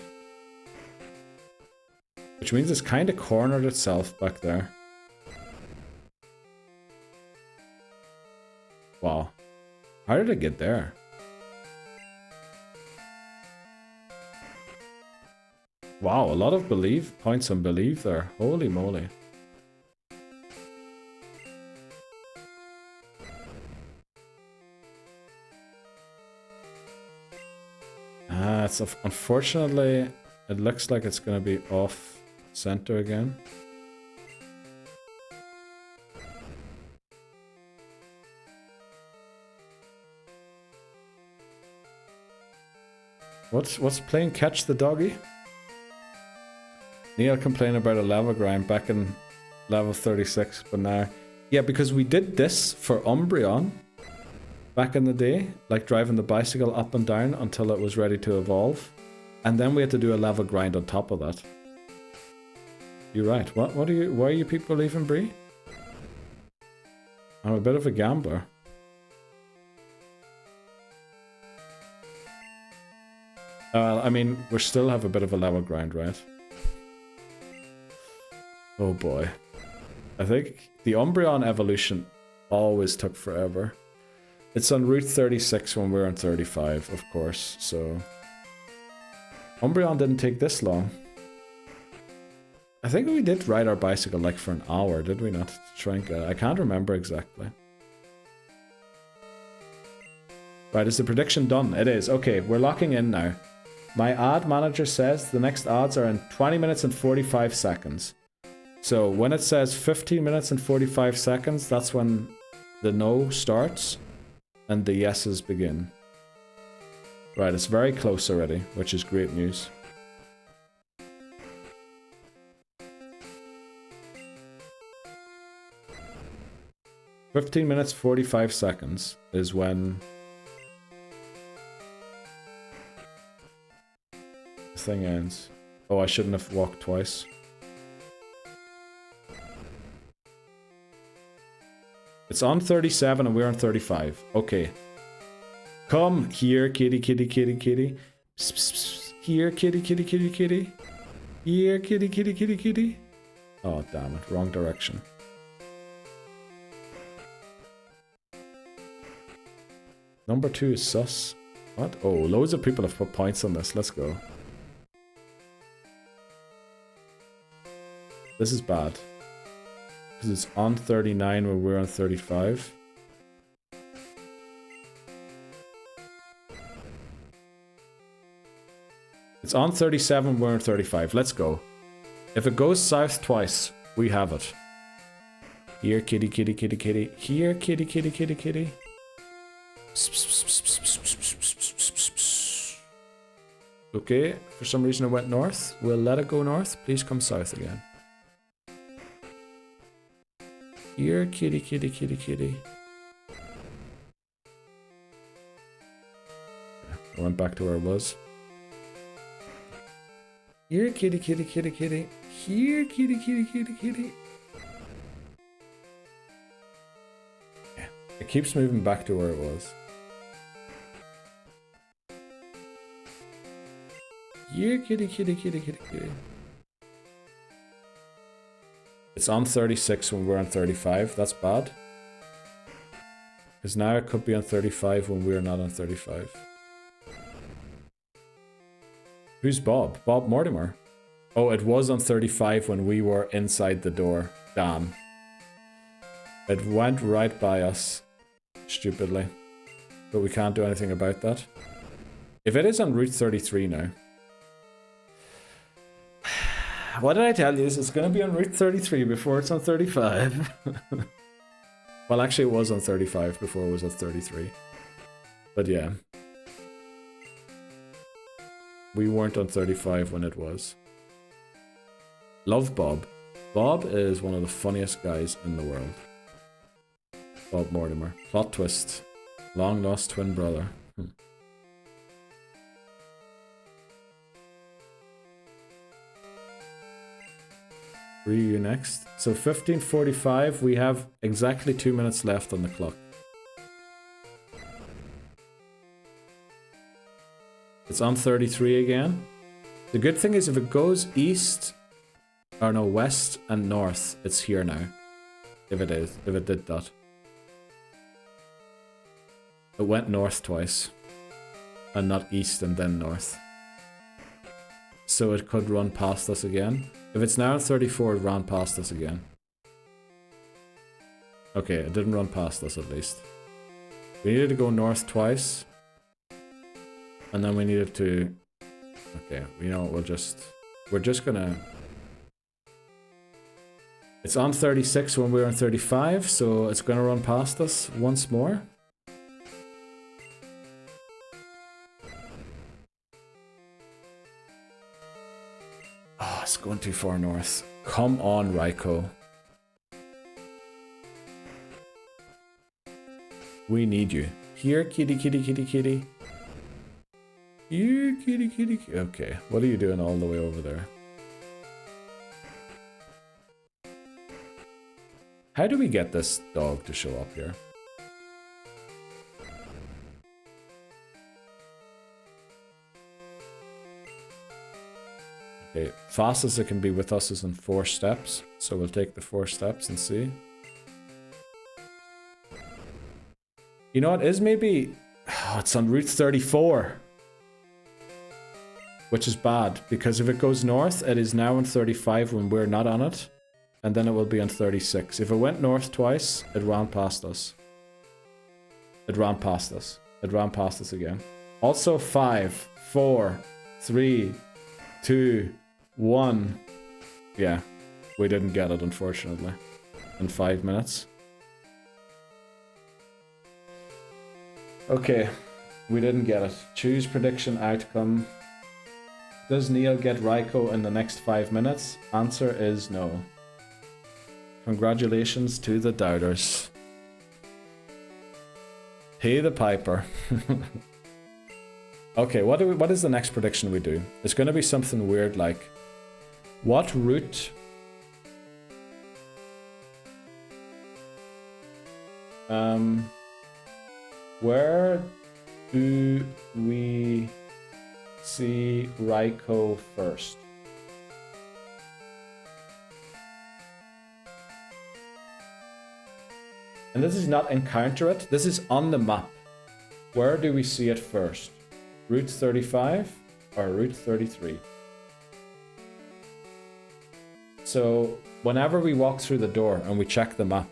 Which means it's kind of cornered itself back there. Wow. How did it get there? Wow, a lot of points on believe there. Holy moly. It's unfortunately, it looks like it's going to be off center again. What's playing catch the doggy? Neil complained about a level grind back in level 36, but now... Yeah, because we did this for Umbreon back in the day, like driving the bicycle up and down until it was ready to evolve. And then we had to do a level grind on top of that. You're right. Why are you people leaving, Bree? I'm a bit of a gambler. I mean, we still have a bit of a level grind, right? Oh boy. I think the Umbreon evolution always took forever. It's on Route 36 when we're on 35, of course, so... Umbreon didn't take this long. I think we did ride our bicycle like for an hour, did we not? To try and get it. I can't remember exactly. Right, is the prediction done? It is. Okay, we're locking in now. My ad manager says the next odds are in 20 minutes and 45 seconds. So when it says 15 minutes and 45 seconds, that's when the no starts and the yeses begin. Right, it's very close already, which is great news. "15 minutes 45 seconds is when the thing ends. Oh, I shouldn't have walked twice. It's on 37 and we're on 35. Okay. Come here, kitty, kitty, kitty, kitty. Psst, psst, psst. Here, kitty, kitty, kitty, kitty. Here, kitty, kitty, kitty, kitty. Oh, damn it. Wrong direction. Number 2 is sus. What? Oh, loads of people have put points on this. Let's go. This is bad. Because it's on 39 when we're on 35. It's on 37, we're on 35. Let's go. If it goes south twice, we have it. Here, kitty, kitty, kitty, kitty. Here, kitty, kitty, kitty, kitty. Okay, for some reason it went north. We'll let it go north. Please come south again. Here, kitty, kitty, kitty, kitty. I went back to where it was. Here, kitty, kitty, kitty, kitty. Here, kitty, kitty, kitty, kitty. Yeah, it keeps moving back to where it was. Here, kitty, kitty, kitty, kitty, kitty. It's on 36 when we're on 35. That's bad. Because now it could be on 35 when we're not on 35. Who's Bob? Bob Mortimer. Oh, it was on 35 when we were inside the door. Damn. It went right by us. Stupidly. But we can't do anything about that. If it is on Route 33 now. What did I tell you? It's going to be on Route 33 before it's on 35. Well, actually it was on 35 before it was at 33. But yeah. We weren't on 35 when it was. Love Bob. Bob is one of the funniest guys in the world. Bob Mortimer. Plot twist. Long lost twin brother. Were you next? So 15:45, we have exactly 2 minutes left on the clock. It's on 33 again. The good thing is if it goes east, or no, west and north, it's here now. If it did that. It went north twice. And not east and then north. So it could run past us again. If it's now on 34, it ran past us again. Okay, it didn't run past us at least. We needed to go north twice. And then we needed to... Okay, you know what, we're just gonna... It's on 36 when we were on 35, so it's gonna run past us once more. Oh, it's going too far north. Come on, Raikou. We need you. Here, kitty, kitty, kitty, kitty. You, kitty, kitty, kitty. Okay, what are you doing all the way over there? How do we get this dog to show up here? Okay, fastest it can be with us is in 4 steps. So we'll take the 4 steps and see. You know what, is maybe... Oh, it's on Route 34. Which is bad, because if it goes north, it is now on 35 when we're not on it. And then it will be on 36. If it went north twice, it ran past us. It ran past us. It ran past us again. Also 5, 4, 3, 2, 1. Yeah, we didn't get it, unfortunately. In 5 minutes. Okay, we didn't get it. Choose prediction outcome. Does Neil get Raikou in the next 5 minutes? Answer is no. Congratulations to the doubters. Pay the piper. Okay, what is the next prediction we do? It's going to be something weird like... What route... Where do we see Raikou first? And this is not encounter it, this is on the map. Where do we see it first? Route 35 or Route 33? So whenever we walk through the door and we check the map,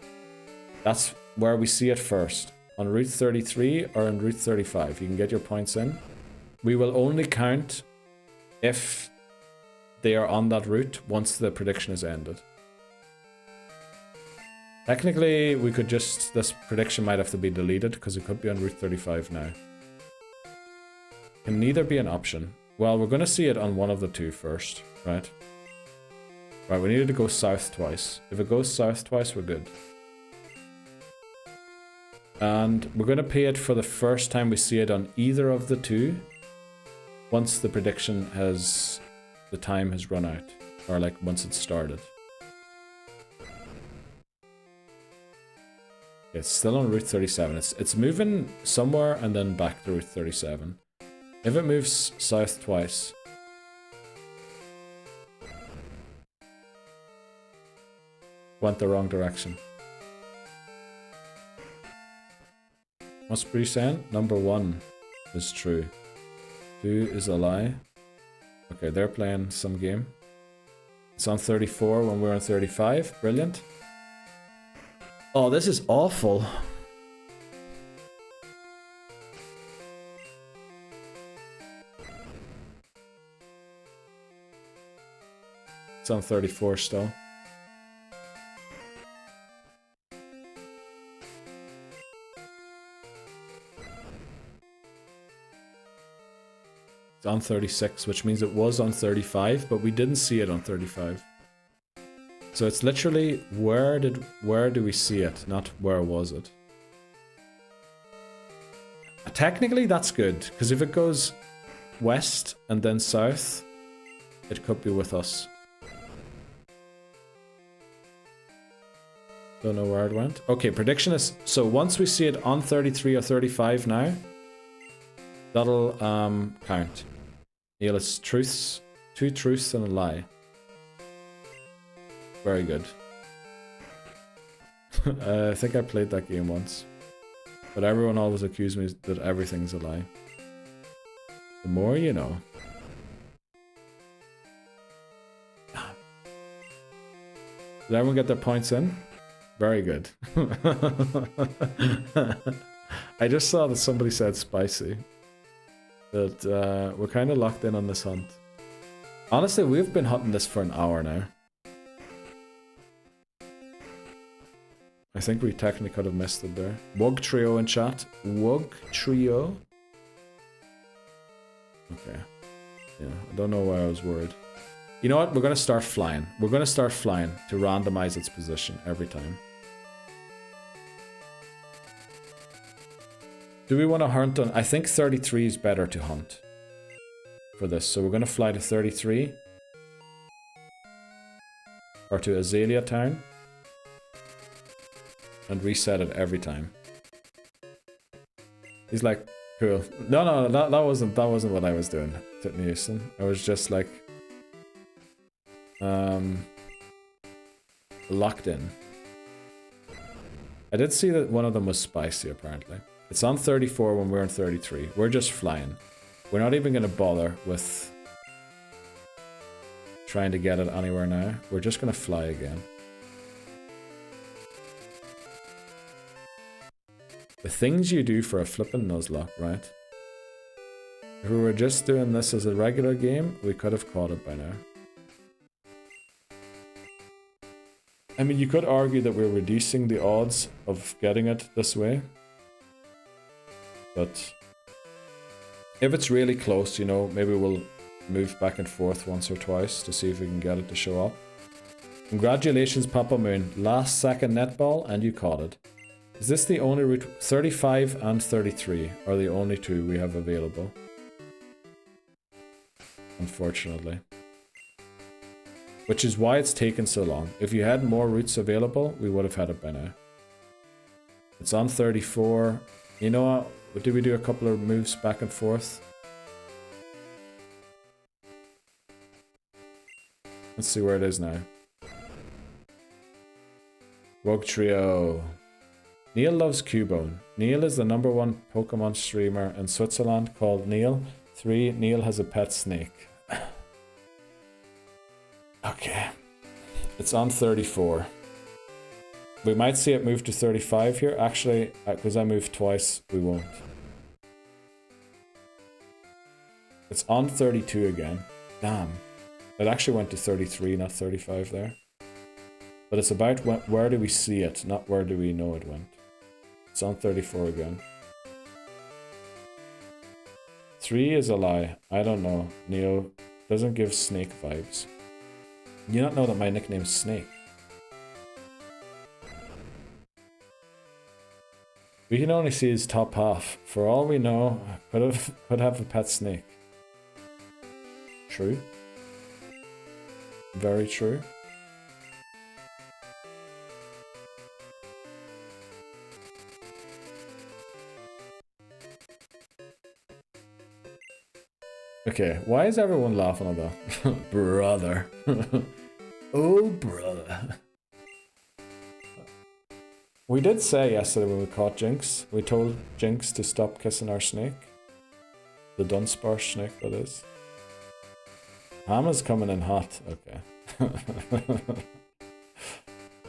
that's where we see it first. On Route 33 or on Route 35. You can get your points in. We will only count if they are on that route once the prediction is ended. Technically, we could just... This prediction might have to be deleted because it could be on Route 35 now. Can neither be an option. Well, we're going to see it on one of the two first, right? Right, we needed to go south twice. If it goes south twice, we're good. And we're going to pay it for the first time we see it on either of the two. Once the prediction has... The time has run out. Or like once it's started. It's still on Route 37. It's moving somewhere and then back to Route 37. If it moves south twice... Went the wrong direction. What's Bree saying? Number 1 is true. 2 is a lie. Okay, they're playing some game. It's on 34 when we're on 35. Brilliant. Oh, this is awful. It's on 34 still. It's on 36, which means it was on 35, but we didn't see it on 35. So it's literally where do we see it, not where was it. Technically that's good, because if it goes west and then south, it could be with us. Don't know where it went. Okay, prediction is, so once we see it on 33 or 35 now, that'll count. Neil, it's truths, 2 truths and a lie. Very good. I think I played that game once. But everyone always accused me that everything's a lie. The more you know. Did everyone get their points in? Very good. I just saw that somebody said spicy. That we're kind of locked in on this hunt. Honestly, we've been hunting this for an hour now. I think we technically could have missed it there. Wug Trio in chat. Wug Trio? Okay. Yeah, I don't know why I was worried. You know what? We're going to start flying. We're going to start flying to randomize its position every time. Do we want to hunt on... I think 33 is better to hunt for this. So we're going to fly to 33. Or to Azalea Town. And reset it every time. He's like, cool. No, that wasn't what I was doing, Tiffany Houston. I was just like locked in. I did see that one of them was spicy apparently. It's on 34 when we're on 33. We're just flying. We're not even gonna bother with trying to get it anywhere now. We're just gonna fly again. The things you do for a flippin' Nuzlocke, right? If we were just doing this as a regular game, we could have caught it by now. I mean, you could argue that we're reducing the odds of getting it this way. But if it's really close, you know, maybe we'll move back and forth once or twice to see if we can get it to show up. Congratulations, Papa Moon. Last second netball and you caught it. Is this the only route? 35 and 33 are the only two we have available. Unfortunately. Which is why it's taken so long. If you had more routes available, we would have had it by now. It's on 34. You know what? Did we do a couple of moves back and forth? Let's see where it is now. Rogue Trio. Neil loves Cubone. Neil is the #1 Pokemon streamer in Switzerland called Neil. 3. Neil has a pet snake. Okay. It's on 34. We might see it move to 35 here. Actually, because I moved twice, we won't. It's on 32 again. Damn. It actually went to 33, not 35 there. But it's about where do we see it, not where do we know it went. It's on 34 again. 3 is a lie. I don't know. Neo doesn't give snake vibes. You don't know that my nickname's Snake. We can only see his top half. For all we know, could have a pet snake. True. Very true. Okay, why is everyone laughing at that? Brother. Oh, brother. We did say yesterday when we caught Jinx, we told Jinx to stop kissing our snake. The Dunsparce snake, that is. Hammer's coming in hot. Okay.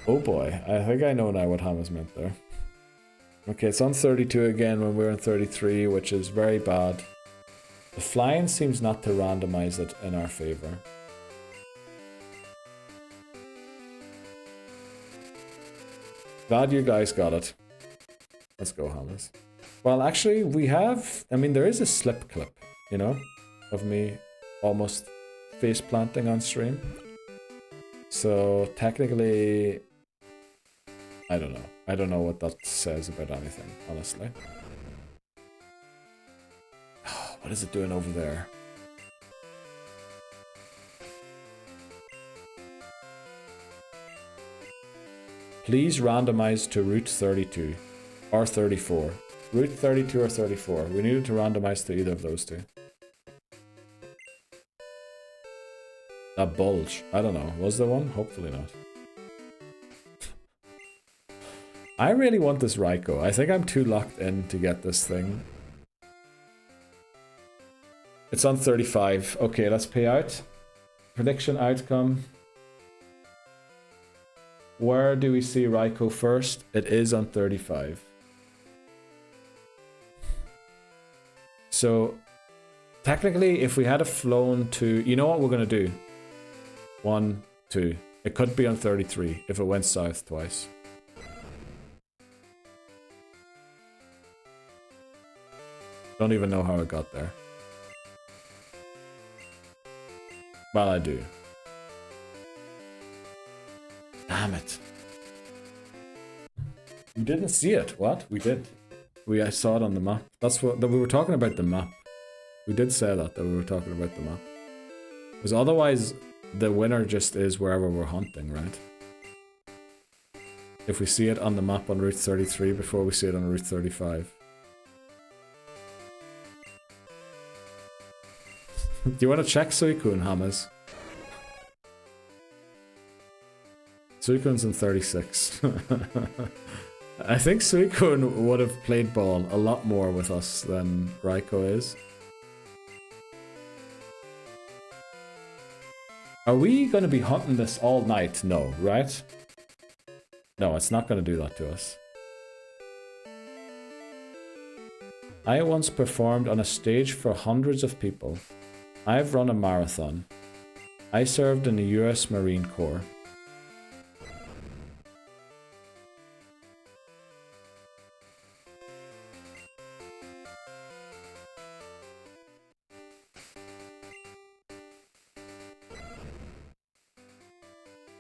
Oh boy, I think I know now what Hammer's meant there. Okay, it's on 32 again when we're on 33, which is very bad. The flying seems not to randomize it in our favor. Glad you guys got it. Let's go, Hammers. Well, actually, we have... I mean, there is a slip clip, you know, of me almost face planting on stream. So technically, I don't know. I don't know what that says about anything, honestly. What is it doing over there? Please randomize to route 32 or 34. Route 32 or 34. We needed to randomize to either of those two. That bulge. I don't know. Was there one? Hopefully not. I really want this Raikou. I think I'm too locked in to get this thing. It's on 35. Okay, let's pay out. Prediction outcome. Where do we see Raikou first? It is on 35. So, technically, if we had flown to... You know what we're going to do? 1, 2. It could be on 33 if it went south twice. Don't even know how it got there. Well, I do. Damn it. You didn't see it. What? We did. I saw it on the map. That's what we were talking about, the map. We did say that we were talking about the map. Because otherwise, the winner just is wherever we're hunting, right? If we see it on the map on Route 33 before we see it on Route 35. Do you want to check Suicune, Hammers? Suicune's in 36. I think Suicune would have played ball a lot more with us than Raikou is. Are we going to be hunting this all night? No, right? No, it's not going to do that to us. I once performed on a stage for hundreds of people. I've run a marathon. I served in the US Marine Corps.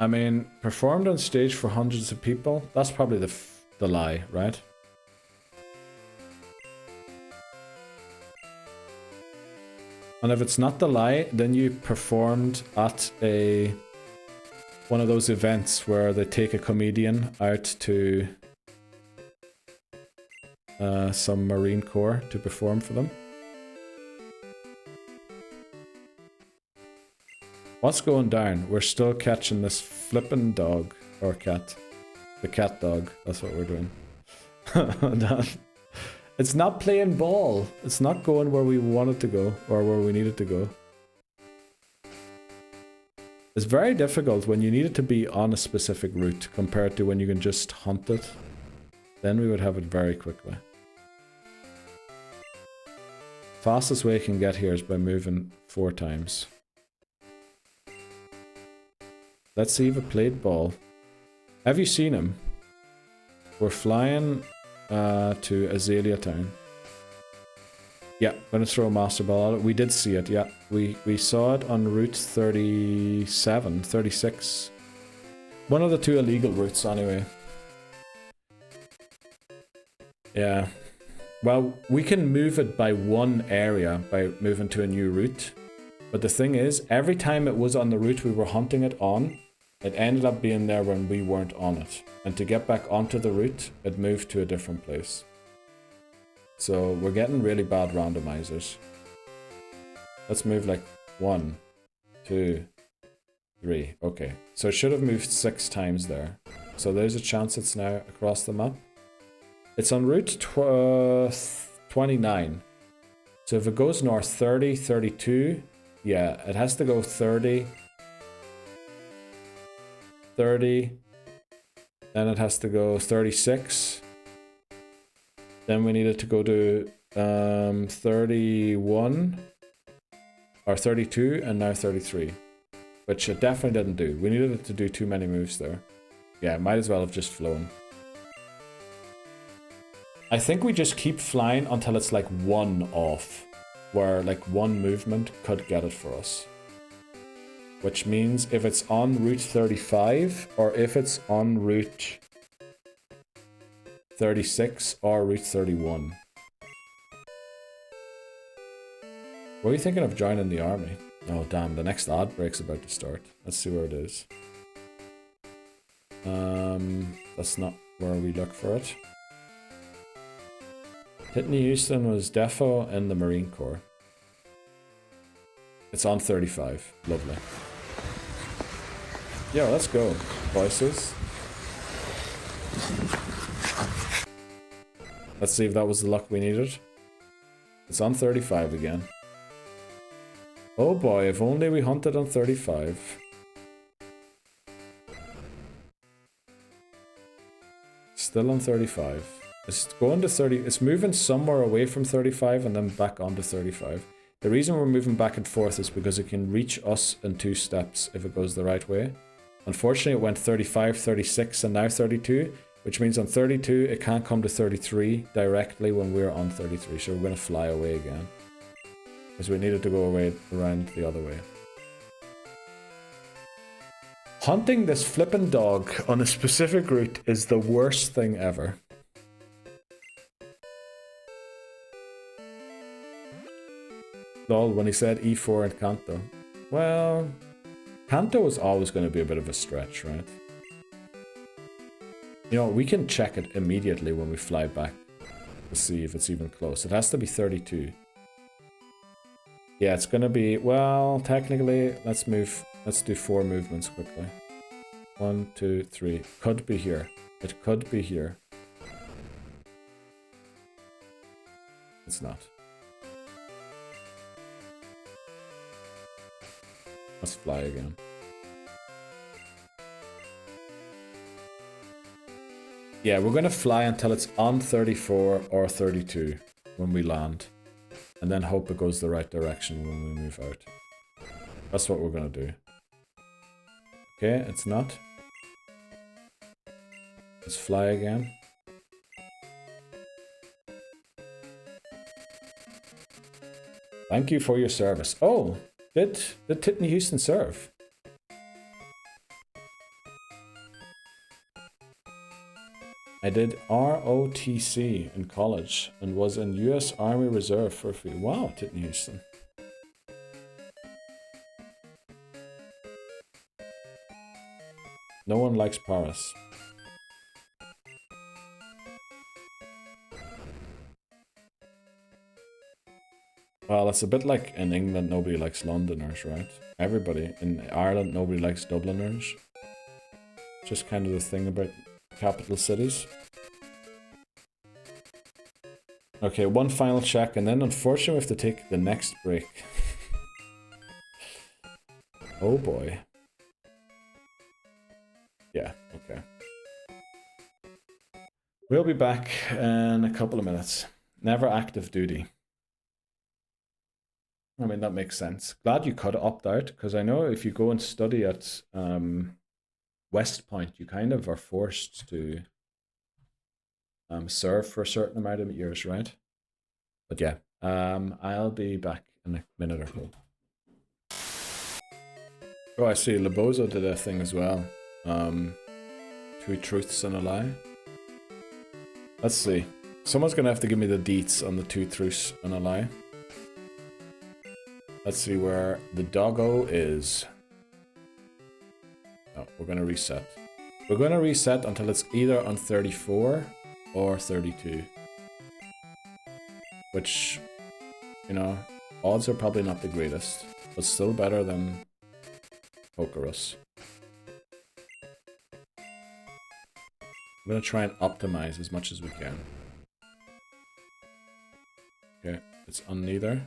I mean, performed on stage for hundreds of people? That's probably the lie, right? And if it's not the lie, then you performed at one of those events where they take a comedian out to some Marine Corps to perform for them. What's going down? We're still catching this flippin' dog, or cat. The cat dog, that's what we're doing. It's not playing ball. It's not going where we want it to go, or where we need it to go. It's very difficult when you need it to be on a specific route, compared to when you can just hunt it. Then we would have it very quickly. Fastest way I can get here is by moving 4 times. Let's see if it played ball. Have you seen him? We're flying to Azalea Town. Yeah, gonna throw a Master Ball at it. We did see it, yeah. We saw it on Route 37, 36. One of the 2 illegal routes, anyway. Yeah. Well, we can move it by 1 area by moving to a new route. But the thing is, every time it was on the route we were hunting it on, it ended up being there when we weren't on it. And to get back onto the route, it moved to a different place. So we're getting really bad randomizers. Let's move like 1, 2, 3. Okay, so it should have moved 6 times there. So there's a chance it's now across the map. It's on route 29. So if it goes north 30, 32, yeah, it has to go 30, 30, then it has to go 36, then we need it to go to 31, or 32, and now 33, which it definitely didn't do. We needed it to do too many moves there. Yeah, might as well have just flown. I think we just keep flying until it's like 1 off, where like 1 movement could get it for us. which means if it's on Route 35 or if it's on Route 36 or Route 31. Were you thinking of joining the army? Oh damn, the next ad break's about to start. Let's see where it is. That's not where we look for it. Whitney Houston was defo in the Marine Corps. It's on 35. Lovely. Yeah, let's go, voices. Let's see if that was the luck we needed. It's on 35 again. Oh boy, if only we hunted on 35. Still on 35. It's going to 30. It's moving somewhere away from 35 and then back onto 35. The reason we're moving back and forth is because it can reach us in 2 steps if it goes the right way. Unfortunately, it went 35, 36, and now 32, which means on 32, it can't come to 33 directly when we're on 33. So we're going to fly away again. Because we needed to go away around the other way. Hunting this flippin' dog on a specific route is the worst thing ever. Lol, when he said E4 and Kanto. Well, Kanto is always going to be a bit of a stretch, right? You know, we can check it immediately when we fly back to see if it's even close. It has to be 32. Yeah, it's going to be, well, technically, let's do 4 movements quickly. 1, 2, 3. Could be here. It could be here. It's not. Let's fly again. Yeah, we're going to fly until it's on 34 or 32 when we land. And then hope it goes the right direction when we move out. That's what we're going to do. Okay, it's not. Let's fly again. Thank you for your service. Oh! Did Titney Houston serve? I did ROTC in college and was in US Army Reserve for a few. Wow, Titney Houston. No one likes Paris. Well, it's a bit like in England, nobody likes Londoners, right? Everybody. In Ireland, nobody likes Dubliners. Just kind of the thing about capital cities. Okay, one final check, and then unfortunately we have to take the next break. Oh boy. Yeah, okay. We'll be back in a couple of minutes. Never active duty. I mean, that makes sense. Glad you could opt out, because I know if you go and study at West Point, you kind of are forced to serve for a certain amount of years, right? But yeah, I'll be back in a minute or two. Oh, I see. Lobozo did a thing as well. 2 truths and a lie. Let's see. Someone's going to have to give me the deets on the 2 truths and a lie. Let's see where the doggo is. Oh, we're going to reset. We're going to reset until it's either on 34 or 32. Which, you know, odds are probably not the greatest, but still better than Pokerus. I'm going to try and optimize as much as we can. Okay, it's on neither.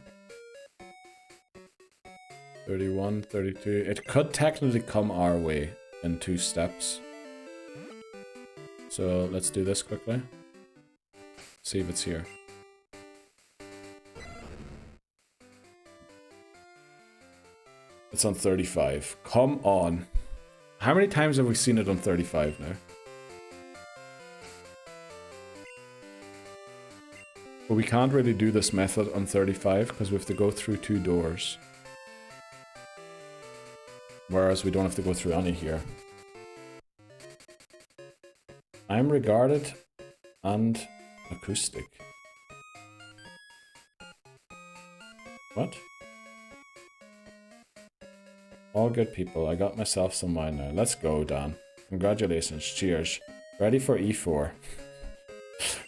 31, 32. It could technically come our way in 2 steps. So let's do this quickly. See if it's here. It's on 35. Come on. How many times have we seen it on 35 now? But we can't really do this method on 35 because we have to go through 2 doors. Whereas we don't have to go through any here. I'm regarded and acoustic. What? All good people. I got myself some wine now. Let's go, Dan. Congratulations. Cheers. Ready for E4.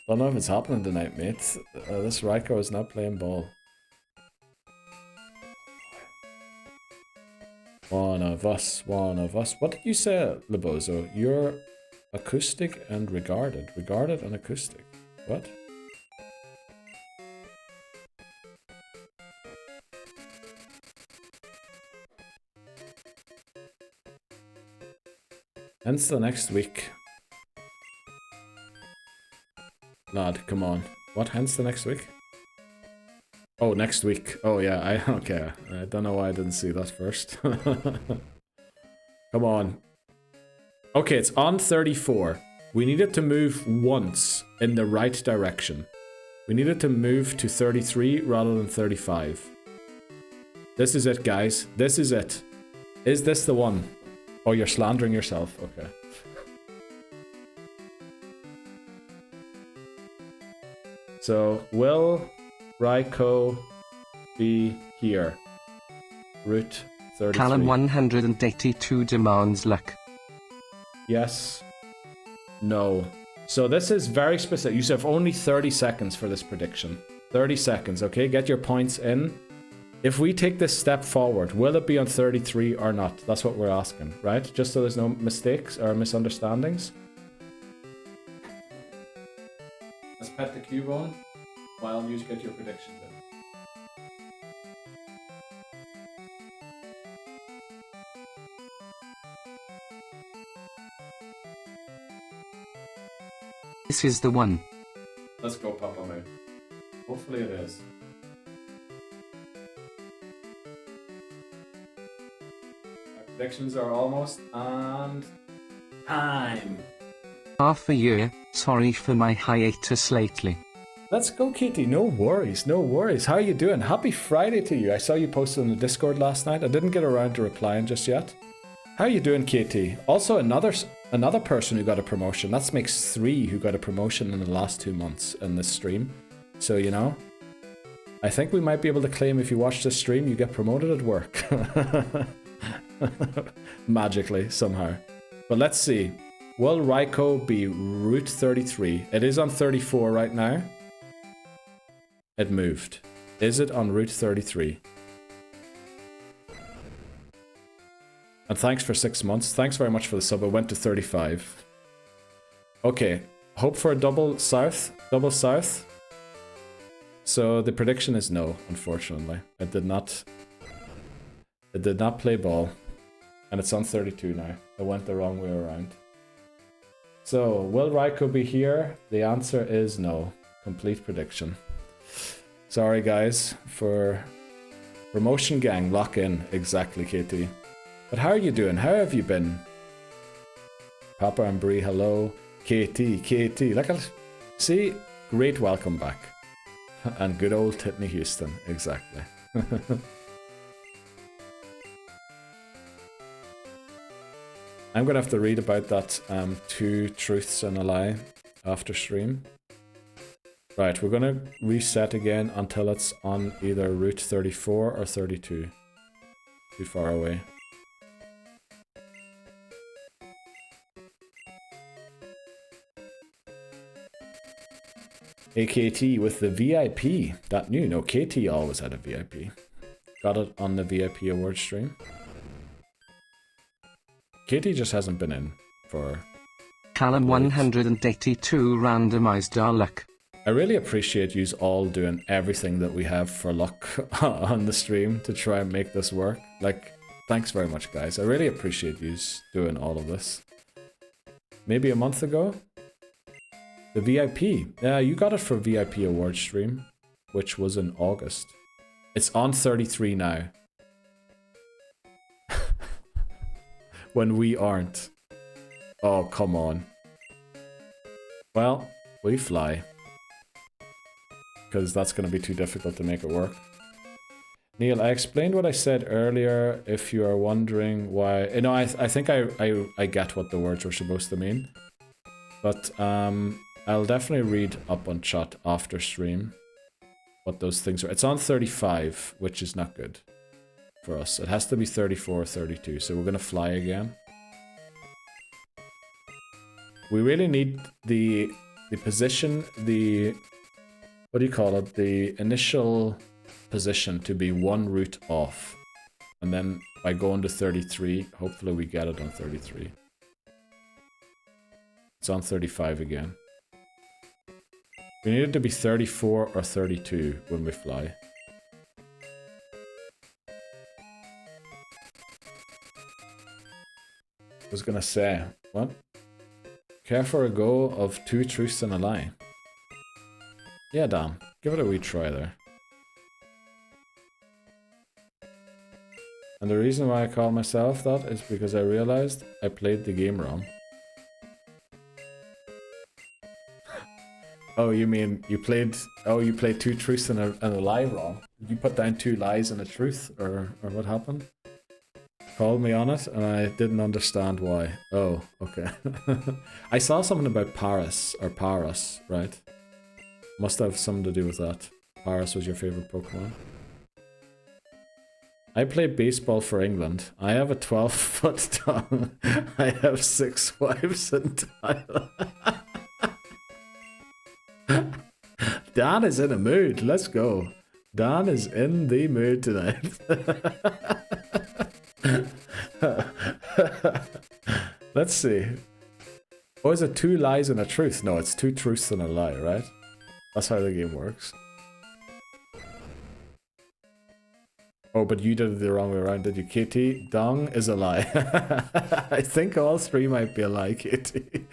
Don't know if it's happening tonight, mate. This Raiko is not playing ball. One of us, one of us. What did you say, Lebozo? You're acoustic and regarded. Regarded and acoustic. What? Hence the next week. Lad, come on. What, hence the next week? Oh, next week. Oh, yeah, okay. I don't know why I didn't see that first. Come on. Okay, it's on 34. We need it to move once in the right direction. We need it to move to 33 rather than 35. This is it, guys. This is it. Is this the one? Oh, you're slandering yourself. Okay. So, will Raiko be here? Route 33. Callum 182 demands luck. Yes. No. So this is very specific. You have only 30 seconds for this prediction. 30 seconds, okay? Get your points in. If we take this step forward, will it be on 33 or not? That's what we're asking, right? Just so there's no mistakes or misunderstandings. Let's pet the cube on while you get your predictions in. This is the one. Let's go, Papa Moon. Hopefully it is. Our predictions are almost and time. Half a year, sorry for my hiatus lately. Let's go, Katie. No worries, no worries. How are you doing? Happy Friday to you. I saw you posted on the Discord last night. I didn't get around to replying just yet. How are you doing, Katie? Also, another person who got a promotion. That makes 3 who got a promotion in the last 2 months in this stream. So, you know, I think we might be able to claim if you watch this stream, you get promoted at work. Magically, somehow. But let's see. Will Raiko be Route 33? It is on 34 right now. It moved. Is it on Route 33? And thanks for 6 months. Thanks very much for the sub. It went to 35. Okay. Hope for a double south. Double south. So the prediction is no, unfortunately. It did not play ball. And it's on 32 now. It went the wrong way around. So, will Raiko be here? The answer is no. Complete prediction. Sorry guys for promotion gang, lock in. Exactly, Katie. But how are you doing? How have you been? Papa and Bree, hello. Katie. Look at, see, great welcome back. And good old Titney Houston, exactly. I'm gonna have to read about that 2 truths and a lie after stream. Right, we're gonna reset again until it's on either Route 34 or 32. Too far away. AKT with the VIP. That new. No, KT always had a VIP. Got it on the VIP award stream. KT just hasn't been in for... Callum 182 randomized our luck. I really appreciate yous all doing everything that we have for luck on the stream to try and make this work. Like, thanks very much, guys. I really appreciate yous doing all of this. Maybe a month ago? The VIP. Yeah, you got it for VIP award stream, which was in August. It's on 33 now. When we aren't. Oh, come on. Well, we fly. Because that's going to be too difficult to make it work. Neil, I explained what I said earlier. If you are wondering why, I think I get what the words were supposed to mean, but I'll definitely read up on chat after stream what those things are. It's on 35, which is not good for us. It has to be 34 or 32, so we're gonna fly again. We really need the position, what do you call it? The initial position to be one route off. And then by going to 33, hopefully we get it on 33. It's on 35 again. We need it to be 34 or 32 when we fly. I was gonna say, what? Care for a go of 2 truths and a lie? Yeah, Dan, give it a wee try there. And the reason why I call myself that is because I realized I played the game wrong. Oh, you mean you played 2 truths and a lie wrong? Did you put down 2 lies and a truth, or what happened? Called me on it and I didn't understand why. Oh, okay. I saw something about Paris, or Paras, right? Must have something to do with that. Paris was your favorite Pokemon. I play baseball for England. I have a 12-foot tongue. I have 6 wives in Thailand. Dan is in a mood. Let's go. Dan is in the mood tonight. Let's see. Oh, is it 2 lies and a truth? No, it's 2 truths and a lie, right? That's how the game works. Oh, but you did it the wrong way around, did you, Katie? Dong is a lie. I think all 3 might be a lie, Katie.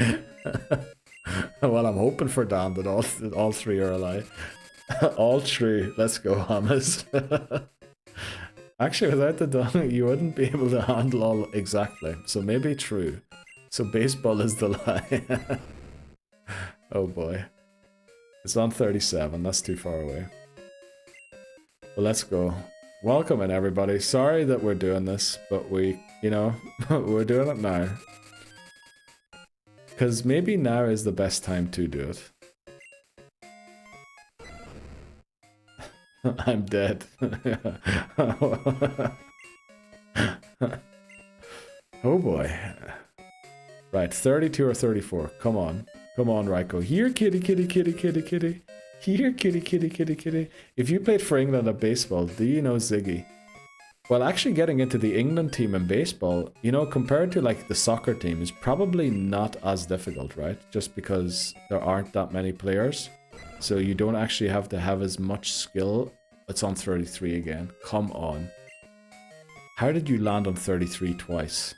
Well, I'm hoping for Dan that all 3 are a lie. All true. Let's go, Hamas. Actually, without the dong, you wouldn't be able to handle all exactly. So maybe true. So baseball is the lie. Oh boy. It's on 37. That's too far away. Well, let's go. Welcome in, everybody. Sorry that we're doing this, but we're doing it now. Because maybe now is the best time to do it. I'm dead. Oh boy. Right, 32 or 34. Come on. Come on, Raiko. Here, kitty, kitty, kitty, kitty, kitty. Here, kitty, kitty, kitty, kitty. If you played for England at baseball, do you know Ziggy? Well, actually getting into the England team in baseball, compared to like the soccer team, is probably not as difficult, right? Just because there aren't that many players. So you don't actually have to have as much skill. It's on 33 again. Come on. How did you land on 33 twice?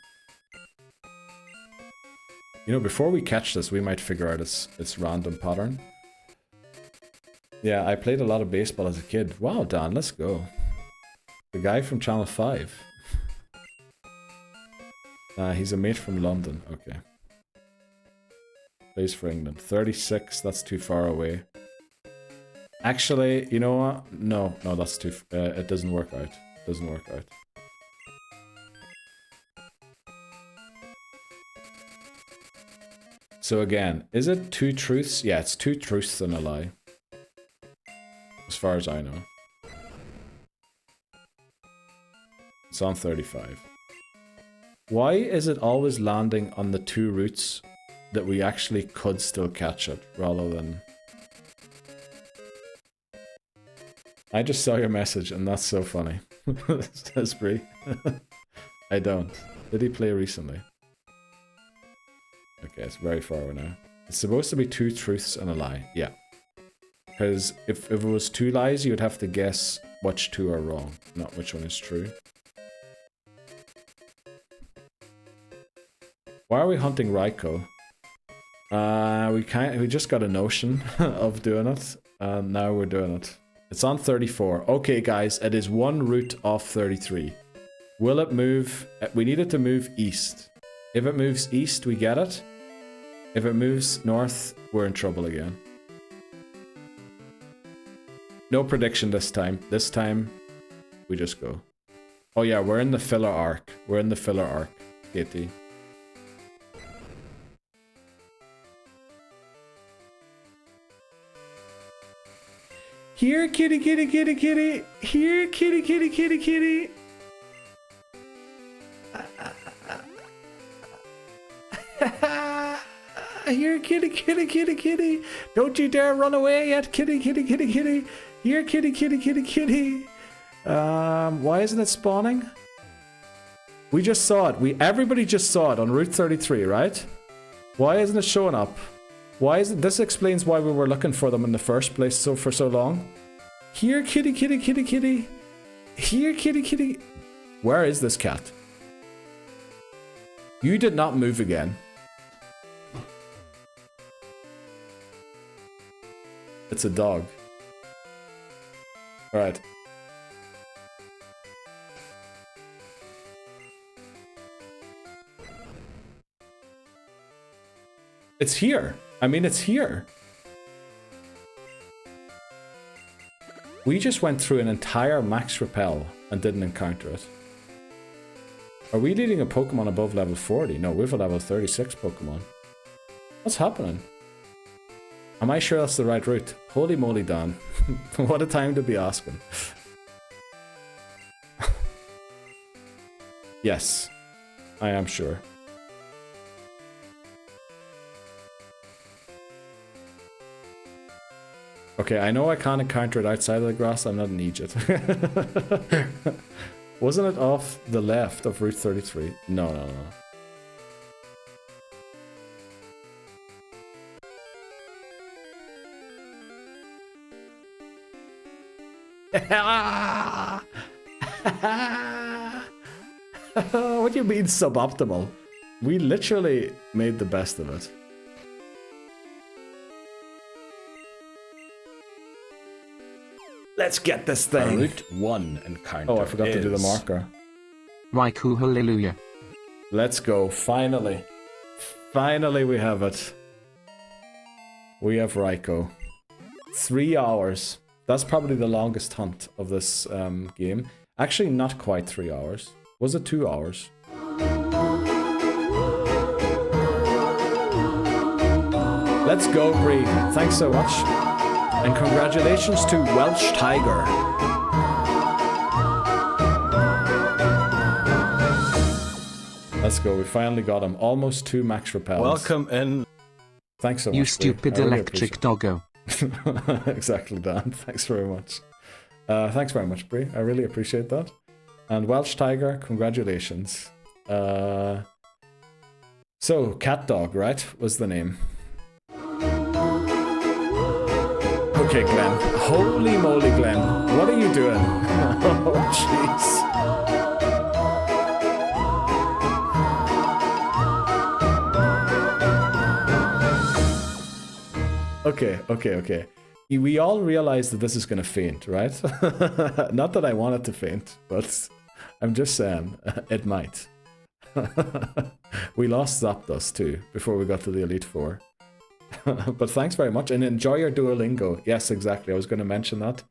Before we catch this, we might figure out its random pattern. Yeah, I played a lot of baseball as a kid. Wow, Dan, let's go. The guy from Channel 5. He's a mate from London. Okay. Plays for England. 36, that's too far away. Actually, you know what? No, that's too... it doesn't work out. It doesn't work out. So again, is it 2 truths? Yeah, it's 2 truths and a lie. As far as I know. It's on 35. Why is it always landing on the 2 routes that we actually could still catch it, rather than... I just saw your message and that's so funny. Says Bree. I don't. Did he play recently? Okay, it's very far away now. It's supposed to be 2 truths and a lie. Yeah. Because if it was 2 lies, you would have to guess which 2 are wrong, not which one is true. Why are we hunting Raiko? We just got a notion of doing it, and now we're doing it. It's on 34. Okay, guys, it is 1 route off 33. Will it move? We need it to move east. If it moves east, we get it. If it moves north, we're in trouble again. No prediction this time. This time, we just go. Oh yeah, we're in the filler arc. We're in the filler arc, Katie. Here, kitty, kitty, kitty, kitty. Here, kitty, kitty, kitty, kitty. Here, kitty, kitty, kitty, kitty. Don't you dare run away yet, kitty, kitty, kitty, kitty. Here, kitty, kitty, kitty, kitty. Why isn't it spawning? We just saw it. Everybody just saw it on Route 33, right? Why isn't it showing up? Why is it? This explains why we were looking for them in the first place for so long. Here, kitty, kitty, kitty, kitty. Here, kitty, kitty. Where is this cat? You did not move again. It's a dog. All right. It's here. I mean, it's here. We just went through an entire max repel and didn't encounter it. Are we leading a Pokemon above level 40? No, we have a level 36 Pokemon. What's happening? Am I sure that's the right route? Holy moly, Dan. What a time to be asking. Yes, I am sure. Okay, I know I can't encounter it outside of the grass. I'm not an Egypt. Wasn't it off the left of Route 33? No, no, no. What do you mean suboptimal? We literally made the best of it. Let's get this thing. Route 1 encounter. Oh, I forgot to do the marker. Raikou, hallelujah. Let's go. Finally. Finally we have it. We have Raikou. 3 hours. That's probably the longest hunt of this game. Actually, not quite 3 hours. Was it 2 hours? Let's go, Bree. Thanks so much. And congratulations to Welsh Tiger. Let's go. We finally got him. Almost 2 max repels. Welcome in. Thanks so much. You stupid really electric doggo. Exactly, Dan. Thanks very much. Thanks very much, Brie. I really appreciate that. And Welsh Tiger, congratulations. So, Cat Dog, right? Was the name. Okay, Glenn. Holy moly, Glenn. What are you doing? Oh, jeez. Okay. We all realize that this is going to faint, right? Not that I want it to faint, but I'm just saying, it might. We lost Zapdos too, before we got to the Elite Four. But thanks very much, and enjoy your Duolingo. Yes, exactly. I was going to mention that.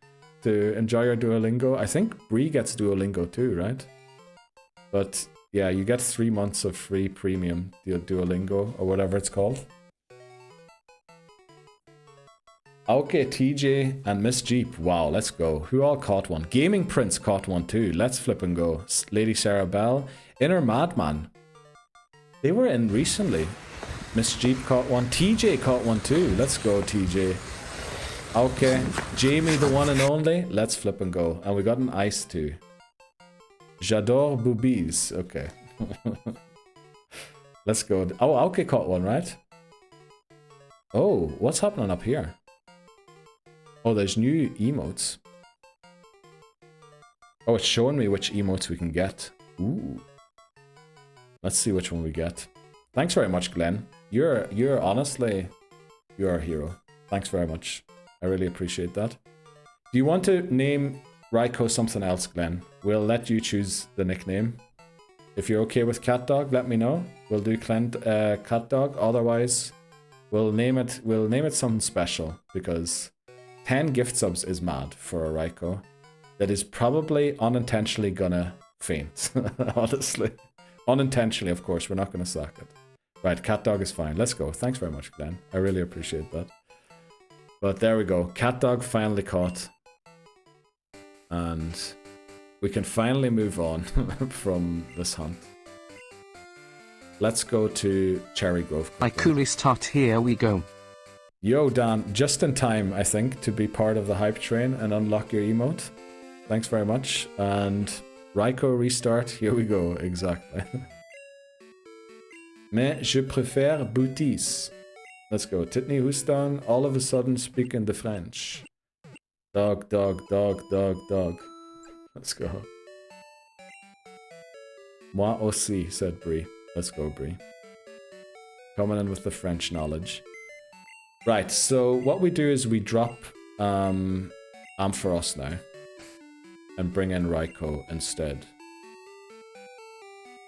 To enjoy your Duolingo. I think Bree gets Duolingo too, right? But yeah, you get 3 months of free premium Duolingo, or whatever it's called. Okay, TJ and Miss Jeep. Wow, let's go. Who all caught one? Gaming Prince caught one too. Let's flip and go. Lady Sarah Bell. Inner Madman. They were in recently. Miss Jeep caught one. TJ caught one too. Let's go, TJ. Okay. Jamie, the one and only. Let's flip and go. And we got an ice too. J'adore boobies. Okay. Let's go. Oh, Aoki caught one, right? Oh, what's happening up here? Oh, there's new emotes. Oh, it's showing me which emotes we can get. Ooh. Let's see which one we get. Thanks very much, Glenn. You're honestly, you're a hero. Thanks very much. I really appreciate that. Do you want to name Raikou something else, Glenn? We'll let you choose the nickname. If you're okay with Cat Dog, let me know. We'll do Cat Dog. Otherwise, we'll name it something special, because 10 gift subs is mad for a Raikou. that is probably unintentionally gonna faint, honestly. Unintentionally, of course, we're not gonna sack it. Right, cat dog is fine. Let's go. Thanks very much, Glenn. I really appreciate that. But there we go. Cat dog finally caught. And we can finally move on from this hunt. Let's go to Cherry Grove. My coolest tot, here we go. Yo, Dan, just in time, I think, to be part of the hype train and unlock your emote. Thanks very much. And Raiko restart, here we go, exactly. Mais je préfère boutis. Let's go. Titney Houston, all of a sudden speaking the French. Dog, dog, dog, dog, dog. Let's go. Moi aussi, said Brie. Let's go, Brie. Coming in with the French knowledge. Right, so what we do is we drop Ampharos now. And bring in Raiko instead.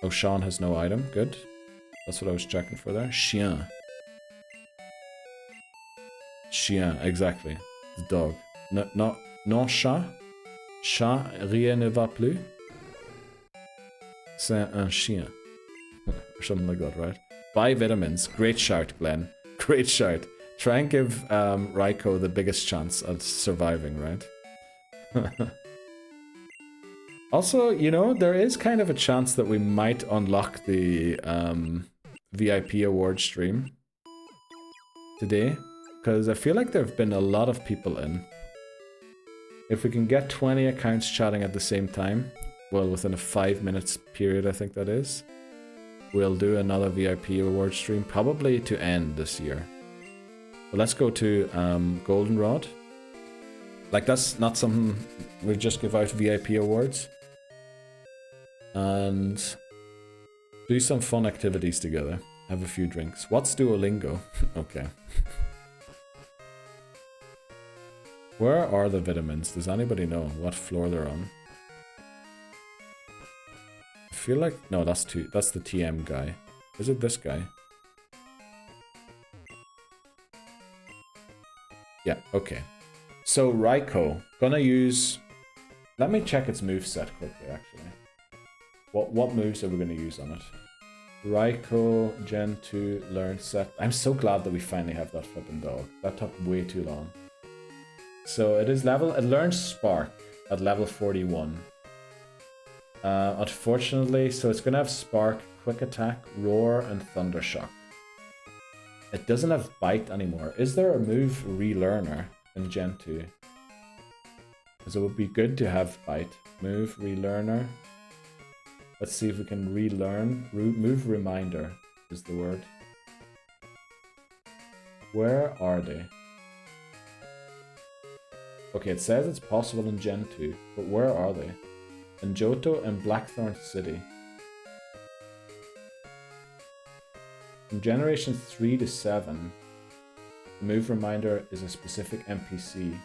Oh, Sean has no item. Good. That's what I was checking for there. Chien. Chien, exactly. The dog. Non chat. Chat, rien ne va plus. C'est un chien. Or something like that, right? Buy vitamins. Great shout, Glenn. Great shout. Try and give Raiko the biggest chance at surviving, right? Also, you know, there is kind of a chance that we might unlock the VIP award stream today. Because I feel like there have been a lot of people in. If we can get 20 accounts chatting at the same time, well, within a 5 minutes period, I think that is, we'll do another VIP award stream, probably to end this year. But let's go to Goldenrod. Like, that's not something we just give out VIP awards. And do some fun activities together. Have a few drinks. What's Duolingo? Okay. Where are the vitamins? Does anybody know what floor they're on? I feel like... No, that's the TM guy. Is it this guy? Yeah, okay. So, Raiko. Gonna use... Let me check its moveset quickly, actually. What moves are we gonna use on it? Raiko, Gen 2, Learn Set. I'm so glad that we finally have that flipping dog. That took way too long. So it learns Spark at level 41. Unfortunately, so it's gonna have Spark, Quick Attack, Roar, and Thunder Shock. It doesn't have Bite anymore. Is there a move Relearner in Gen 2? Because it would be good to have Bite. Move Relearner. Let's see if we can relearn. Move Reminder is the word. Where are they? Okay, it says it's possible in Gen 2, but where are they? In Johto and Blackthorn City. From Generation 3 to 7, the Move Reminder is a specific NPC.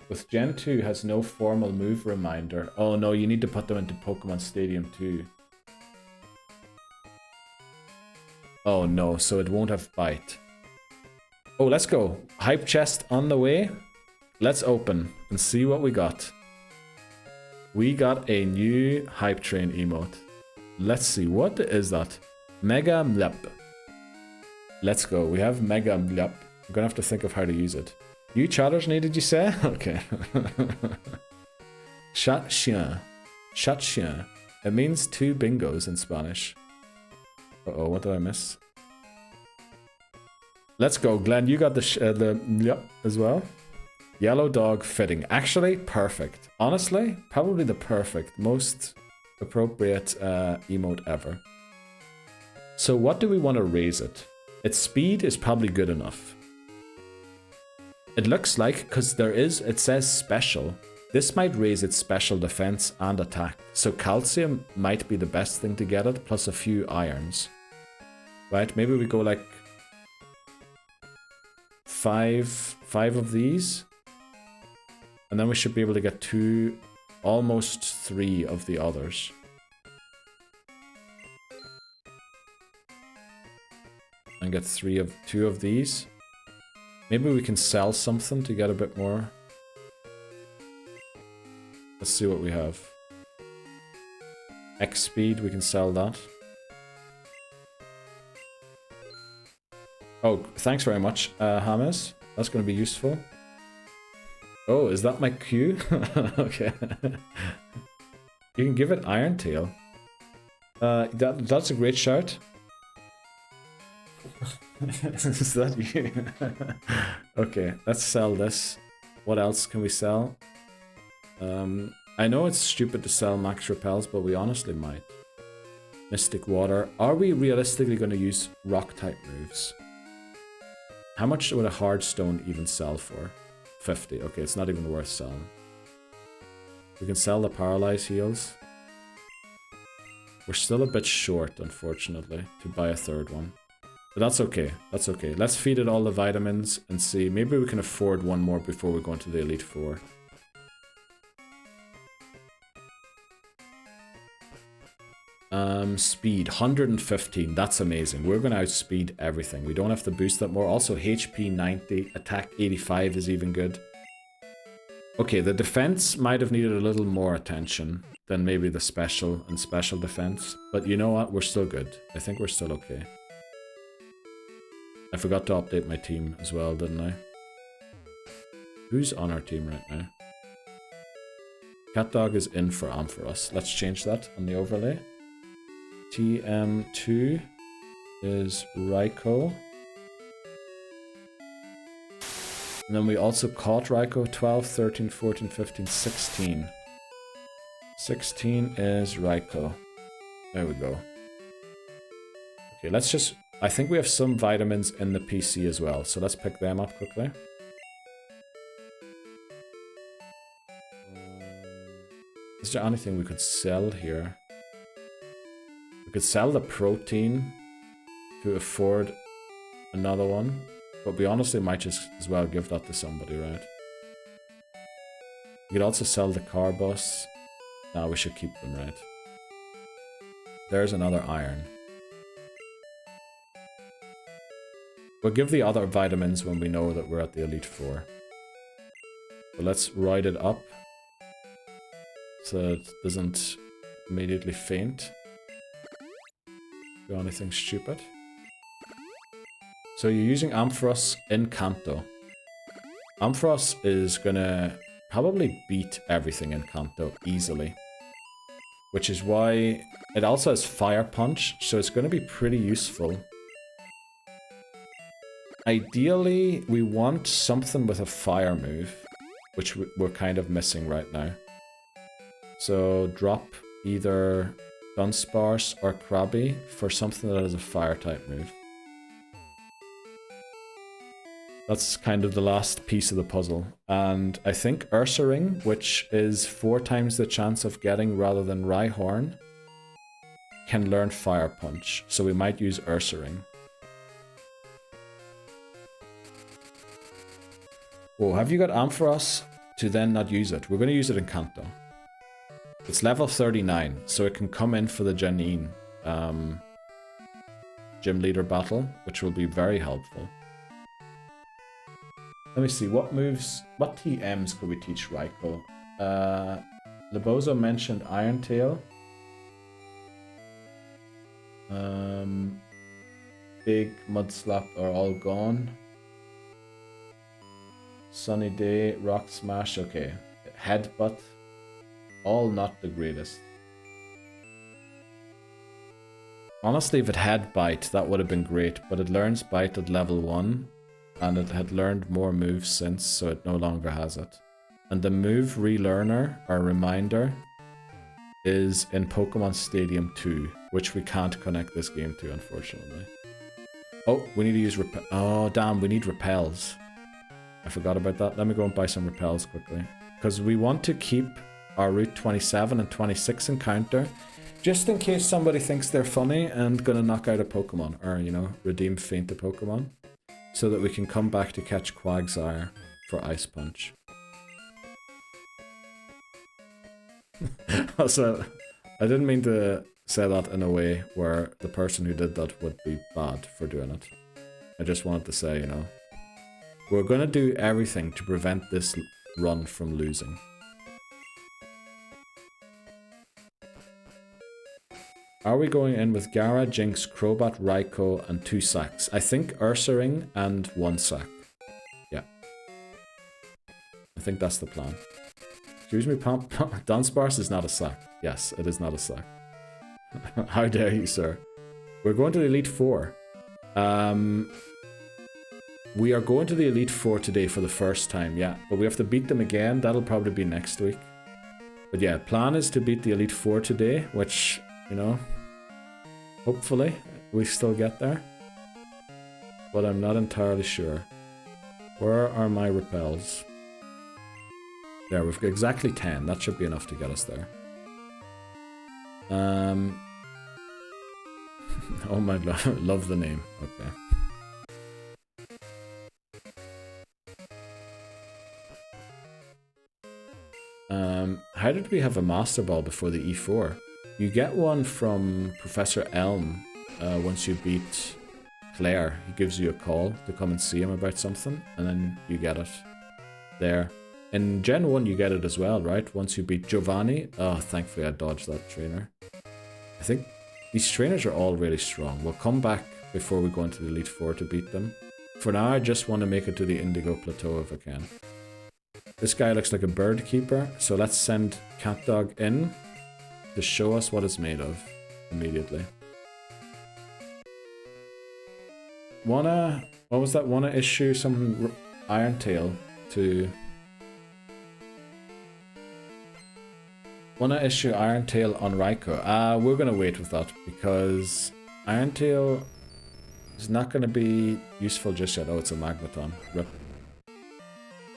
With Gen 2 has no formal Move Reminder. Oh no, you need to put them into Pokemon Stadium 2. Oh no, so it won't have Bite. Oh, let's go. Hype chest on the way. Let's open and see what we got. We got a new hype train emote. Let's see, what is that? Mega Mlep. Let's go. We have Mega Mlep. I'm gonna have to think of how to use it. New chatters needed, you say? Okay. Chat chien. Chat chien. It means 2 bingos in Spanish. Uh-oh, what did I miss? Let's go, Glenn. You got the yep as well. Yellow dog fitting. Actually, perfect. Honestly, probably the perfect, most appropriate emote ever. So what do we want to raise it? Its speed is probably good enough. It looks like, because it says special. This might raise its special defense and attack. So calcium might be the best thing to get it, plus a few irons. Right, maybe we go like 5 of these. And then we should be able to get 2, almost 3 of the others. And get 2 of these. Maybe we can sell something to get a bit more. Let's see what we have. X speed, we can sell that. Oh, thanks very much, Hamas. That's going to be useful. Oh, is that my Q? Okay. You can give it Iron Tail. That's a great shout. Is that you? Okay, let's sell this. What else can we sell? I know it's stupid to sell max repels, but we honestly might. Mystic Water. Are we realistically going to use rock type moves? How much would a hard stone even sell for? 50. Okay, it's not even worth selling. We can sell the paralyze heals. We're still a bit short, unfortunately, to buy a third one. But that's okay. That's okay. Let's feed it all the vitamins and see. Maybe we can afford one more before we go into the Elite Four. Speed 115. That's amazing. We're going to outspeed everything. We don't have to boost that more. Also, HP 90, attack 85 is even good. Okay, the defense might have needed a little more attention than maybe the special and special defense. But you know what? We're still good. I think we're still okay. I forgot to update my team as well, didn't I? Who's on our team right now? CatDog is in for Ampharos. Let's change that on the overlay. TM2 is Raikou. And then we also caught Raikou 12, 13, 14, 15, 16. 16 is Raikou. There we go. Okay, let's just... I think we have some vitamins in the PC as well, so let's pick them up quickly. Is there anything we could sell here? We could sell the protein to afford another one, but we honestly might just as well give that to somebody, right? We could also sell the car bus. No, we should keep them, right? There's another iron. We'll give the other vitamins when we know that we're at the Elite Four. But let's ride it up so it doesn't immediately faint. Do anything stupid. So you're using Ampharos in Kanto. Ampharos is gonna probably beat everything in Kanto easily. Which is why it also has Fire Punch, so it's gonna be pretty useful. Ideally, we want something with a fire move, which we're kind of missing right now. So drop either Dunsparce or Krabby for something that has a fire type move. That's kind of the last piece of the puzzle. And I think Ursaring, which is 4 times the chance of getting rather than Rhyhorn, can learn Fire Punch. So we might use Ursaring. Oh, have you got Ampharos to then not use it? We're going to use it in Kanto. It's level 39, so it can come in for the Janine gym leader battle, which will be very helpful. Let me see, what moves, what TMs could we teach Raikou? Lebozo mentioned Iron Tail. Big Mud Slap are all gone. Sunny Day, Rock Smash, okay. Headbutt, all not the greatest. Honestly, if it had Bite, that would have been great, but it learns Bite at level 1, and it had learned more moves since, so it no longer has it. And the move relearner, or reminder, is in Pokemon Stadium 2, which we can't connect this game to, unfortunately. Oh, we need to use repel. Oh, damn, we need repels. I forgot about that. Let me go and buy some repels quickly. Because we want to keep our Route 27 and 26 encounter, just in case somebody thinks they're funny and gonna knock out a Pokemon, or, you know, redeem faint a Pokemon, so that we can come back to catch Quagsire for Ice Punch. Also, I didn't mean to say that in a way where the person who did that would be bad for doing it. I just wanted to say, you know, we're gonna do everything to prevent this run from losing. Are we going in with Gara, Jinx, Crobat, Raikou, and 2 sacks? I think Ursaring and 1 sack. Yeah. I think that's the plan. Excuse me, Dunsparce is not a sack. Yes, it is not a sack. How dare you, sir? We're going to the Elite Four. We are going to the Elite Four today for the first time, yeah. But we have to beat them again. That'll probably be next week. But yeah, plan is to beat the Elite Four today, which, you know, hopefully we still get there. But I'm not entirely sure. Where are my repels? There, we've got exactly 10. That should be enough to get us there. Oh my god, love the name. Okay. How did we have a Master Ball before the E4? You get one from Professor Elm once you beat Clair. He gives you a call to come and see him about something, and then you get it there. In Gen 1 you get it as well, right? Once you beat Giovanni. Oh, thankfully I dodged that trainer. I think these trainers are all really strong. We'll come back before we go into the Elite Four to beat them. For now I just want to make it to the Indigo Plateau if I can. This guy looks like a bird keeper, so let's send CatDog in to show us what it's made of immediately. What was that? Wanna issue some Iron Tail to... Wanna issue Iron Tail on Raikou? We're gonna wait with that because Iron Tail is not gonna be useful just yet. Oh, it's a Magneton. Rip.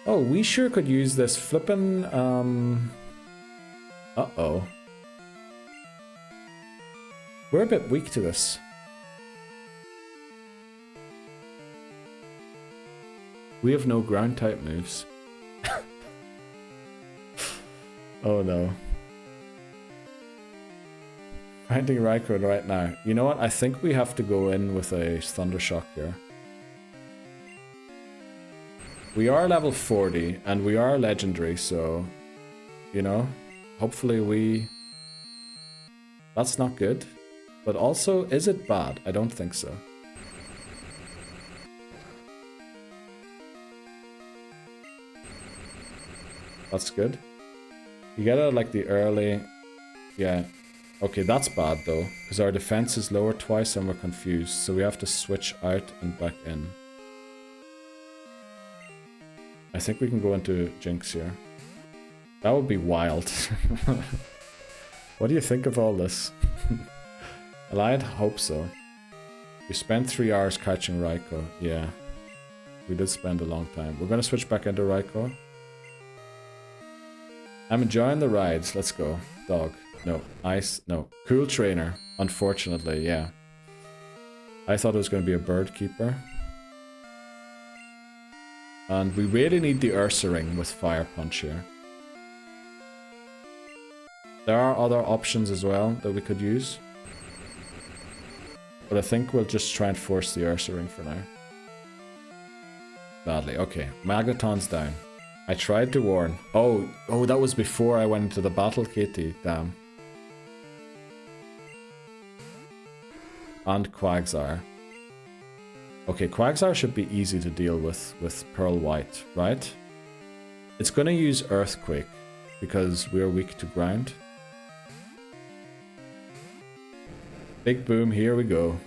Oh, we sure could use this flippin', uh-oh. We're a bit weak to this. We have no ground type moves. Oh no. Finding Raikou right now. You know what? I think we have to go in with a Thunder Shock here. We are level 40 and we are legendary, so, you know, hopefully we... That's not good. But also, is it bad? I don't think so. That's good. You get it like the early... Yeah. Okay, that's bad though, because our defense is lower twice and we're confused, so we have to switch out and back in. I think we can go into Jinx here. That would be wild. What do you think of all this? Well, I'd hope so. We spent 3 hours catching Raikou. Yeah. We did spend a long time. We're going to switch back into Raikou. I'm enjoying the rides. Let's go. Dog. No. Ice. No. Cool trainer. Unfortunately, yeah. I thought it was going to be a bird keeper. And we really need the Ursaring with Fire Punch here. There are other options as well that we could use. But I think we'll just try and force the Ursaring for now. Badly. Okay. Magneton's down. I tried to warn. Oh, that was before I went into the battle, Katie. Damn. And Quagsire. Okay, Quagsire should be easy to deal with Pearl White, right? It's gonna use Earthquake because we're weak to ground. Big boom, here we go.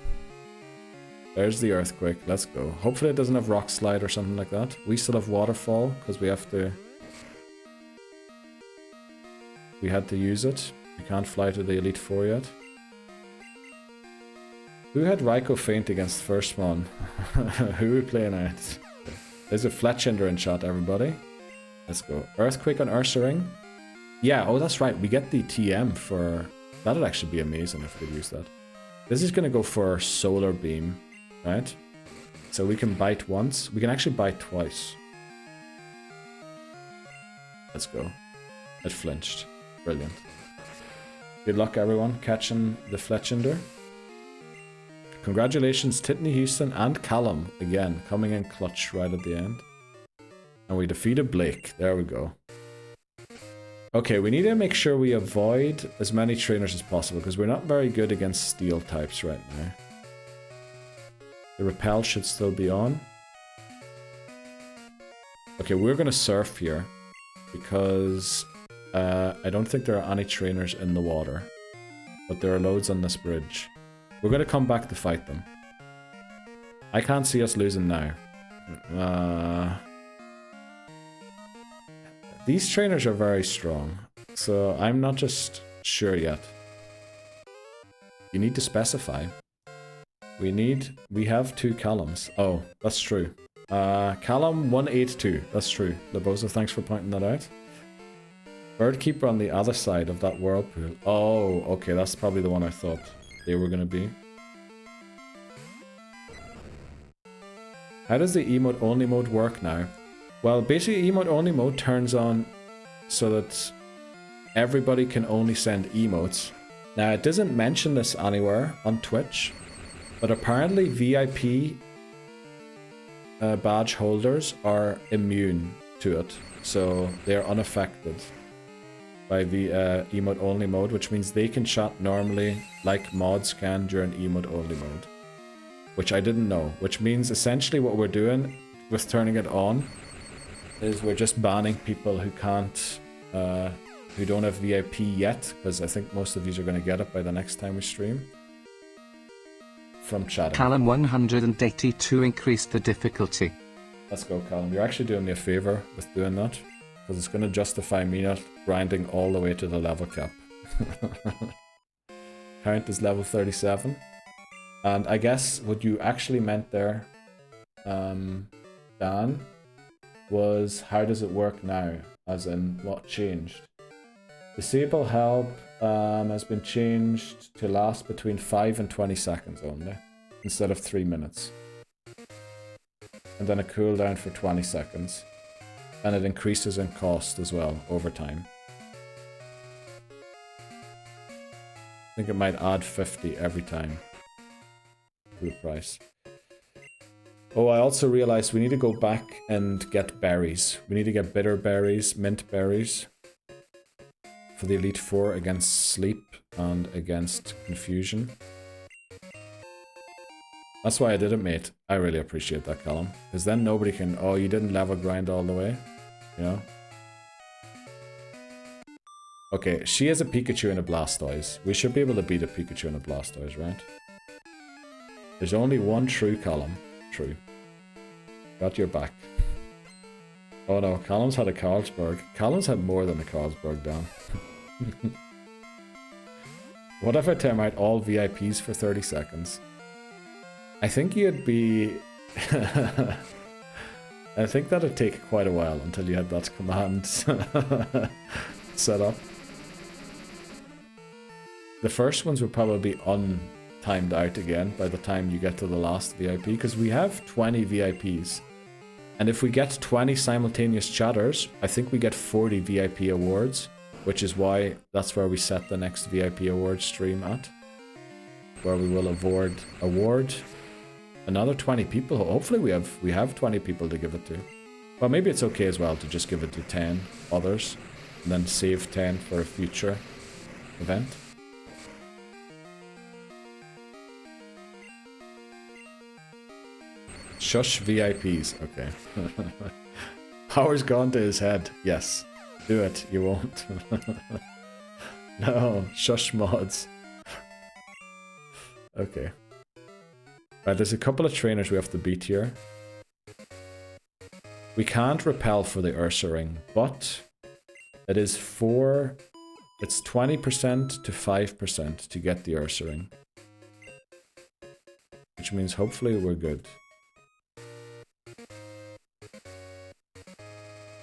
There's the Earthquake, let's go. Hopefully it doesn't have Rock Slide or something like that. We still have Waterfall because we have to... We had to use it. We can't fly to the Elite Four yet. Who had Raikou faint against first one? Who are we playing out? There's a Fletchinder in chat, everybody. Let's go. Earthquake on Ursaring. Yeah, oh that's right. We get the TM for... That'd actually be amazing if we could use that. This is going to go for Solar Beam, right? So we can bite once. We can actually bite twice. Let's go. It flinched. Brilliant. Good luck, everyone, catching the Fletchinder. Congratulations, Titney Houston and Callum, again, coming in clutch right at the end. And we defeated Blake. There we go. Okay, we need to make sure we avoid as many trainers as possible because we're not very good against steel types right now. The repel should still be on. Okay, we're going to surf here because I don't think there are any trainers in the water, but there are loads on this bridge. We're going to come back to fight them. I can't see us losing now. These trainers are very strong, so I'm not just sure yet. You need to specify. We have 2 Callums. Oh, that's true. Callum 182, that's true. Labosa, thanks for pointing that out. Birdkeeper on the other side of that whirlpool. Oh, okay, that's probably the one I thought they were going to be. How does the emote only mode work now? Well, basically emote only mode turns on so that everybody can only send emotes. Now, it doesn't mention this anywhere on Twitch, but apparently VIP badge holders are immune to it, so they're unaffected by the emote only mode, which means they can chat normally like mods can during emote only mode, which I didn't know, which means essentially what we're doing with turning it on is we're just banning people who can't, who don't have VIP yet, because I think most of you are going to get it by the next time we stream, from chatting. Callum 182 increased the difficulty. Let's go, Callum. You're actually doing me a favor with doing that, because it's going to justify me not grinding all the way to the level cap. Count is level 37. And I guess what you actually meant there, Dan, was how does it work now? As in, what changed? Disable help has been changed to last between 5 and 20 seconds only, instead of 3 minutes. And then a cooldown for 20 seconds. And it increases in cost as well, over time. I think it might add 50 every time to the price. Oh, I also realized we need to go back and get berries. We need to get bitter berries, mint berries, for the Elite Four against sleep and against confusion. That's why I did it, mate. I really appreciate that, Callum. Because then nobody can, oh, you didn't level grind all the way, you know? Okay, she has a Pikachu and a Blastoise. We should be able to beat a Pikachu and a Blastoise, right? There's only one true Callum. True. Got your back. Oh no, Callum's had a Carlsberg. Callum's had more than a Carlsberg, Dan. What if I time out all VIPs for 30 seconds? I think you'd be... I think that'd take quite a while until you had that command set up. The first ones would probably be untimed out again by the time you get to the last VIP, because we have 20 VIPs. And if we get 20 simultaneous chatters, I think we get 40 VIP awards, which is why that's where we set the next VIP award stream at, where we will award another 20 people. Hopefully we have 20 people to give it to. Well, maybe it's okay as well to just give it to 10 others and then save 10 for a future event. Shush VIPs. Okay. Power's gone to his head. Yes. Do it. You won't. No. Shush mods. Okay. Right, there's a couple of trainers we have to beat here. We can't repel for the Ursa ring, but it is it's 20% to 5% to get the Ursa ring. Which means hopefully we're good.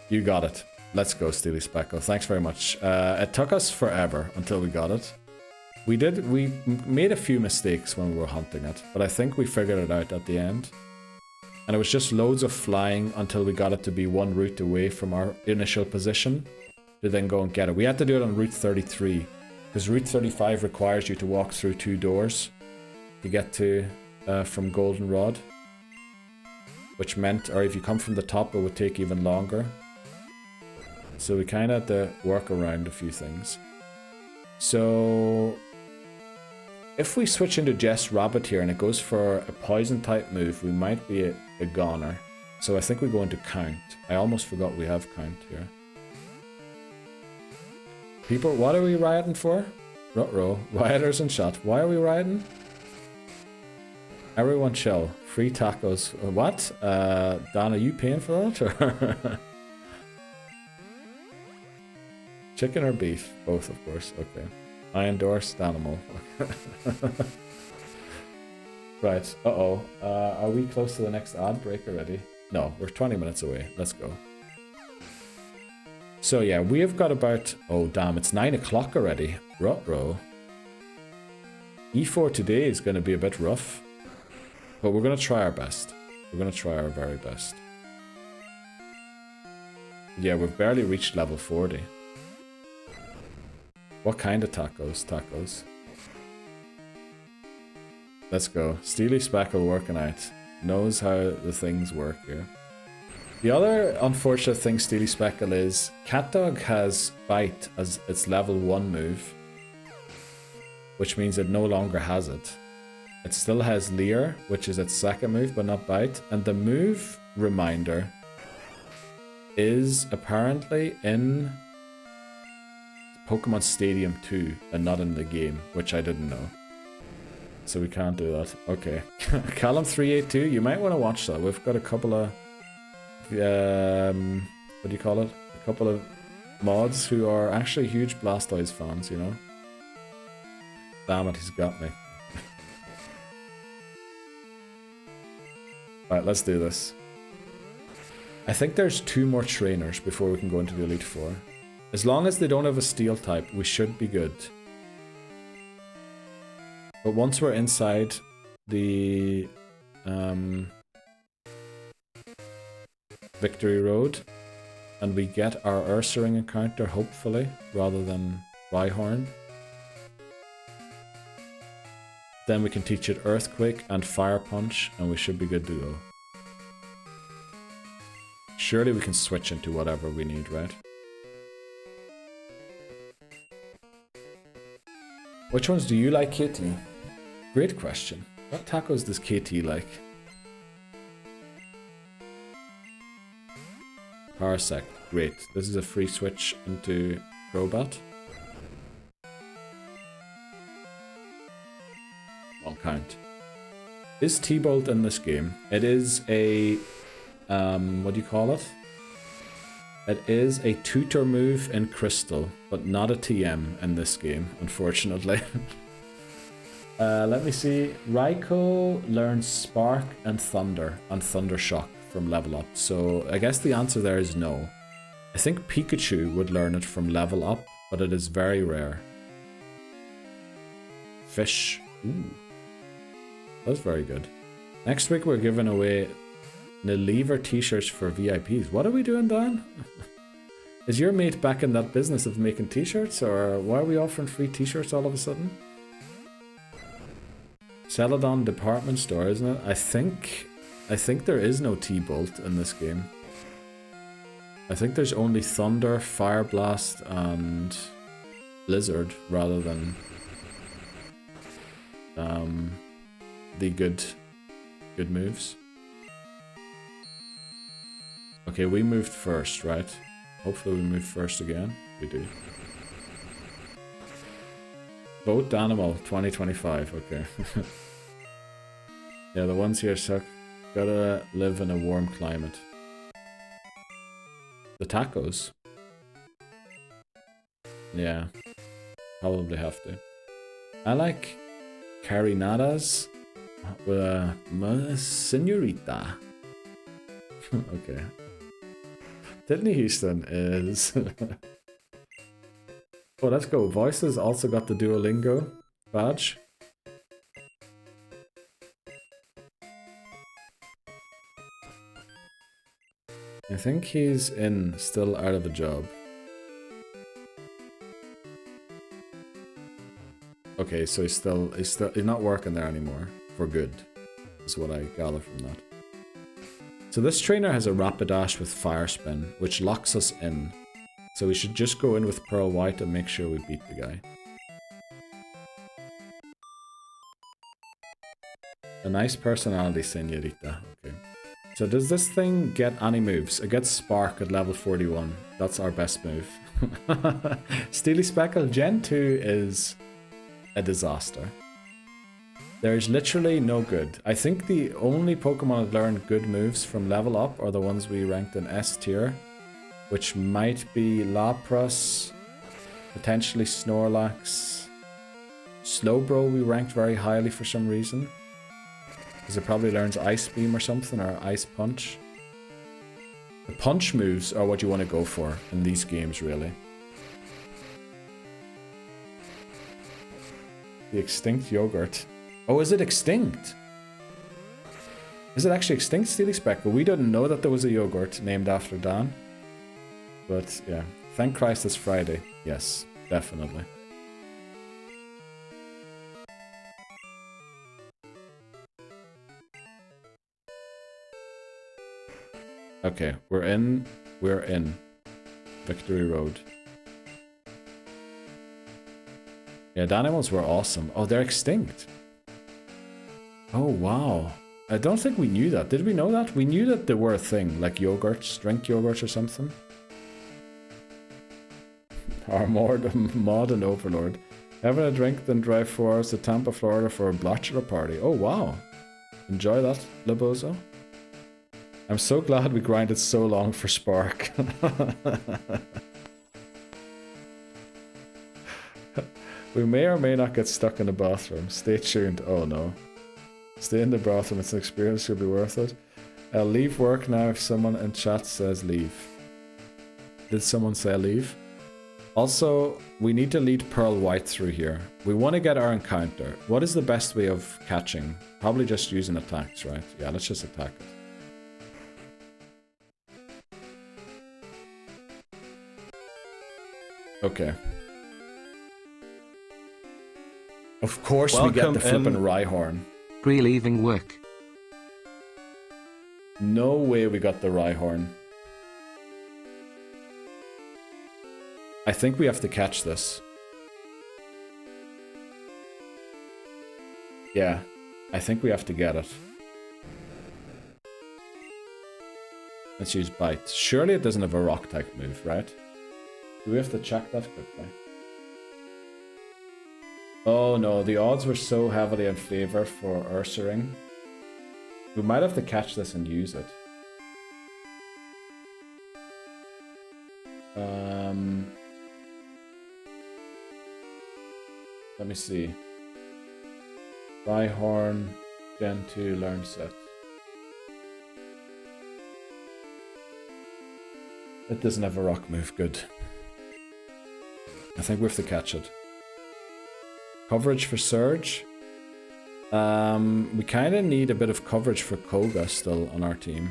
You got it. Let's go, Steely Speckle. Thanks very much. It took us forever until we got it. We made a few mistakes when we were hunting it, but I think we figured it out at the end. And it was just loads of flying until we got it to be one route away from our initial position to then go and get it. We had to do it on Route 33, because Route 35 requires you to walk through 2 doors to get to from Goldenrod. Which meant, or if you come from the top, it would take even longer. So we kind of have to work around a few things. So if we switch into Jess Rabbit here and it goes for a poison type move, we might be a goner. So I think we go into count. I almost forgot we have count here. People, what are we rioting for? Ruh-roh. Rioters and shot. Why are we rioting? Everyone chill. Free tacos. What? Dan, are you paying for that? Or chicken or beef? Both, of course. Okay. I endorse animal. Right. Uh-oh. Are we close to the next ad break already? No, we're 20 minutes away. Let's go. So yeah, we have got about... Oh, damn. It's 9 o'clock already. Ruh-roh. E4 today is going to be a bit rough. But we're going to try our best. We're going to try our very best. Yeah, we've barely reached level 40. What kind of tacos? Tacos. Let's go. Steely Speckle working out. Knows how the things work here. The other unfortunate thing Steely Speckle is, CatDog has Bite as its level 1 move. Which means it no longer has it. It still has Leer, which is its second move, but not Bite. And the move reminder is apparently in Pokemon Stadium 2 and not in the game, which I didn't know. So we can't do that. Okay. Callum382, you might want to watch that. We've got a couple of... what do you call it? A couple of mods who are actually huge Blastoise fans, you know? Damn it, he's got me. Alright, let's do this. I think there's 2 more trainers before we can go into the Elite Four. As long as they don't have a Steel type, we should be good. But once we're inside the Victory Road and we get our Ursaring encounter, hopefully, rather than Rhyhorn, then we can teach it Earthquake and Fire Punch, and we should be good to go. Surely we can switch into whatever we need, right? Which ones do you like, KT? Great question. What tacos does KT like? Parsec. Great. This is a free switch into Crobat. On count. Is T-Bolt in this game? It is a... what do you call it? It is a tutor move in Crystal, but not a TM in this game, unfortunately. Let me see. Raikou learns Spark and Thunder and Thunder Shock from level up. So I guess the answer there is no. I think Pikachu would learn it from level up, but it is very rare. Fish. Ooh. That's very good. Next week we're giving away Nelever t-shirts for VIPs. What are we doing, Dan? Is your mate back in that business of making t-shirts, or why are we offering free t-shirts all of a sudden? Celadon department store, isn't it? I think there is no T-Bolt in this game. I think there's only Thunder, Fire Blast, and Blizzard, rather than the good moves. Okay, we moved first, right? Hopefully we move first again. We do. Vote Animal 2025, okay. Yeah, the ones here suck. Gotta live in a warm climate. The tacos. Yeah. Probably have to. I like carinadas with a señorita. Okay. Sydney Houston is... Oh, let's go. Voices also got the Duolingo badge. I think he's still out of a job. Okay, so he's not working there anymore for good. Is what I gather from that. So this trainer has a Rapidash with Fire Spin, which locks us in. So we should just go in with Pearl White and make sure we beat the guy. A nice personality, señorita. Okay. So does this thing get any moves? It gets Spark at level 41. That's our best move. Steely Speckle, Gen 2 is a disaster. There's literally no good. I think the only Pokemon that learned good moves from level up are the ones we ranked in S tier, which might be Lapras, potentially Snorlax. Slowbro we ranked very highly for some reason. Because it probably learns Ice Beam or something, or Ice Punch. The punch moves are what you want to go for in these games, really. The extinct yogurt. Oh, is it extinct? Is it actually extinct, Steely Speckle? We didn't know that there was a yogurt named after Dan. But yeah, thank Christ it's Friday. Yes, definitely. Okay, we're in. Victory Road. Yeah, the animals were awesome. Oh, they're extinct. Oh, wow. I don't think we knew that. Did we know that? We knew that there were a thing, like yogurts, drink yogurts or something. Our mod and overlord. Having a drink, then drive 4 hours to Tampa, Florida for a bachelor party. Oh, wow. Enjoy that, Libozo. I'm so glad we grinded so long for Spark. We may or may not get stuck in the bathroom. Stay tuned. Oh no. Stay in the bathroom. It's an experience. Should be worth it. I'll leave work now if someone in chat says leave. Did someone say leave? Also, we need to lead Pearl White through here. We want to get our encounter. What is the best way of catching? Probably just using attacks, right? Yeah, let's just attack it. Okay. Of course we get the flippin' Rhyhorn. Pre-leaving work. No way we got the Rhyhorn. I think we have to catch this. Yeah, I think we have to get it. Let's use Bite. Surely it doesn't have a rock type move, right? Do we have to check that quickly? Oh no, the odds were so heavily in favor for Ursaring. We might have to catch this and use it. Let me see. Rhyhorn, Gen 2, Learn Set. It doesn't have a rock move, good. I think we have to catch it. Coverage for Surge. We kind of need a bit of coverage for Koga still on our team.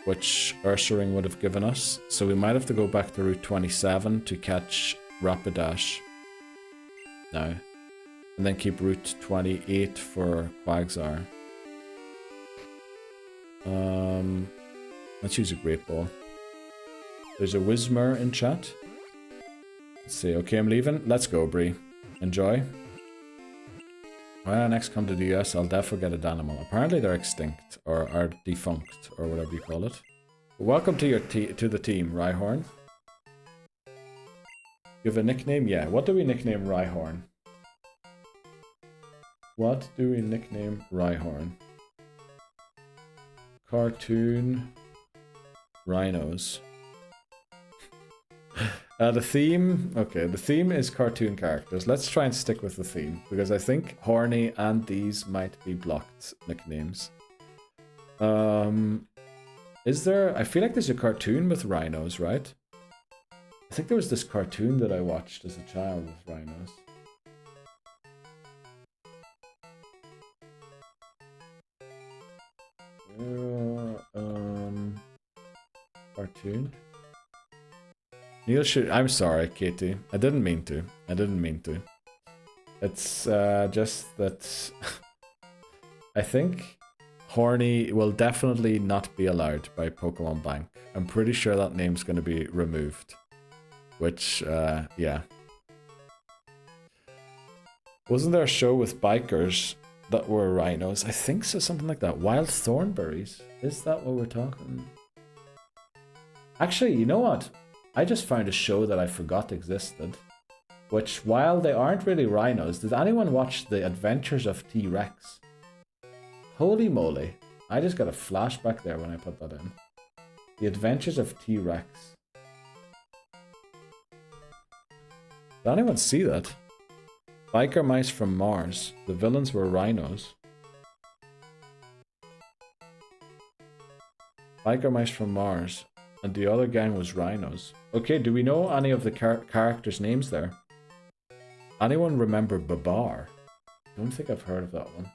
Which Ursaring would have given us. So we might have to go back to Route 27 to catch Rapidash. Now. And then keep Route 28 for Quagsire. Let's use a Great Ball. There's a Whismur in chat. Let's see. Okay, I'm leaving. Let's go, Bree. Enjoy. When I next come to the US, I'll definitely get a Danimal. Apparently they're extinct, or are defunct, or whatever you call it. Welcome to your to the team, Rhyhorn. You have a nickname? Yeah. What do we nickname Rhyhorn? What do we nickname Rhyhorn? Cartoon Rhinos. The theme, okay, the theme is cartoon characters. Let's try and stick with the theme, because I think Horny and these might be blocked nicknames. Is there, I feel like there's a cartoon with rhinos, right? I think there was this cartoon that I watched as a child with rhinos. Cartoon? Neil should. I'm sorry, Katie. I didn't mean to. It's just that I think Horny will definitely not be allowed by Pokemon Bank. I'm pretty sure that name's going to be removed. Which, yeah. Wasn't there a show with bikers that were rhinos? I think so, something like that. Wild Thornberries. Is that what we're talking? Actually, you know what? I just found a show that I forgot existed. Which, while they aren't really rhinos, did anyone watch The Adventures of T-Rex? Holy moly. I just got a flashback there when I put that in. The Adventures of T-Rex. Did anyone see that? Biker mice from Mars. The villains were rhinos. Biker mice from Mars. And the other gang was rhinos. Okay, do we know any of the characters' names there? Anyone remember Babar? Don't think I've heard of that one.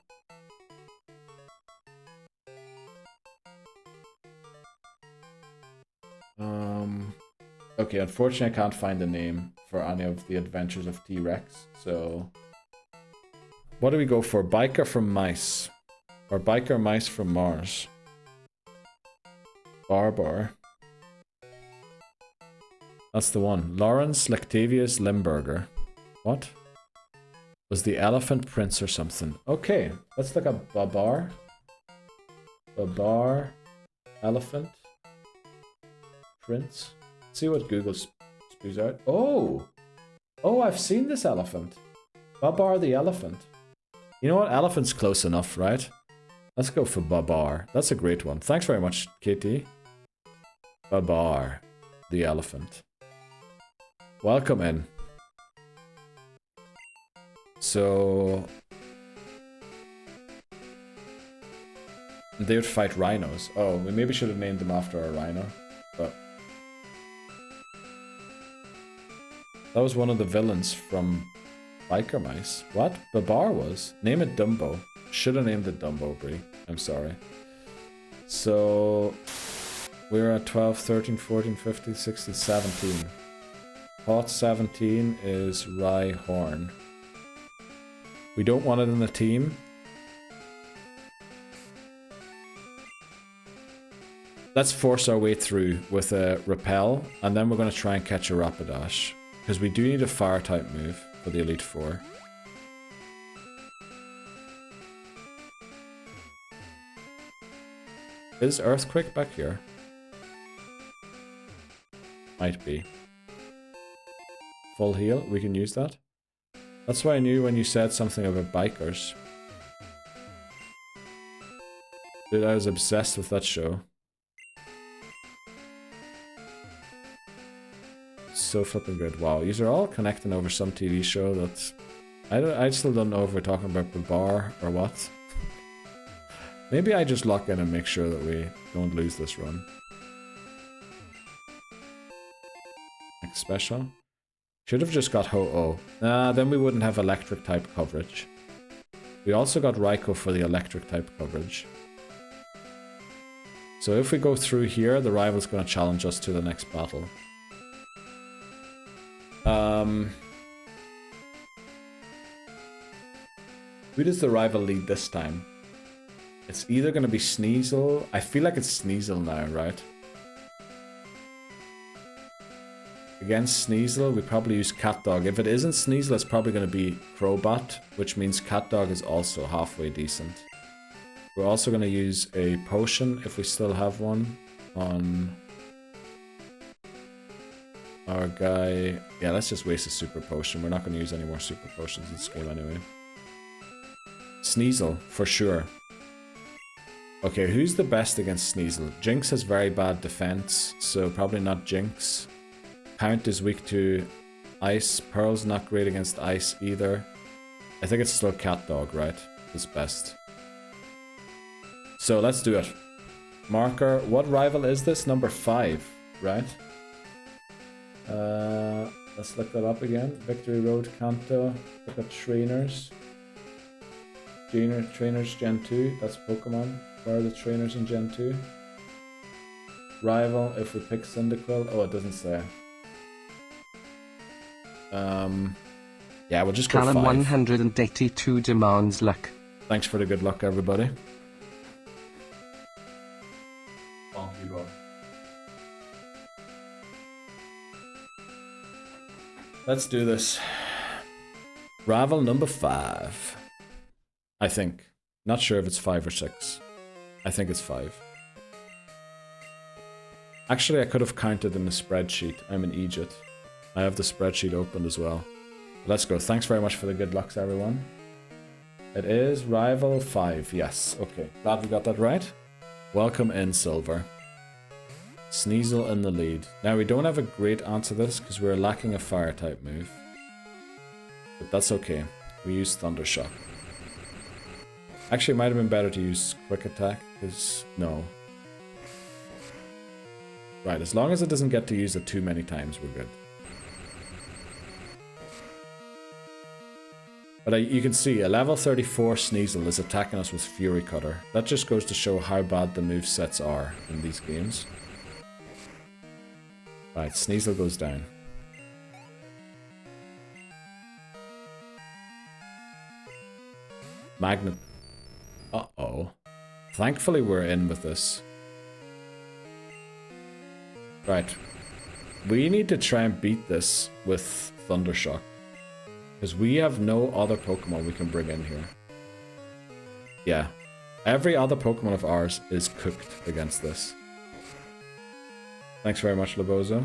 Okay, unfortunately I can't find a name for any of the Adventures of T-Rex, so... What do we go for? Biker from Mice. Or Biker Mice from Mars. Barbar. That's the one. Lawrence Lactavius Limburger. What? Was the Elephant Prince or something? Okay, let's look at Babar. Babar. Elephant. Prince. See what Google spews out. Oh! Oh, I've seen this elephant. Babar the elephant. You know what? Elephant's close enough, right? Let's go for Babar. That's a great one. Thanks very much, KT. Babar the elephant. Welcome in. So... they would fight rhinos. Oh, we maybe should have named them after a rhino. But... that was one of the villains from Biker Mice. What? Babar was? Name it Dumbo. Should have named it Dumbo, Brie. I'm sorry. So... we're at 12, 13, 14, 15, 16, 17. Hot 17 is Rhyhorn. We don't want it in the team. Let's force our way through with a Repel, and then we're going to try and catch a Rapidash. Because we do need a fire type move for the Elite Four. Is Earthquake back here? Might be. Full heal, we can use that. That's why I knew when you said something about bikers. Dude, I was obsessed with that show. So flipping good. Wow, these are all connecting over some TV show that's... I still don't know if we're talking about Babar or what. Maybe I just lock in and make sure that we don't lose this run. Next special. Should have just got Ho-Oh. Nah, then we wouldn't have electric type coverage. We also got Raikou for the electric type coverage. So if we go through here, the rival's going to challenge us to the next battle. Who does the rival lead this time? It's either going to be Sneasel. I feel like it's Sneasel now, right? Against Sneasel, we probably use CatDog. If it isn't Sneasel, it's probably going to be Crobat, which means CatDog is also halfway decent. We're also going to use a potion, if we still have one, on our guy. Yeah, let's just waste a super potion. We're not going to use any more super potions in this game anyway. Sneasel, for sure. Okay, who's the best against Sneasel? Jinx has very bad defense, so probably not Jinx. Pount is weak to ice. Pearl's not great against ice either. I think it's still CatDog, right? It's best. So let's do it. Marker. What rival is this? Number 5, right? Let's look that up again. Victory Road, Kanto. Look at Trainers. Trainers Gen 2. That's Pokemon. Where are the trainers in Gen 2? Rival, if we pick Cyndaquil. Oh, it doesn't say. Yeah, we'll just go Callum 5. 182 demands luck. Thanks for the good luck, everybody. Let's do this. Ravel number 5. I think. Not sure if it's 5 or 6. I think it's 5. Actually, I could have counted in the spreadsheet. I'm an idiot. I have the spreadsheet opened as well. Let's go. Thanks very much for the good lucks, everyone. It is rival 5. Yes. Okay. Glad we got that right. Welcome in, Silver. Sneasel in the lead. Now, we don't have a great answer to this because we're lacking a fire type move. But that's okay. We use Thunder Shock. Actually, it might have been better to use Quick Attack because... no. Right, as long as it doesn't get to use it too many times, we're good. But you can see a level 34 Sneasel is attacking us with Fury Cutter. That just goes to show how bad the movesets are in these games. Right, Sneasel goes down. Magnet. Uh-oh. Thankfully we're in with this. Right. We need to try and beat this with Thunder Shock. Because we have no other Pokemon we can bring in here. Yeah. Every other Pokemon of ours is cooked against this. Thanks very much, Labozo.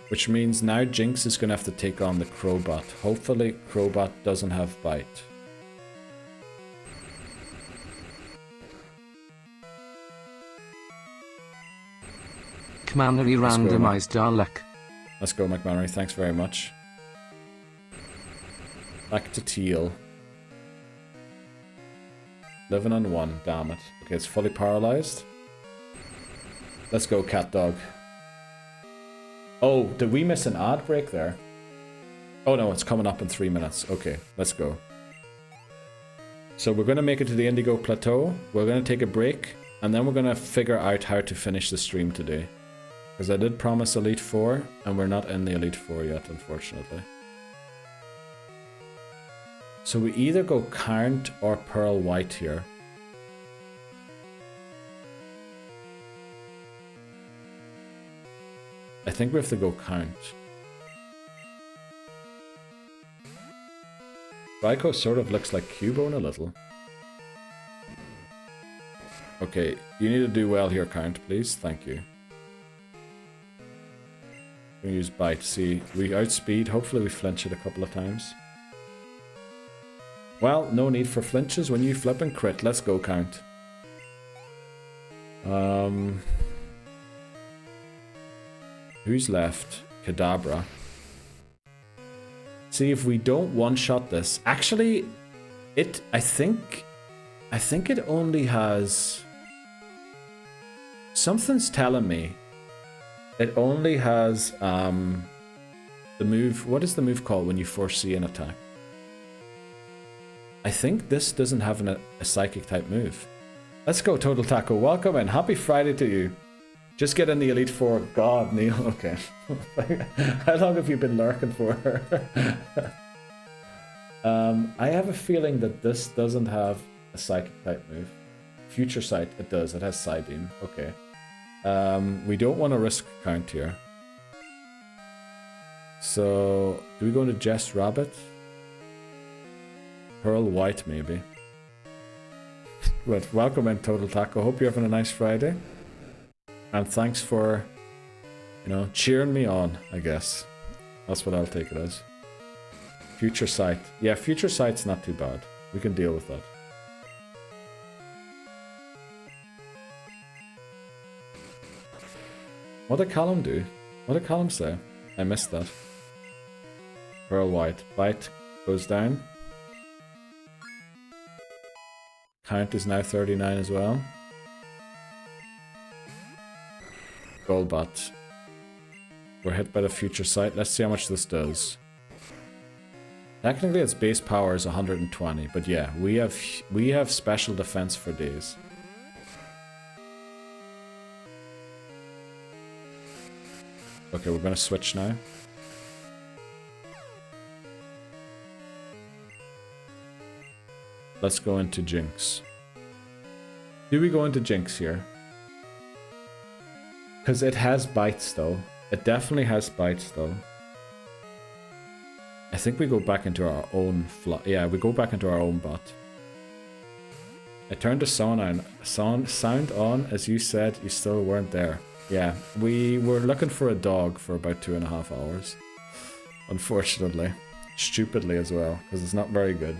Which means now Jinx is going to have to take on the Crobat. Hopefully Crobat doesn't have Bite. McMannery randomized our luck. Let's go, McMannery. Thanks very much. Back to Teal. Living on 1. Damn it. Okay, it's fully paralyzed. Let's go, Cat Dog. Oh, did we miss an ad break there? Oh no, it's coming up in 3 minutes. Okay, let's go. So we're going to make it to the Indigo Plateau. We're going to take a break. And then we're going to figure out how to finish the stream today. Because I did promise Elite 4, and we're not in the Elite 4 yet, unfortunately. So we either go Count or Pearl White here. I think we have to go Count. Raikou sort of looks like Cubone a little. Okay, you need to do well here, Count, please. Thank you. We use Bite. See, we outspeed. Hopefully we flinch it a couple of times. Well, no need for flinches when you flip and crit. Let's go, Count. Who's left? Kadabra. See, if we don't one-shot this... Actually, I think it only has... Something's telling me it only has the move... What is the move called when you foresee an attack? I think this doesn't have a psychic type move. Let's go, Total Taco. Welcome and happy Friday to you. Just get in the Elite Four. God, Neil. Okay. How long have you been lurking for? I have a feeling that this doesn't have a psychic type move. Future Sight, it does. It has Psybeam. Okay. We don't want to risk Count here. So, do we go into Jess Rabbit? Pearl White, maybe. But welcome in, Total Taco. Hope you're having a nice Friday. And thanks for, cheering me on, I guess. That's what I'll take it as. Future Sight. Yeah, Future Sight's not too bad. We can deal with that. What did Callum do? What did Callum say? I missed that. Pearl White. Bite goes down. Count is now 39 as well. Golbat. We're hit by the Future Sight. Let's see how much this does. Technically its base power is 120, but yeah, we have special defense for days. Okay, we're gonna switch now. Let's go into Jinx. Do we go into Jinx here? Because it has bites though. It definitely has bites though. I think we go back into our own yeah, we go back into our own bot. I turned the sound on, as you said, you still weren't there. Yeah, we were looking for a dog for about 2.5 hours. Unfortunately. Stupidly as well, because it's not very good.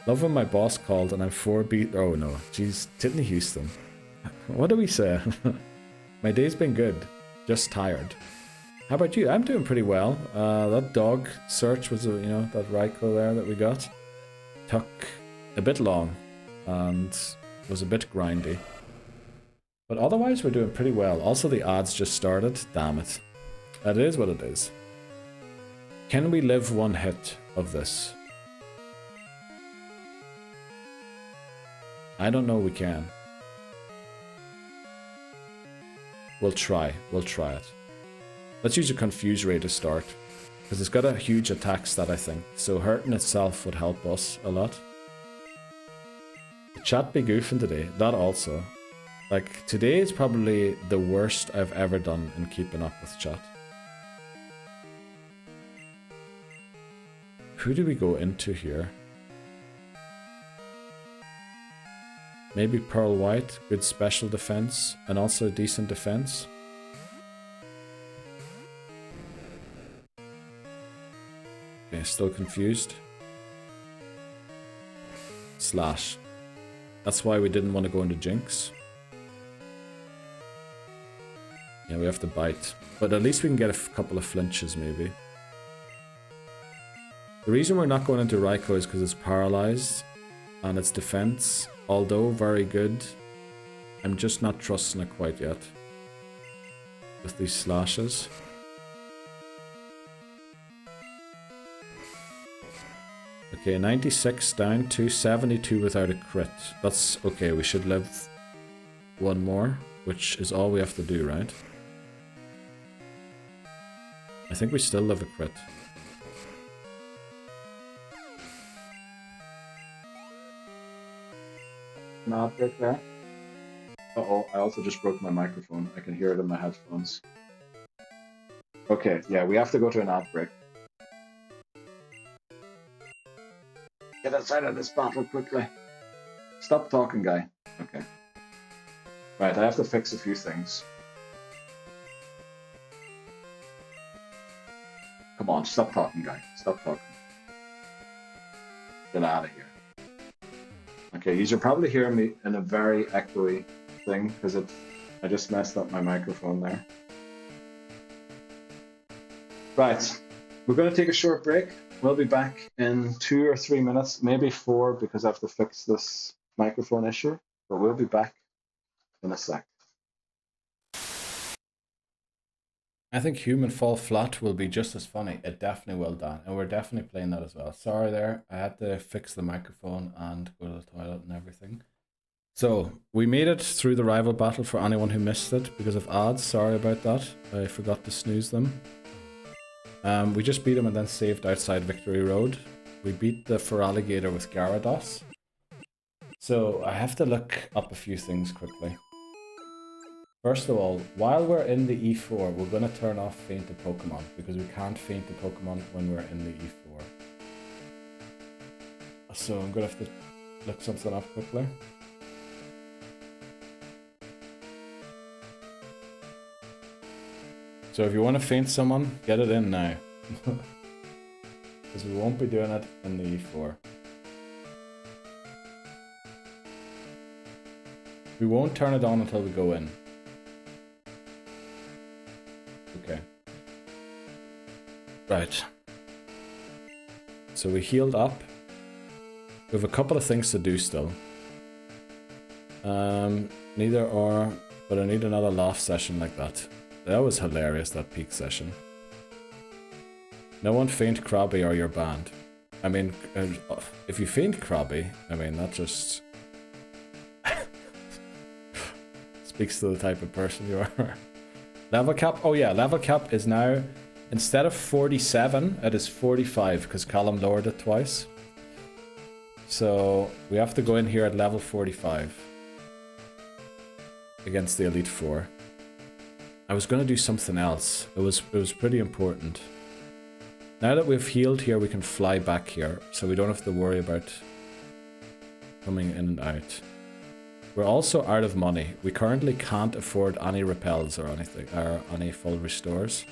Love when my boss called and I'm 4 beat. Oh no, jeez, Titney Houston. What do we say? My day's been good, just tired. How about you? I'm doing pretty well. That dog search was, you know, that Raikou there that we got, took a bit long and was a bit grindy. But otherwise, we're doing pretty well. Also, the ads just started. Damn it. It is what it is. Can we live one hit of this? I don't know we can. We'll try. We'll try it. Let's use a Confuse Ray to start. Because it's got a huge attack stat, I think. So hurting itself would help us a lot. The chat be goofing today. That also. Like, today is probably the worst I've ever done in keeping up with chat. Who do we go into here? Maybe Pearl White, good special defense, and also decent defense. Okay, still confused. Slash. That's why we didn't want to go into Jinx. Yeah, we have to bite. But at least we can get a couple of flinches, maybe. The reason we're not going into Raikou is because it's paralyzed. And its defense, although very good, I'm just not trusting it quite yet. With these slashes. Okay, 96 down to 72 without a crit. That's okay, we should live one more, which is all we have to do, right? I think we still live a crit. Not break there. Uh-oh, I also just broke my microphone. I can hear it in my headphones. Okay, yeah, we have to go to an outbreak. Get outside of this battle quickly. Stop talking, guy. Okay. Right, I have to fix a few things. Come on, stop talking, guy. Stop talking. Get out of here. Okay, you should probably hear me in a very echoey thing, because I just messed up my microphone there. Right, we're going to take a short break. We'll be back in 2 or 3 minutes, maybe 4, because I have to fix this microphone issue. But we'll be back in a sec. I think Human Fall Flat will be just as funny. It definitely will, Dan. And we're definitely playing that as well. Sorry there. I had to fix the microphone and go to the toilet and everything. So, we made it through the rival battle for anyone who missed it because of ads. Sorry about that. I forgot to snooze them. We just beat him and then saved outside Victory Road. We beat the Feraligatr with Gyarados. So, I have to look up a few things quickly. First of all, while we're in the E4, we're going to turn off Fainted Pokemon, because we can't faint the Pokemon when we're in the E4. So I'm going to have to look something up quickly. So if you want to faint someone, get it in now. Because we won't be doing it in the E4. We won't turn it on until we go in. Okay. Right. So we healed up. We have a couple of things to do still. Neither are, but I need another laugh session like that. That was hilarious, that peak session. No one faint Krabby or you're banned. I mean, if you faint Krabby, I mean, that just speaks to the type of person you are. Level cap? Oh yeah, level cap is now, instead of 47, it is 45, because Callum lowered it twice. So we have to go in here at level 45 against the Elite Four. I was going to do something else. It was pretty important. Now that we've healed here, we can fly back here, so we don't have to worry about coming in and out. We're also out of money. We currently can't afford any repels or anything, or any full restores.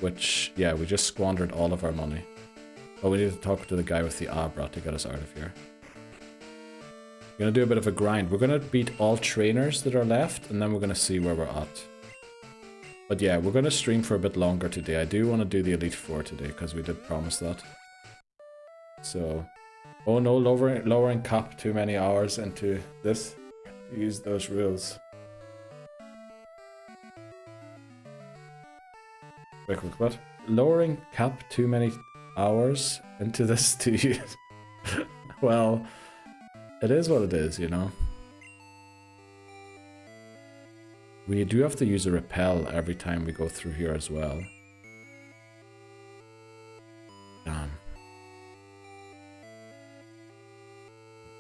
Which, yeah, we just squandered all of our money. Oh, we need to talk to the guy with the Abra to get us out of here. We're gonna do a bit of a grind. We're gonna beat all trainers that are left, and then we're gonna see where we're at. But yeah, we're gonna stream for a bit longer today. I do want to do the Elite Four today, because we did promise that. So... Oh no, lowering cap too many hours into this. Use those rules. Quick, what? Lowering cap too many hours into this to use. Well, it is what it is, you know. We do have to use a repel every time we go through here as well. Damn.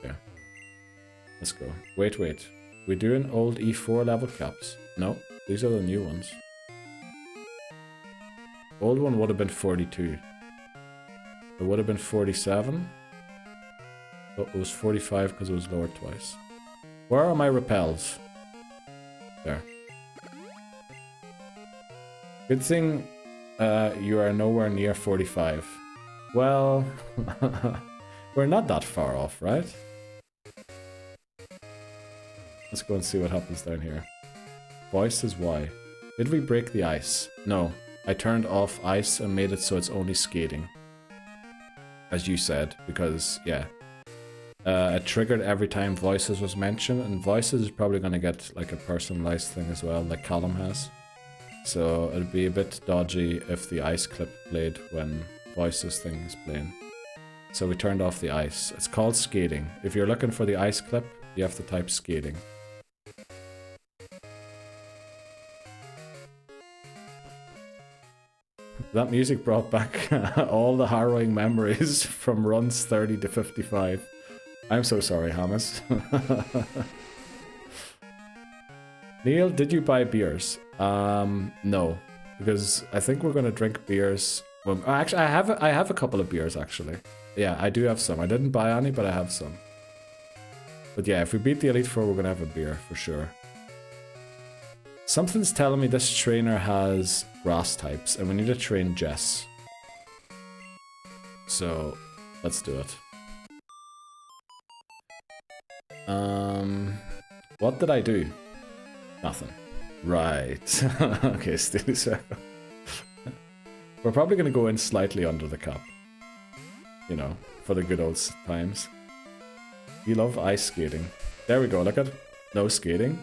Okay. Let's go. Wait. We doing old E4 level caps? No, these are the new ones. Old one would have been 42. It would have been 47. But it was 45 because it was lowered twice. Where are my repels? There. Good thing you are nowhere near 45. Well, we're not that far off, right? Let's go and see what happens down here. Voice is Y. Did we break the ice? No. I turned off ice and made it so it's only skating. As you said, because, yeah. It triggered every time voices was mentioned, and voices is probably going to get like a personalized thing as well, like Callum has. So it'd be a bit dodgy if the ice clip played when voices thing is playing. So we turned off the ice. It's called skating. If you're looking for the ice clip, you have to type skating. That music brought back all the harrowing memories from runs 30 to 55. I'm so sorry, Hamas. Neil, did you buy beers? No, because I think we're gonna drink beers. Well, actually, I have a couple of beers actually. Yeah, I do have some. I didn't buy any, but I have some. But yeah, if we beat the Elite Four, we're gonna have a beer for sure. Something's telling me this trainer has grass types, and we need to train Jess. So, let's do it. What did I do? Nothing. Right. Okay, Steely Circle. We're probably gonna go in slightly under the cap. You know, for the good old times. You love ice skating. There we go, look at no skating.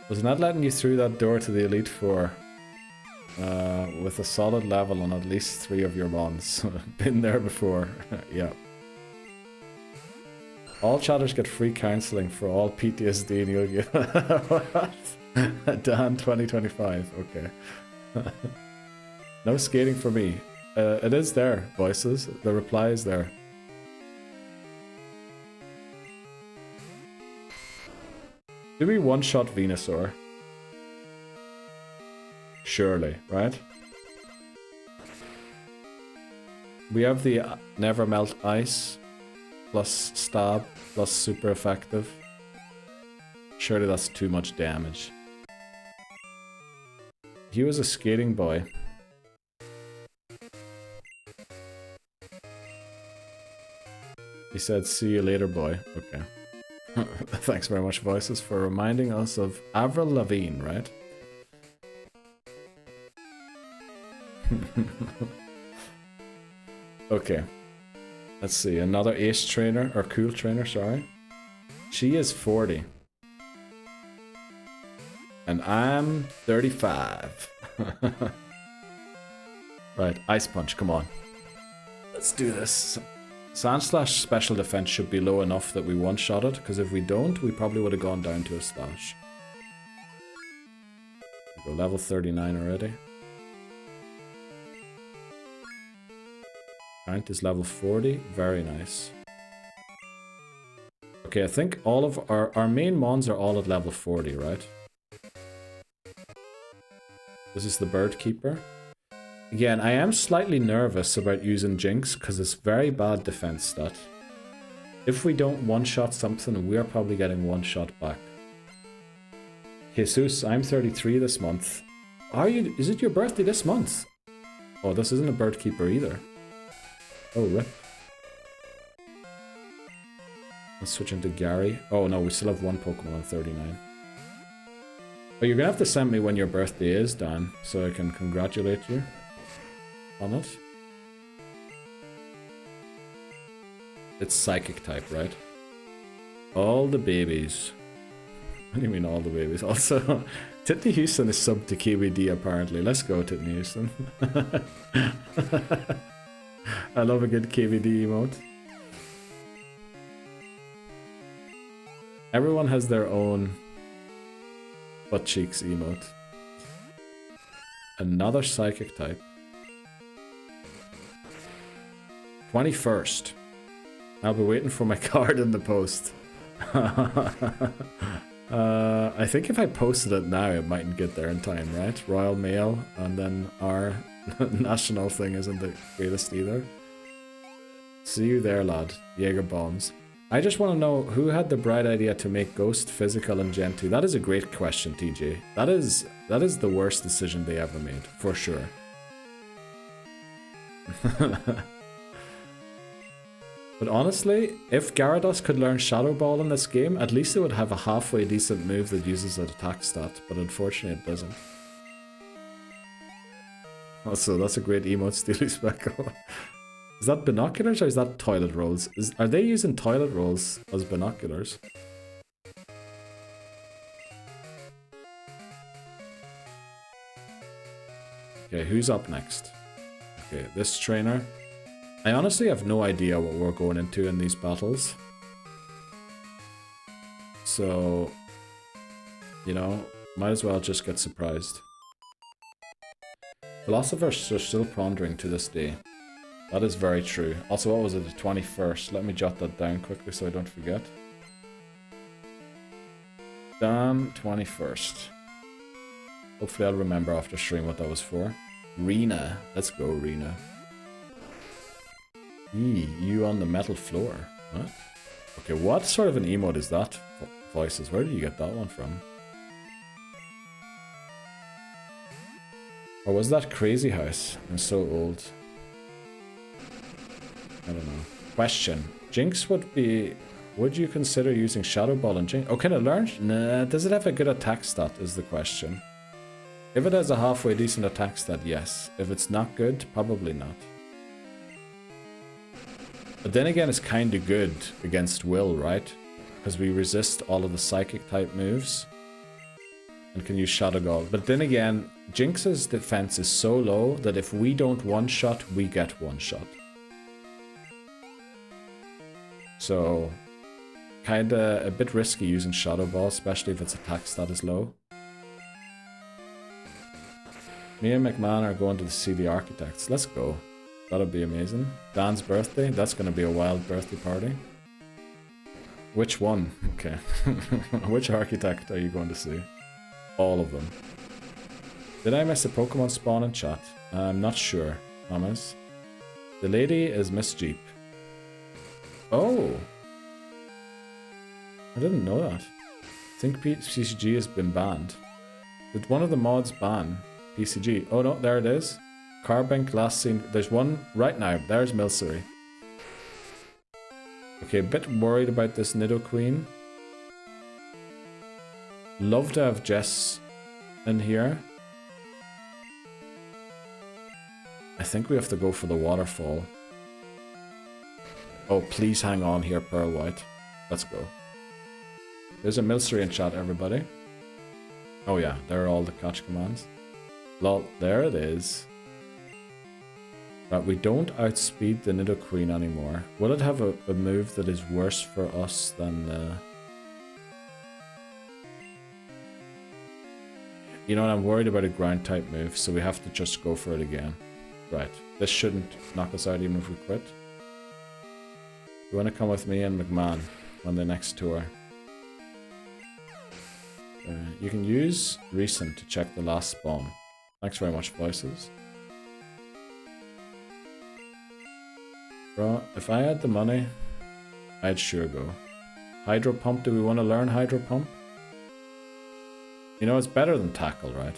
Was not letting you through that door to the Elite Four with a solid level on at least 3 of your mons. Been there before. Yeah. All chatters get free counselling for all PTSD and you'll get... Dan 2025, okay. No skating for me. It is there, voices. The reply is there. Do we one-shot Venusaur? Surely, right? We have the Never Melt Ice, plus Stab, plus super effective. Surely that's too much damage. He was a skating boy. He said, see you later, boy. Okay. Thanks very much, Voices, for reminding us of Avril Lavigne, right? Okay. Let's see. Another ace trainer, or cool trainer, sorry. She is 40. And I'm 35. Right, Ice Punch, come on. Let's do this. Sandslash special defense should be low enough that we one-shot it, because if we don't, we probably would have gone down to a slash. We're level 39 already. Count is level 40, very nice. Okay, I think all of our main mons are all at level 40, right? This is the bird keeper. Again, I am slightly nervous about using Jinx because it's very bad defense stat. If we don't one-shot something, we're probably getting one shot back. Jesus, I'm 33 this month. Are you? Is it your birthday this month? Oh, this isn't a bird keeper either. Oh, rip. Let's switch into Gary. Oh no, we still have one Pokemon on 39. But you're gonna have to send me when your birthday is, Dan, so I can congratulate you on it. It's psychic type, right? All the babies. What do you mean all the babies? Also, Titney Houston is sub to KBD apparently. Let's go, Titney Houston. I love a good KBD emote. Everyone has their own butt cheeks emote. Another psychic type. 21st. I'll be waiting for my card in the post. I think if I posted it now, it mightn't get there in time, right? Royal Mail, and then our national thing isn't the greatest either. See you there, lad. Jaeger bombs. I just want to know who had the bright idea to make Ghost physical in Gen 2. That is a great question, TJ. That is the worst decision they ever made, for sure. But honestly, if Gyarados could learn Shadow Ball in this game, at least it would have a halfway decent move that uses an attack stat, but unfortunately it doesn't. Also, that's a great emote, Steely Speckle. Is that binoculars or is that toilet rolls? Are they using toilet rolls as binoculars? Okay, who's up next? Okay, this trainer. I honestly have no idea what we're going into in these battles. So, you know, might as well just get surprised. Philosophers are still pondering to this day. That is very true. Also, what was it, the 21st? Let me jot that down quickly so I don't forget. Dan 21st. Hopefully I'll remember after stream what that was for. Rena. Let's go, Rena. You on the metal floor. What? Okay, what sort of an emote is that? Voices, where did you get that one from? Or was that Crazy House? I'm so old. I don't know. Question. Jinx would be... Would you consider using Shadow Ball and Jinx? Oh, can it learn? Nah, does it have a good attack stat is the question. If it has a halfway decent attack stat, yes. If it's not good, probably not. But then again, it's kinda good against Will, right? Because we resist all of the psychic type moves. And can use Shadow Ball. But then again, Jinx's defense is so low that if we don't one-shot, we get one-shot. So, kinda a bit risky using Shadow Ball, especially if its attack stat is low. Me and McMahon are going to see the Architects. Let's go. That'll be amazing. Dan's birthday. That's gonna be a wild birthday party. Which one? Okay. Which Architect are you going to see? All of them. Did I miss a Pokemon spawn in chat? I'm not sure, Thomas. The lady is Miss Jeep. Oh! I didn't know that. I think PCG has been banned. Did one of the mods ban PCG? Oh no, there it is. Carbink last seen. There's one right now. There's Milcery. Okay, a bit worried about this Nidoqueen. Love to have Jess in here. I think we have to go for the waterfall. Oh, please hang on here, Pearl White. Let's go. There's a Milcery in chat, everybody. Oh yeah, there are all the catch commands. Lol, there it is. But we don't outspeed the Nidoqueen anymore. Will it have a move that is worse for us than the... You know what, I'm worried about a ground type move, so we have to just go for it again. Right, this shouldn't knock us out even if we quit. You want to come with me and McMahon? on the next tour. You can use recent to check the last spawn. Thanks very much, Voices. Bro, if I had the money, I'd sure go. Hydro Pump, do we want to learn Hydro Pump? You know, it's better than Tackle, right?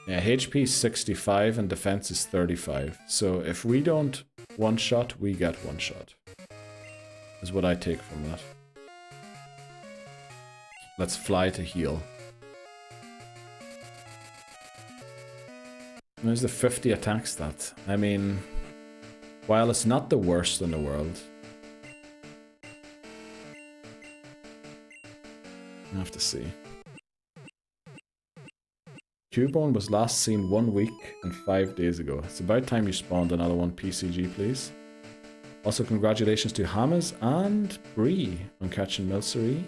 Yeah, HP is 65 and defense is 35. So if we don't one-shot, we get one-shot. Is what I take from that. Let's fly to heal. There's the 50 attack stat. I mean, while it's not the worst in the world, I have to see. Cubone was last seen 1 week and 5 days ago. It's about time you spawned another one, PCG, please. Also, congratulations to Hamas and Bree on catching Milcery.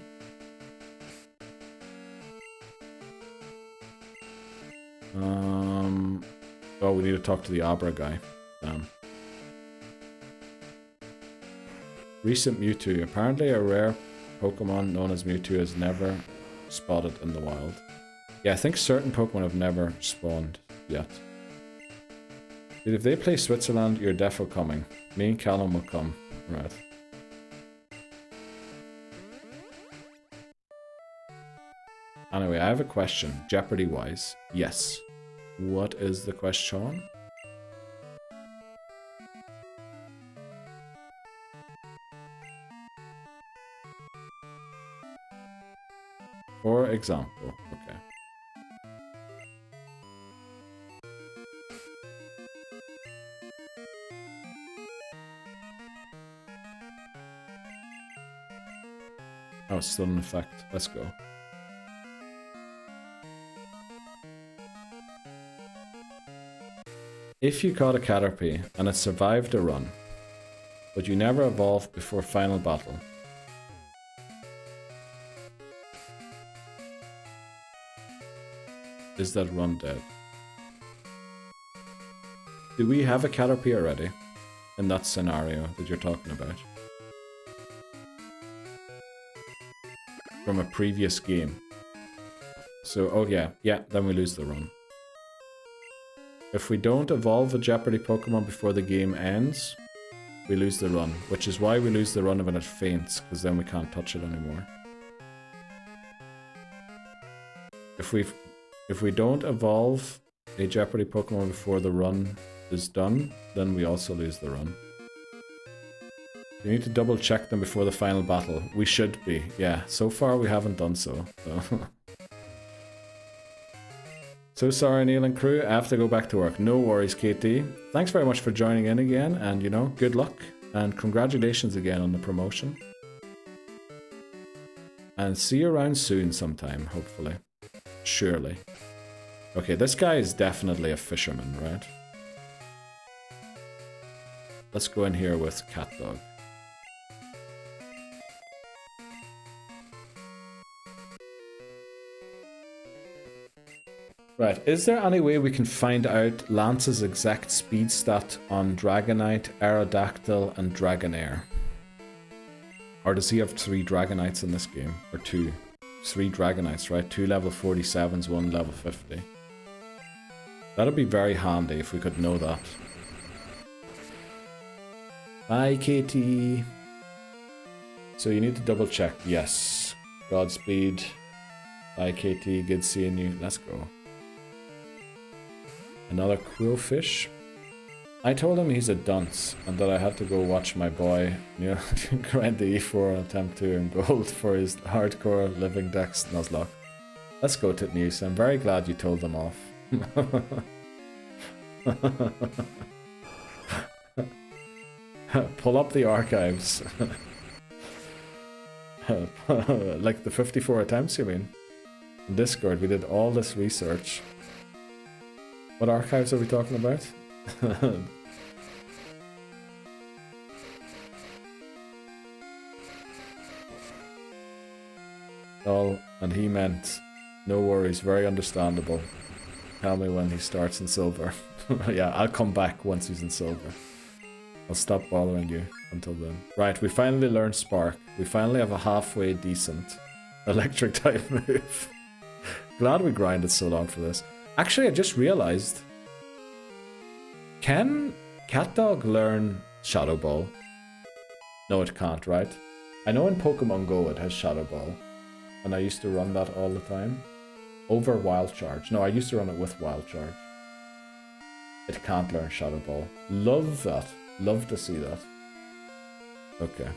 Oh, we need to talk to the Abra guy. Damn. Recent Mewtwo. Apparently a rare Pokemon known as Mewtwo is never spotted in the wild. Yeah, I think certain Pokemon have never spawned yet. Dude, if they play Switzerland, you're defo coming. Me and Callum will come. Right. Anyway, I have a question. Jeopardy-wise. Yes. What is the question? For example. Okay. Oh, it's still in effect. Let's go. If you caught a Caterpie and it survived a run, but you never evolved before final battle, is that run dead? Do we have a Caterpie already in that scenario that you're talking about? From a previous game. So, oh yeah, then we lose the run. If we don't evolve a Jeopardy Pokemon before the game ends, we lose the run, which is why we lose the run when it faints, because then we can't touch it anymore. If we don't evolve a Jeopardy Pokemon before the run is done, then we also lose the run. You need to double check them before the final battle. We should be, yeah. So far we haven't done so. So sorry, Neil and crew, I have to go back to work. No worries, KT. Thanks very much for joining in again, and you know, good luck. And congratulations again on the promotion. And see you around soon sometime, hopefully. Surely. Okay, this guy is definitely a fisherman, right? Let's go in here with Cat Dog. Right, is there any way we can find out Lance's exact speed stat on Dragonite, Aerodactyl, and Dragonair? Or does he have 3 Dragonites in this game? Or 2? 3 Dragonites, right? 2 level 47s, 1 level 50. That'd be very handy if we could know that. Bye, Katie. So you need to double check. Yes. Godspeed. Bye, Katie. Good seeing you. Let's go. Another Quillfish. I told him he's a dunce and that I had to go watch my boy, you know, grind the E4 and attempt to earn gold for his hardcore living Dex Nuzlocke. Let's go, Titnews. I'm very glad you told them off. Pull up the archives. Like the 54 attempts, you mean? In Discord, we did all this research. What archives are we talking about? Oh, and he meant, no worries, very understandable. Tell me when he starts in silver. Yeah, I'll come back once he's in silver. I'll stop bothering you until then. Right, we finally learned Spark. We finally have a halfway decent electric type move. Glad we grinded so long for this. Actually, I just realized... Can CatDog learn Shadow Ball? No, it can't, right? I know in Pokemon Go it has Shadow Ball. And I used to run that all the time. Over Wild Charge. No, I used to run it with Wild Charge. It can't learn Shadow Ball. Love that. Love to see that. Okay.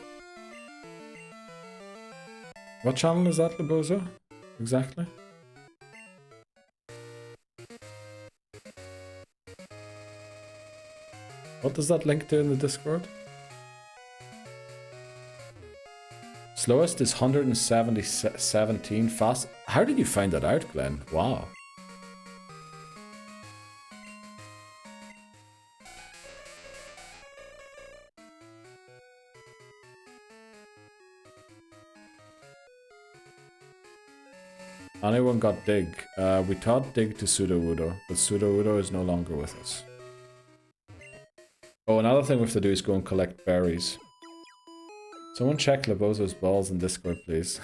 What channel is that, Lebozo? Exactly? What does that link to in the Discord? Slowest is 117 fast. How did you find that out, Glenn? Wow. Anyone got Dig? We taught Dig to Sudowoodo, but Sudowoodo is no longer with us. Oh, another thing we have to do is go and collect berries. Someone check Lebozo's balls in Discord, please.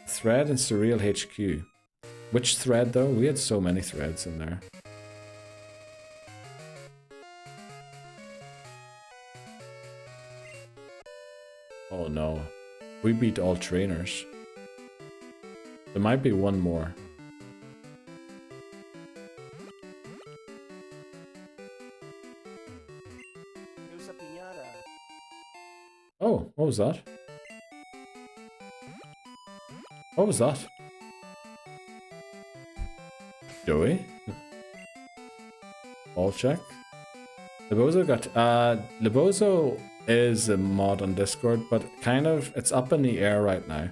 Thread and Surreal HQ. Which thread, though? We had so many threads in there. Oh no. We beat all trainers. There might be one more. Oh, what was that? What was that? Joey? All check? Lebozo got... Lebozo is a mod on Discord, but kind of... It's up in the air right now.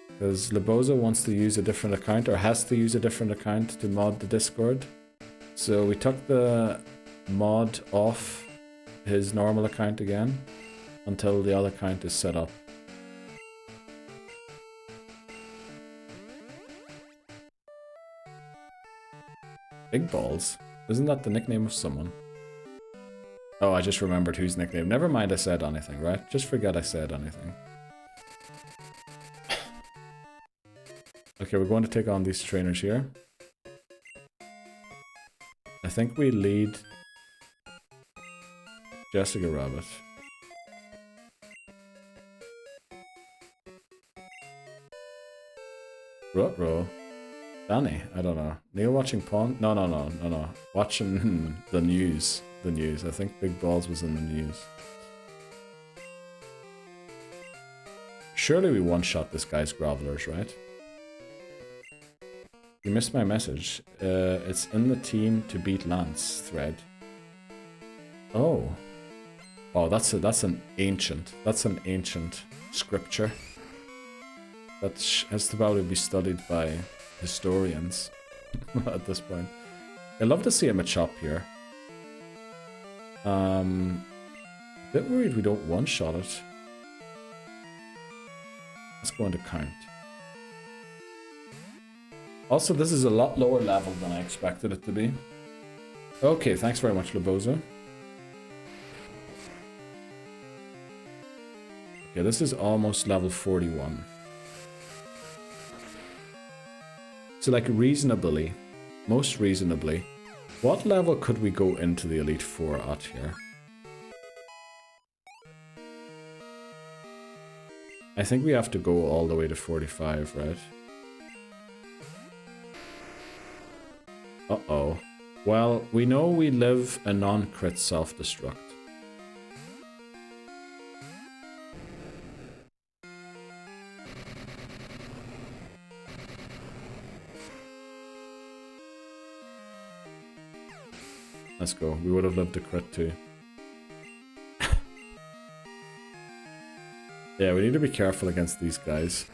Because Lebozo wants to use a different account, or has to use a different account to mod the Discord. So we took the mod off his normal account again, until the other account is set up. Big Balls? Isn't that the nickname of someone? Oh, I just remembered whose nickname. Never mind I said anything, right? Just forget I said anything. Okay, we're going to take on these trainers here. I think we lead Jessica Rabbit. Ruh-roh. Danny? I don't know. Neil watching porn? No. Watching the news. The news. I think Big Balls was in the news. Surely we one-shot this guy's Grovelers, right? You missed my message. It's in the team to beat Lance thread. Oh. Oh, that's an ancient scripture. That has to probably be studied by historians at this point. I'd love to see him at shop here. Bit worried we don't one-shot it. Let's go into count. Also, this is a lot lower level than I expected it to be. Okay, thanks very much, Lebozo. Okay, this is almost level 41. So, like, reasonably, most reasonably, what level could we go into the Elite Four at here? I think we have to go all the way to 45, right? Uh-oh. Well, we know we live a non-crit self-destruct. Let's go. We would have lived a crit too. Yeah, we need to be careful against these guys.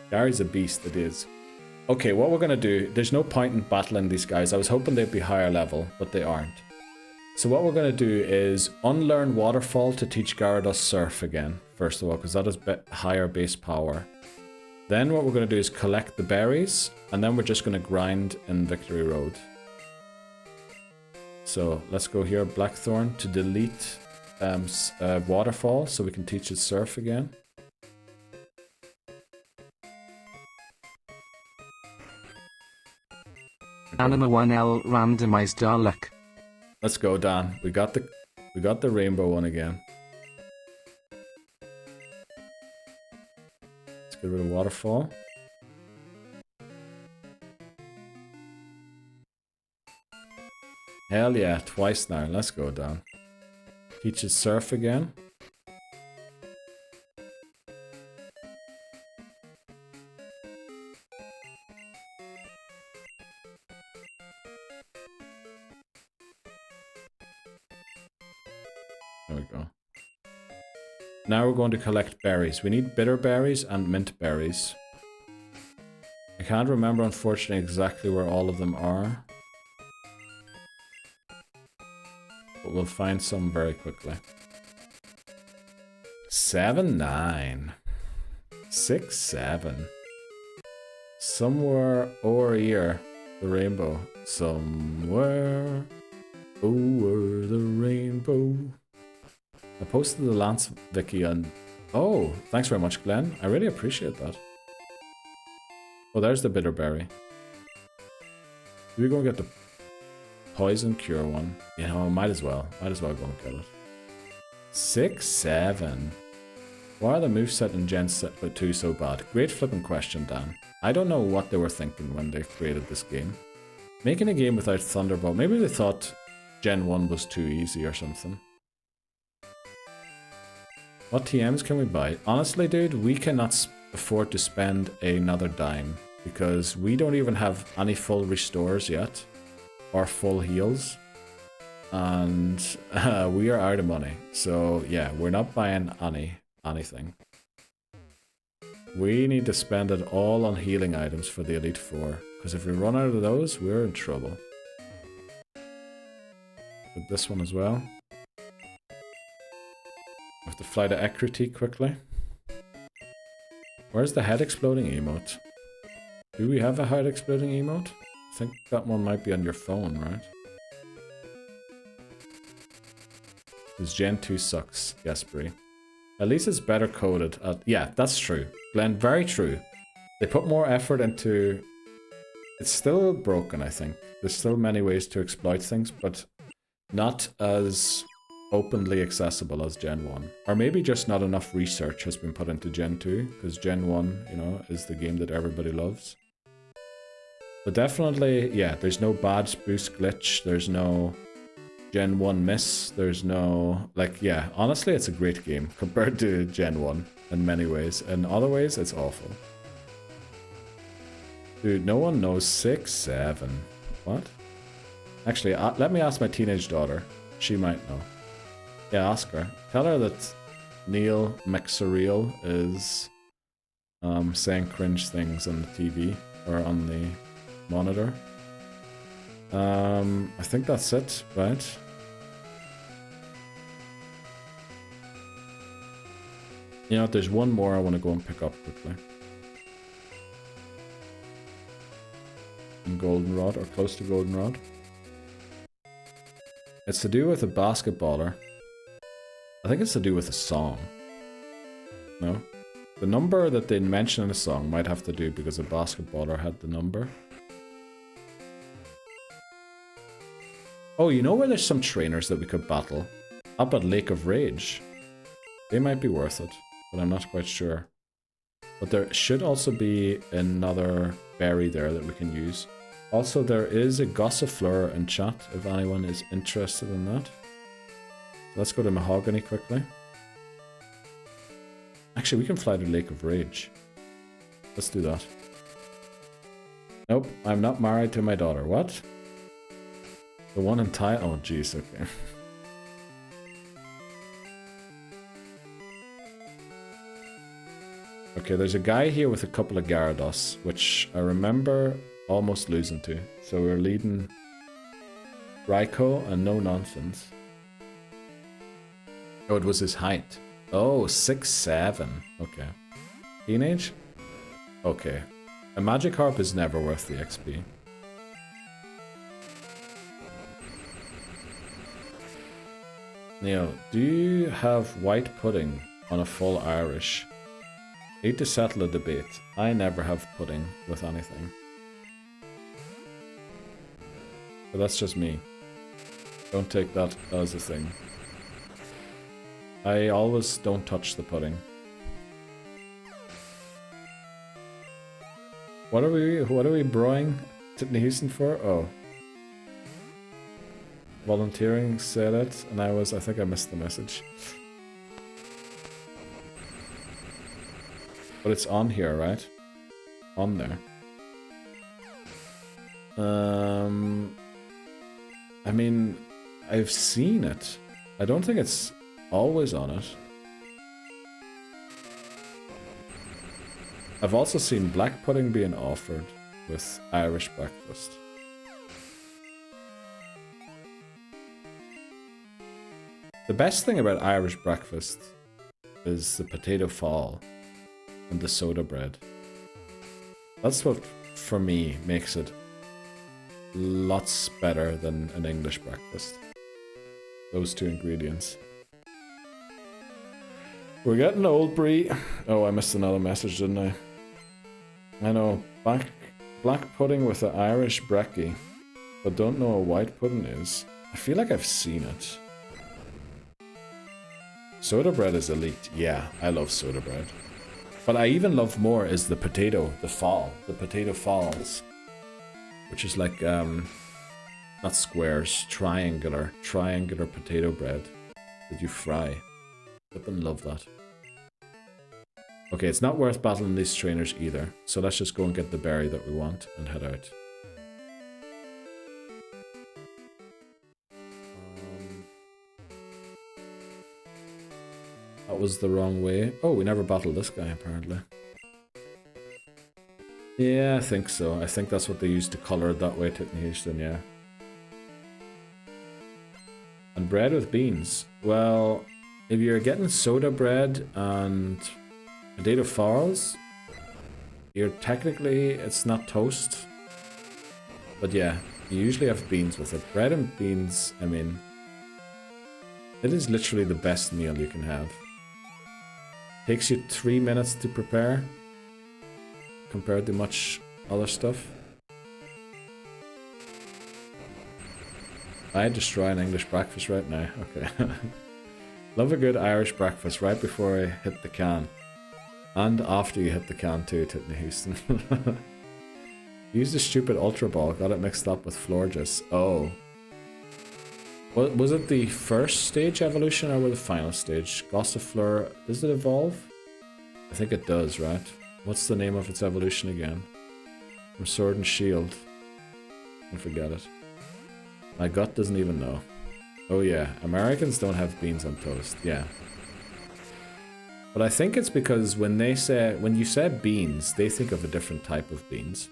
Gary's a beast, it is. Okay, what we're gonna do, there's no point in battling these guys. I was hoping they'd be higher level, but they aren't. So what we're going to do is unlearn Waterfall to teach Gyarados Surf again, first of all, because that is higher base power. Then what we're going to do is collect the berries, and then we're just going to grind in Victory Road. So let's go here, Blackthorn, to delete Waterfall, so we can teach it Surf again. Anima 1L randomized luck. Let's go, Dan. We got the rainbow one again. Let's get rid of Waterfall. Hell yeah, twice now. Let's go, Dan. Teaches Surf again. There we go. Now we're going to collect berries. We need bitter berries and mint berries. I can't remember, unfortunately, exactly where all of them are. But we'll find some very quickly. 7, 9. 6, 7. Somewhere over here, the rainbow. Somewhere over the rainbow. I posted the Lance Vicky on... Oh, thanks very much, Glenn. I really appreciate that. Oh, there's the bitter berry. Do we go and get the poison cure one? You know, might as well. Might as well go and get it. 6, 7. Why are the moveset in Gen 2 so bad? Great flipping question, Dan. I don't know what they were thinking when they created this game. Making a game without Thunderbolt. Maybe they thought Gen 1 was too easy or something. What TMs can we buy? Honestly, dude, we cannot afford to spend another dime because we don't even have any full restores yet or full heals, and we are out of money. So yeah, we're not buying anything. We need to spend it all on healing items for the Elite Four, because if we run out of those, we're in trouble. With this one as well. We have to fly to Ekriti quickly. Where's the head exploding emote? Do we have a head exploding emote? I think that one might be on your phone, right? Because Gen 2 sucks. Yes, Brie. At least it's better coded. Yeah, that's true. Glenn, very true. They put more effort into... It's still broken, I think. There's still many ways to exploit things, but not as openly accessible as Gen 1. Or maybe just not enough research has been put into Gen 2, because Gen 1, you know, is the game that everybody loves. But definitely, yeah, there's no badge boost glitch, there's no Gen 1 miss, there's no... Like, yeah, honestly, it's a great game compared to Gen 1 in many ways. In other ways, it's awful. Dude, no one knows 6, 7. What? Actually, let me ask my teenage daughter. She might know. Yeah, ask her. Tell her that Neil McSurreal is saying cringe things on the TV or on the monitor. I think that's it, right? You know, there's one more I want to go and pick up quickly. In Goldenrod, or close to Goldenrod. It's to do with a basketballer. I think it's to do with a song. No? The number that they mention in the song might have to do because a basketballer had the number. Oh, you know where there's some trainers that we could battle? Up at Lake of Rage. They might be worth it, but I'm not quite sure. But there should also be another berry there that we can use. Also, there is a Gossifleur in chat if anyone is interested in that. Let's go to Mahogany quickly. Actually, we can fly to Lake of Rage. Let's do that. Nope, I'm not married to my daughter. What? The one in Thailand? Oh, jeez, okay. Okay, there's a guy here with a couple of Gyarados, which I remember almost losing to. So we're leading Raiko and no nonsense. Oh, it was his height. Oh, 6'7". Okay. Teenage? Okay. A Magikarp is never worth the XP. Neil, do you have white pudding on a full Irish? Need to settle a debate. I never have pudding with anything. But that's just me. Don't take that as a thing. I always don't touch the pudding. What are we broing Titney Houston for? Oh. Volunteering said it, and I think I missed the message. But it's on here, right? On there. I mean, I've seen it. I don't think it's always on it. I've also seen black pudding being offered with Irish breakfast. The best thing about Irish breakfast is the potato fall and the soda bread. That's what, for me, makes it lots better than an English breakfast. Those two ingredients. We're getting old, Brie. Oh, I missed another message, didn't I? I know. Black pudding with an Irish brekkie, but don't know what white pudding is. I feel like I've seen it. Soda bread is elite. Yeah, I love soda bread. But I even love more is the potato falls. Which is like, not squares, triangular potato bread that you fry. Flippin' love that. Okay, it's not worth battling these trainers either, so let's just go and get the berry that we want and head out. That was the wrong way. Oh, we never battled this guy, apparently. Yeah, I think so. I think that's what they used to colour it that way, Titney Houston, yeah. And bread with beans. Well, if you're getting soda bread and potato farls, you're technically, it's not toast. But yeah, you usually have beans with it. Bread and beans, I mean, it is literally the best meal you can have. Takes you 3 minutes to prepare, compared to much other stuff. I destroy an English breakfast right now. Okay. Love a good Irish breakfast right before I hit the can. And after you hit the can too, Titney Houston. Use the stupid Ultra Ball, got it mixed up with Florges. Oh. Was it the first stage evolution or the final stage? Gossifleur, does it evolve? I think it does, right? What's the name of its evolution again? From Sword and Shield. I forget it. My gut doesn't even know. Oh yeah, Americans don't have beans on toast, yeah. But I think it's because when you say beans, they think of a different type of beans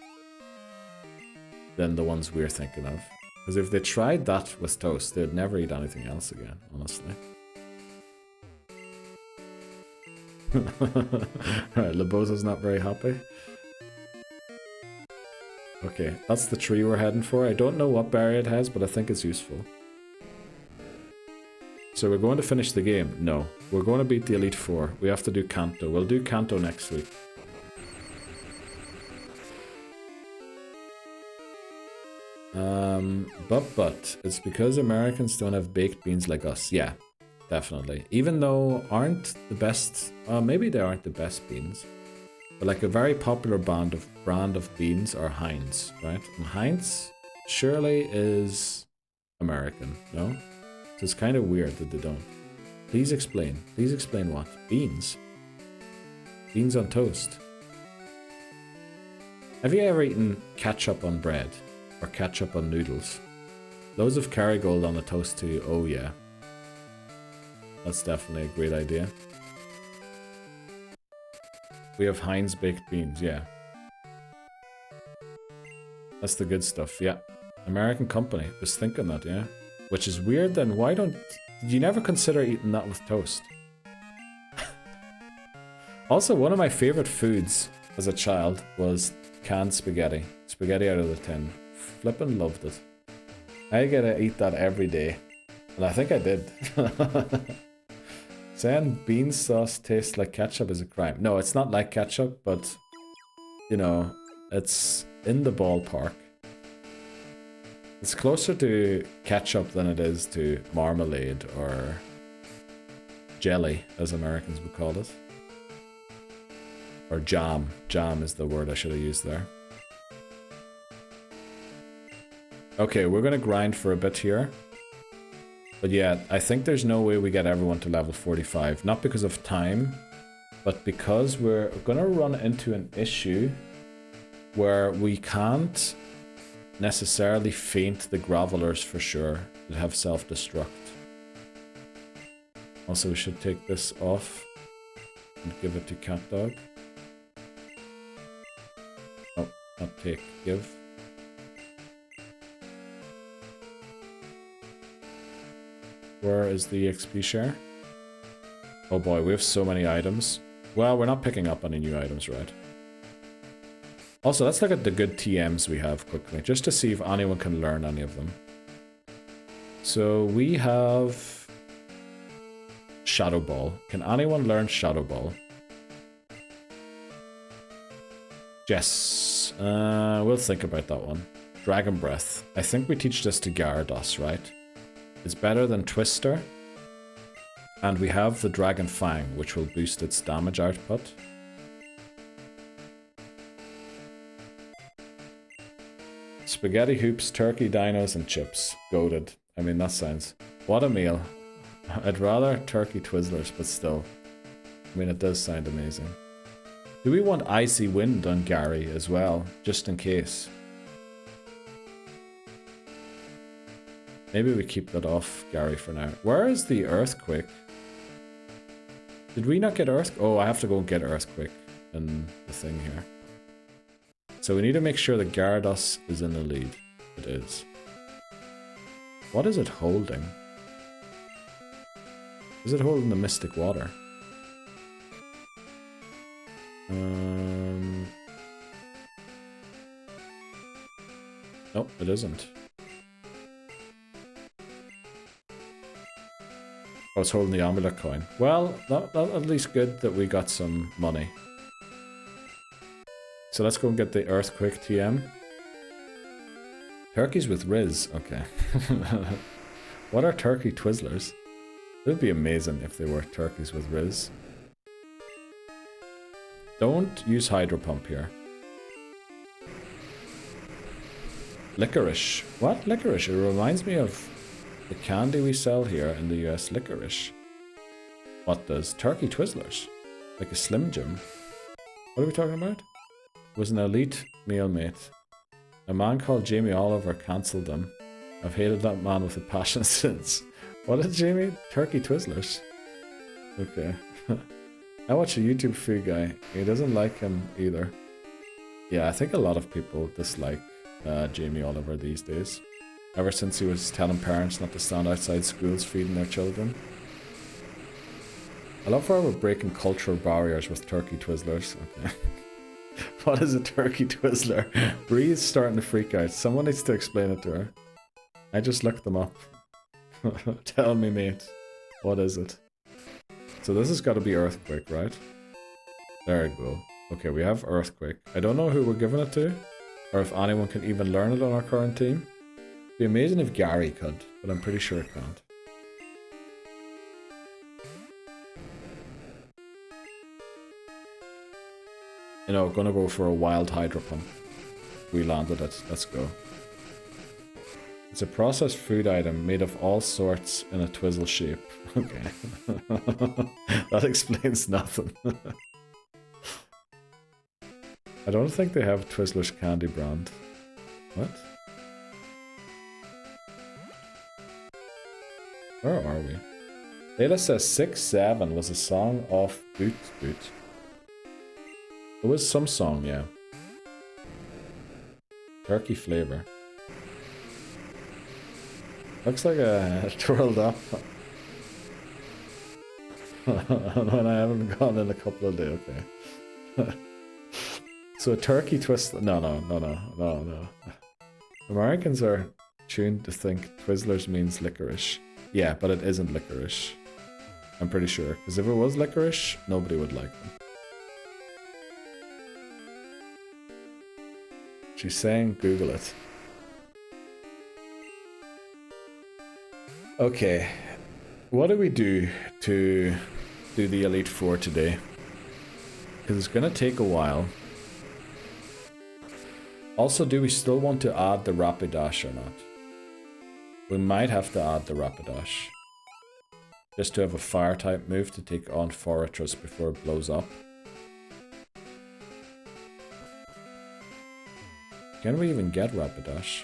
than the ones we're thinking of. Because if they tried that with toast, they'd never eat anything else again, honestly. Alright, Lebosa's not very happy. Okay, that's the tree we're heading for. I don't know what berry it has, but I think it's useful. So we're going to finish the game? No. We're going to beat the Elite Four. We have to do Kanto. We'll do Kanto next week. But it's because Americans don't have baked beans like us. Yeah, definitely. Even though aren't the best, maybe they aren't the best beans. But like a very popular brand of beans are Heinz, right? And Heinz surely is American, no? So it's kind of weird that they don't. Please explain. Please explain what? Beans. Beans on toast. Have you ever eaten ketchup on bread? Or ketchup on noodles? Loads of Kerrygold on a toast too. Oh yeah. That's definitely a great idea. We have Heinz baked beans, yeah. That's the good stuff, yeah. American company. Was thinking that, yeah. Which is weird then. Why don't... Did you never consider eating that with toast? Also, one of my favorite foods as a child was canned spaghetti. Spaghetti out of the tin. Flippin' loved it. I gotta eat that every day. And I think I did. Saying bean sauce tastes like ketchup is a crime. No, it's not like ketchup, but... You know, it's in the ballpark. It's closer to ketchup than it is to marmalade or jelly, as Americans would call it. Or jam. Jam is the word I should have used there. Okay, we're going to grind for a bit here. But yeah, I think there's no way we get everyone to level 45. Not because of time, but because we're going to run into an issue where we can't necessarily feint the gravelers for sure that have self-destruct. Also, we should take this off and give it to Cat Dog. Oh, not take, give. Where is the XP share? Oh boy, we have so many items. Well, we're not picking up any new items, right? Also, let's look at the good TMs we have quickly, just to see if anyone can learn any of them. So we have Shadow Ball. Can anyone learn Shadow Ball? Yes. We'll think about that one. Dragon Breath. I think we teach this to Gyarados, right? It's better than Twister. And we have the Dragon Fang, which will boost its damage output. Spaghetti hoops, turkey, dinos, and chips. Goated. I mean, that sounds... What a meal. I'd rather turkey Twizzlers, but still. I mean, it does sound amazing. Do we want Icy Wind on Gary as well, just in case? Maybe we keep that off Gary for now. Where is the Earthquake? Did we not get Earthquake? Oh, I have to go and get Earthquake in the thing here. So we need to make sure that Gyarados is in the lead. It is. What is it holding? Is it holding the Mystic Water? Nope, it isn't. Oh, it's holding the Amulet Coin. Well, not at least good that we got some money. So let's go and get the Earthquake TM. Turkeys with Riz, okay. What are turkey Twizzlers? It would be amazing if they were turkeys with Riz. Don't use Hydro Pump here. Licorice. What? Licorice? It reminds me of the candy we sell here in the US. Licorice. What does? Turkey Twizzlers. Like a Slim Jim. What are we talking about? It was an elite meal mate. A man called Jamie Oliver cancelled them. I've hated that man with a passion since. What is Jamie? Turkey Twizzlers. Okay. I watch a YouTube food guy. He doesn't like him either. Yeah, I think a lot of people dislike Jamie Oliver these days. Ever since he was telling parents not to stand outside schools feeding their children. I love how we're breaking cultural barriers with turkey Twizzlers. Okay. What is a turkey Twizzler? Bree's starting to freak out. Someone needs to explain it to her. I just looked them up. Tell me, mate. What is it? So this has got to be Earthquake, right? There we go. Okay, we have Earthquake. I don't know who we're giving it to, or if anyone can even learn it on our current team. It'd be amazing if Gary could, but I'm pretty sure it can't. You know, gonna go for a wild Hydro Pump. We landed it. Let's go. It's a processed food item made of all sorts in a Twizzle shape. Okay. That explains nothing. I don't think they have Twizzler's candy brand. What? Where are we? Data says 6-7 was a song off Boot Boot. It was some song, yeah. Turkey flavor. Looks like a twirled up. When I haven't gone in a couple of days, okay. So a turkey twist. No. Americans are tuned to think Twizzlers means licorice. Yeah, but it isn't licorice. I'm pretty sure. Because if it was licorice, nobody would like them. She's saying Google it. Okay. What do we do to do the Elite Four today? Because it's going to take a while. Also, do we still want to add the Rapidash or not? We might have to add the Rapidash. Just to have a fire type move to take on Fortress before it blows up. Can we even get Rapidash?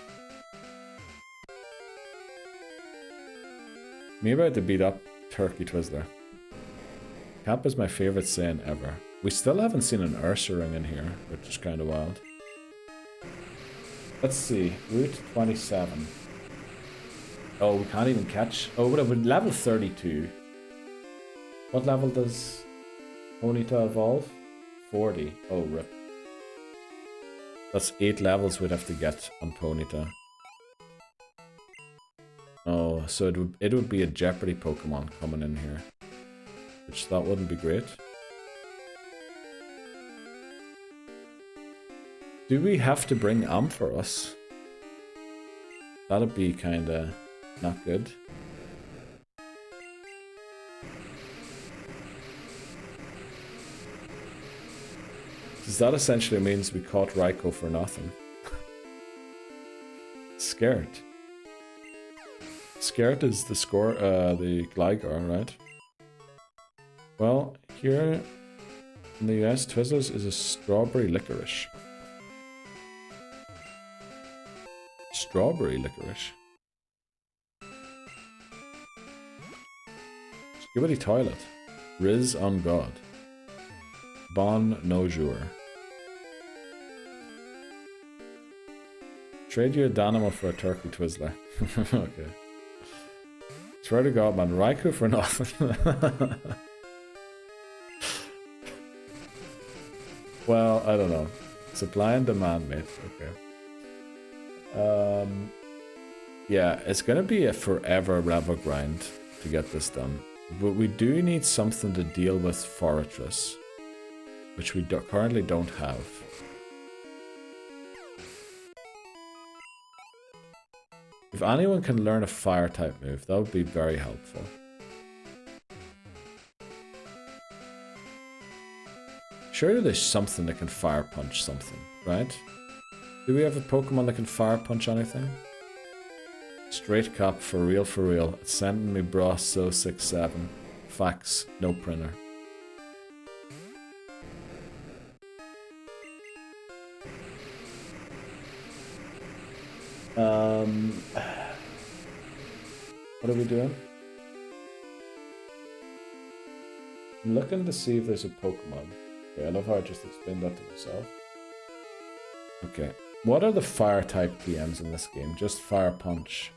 Maybe I had to beat up Turkey Twizzler. Cap is my favorite saying ever. We still haven't seen an Ursaring in here, which is kind of wild. Let's see, Route 27. Oh, we can't even catch. Oh, we're level 32. What level does Ponyta evolve? 40. Oh, rip. That's 8 levels we'd have to get on Ponyta. Oh, so it would be a Jeopardy Pokémon coming in here. Which that wouldn't be great. Do we have to bring Ampharos? That'd be kinda not good. Because that essentially means we caught Raikou for nothing. Scared. Scared is the score, the Gligar, right? Well, here in the US, Twizzlers is a strawberry licorice. Strawberry licorice. Skibidi Toilet. Riz on God. Bon no jour. Trade you a Dynamo for a Turkey Twizzler. Okay. Swear to God, man. Raikou for nothing. Well, I don't know. Supply and demand, mate. Okay. Yeah, it's gonna be a forever level grind to get this done. But we do need something to deal with Fortress, which we currently don't have. If anyone can learn a fire type move, that would be very helpful. Surely there's something that can fire punch something, right? Do we have a Pokemon that can fire punch anything? Straight cap, for real. It's sending me bra so 6-7. Fax, no printer. What are we doing? I'm looking to see if there's a Pokemon. Okay, I love how I just explained that to myself. Okay, what are the fire type TMs in this game? Just fire punch.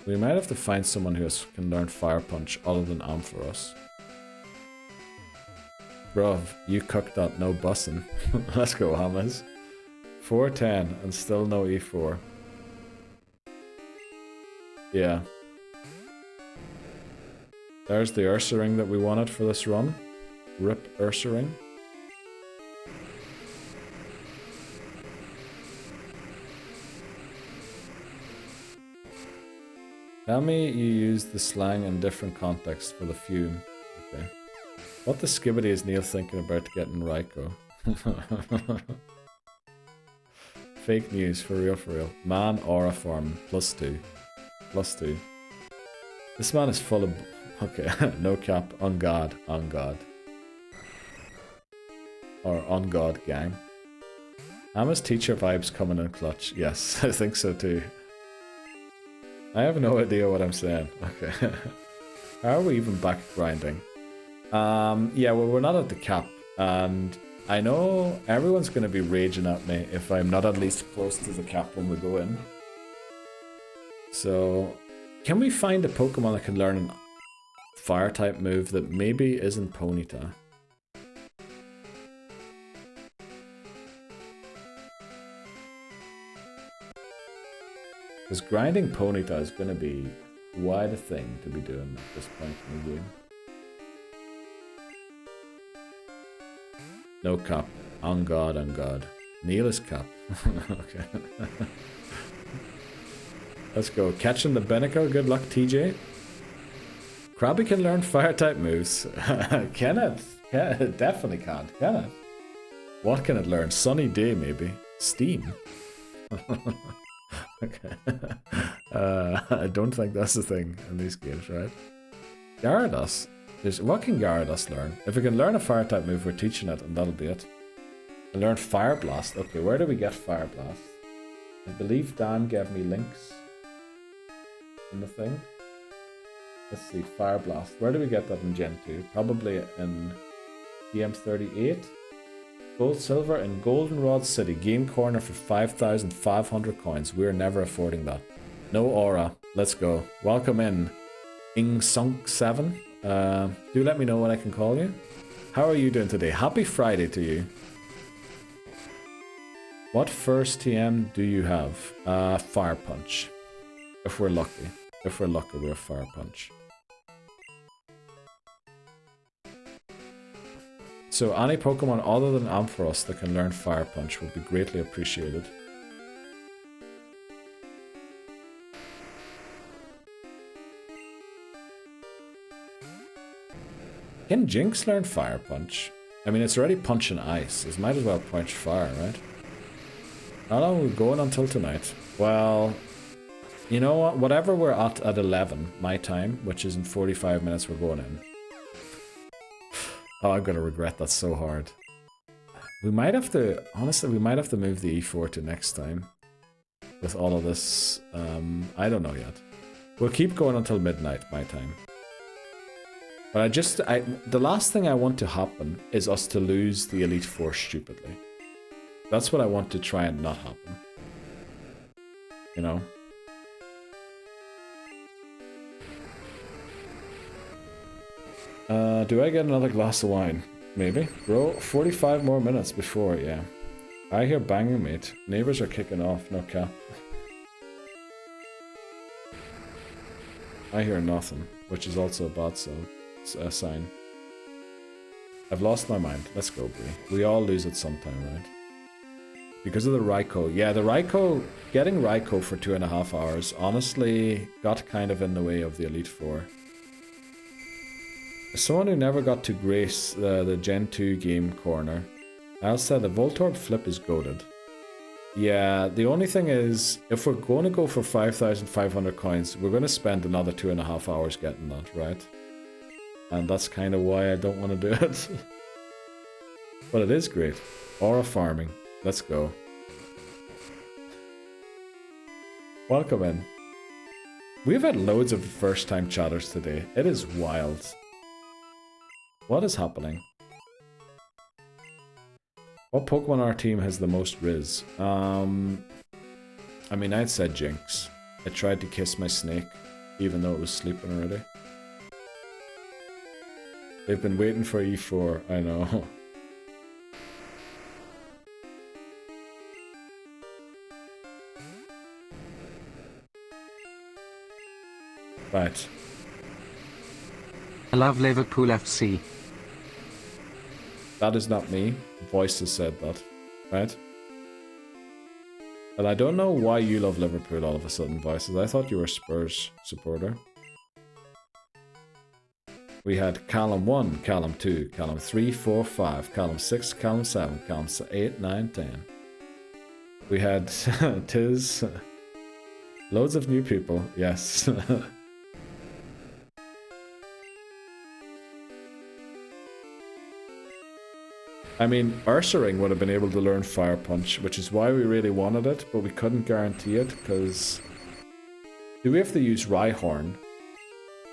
We might have to find someone who can learn fire punch other than Ampharos. Bruv, you cooked that, no bussin'. Let's go, Hammers. 410 and still no E4. Yeah. There's the Ursaring that we wanted for this run. Rip Ursaring. Tell me you use the slang in different contexts for the fume. Okay. What the skibbity is Neil thinking about getting Raikou? Fake news, for real. Man aura form, +2. +2. This man is full of... Okay, no cap, on God. Or on God gang. Emma's teacher vibes coming in clutch. Yes, I think so too. I have no idea what I'm saying. Okay. How are we even back grinding? Yeah, well, we're not at the cap. And I know everyone's going to be raging at me if I'm not at least close to the cap when we go in. So, can we find a Pokemon that can learn a fire type move that maybe isn't Ponyta? Because grinding Ponyta is going to be quite a thing to be doing at this point in the game. No cap. On God, on God. Neil is cap. Okay. Let's go. Catching the Benico. Good luck, TJ. Krabby can learn fire type moves. Can it? It definitely can't. Can it? What can it learn? Sunny Day, maybe. Steam. Okay. I don't think that's the thing in these games, right? Gyarados. What can Gyarados learn? If it can learn a fire type move, we're teaching it, and that'll be it. And learn Fire Blast. Okay, where do we get Fire Blast? I believe Dan gave me links in the thing. Let's see, Fire Blast. Where do we get that in Gen 2? Probably in DM38. Gold, silver, in Goldenrod City. Game corner for 5,500 coins. We're never affording that. No aura. Let's go. Welcome in. Ingsunk7. Do let me know what I can call you. How are you doing today? Happy Friday to you. What first TM do you have? Fire Punch. If we're lucky. If we're lucky, we're Fire Punch. So any Pokemon other than Ampharos that can learn Fire Punch would be greatly appreciated. Can Jinx learn Fire Punch? I mean, it's already punching ice. It might as well punch fire, right? How long are we going until tonight? Well, you know what? Whatever we're at 11, my time, which is in 45 minutes, we're going in. Oh, I'm gonna regret that so hard. We might have to, honestly, we might have to move the E4 to next time. With all of this, I don't know yet. We'll keep going until midnight, my time. But the last thing I want to happen is us to lose the Elite Four stupidly. That's what I want to try and not happen. You know? Do I get another glass of wine? Maybe. Bro, 45 more minutes before, yeah. I hear banging, mate. Neighbors are kicking off, no cap. I hear nothing, which is also a bad sign. I've lost my mind. Let's go, Bree. We all lose it sometime, right? Because of the Raikou. Yeah, the Raikou, getting Raikou for 2.5 hours, honestly got kind of in the way of the Elite Four. As someone who never got to grace the Gen 2 game corner, I'll say the Voltorb flip is goated. Yeah, the only thing is, if we're going to go for 5,500 coins, we're going to spend another 2.5 hours getting that, right? And that's kind of why I don't want to do it. But it is great. Aura farming. Let's go. Welcome in. We've had loads of first-time chatters today. It is wild. What is happening? What Pokemon on our team has the most Riz? I mean, I'd said Jinx. I tried to kiss my snake, even though it was sleeping already. They've been waiting for E4, I know. Right. I love Liverpool FC. That is not me. Voices said that, right? And I don't know why you love Liverpool all of a sudden, Voices. I thought you were a Spurs supporter. We had Callum 1, Callum 2, Callum 3, 4, 5, Callum 6, Callum 7, Callum 8, 9, 10. We had Tiz. Loads of new people, yes. I mean, Ursaring would have been able to learn Fire Punch, which is why we really wanted it, but we couldn't guarantee it, because... Do we have to use Rhyhorn?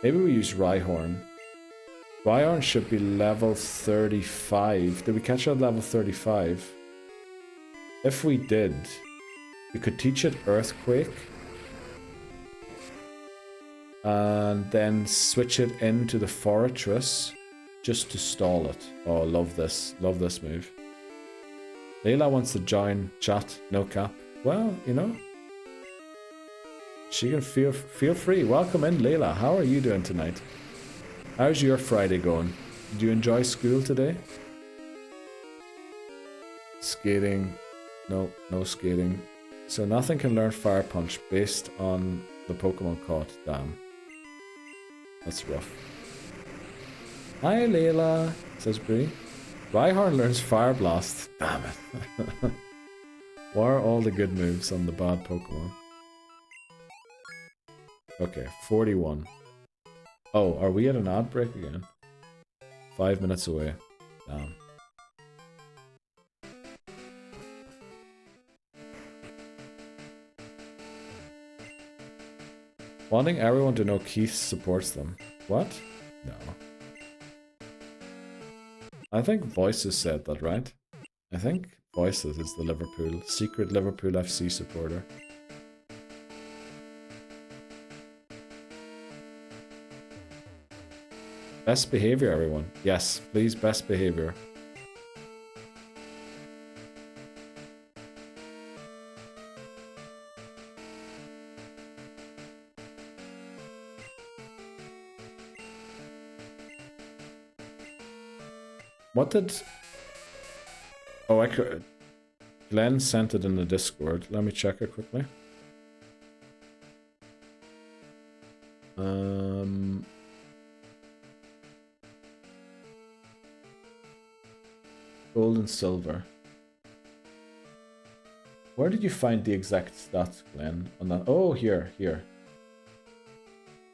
Maybe we use Rhyhorn. Rhyhorn should be level 35. Did we catch it at level 35? If we did, we could teach it Earthquake. And then switch it into the fortress just to stall it. Oh, love this. Love this move. Layla wants to join chat. No cap. Well, you know. She can feel free. Welcome in, Layla. How are you doing tonight? How's your Friday going? Did you enjoy school today? Skating. No, no skating. So nothing can learn Fire Punch based on the Pokemon caught. Damn. That's rough. Hi, Layla, says Bree. Rhyhorn learns Fire Blast. Damn it. What are all the good moves on the bad Pokemon? Okay, 41. Oh, are we at an ad break again? 5 minutes away. Damn. Wanting everyone to know Keith supports them. What? No. I think Voices said that, right? I think Voices is the Liverpool, secret Liverpool FC supporter. Best behavior, everyone. Yes, please, best behavior. What did... Oh, I could... Glenn sent it in the Discord. Let me check it quickly. Gold and silver. Where did you find the exact stats, Glenn? On that? Oh, here.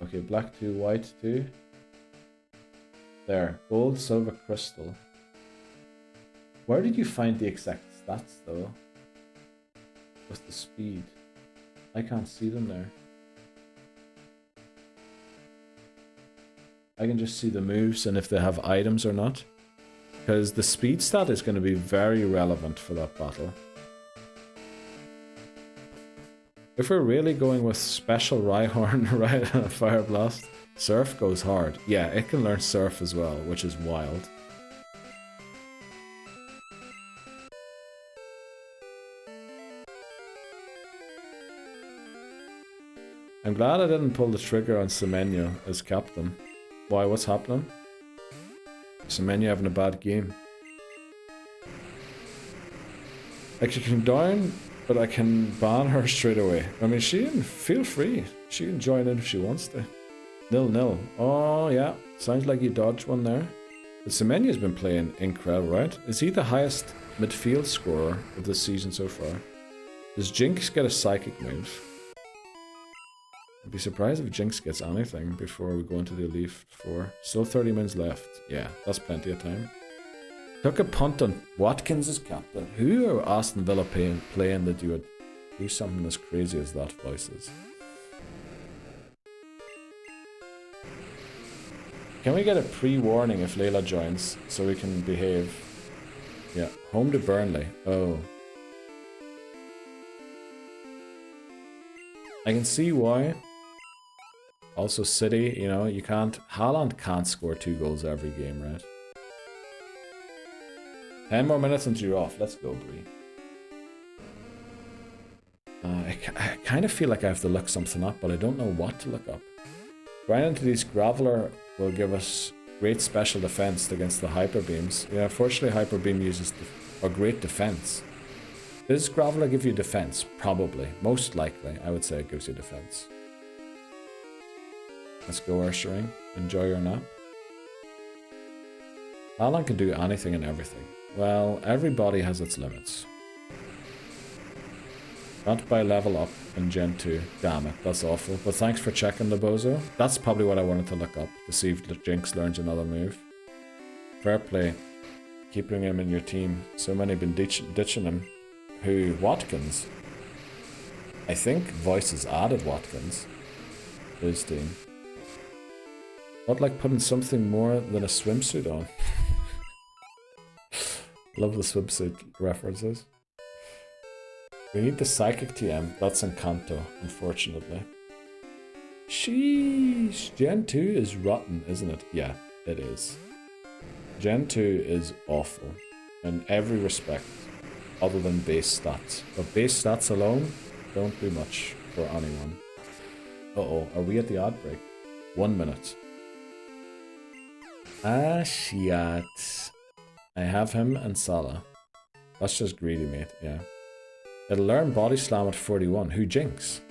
Okay, black 2, white 2. There. Gold, silver, crystal. Where did you find the exact stats, though? With the speed. I can't see them there. I can just see the moves and if they have items or not. Because the speed stat is going to be very relevant for that battle. If we're really going with special Rhyhorn, right, Fire Blast, Surf goes hard. Yeah, it can learn Surf as well, which is wild. I'm glad I didn't pull the trigger on Semenyo as captain. Why, what's happening? Semenyo having a bad game. Like, she can down, but I can ban her straight away. I mean, she can feel free. She can join in if she wants to. 0-0. Oh, yeah. Sounds like you dodged one there. But Semenyo's been playing incredible, right? Is he the highest midfield scorer of the season so far? Does Jinx get a psychic move? I'd be surprised if Jinx gets anything before we go into the Elite Four. Still 30 minutes left. Yeah, that's plenty of time. Took a punt on Watkins as captain. Who are Aston Villa playing that you would do something as crazy as that, Voices? Can we get a pre-warning if Layla joins so we can behave? Yeah, home to Burnley. Oh. I can see why. Also City, you know, you can't... Haaland can't score 2 goals every game, right? 10 more minutes until you're off. Let's go, Bree. I kind of feel like I have to look something up, but I don't know what to look up. Grinding into these Graveler will give us great special defense against the Hyper Beams. Yeah, unfortunately Hyper Beam uses a great defense. Does Graveler give you defense? Probably. Most likely, I would say it gives you defense. Let's go, Ursaring. Enjoy your nap. Alan can do anything and everything. Well, everybody has its limits. Not by level up in Gen 2. Damn it, that's awful. But thanks for checking the bozo. That's probably what I wanted to look up, to see if Jinx learns another move. Fair play. Keeping him in your team. So many have been ditching him. Who? Watkins? I think Voices added Watkins to his team. Not like putting something more than a swimsuit on. Love the swimsuit references. We need the Psychic TM. That's Encanto, unfortunately. Sheesh. Gen 2 is rotten, isn't it? Yeah, it is. Gen 2 is awful in every respect other than base stats. But base stats alone don't do much for anyone. Uh-oh, are we at the ad break? 1 minute. Ah, shit. I have him and Salah. That's just greedy, mate, yeah. It'll learn Body Slam at 41. Who jinx?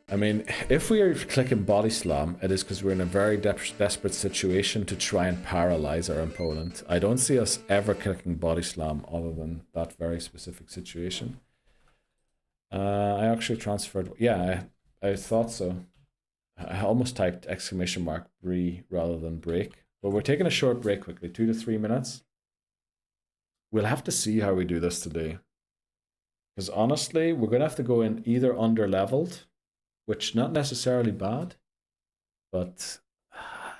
I mean, if we are clicking Body Slam, it is because we're in a very desperate situation to try and paralyze our opponent. I don't see us ever clicking Body Slam other than that very specific situation. I actually transferred... Yeah, I thought so. I almost typed exclamation mark Bree rather than break. But we're taking a short break quickly, 2 to 3 minutes. We'll have to see how we do this today. Because honestly, we're going to have to go in either under-leveled, which not necessarily bad, but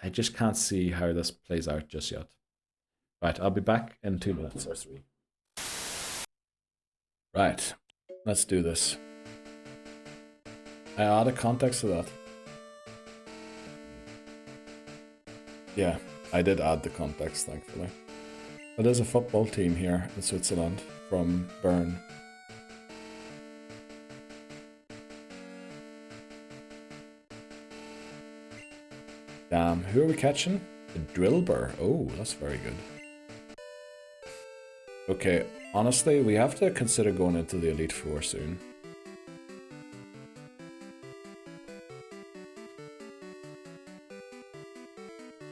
I just can't see how this plays out just yet. Right, I'll be back in 2 minutes or 3. Right, let's do this. I added context to that. Yeah, I did add the context, thankfully. But there's a football team here in Switzerland from Bern. Damn, who are we catching? The Drillbur. Oh, that's very good. Okay, honestly, we have to consider going into the Elite Four soon.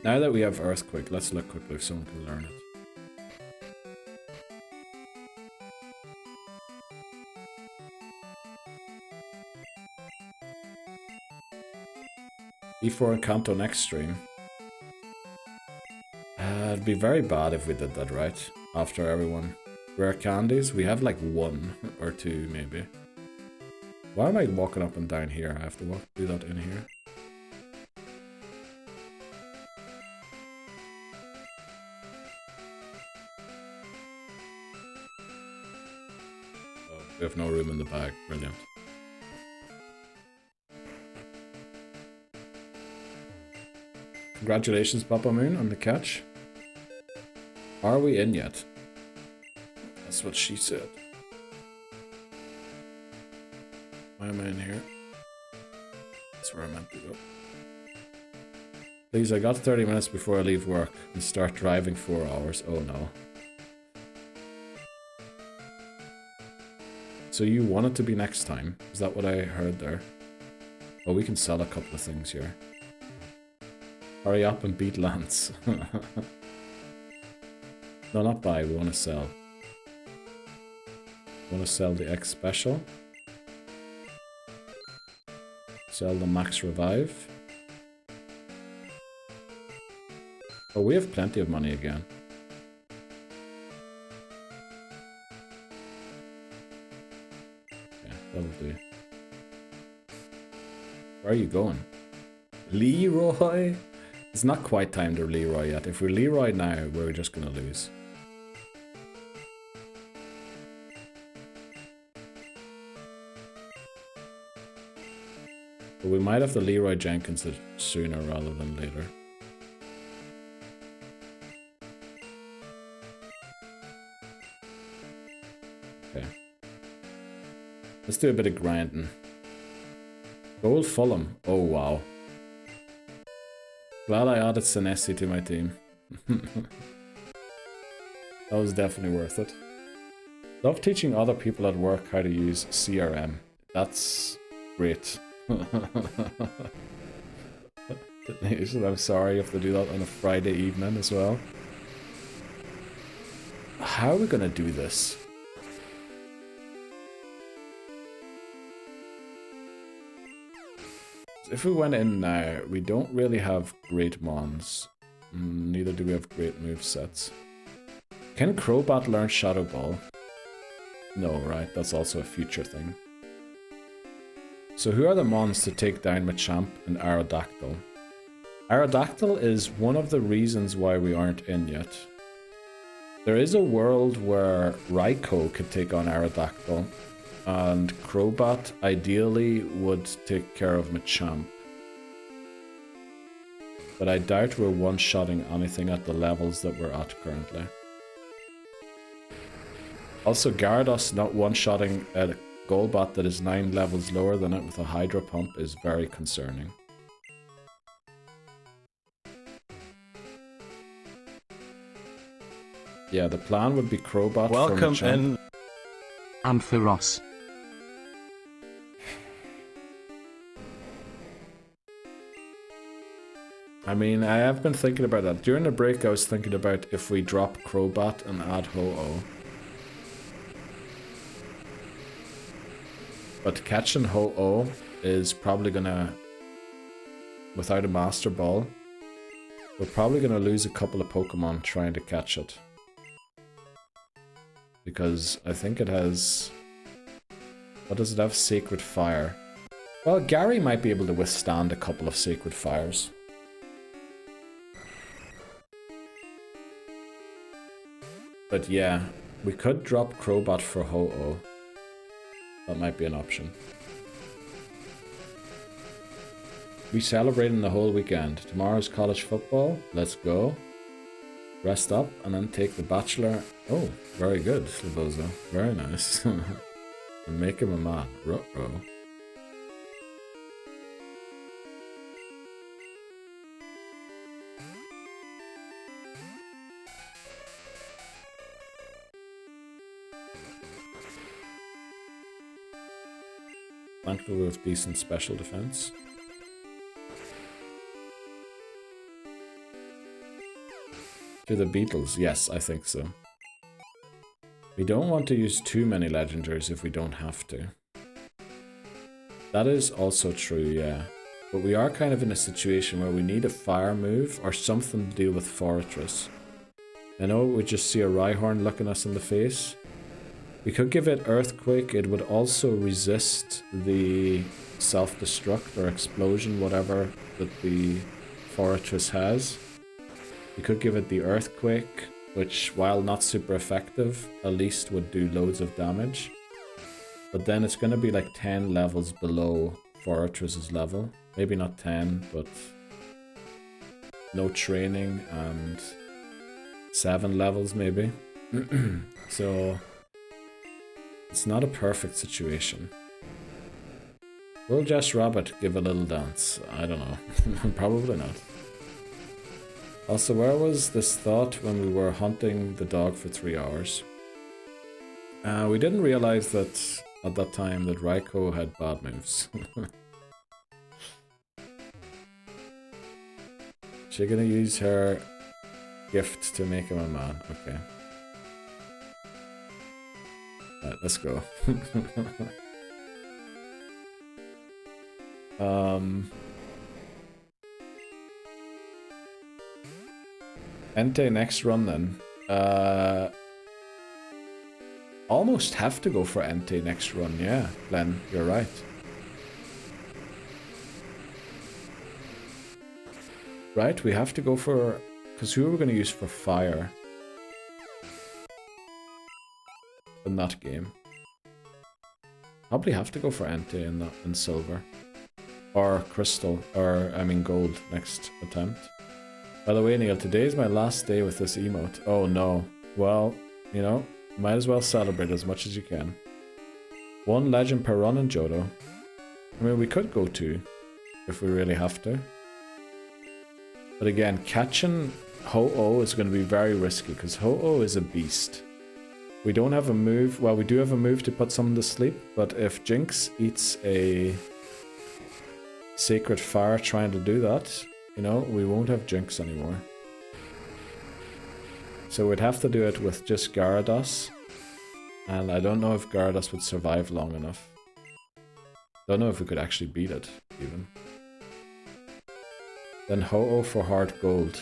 Now that we have Earthquake, let's look quickly if someone can learn it. E4 and Kanto next stream. It'd be very bad if we did that right after everyone. Rare candies? We have like 1 or 2 maybe. Why am I walking up and down here? I have to do that in here. Oh, we have no room in the bag. Brilliant. Congratulations, Papa Moon, on the catch. Are we in yet? That's what she said. Why am I in here? That's where I meant to go. Please, I got 30 minutes before I leave work and start driving 4 hours. Oh no. So you want it to be next time? Is that what I heard there? Oh, we can sell a couple of things here. Hurry up and beat Lance. No, not buy, we want to sell. We want to sell the X Special. Sell the Max Revive. Oh, we have plenty of money again. Yeah, that'll do. Where are you going? Leroy? It's not quite time to Leroy yet. If we're Leroy now, we're just gonna lose. But we might have to Leroy Jenkins it sooner rather than later. Okay. Let's do a bit of grinding. Gold Fulham. Oh wow. Glad I added Senesi to my team. That was definitely worth it. Love teaching other people at work how to use CRM. That's great. I'm sorry you have to do that on a Friday evening as well. How are we gonna do this? If we went in now, we don't really have great mons. Neither do we have great movesets. Can Crobat learn Shadow Ball? No, right? That's also a future thing. So who are the mons to take down Machamp and Aerodactyl? Aerodactyl is one of the reasons why we aren't in yet. There is a world where Raikou could take on Aerodactyl, And Crobat ideally would take care of Machamp. But I doubt we're one-shotting anything at the levels that we're at currently. Also, Gyarados not one-shotting a Golbat that is 9 levels lower than it with a Hydro Pump is very concerning. Yeah, the plan would be Crobat for Welcome Machamp. in. Ampharos. I mean, I have been thinking about that. During the break, I was thinking about if we drop Crobat and add Ho-Oh. But catching Ho-Oh is probably gonna... Without a Master Ball, we're probably gonna lose a couple of Pokemon trying to catch it. Because I think it has... What does it have? Sacred Fire. Well, Gary might be able to withstand a couple of Sacred Fires. But yeah, we could drop Crobat for Ho-Oh. That might be an option. We celebrating the whole weekend. Tomorrow's college football. Let's go. Rest up and then take the Bachelor. Oh, very good, Slavozo. Very nice. And make him a man. Ruh-roh. Thankful with decent special defense. To the Beatles, yes, I think so. We don't want to use too many legendaries if we don't have to. That is also true, yeah. But we are kind of in a situation where we need a fire move or something to deal with Fortress. I know we just see a Rhyhorn looking us in the face. We could give it Earthquake. It would also resist the self-destruct or explosion, whatever that the Fortress has. We could give it the Earthquake, which, while not super effective, at least would do loads of damage. But then it's going to be like 10 levels below Fortress's level. Maybe not 10, but no training and 7 levels maybe. So it's not a perfect situation. Will Jess Rabbit give a little dance? I don't know. Probably not. Also, where was this thought when we were hunting the dog for 3 hours? We didn't realize that at that time that Raikou had bad moves. She's gonna use her gift to make him a man. Okay. Right, let's go. Entei next run then. Almost have to go for Entei next run, yeah, Glenn, you're right. Right, we have to go for... Because who are we going to use for fire? In that game. Probably have to go for Entei in silver. Or crystal, or I mean gold next attempt. By the way, Neil, today is my last day with this emote. Oh no. Well, you know, might as well celebrate as much as you can. 1 legend per run in Johto. I mean, we could go 2 if we really have to. But again, catching Ho-Oh is going to be very risky because Ho-Oh is a beast. We don't have a move. Well, we do have a move to put someone to sleep, but if Jinx eats a Sacred Fire trying to do that, you know, we won't have Jinx anymore. So we'd have to do it with just Gyarados. And I don't know if Gyarados would survive long enough. Don't know if we could actually beat it, even. Then Ho-Oh for Heart Gold.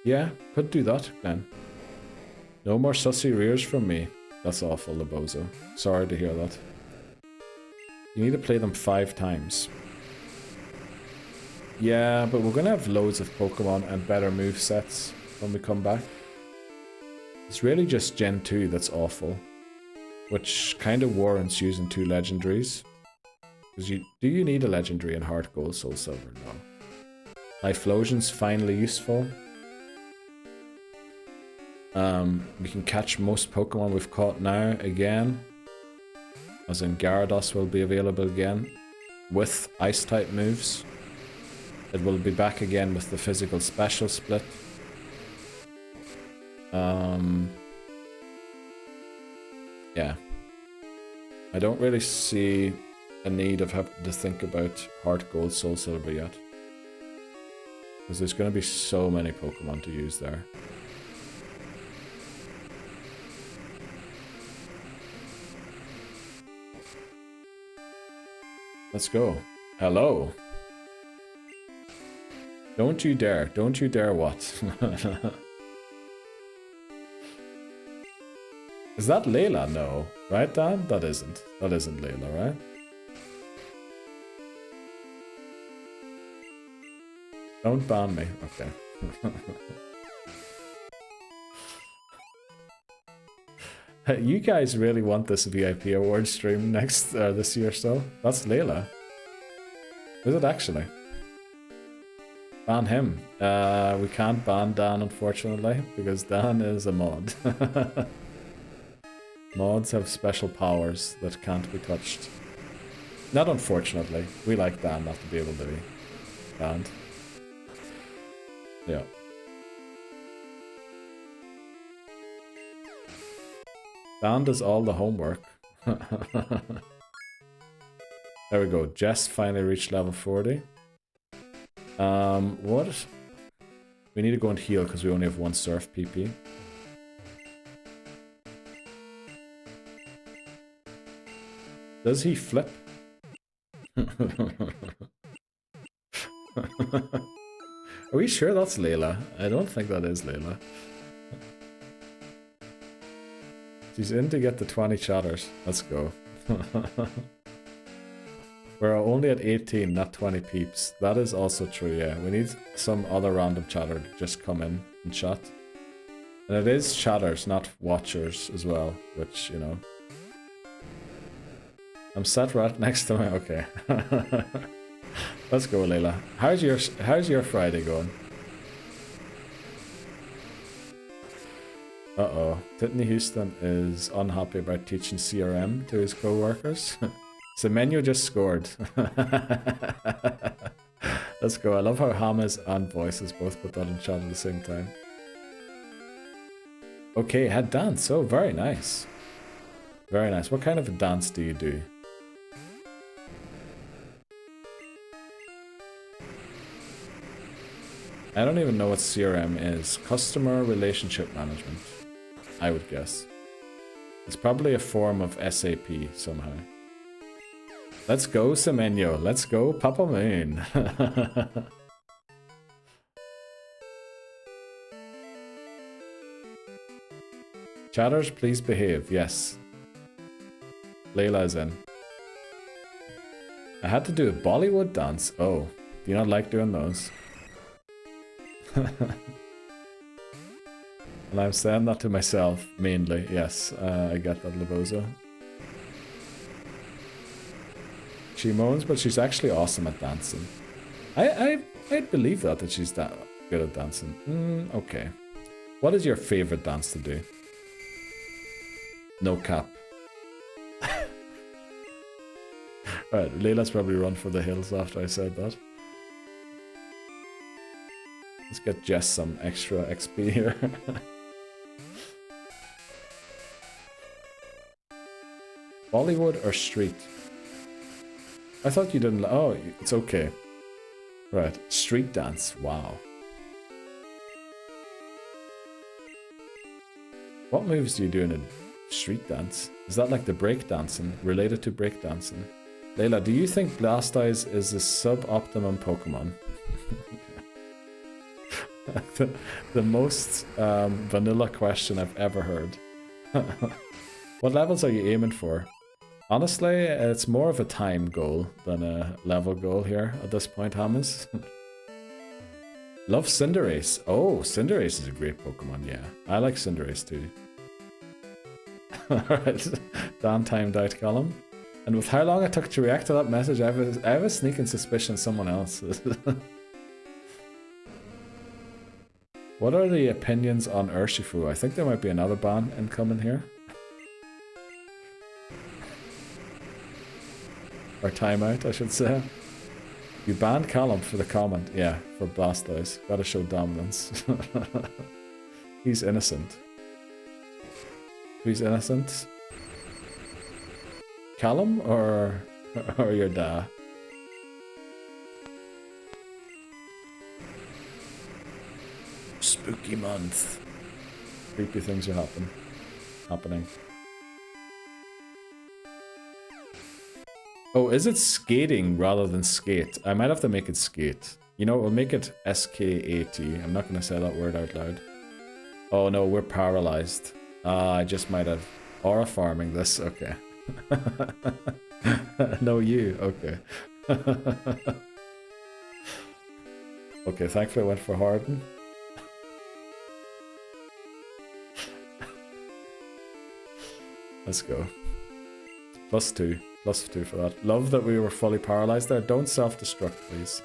Yeah, could do that, Glenn. No more sussy rears from me. That's awful, Labozo. Sorry to hear that. You need to play them 5 times. Yeah, but we're going to have loads of Pokemon and better movesets when we come back. It's really just Gen 2 that's awful. which kind of warrants using 2 legendaries. Because do you need a legendary in Heart Gold, Soul Silver? No. Typhlosion's finally useful. We can catch most Pokemon we've caught now again. As in Gyarados will be available again with Ice type moves. It will be back again with the physical special split. Yeah. I don't really see a need of having to think about Heart Gold, Soul Silver yet. Because there's going to be so many Pokemon to use there. Let's go. Hello. Don't you dare. Don't you dare what? Is that Layla? No. Right, Dan? That isn't. That isn't Layla, right? Don't ban me. Okay. You guys really want this VIP award stream this year still? That's Layla. Is it actually? Ban him. We can't ban Dan, unfortunately, because Dan is a mod. Mods have special powers that can't be touched. Not unfortunately. We like Dan not to be able to be banned. Yeah. Dan does all the homework. There we go. Jess finally reached level 40. What? We need to go and heal because we only have 1 Surf PP. Does he flip? Are we sure that's Layla? I don't think that is Layla. She's in to get the 20 chatters. Let's go. We're only at 18, not 20 peeps. That is also true, yeah. We need some other random chatter to just come in and chat. And it is chatters, not watchers as well, which, you know. I'm sat right next to my... Okay. Let's go, Layla. How's your Friday going? Uh-oh. Titney Houston is unhappy about teaching CRM to his co-workers. Semenyo just scored. Let's go. I love how Hamas and Voices both put that in chat at the same time. Okay, head dance. Oh, very nice. Very nice. What kind of a dance do you do? I don't even know what CRM is. Customer Relationship Management, I would guess. It's probably a form of SAP somehow. Let's go, Semenyo. Let's go, Papa Moon. Chatters, please behave. Yes. Layla is in. I had to do a Bollywood dance. Oh, do you not like doing those? And I'm saying that to myself, mainly. Yes, I get that, Libozo. She moans, but she's actually awesome at dancing. I'd believe that she's that good at dancing. Okay. What is your favorite dance to do? No cap. Alright, Layla's probably run for the hills after I said that. Let's get Jess some extra XP here. Bollywood or street? I thought you didn't... Oh, it's okay. Right, street dance. Wow. What moves do you do in a street dance? Is that like the break dancing? Related to break dancing? Layla, do you think Blastoise is a sub-optimum Pokemon? the most vanilla question I've ever heard. What levels are you aiming for? Honestly, it's more of a time goal than a level goal here at this point, Hamas. Love Cinderace. Oh, Cinderace is a great Pokemon, yeah. I like Cinderace too. Alright, Dan timed out column. And with how long it took to react to that message, I have a sneaking suspicion someone else is. What are the opinions on Urshifu? I think there might be another ban incoming here. Or timeout, I should say. You banned Callum for the comment. Yeah, for Blastoise. Gotta show dominance. He's innocent. Who's innocent? Callum or your dad? Spooky month. Creepy things are happening. Oh, is it skating rather than skate? I might have to make it skate. You know, we'll make it S-K-A-T. I'm not going to say that word out loud. Oh no, we're paralyzed. I just might have aura farming this. Okay. No, you. Okay. Okay, thankfully I went for Harden. Let's go. +2. +2 for that. Love that we were fully paralyzed there. Don't self-destruct, please.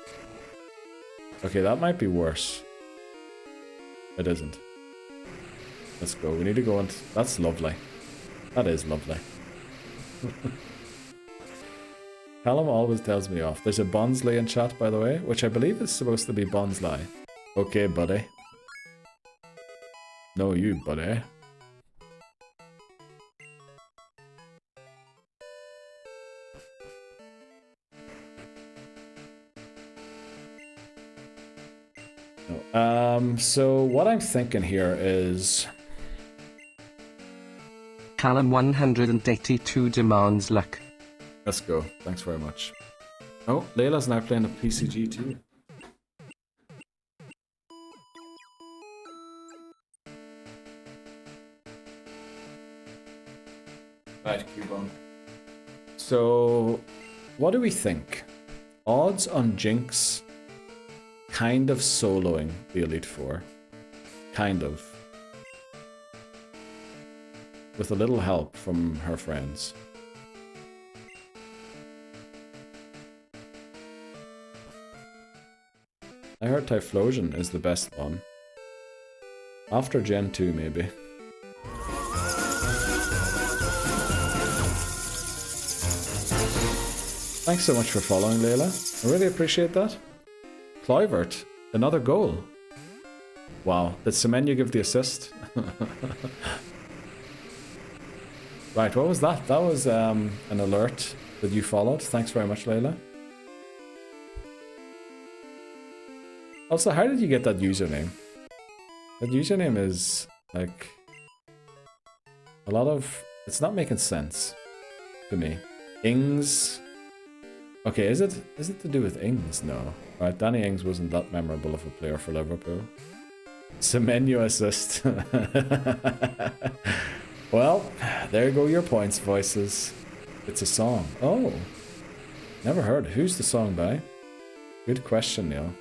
Okay, that might be worse. It isn't. Let's go. We need to go and... That's lovely. That is lovely. Callum always tells me off. There's a Bonsley in chat, by the way, which I believe is supposed to be Bonsley. Okay, buddy. No, you, buddy. So what I'm thinking here is... Callum 182 demands luck. Let's go. Thanks very much. Oh, Layla's now playing a PCG too. Right, Cubone. So, what do we think? Odds on Jinx kind of soloing the Elite Four. Kind of. With a little help from her friends. I heard Typhlosion is the best one. After Gen 2, maybe. Thanks so much for following, Layla. I really appreciate that. Clivert, another goal. Wow, did Semenya give the assist? Right, what was that? That was an alert that you followed. Thanks very much, Layla. Also, how did you get that username? That username is, like, a lot of... It's not making sense to me. Ings... Okay, is it to do with Ings? No. Right, Danny Ings wasn't that memorable of a player for Liverpool. Semenyo assist. Well, there go your points, voices. It's a song. Oh. Never heard. Who's the song by? Good question, Neil.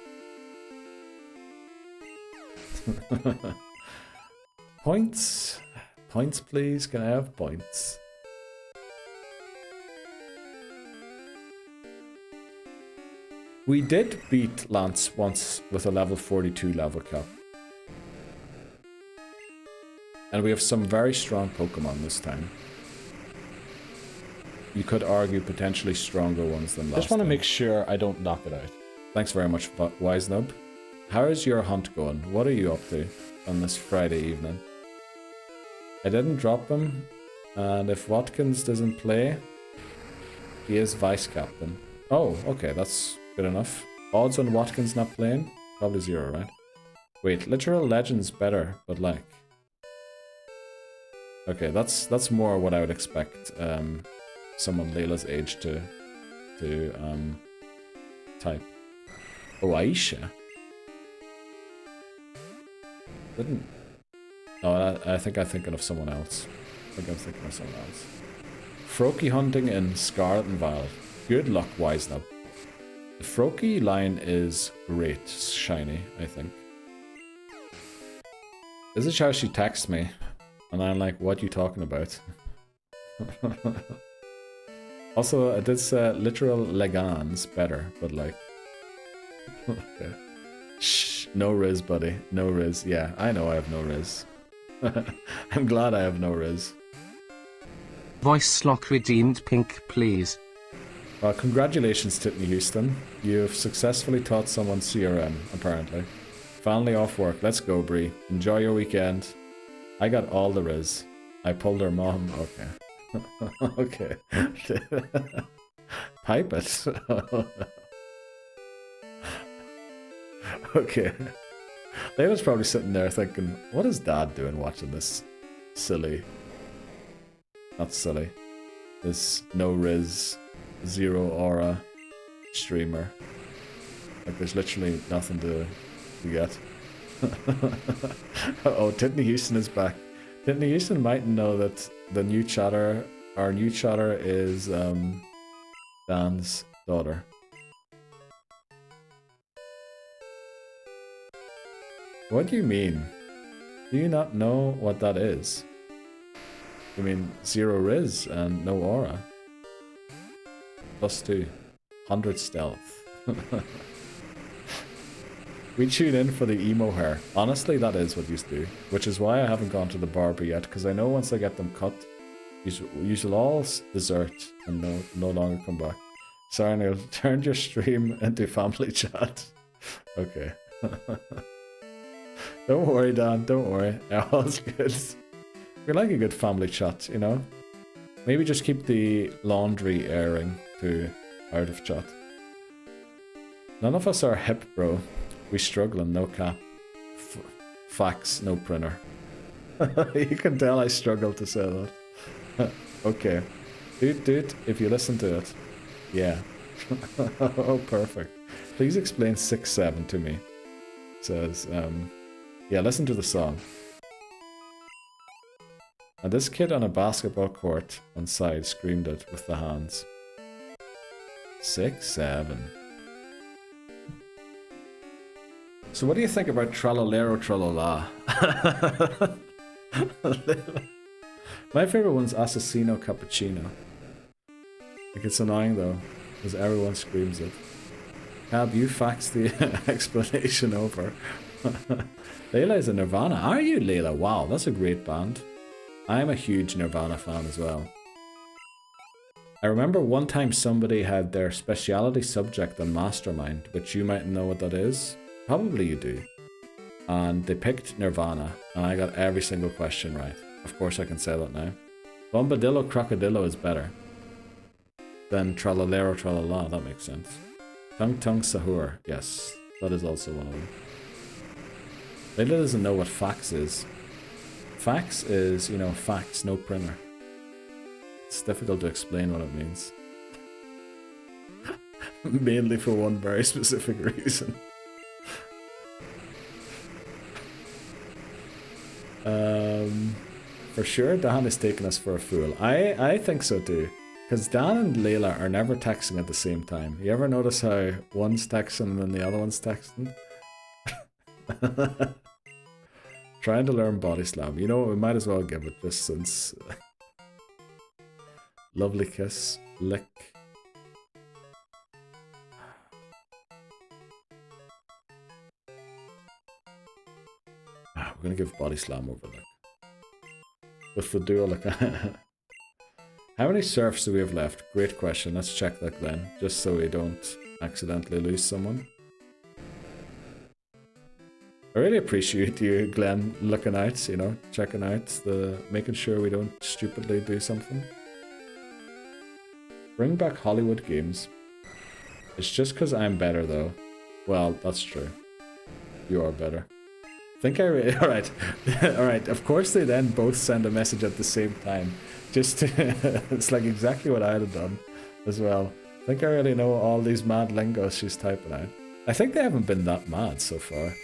Points. Points, please. Can I have points? We did beat Lance once with a level 42 level cap. And we have some very strong Pokemon this time. You could argue potentially stronger ones than last Just want to time. make sure I don't knock it out. Thanks very much, Wisenub. How is your hunt going? What are you up to on this Friday evening? I didn't drop him, and if Watkins doesn't play, he is vice captain. Oh, okay, that's good enough. Odds on Watkins not playing? Probably 0, right? Wait, Literal Legends better, but like... Okay, that's more what I would expect someone Layla's age to type. Oh, Aisha? Didn't... No, I think I'm thinking of someone else. Froakie hunting in Scarlet and Violet. Good luck, Wisenub. The Froakie line is great, shiny, I think. This is how she texts me. And I'm like, what are you talking about? Also, it did say literal legans better, but like... Okay. Shh, no riz, buddy. No riz. Yeah, I know I have no riz. I'm glad I have no riz. Voice lock redeemed pink, please. Well, congratulations, Titney Houston. You've successfully taught someone CRM, apparently. Finally off work. Let's go, Bree. Enjoy your weekend. I got all the riz. I pulled her mom. Okay. Okay. Pipe it. Okay. Layla's probably sitting there thinking, what is Dad doing watching this silly... Not silly. This no riz, zero aura streamer. Like there's literally nothing to get. Oh, Titney Houston is back. Titney Houston mightn't know that the new chatter, our new chatter is Dan's daughter. What do you mean? Do you not know what that is? You mean zero riz and no aura? +2. 100 stealth. We tune in for the emo hair. Honestly, that is what you do. Which is why I haven't gone to the barber yet, because I know once I get them cut, you will all desert and no longer come back. Sorry, Neil, turned your stream into family chat. Okay. Don't worry, Dan, don't worry. All's good. We like a good family chat, you know? Maybe just keep the laundry airing to out of chat. None of us are hip, bro. We struggling, no cap. Fax, no printer. You can tell I struggle to say that. Okay. Dude, if you listen to it. Yeah. Oh, perfect. Please explain 6-7 to me. It says, yeah, listen to the song. And this kid on a basketball court on side screamed it with the hands. 6-7. So what do you think about Tralalero Tralala? My favorite one's Assassino Cappuccino. Like it's annoying though, because everyone screams it. Cab, you faxed the explanation over. Layla is a Nirvana. Are you, Layla? Wow, that's a great band. I'm a huge Nirvana fan as well. I remember one time somebody had their speciality subject on Mastermind, which you might know what that is. Probably you do. And they picked Nirvana, and I got every single question right. Of course I can say that now. Bombadillo Crocodillo is better than Tralalero Tralala, that makes sense. Tung Tung Sahur, yes, that is also one of them. Layla doesn't know what fax is. Fax is, you know, fax, no printer. It's difficult to explain what it means. Mainly for one very specific reason. For sure, Dan is taking us for a fool. I think so too. Because Dan and Layla are never texting at the same time. You ever notice how one's texting and the other one's texting? Trying to learn body slam. You know what, we might as well give it just since. Lovely kiss. Lick. We're gonna give body slam over lick. With the dual lick. How many surfs do we have left? Great question. Let's check that, Glenn. Just so we don't accidentally lose someone. I really appreciate you, Glenn, looking out, you know, checking out, making sure we don't stupidly do something. Bring back Hollywood games. It's just because I'm better, though. Well, that's true. You are better. Alright. Alright, of course they then both send a message at the same time. Just to, it's like exactly what I'd have done as well. I think I already know all these mad lingos she's typing out. I think they haven't been that mad so far.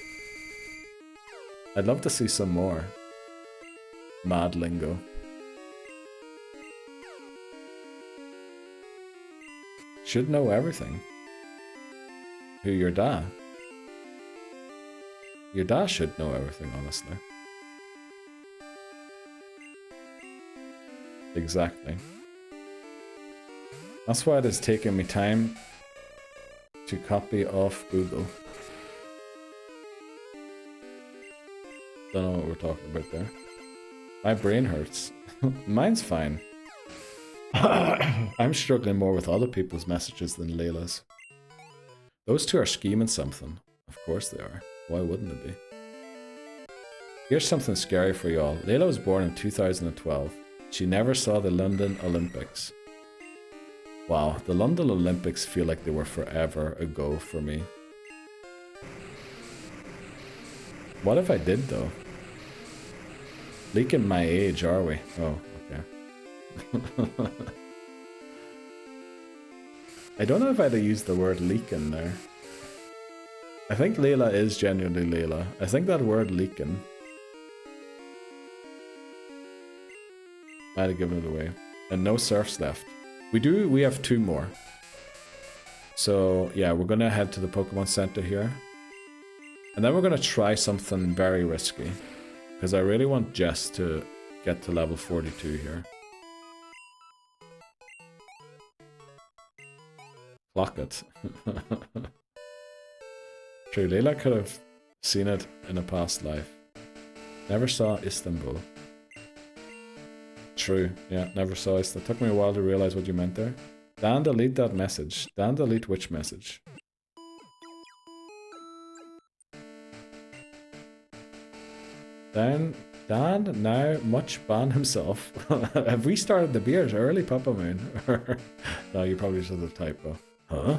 I'd love to see some more mad lingo. Should know everything. Who, your dad? Your dad should know everything, honestly. Exactly. That's why it is taking me time to copy off Google. Don't know what we're talking about there. My brain hurts. Mine's fine. I'm struggling more with other people's messages than Layla's. Those two are scheming something. Of course they are. Why wouldn't it be? Here's something scary for y'all. Layla was born in 2012. She never saw the London Olympics. Wow, the London Olympics feel like they were forever ago for me. What if I did though? Leaking my age, are we? Oh, okay. I don't know if I'd have used the word leaking there. I think Layla is genuinely Layla. I think that word leaking might have given it away. And no surfs left. We have 2 more. So yeah, we're gonna head to the Pokemon Center here. And then we're gonna try something very risky. Because I really want Jess to get to level 42 here. Clock it. True, Layla could have seen it in a past life. Never saw Istanbul. True, yeah, never saw it. It took me a while to realize what you meant there. Dan, delete that message. Dan, delete which message? Dan now much ban himself. Have we started the beers early, Papa Moon? No, you probably just have a typo. Huh?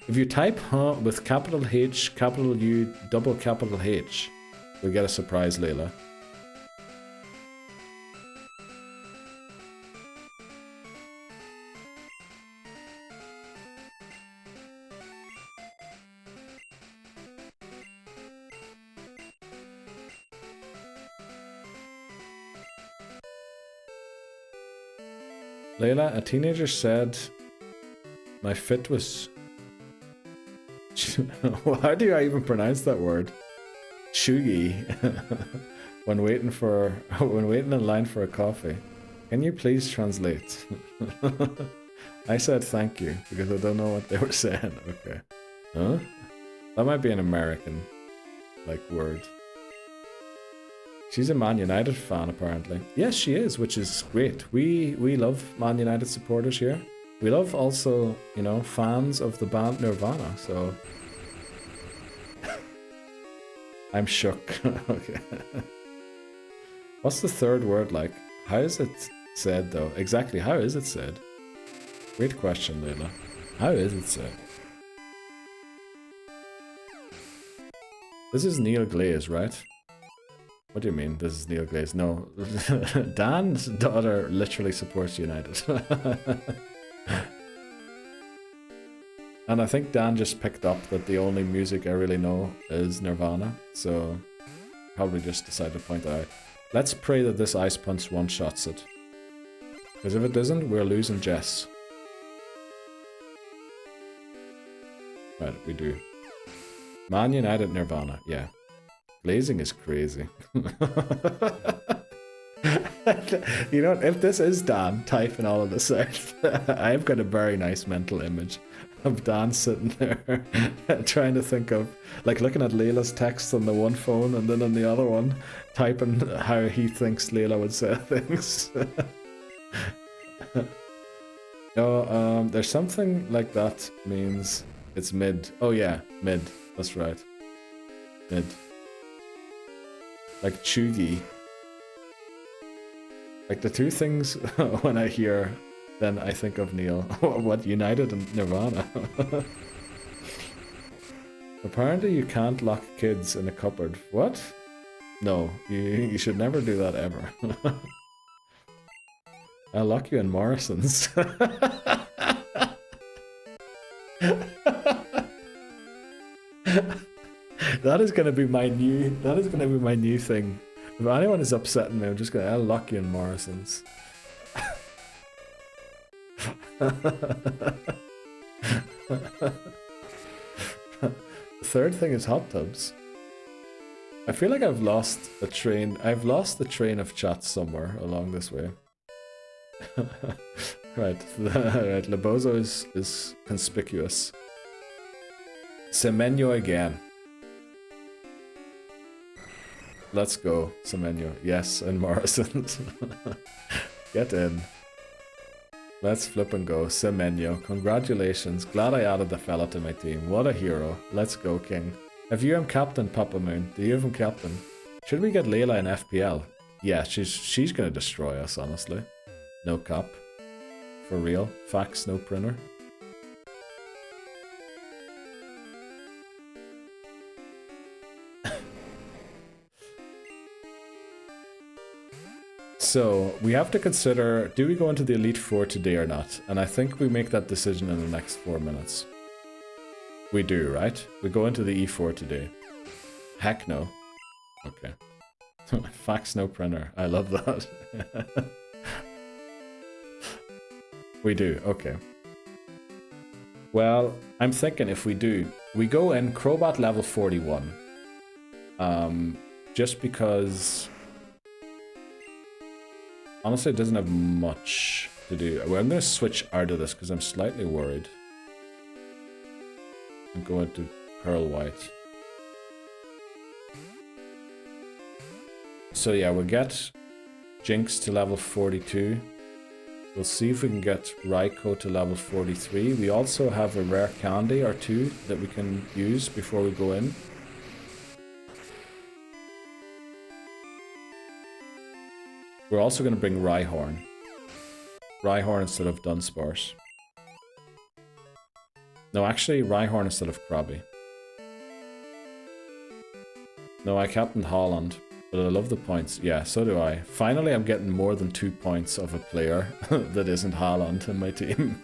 If you type huh with capital H, capital U, double capital H, you'll get a surprise, Layla. Layla, a teenager said my fit was... How do I even pronounce that word? Shugi. when waiting in line for a coffee. Can you please translate? I said thank you because I don't know what they were saying. Okay. Huh? That might be an American word. She's a Man United fan, apparently. Yes, she is, which is great. We love Man United supporters here. We love also, you know, fans of the band Nirvana, so... I'm shook. Okay. What's the third word like? How is it said, though? Exactly, how is it said? Great question, Layla. How is it said? This is Neil Glaze, right? What do you mean, this is Neil Glaze? No, Dan's daughter literally supports United. And I think Dan just picked up that the only music I really know is Nirvana, so probably just decided to point that out. Let's pray that this Ice Punch one-shots it. Because if it doesn't, we're losing Jess. Right, we do. Man United Nirvana, yeah. Glazing is crazy. You know, if this is Dan typing all of this out, I've got a very nice mental image of Dan sitting there trying to think of, like, looking at Layla's text on the one phone and then on the other one typing how he thinks Layla would say things. No, there's something like that means it's mid. Oh yeah, mid. That's right. Mid. Like Chugi. Like the two things when I hear, then I think of Neil. What, United and Nirvana? Apparently you can't lock kids in a cupboard. What? No, you should never do that ever. I'll lock you in Morrison's. That is gonna be my new thing. If anyone is upsetting me, I'll lock you in Morrison's. The third thing is hot tubs. I feel like I've lost the train of chat somewhere along this way. Right, right. Lebozo is conspicuous. Semenyo again. Let's go, Semenyo. Yes, and Morrison's. Get in. Let's flip and go, Semenyo. Congratulations. Glad I added the fella to my team. What a hero. Let's go, King. Have you him captain, Papa Moon? Do you have him captain? Should we get Layla in FPL? Yeah, she's gonna destroy us, honestly. No cap. For real. Fax, no printer. So, we have to consider, do we go into the Elite Four today or not? And I think we make that decision in the next 4 minutes. We do, right? We go into the E4 today. Heck no. Okay. Fax no printer. I love that. We do, okay. Well, I'm thinking if we do, we go in Crobat level 41. Just because... Honestly, it doesn't have much to do. Well, I'm going to switch out of this because I'm slightly worried. And go into Pearl White. So yeah, we'll get Jinx to level 42. We'll see if we can get Raikou to level 43. We also have a rare candy or two that we can use before we go in. We're also going to bring Rhyhorn. Rhyhorn instead of Dunsparce. No, actually, Rhyhorn instead of Krabby. No, I captained Holland, but I love the points. Yeah, so do I. Finally, I'm getting more than 2 points of a player that isn't Holland in my team.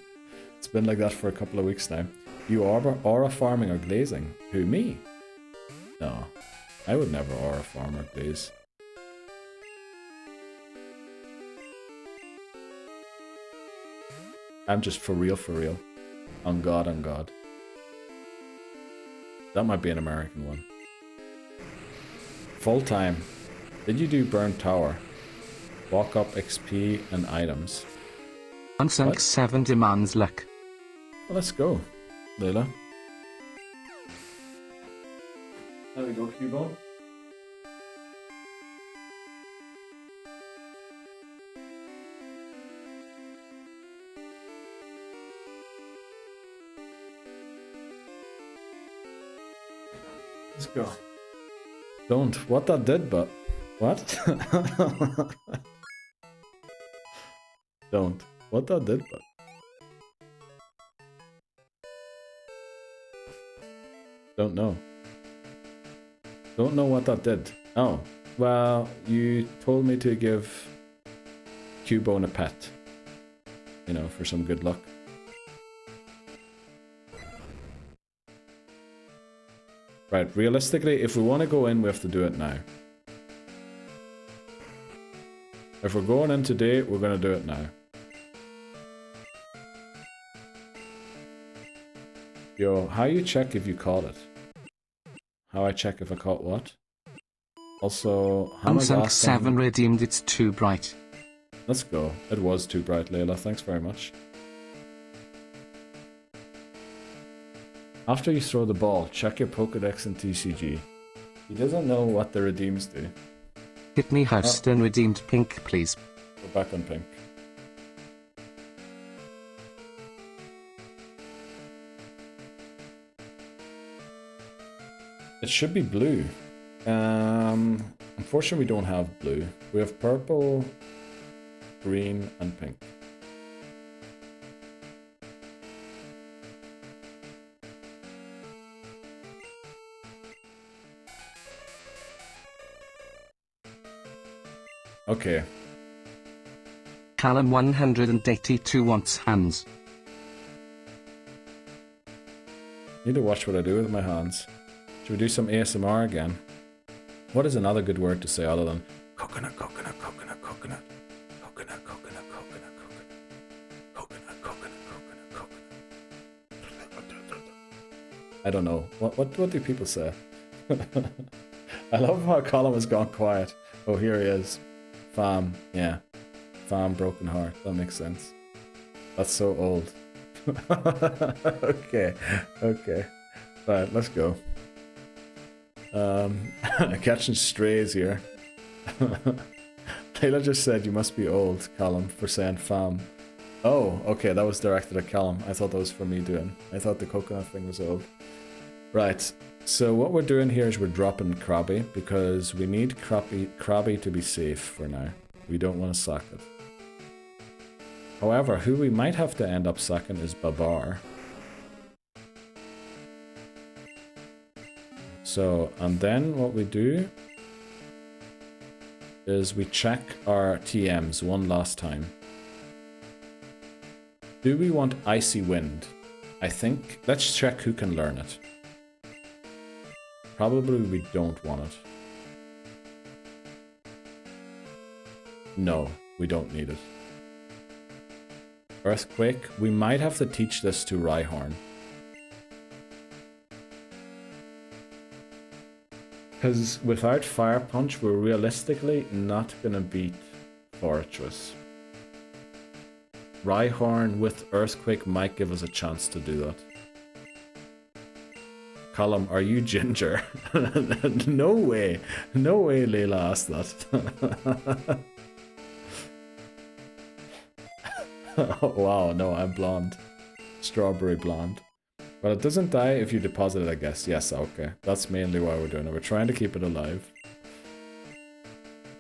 It's been like that for a couple of weeks now. You aura farming or glazing? Who, me? No, I would never aura farm or glaze. I'm just for real, for real. On God, on God. That might be an American one. Full time. Did you do Burn Tower? Walk up XP and items. Unsunk 7 demands luck. Well, let's go, Layla. There we go, Cubone. Let's go. Don't. What that did, but... What? Don't. What that did, but... Don't know. Don't know what that did. Oh. Well, you told me to give Cubone a pet. You know, for some good luck. Right, realistically, if we want to go in, we have to do it now. If we're going in today, we're going to do it now. Yo, how you check if you caught it? How I check if I caught what? Also, how much Unsunk 7 redeemed, it's too bright. Let's go. It was too bright, Layla. Thanks very much. After you throw the ball, check your Pokédex and TCG. He doesn't know what the redeems do. Hit me Houston redeemed pink, please. We're back on pink. It should be blue. Unfortunately, we don't have blue. We have purple, green, and pink. Okay. Callum 182 wants hands. Need to watch what I do with my hands. Should we do some ASMR again? What is another good word to say other than coconut, coconut, coconut, coconut, coconut, coconut, coconut, coconut, coconut, coconut, coconut. I don't know. What do people say? I love how Colin has gone quiet. Oh, here he is. Fam, yeah. Farm Broken Heart. That makes sense. That's so old. Okay. Right, let's go. Catching strays here. Layla just said you must be old, Callum, for saying fam. Oh, okay, that was directed at Callum. I thought that was for me doing. I thought the coconut thing was old. Right, so what we're doing here is we're dropping Krabby because we need Krabby to be safe for now. We don't want to sack it. However, who we might have to end up sacking is Babar. So, and then what we do is we check our TMs one last time. Do we want Icy Wind? I think, let's check who can learn it. Probably we don't want it. No, we don't need it. Earthquake, we might have to teach this to Rhyhorn. Because without Fire Punch, we're realistically not going to beat Fortress. Rhyhorn with Earthquake might give us a chance to do that. Column, are you ginger? No way. No way Layla asked that. Oh, wow, no, I'm blonde. Strawberry blonde. But it doesn't die if you deposit it, I guess. Yes, okay. That's mainly why we're doing it. We're trying to keep it alive.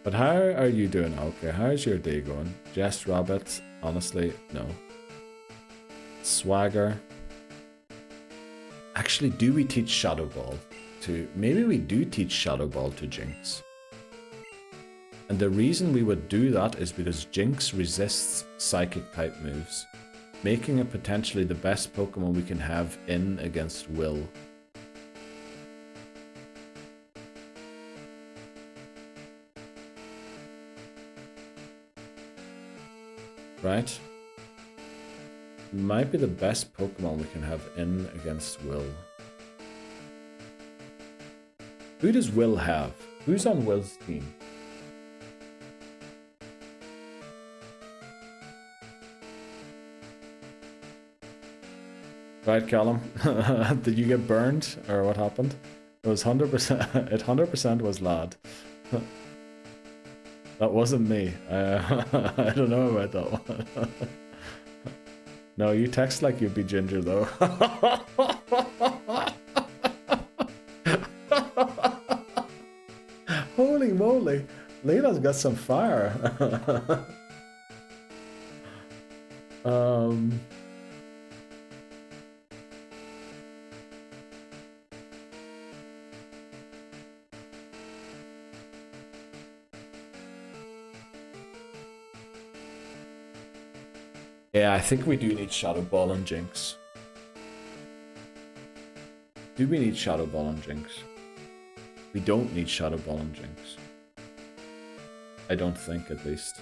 But how are you doing? Okay, how's your day going? Jess Rabbit? Honestly, no. Swagger. Actually, do we teach Shadow Ball to... Maybe we do teach Shadow Ball to Jinx. And the reason we would do that is because Jinx resists Psychic type moves, making it potentially the best Pokemon we can have in against Will. Right? Might be the best Pokemon we can have in against Will. Who does Will have? Who's on Will's team? Right, Callum? Did you get burned, or what happened? It was 100%. It 100% was Lad. That wasn't me. I don't know about that one. No, you text like you'd be ginger though. Holy moly, Layla's got some fire. Yeah, I think we do need Shadow Ball and Jinx. Do we need Shadow Ball and Jinx? We don't need Shadow Ball and Jinx. I don't think, at least.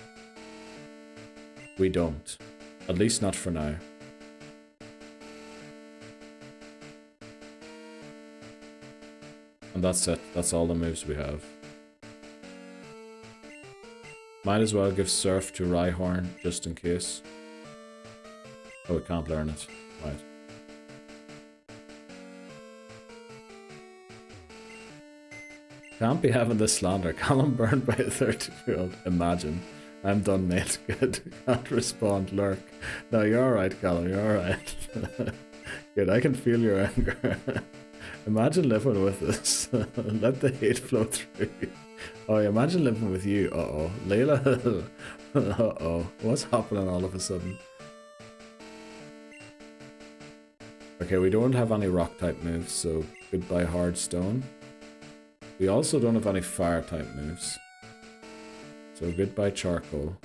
We don't. At least not for now. And that's it. That's all the moves we have. Might as well give Surf to Rhyhorn, just in case. Oh, we can't learn it. Right. Can't be having this slander. Callum burned by a 30-year-old. Imagine. I'm done, mate. Good. Can't respond. Lurk. No, you're alright, Callum. You're alright. Good. I can feel your anger. Imagine living with this. Let the hate flow through. Oh, imagine living with you. Uh-oh. Layla. Uh-oh. What's happening all of a sudden? Okay, we don't have any rock type moves, so goodbye hard stone. We also don't have any fire type moves. So goodbye charcoal.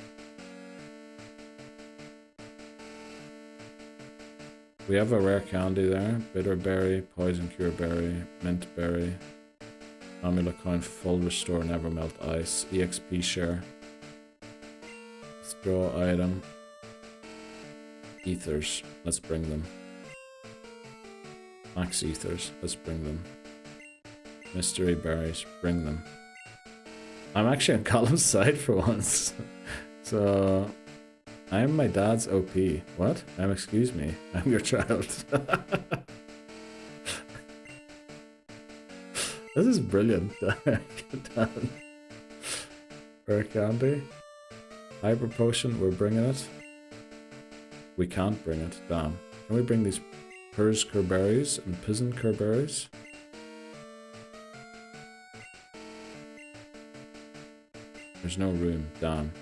We have a rare candy there. Bitter berry, poison cure berry, mint berry, amulet coin, full restore, never melt ice, EXP share, withdraw item, ethers. Let's bring them. Max ethers. Let's bring them. Mystery berries. Bring them. I'm actually on Callum's side for once. So, I'm my dad's OP. What? Excuse me. I'm your child. This is brilliant. Rare candy. Hyper potion, we're bringing it. We can't bring it, damn. Can we bring these Pers Kerberries and Pizen Kerberries? There's no room, damn.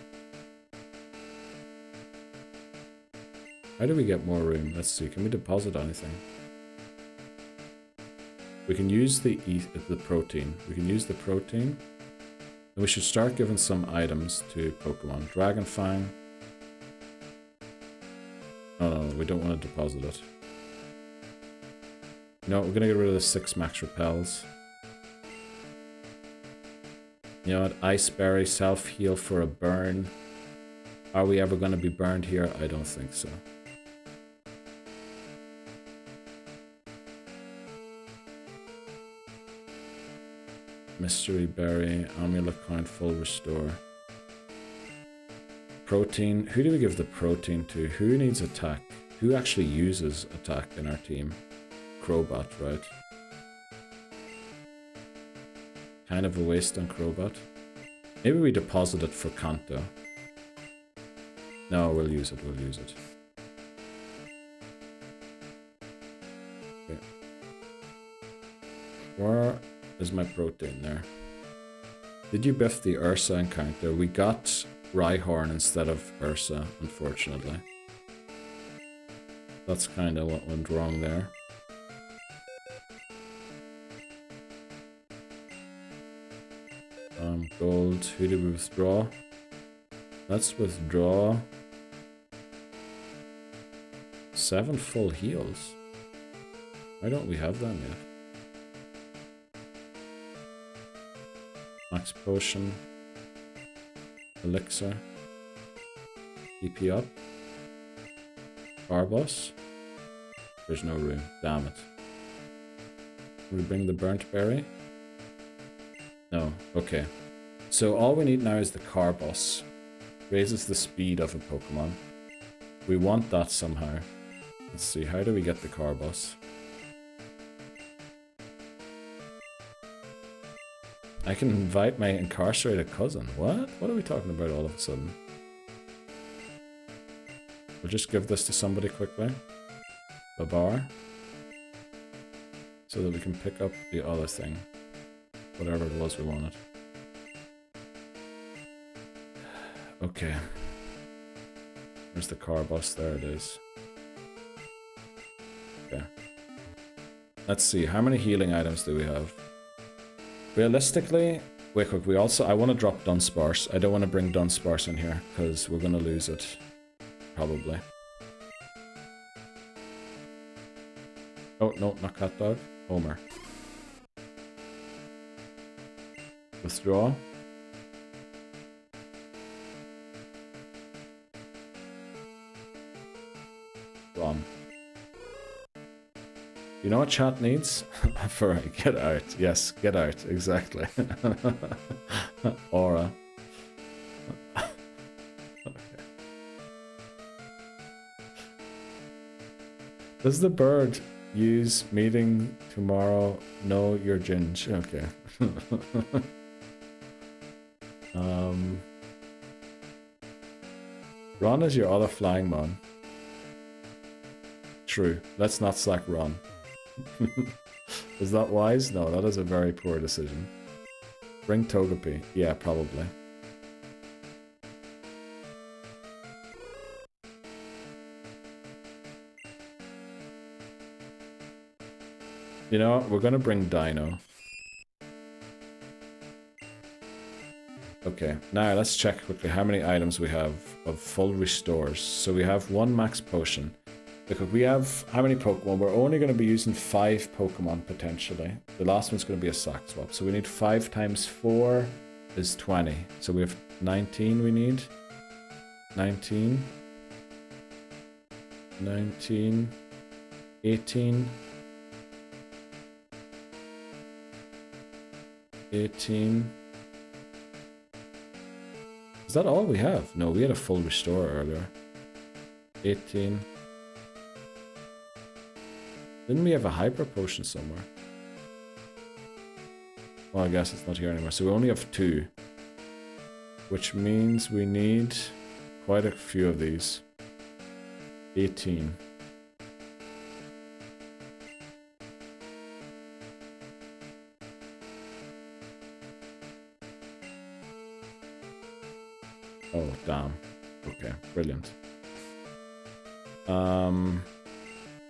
How do we get more room? Let's see, can we deposit anything? We can use the protein. We can use the protein. And we should start giving some items to Pokemon. Dragon Fang. Oh no, we don't want to deposit it. No, we're gonna get rid of the 6 max repels. You know what? Ice Berry, self-heal for a burn. Are we ever gonna be burned here? I don't think so. Mystery Berry, Amulet Coin, full restore. Protein. Who do we give the protein to? Who needs attack? Who actually uses attack in our team? Crobat, right? Kind of a waste on Crobat. Maybe we deposit it for Kanto. No, we'll use it, we'll use it. Okay. Where is my protein there? Did you biff the Ursa encounter? We got Rhyhorn instead of Ursa, unfortunately. That's kind of what went wrong there. Gold. Who did we withdraw? Let's withdraw 7 full heals. Why don't we have them yet? Max Potion. Elixir. EP up. Carbos. There's no room. Damn it. Can we bring the Burnt Berry? No. Okay. So all we need now is the Carbos. Raises the speed of a Pokemon. We want that somehow. Let's see, how do we get the Carbos? I can invite my incarcerated cousin. What? What are we talking about all of a sudden? We'll just give this to somebody quickly. Babar. So that we can pick up the other thing. Whatever it was we wanted. Okay. Where's the Carbos? There it is. Okay. Let's see, how many healing items do we have? Realistically, wait quick, I want to drop Dunsparce. I don't want to bring Dunsparce in here, because we're going to lose it. Probably. Oh, no, not Cat Dog. Homer. Withdraw. Ron. You know what chat needs? For get out. Yes, get out. Exactly. Aura. Okay. Does the bird use meeting tomorrow? No, you're Ginge. Okay. Ron is your other flying mon. True. Let's not sack Ron. Is that wise? No, that is a very poor decision. Bring Togepi. Yeah, probably. You know what? We're gonna bring Dino. Okay, now let's check quickly how many items we have of full restores. So we have 1 max potion. Because we have how many Pokemon? We're only going to be using 5 Pokemon potentially. The last one's going to be a sack swap. So we need 5 times 4 is 20. So we have 19 we need. 19. 19. 18. 18. Is that all we have? No, we had a full restore earlier. 18. Didn't we have a hyper potion somewhere? Well, I guess it's not here anymore. So we only have 2. Which means we need quite a few of these. 18. Oh, damn. Okay, brilliant.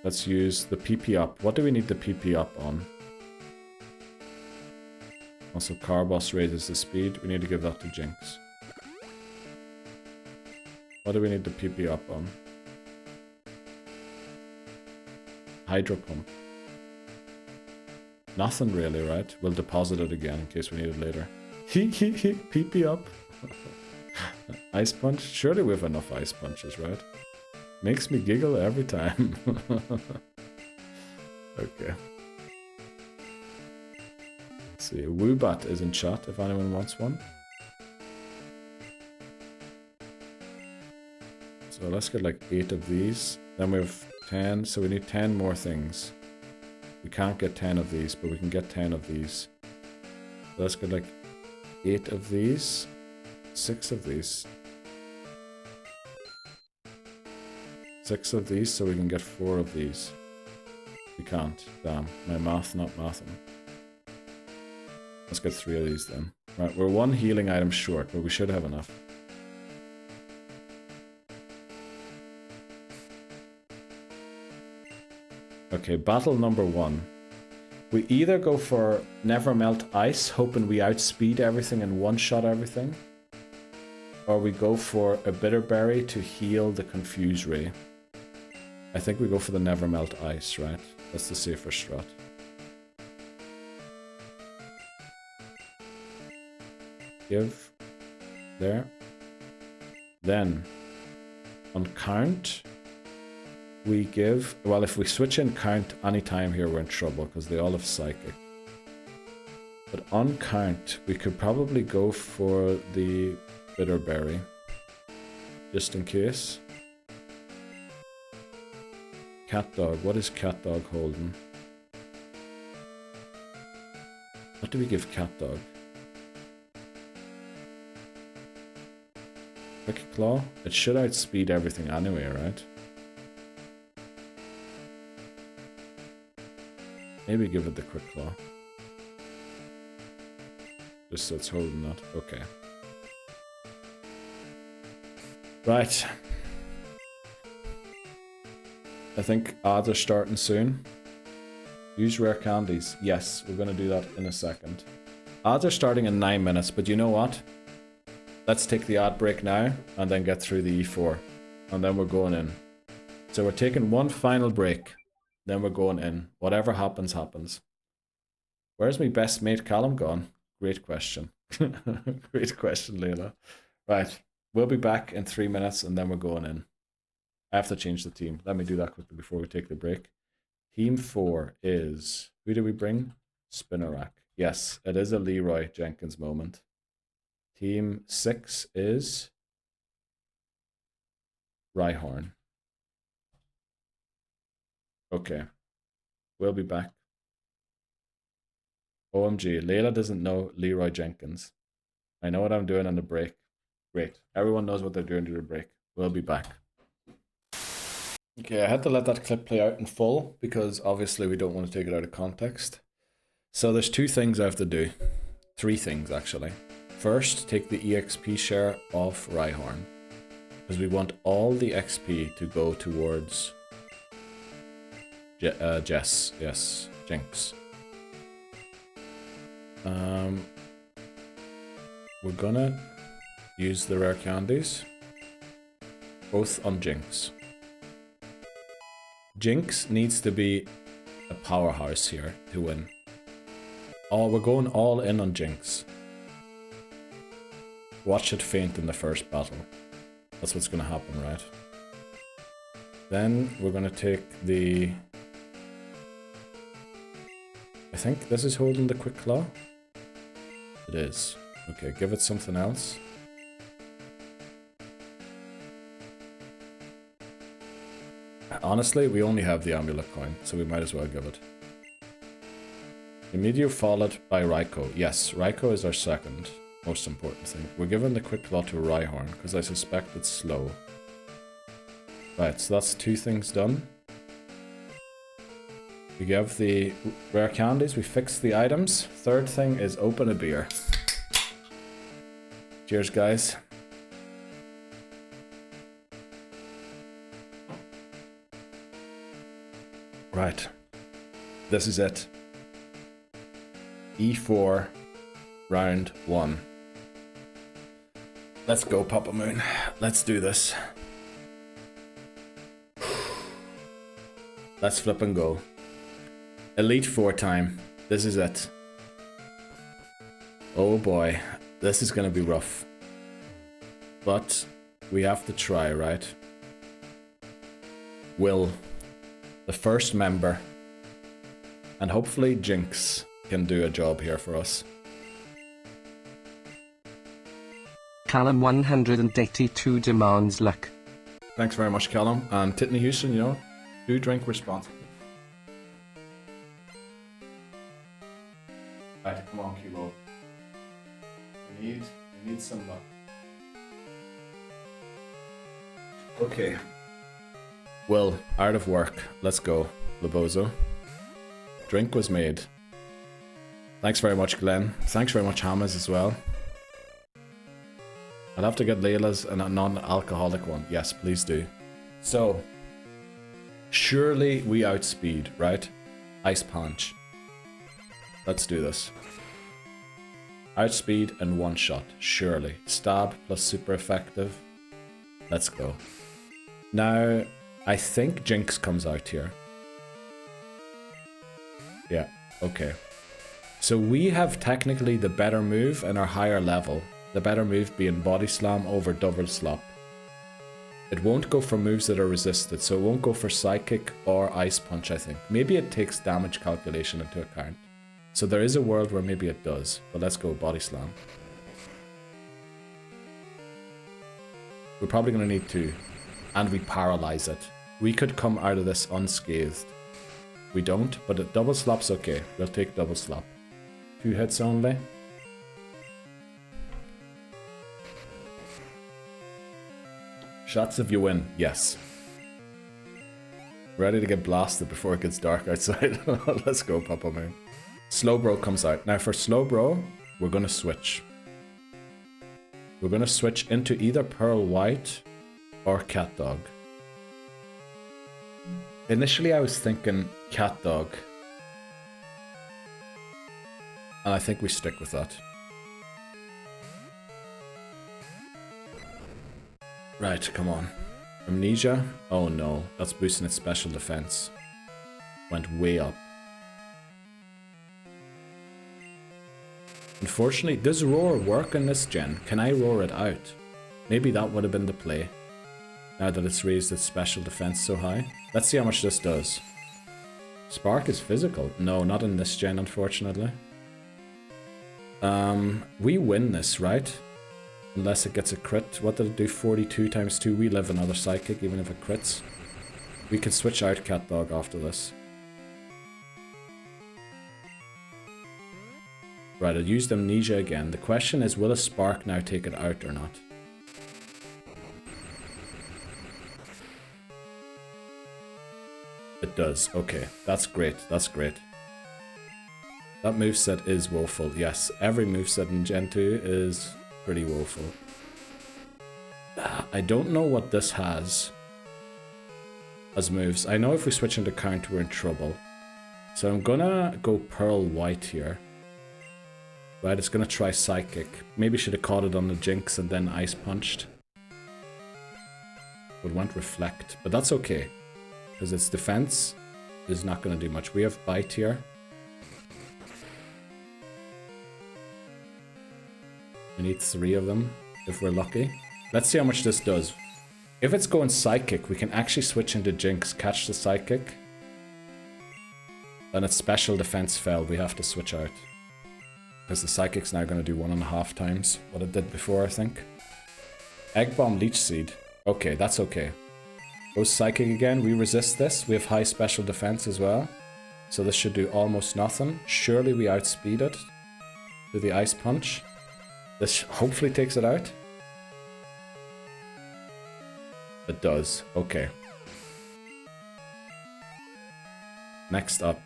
Let's use the PP up. What do we need the PP up on? Also, Carbos raises the speed. We need to give that to Jinx. What do we need the PP up on? Hydro Pump. Nothing really, right? We'll deposit it again in case we need it later. PP up. Ice Punch? Surely we have enough Ice Punches, right? Makes me giggle every time. Okay. Let's see. Woobat is in chat if anyone wants one. So let's get like 8 of these. Then we have 10, so we need 10 more things. We can't get 10 of these, but we can get 10 of these. So let's get like 8 of these. 6 of these. 6 of these, so we can get 4 of these. We can't. Damn. My math not mathing. Let's get 3 of these then. Right, we're 1 healing item short, but we should have enough. Okay, battle number 1. We either go for Never Melt Ice, hoping we outspeed everything and one-shot everything. Or we go for a Bitter Berry to heal the Confuse Ray. I think we go for the Never Melt Ice, right? That's the safer strat. Give. There. Then, on count, we give... Well, if we switch in count anytime here, we're in trouble, because they all have Psychic. But on count, we could probably go for the Bitter Berry. Just in case. Cat Dog. What is Cat Dog holding? What do we give Cat Dog? Quick Claw? It should outspeed everything anyway, right? Maybe give it the Quick Claw. Just so it's holding that. Okay. Right. I think ads are starting soon. Use rare candies. Yes, we're going to do that in a second. Ads are starting in 9 minutes, but you know what? Let's take the ad break now and then get through the E4. And then we're going in. So we're taking one final break. Then we're going in. Whatever happens, happens. Where's my best mate Callum gone? Great question. Great question, Layla. Right. We'll be back in 3 minutes and then we're going in. I have to change the team. Let me do that quickly before we take the break. Team 4 is... Who do we bring? Spinnerack. Yes, it is a Leroy Jenkins moment. Team 6 is... Rhyhorn. Okay. We'll be back. OMG, Layla doesn't know Leroy Jenkins. I know what I'm doing on the break. Great. Everyone knows what they're doing during the break. We'll be back. Okay, I had to let that clip play out in full because obviously we don't want to take it out of context. So there's 2 things I have to do. 3 things actually. First, take the EXP share off Rhyhorn because we want all the XP to go towards Jess. Yes, Jinx. We're gonna use the rare candies both on Jinx. Jinx needs to be a powerhouse here to win. Oh, we're going all in on Jinx. Watch it faint in the first battle. That's what's gonna happen, right? Then we're gonna take the... I think this is holding the Quick Claw. It is. Okay, give it something else. Honestly, we only have the amulet coin, so we might as well give it. Immediate followed by Raikou. Yes, Raikou is our second most important thing. We're giving the quick claw to Rhyhorn, because I suspect it's slow. Right, so that's 2 things done. We give the rare candies, we fix the items. Third thing is open a beer. Cheers, guys. Right, this is it. E4, round 1. Let's go, Papa Moon. Let's do this. Let's flip and go. Elite 4 time. This is it. Oh boy, this is gonna be rough. But we have to try, right? Will, the first member, and hopefully Jinx can do a job here for us. Callum 182 demands luck. Thanks very much, Callum. And Titney Houston, you know, do drink responsibly. Right, come on, Kilo. We need some luck. Okay. Well, out of work. Let's go, Labozo. Drink was made. Thanks very much, Glenn. Thanks very much, Hamas, as well. I'll have to get Layla's and a non-alcoholic one. Yes, please do. So, surely we outspeed, right? Ice Punch. Let's do this. Outspeed and one shot, surely. Stab plus super effective. Let's go. Now, I think Jinx comes out here. Yeah, okay. So we have technically the better move in our higher level. The better move being Body Slam over Double Slap. It won't go for moves that are resisted, so it won't go for Psychic or Ice Punch, I think. Maybe it takes damage calculation into account. So there is a world where maybe it does, but let's go Body Slam. We're probably going to need 2. And we paralyze it. We could come out of this unscathed. We don't, but a Double Slap's okay. We'll take Double Slap. 2 hits only. Shots if you win, yes. Ready to get blasted before it gets dark outside. Let's go, Papa Moon. Slowbro comes out. Now for Slowbro, we're going to switch. We're going to switch into either Pearl White or Cat Dog. Initially I was thinking Cat Dog. And I think we stick with that. Right, come on. Amnesia? Oh no, that's boosting its special defense. Went way up. Unfortunately, does Roar work in this gen? Can I roar it out? Maybe that would have been the play. Now that it's raised its special defense so high. Let's see how much this does. Spark is physical. No, not in this gen, unfortunately. We win this, right? Unless it gets a crit. What did it do? 42 times 2. We live another Psychic, even if it crits. We can switch out Cat Dog after this. Right, I used Amnesia again. The question is, will a Spark now take it out or not? It does. Okay, that's great. That's great. That moveset is woeful. Yes, every moveset in Gen 2 is pretty woeful. I don't know what this has as moves. I know if we switch into Count, we're in trouble. So I'm gonna go Pearl White here. Right, it's gonna try Psychic. Maybe should have caught it on the Jinx and then Ice Punched. It went Reflect, but that's okay. Because its defense is not gonna do much. We have Bite here. We need 3 of them, if we're lucky. Let's see how much this does. If it's going Psychic, we can actually switch into Jinx, catch the Psychic. Then its special defense fell, we have to switch out. Because the Psychic's now going to do 1.5 times what it did before, I think. Egg Bomb Leech Seed. Okay, that's okay. Goes Psychic again. We resist this. We have high special defense as well. So this should do almost nothing. Surely we outspeed it. Do the Ice Punch. This hopefully takes it out. It does. Okay. Next up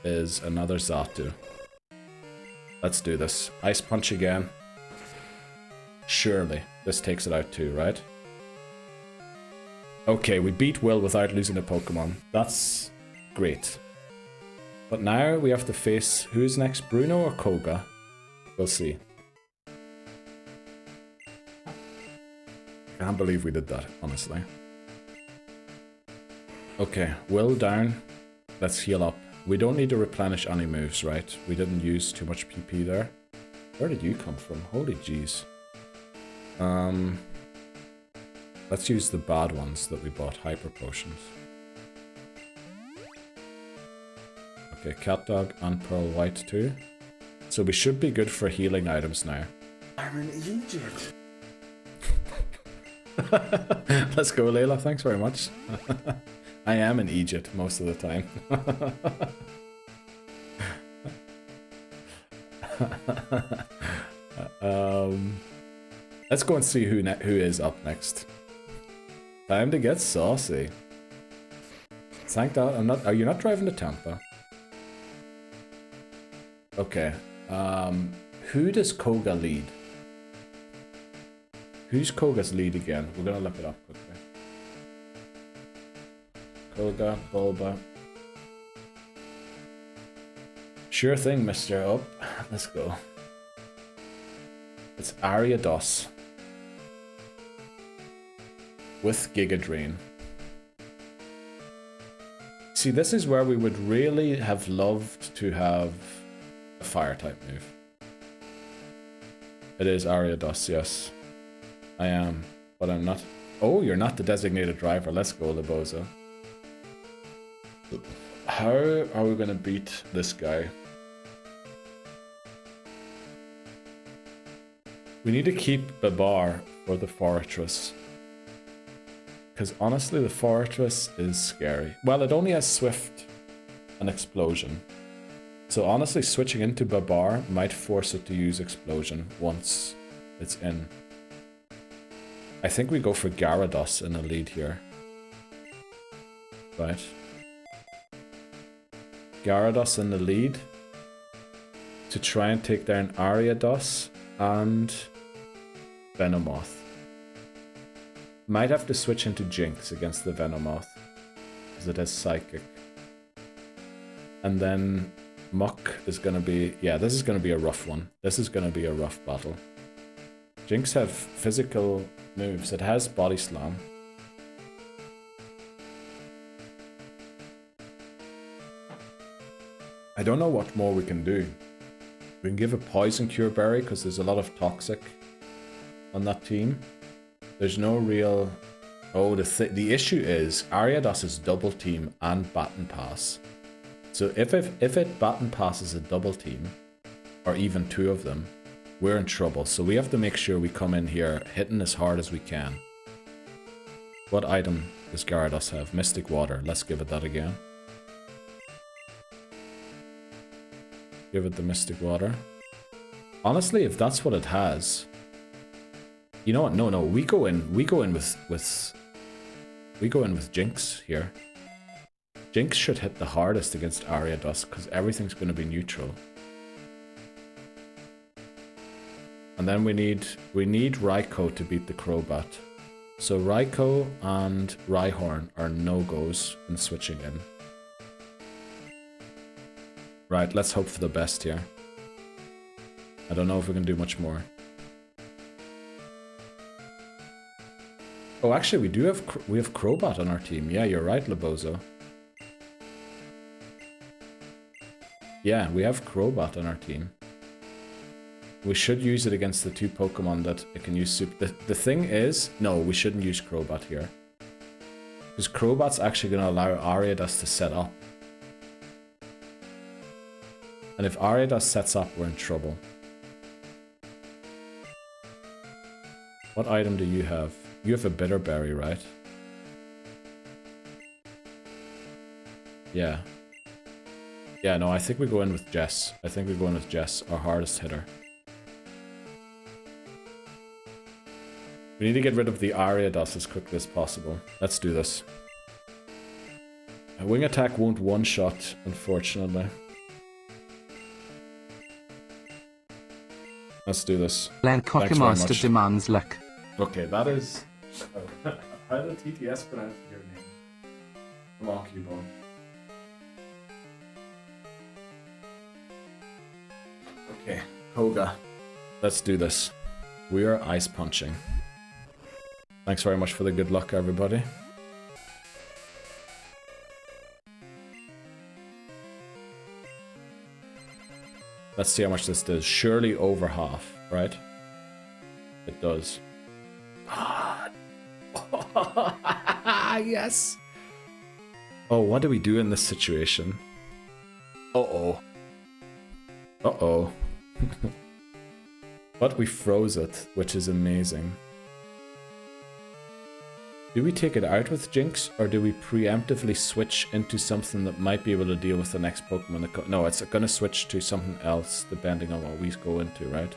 is another Xatu. Let's do this. Ice Punch again. Surely this takes it out too, right? Okay, we beat Will without losing a Pokemon. That's great. But now we have to face... Who's next? Bruno or Koga? We'll see. I can't believe we did that, honestly. Okay, Will down. Let's heal up. We don't need to replenish any moves, right? We didn't use too much PP there. Where did you come from? Holy jeez. Let's use the bad ones that we bought. Hyper Potions. Okay, Cat Dog and Pearl White too. So we should be good for healing items now. I'm in Egypt. Let's go, Layla. Thanks very much. I am in Egypt most of the time. Let's go and see who is up next. Time to get saucy. Thank God I'm not. Are you not driving to Tampa? Okay. Who does Koga lead? Who's Koga's lead again? We're gonna look it up quickly. Koga, Bulba. Sure thing, Mr. Up. Let's go. It's Ariados. With Giga Drain. See, this is where we would really have loved to have a fire type move. It is Ariados, yes. I am, but I'm not. Oh, you're not the designated driver. Let's go, Liboza. How are we gonna beat this guy? We need to keep Babar for the Fortress. Because honestly, the Fortress is scary. Well, it only has Swift and Explosion. So honestly, switching into Babar might force it to use Explosion once it's in. I think we go for Gyarados in the lead here. Right. Gyarados in the lead. To try and take down Ariados and Venomoth. Might have to switch into Jinx against the Venomoth. Because it is Psychic. And then Muck is going to be... Yeah, this is going to be a rough one. This is going to be a rough battle. Jinx have physical moves. It has Body Slam. I don't know what more we can do. We can give a Poison Cure Berry because there's a lot of Toxic on that team. There's no real... Oh, the issue is Ariados is double team and Baton Pass. So if it Baton Passes a double team, or even two of them, we're in trouble. So we have to make sure we come in here hitting as hard as we can. What item does Gyarados have? Mystic Water. Let's give it that again. Give it the Mystic Water. Honestly, if that's what it has... You know what? No, we go in with Jinx here. Jinx should hit the hardest against Ariados because everything's going to be neutral. And then we need Raikou to beat the Crobat. So Raikou and Rhyhorn are no-goes in switching in. Right, let's hope for the best here. I don't know if we can do much more. Oh, actually, we have Crobat on our team. Yeah, you're right, Libozo. Yeah, we have Crobat on our team. We should use it against the two Pokemon that it can use super... The thing is... No, we shouldn't use Crobat here. Because Crobat's actually going to allow Ariados to set up. And if Ariados sets up, we're in trouble. What item do you have? You have a bitter berry, right? Yeah. Yeah, no, I think we go in with Jess. I think we go in with Jess, our hardest hitter. We need to get rid of the Ariados as quickly as possible. Let's do this. A wing attack won't one-shot, unfortunately. Let's do this. Len Cookie Master demands luck. Okay, that is... How did TTS pronounce your name? Come on, Cubone. Okay, Koga. Let's do this. We are ice punching. Thanks very much for the good luck, everybody. Let's see how much this does. Surely over half, right? It does. Yes! Oh, what do we do in this situation? Uh-oh. Uh-oh. But we froze it, which is amazing. Do we take it out with Jinx, or do we preemptively switch into something that might be able to deal with the next Pokemon? No, it's going to switch to something else, depending on what we go into, right?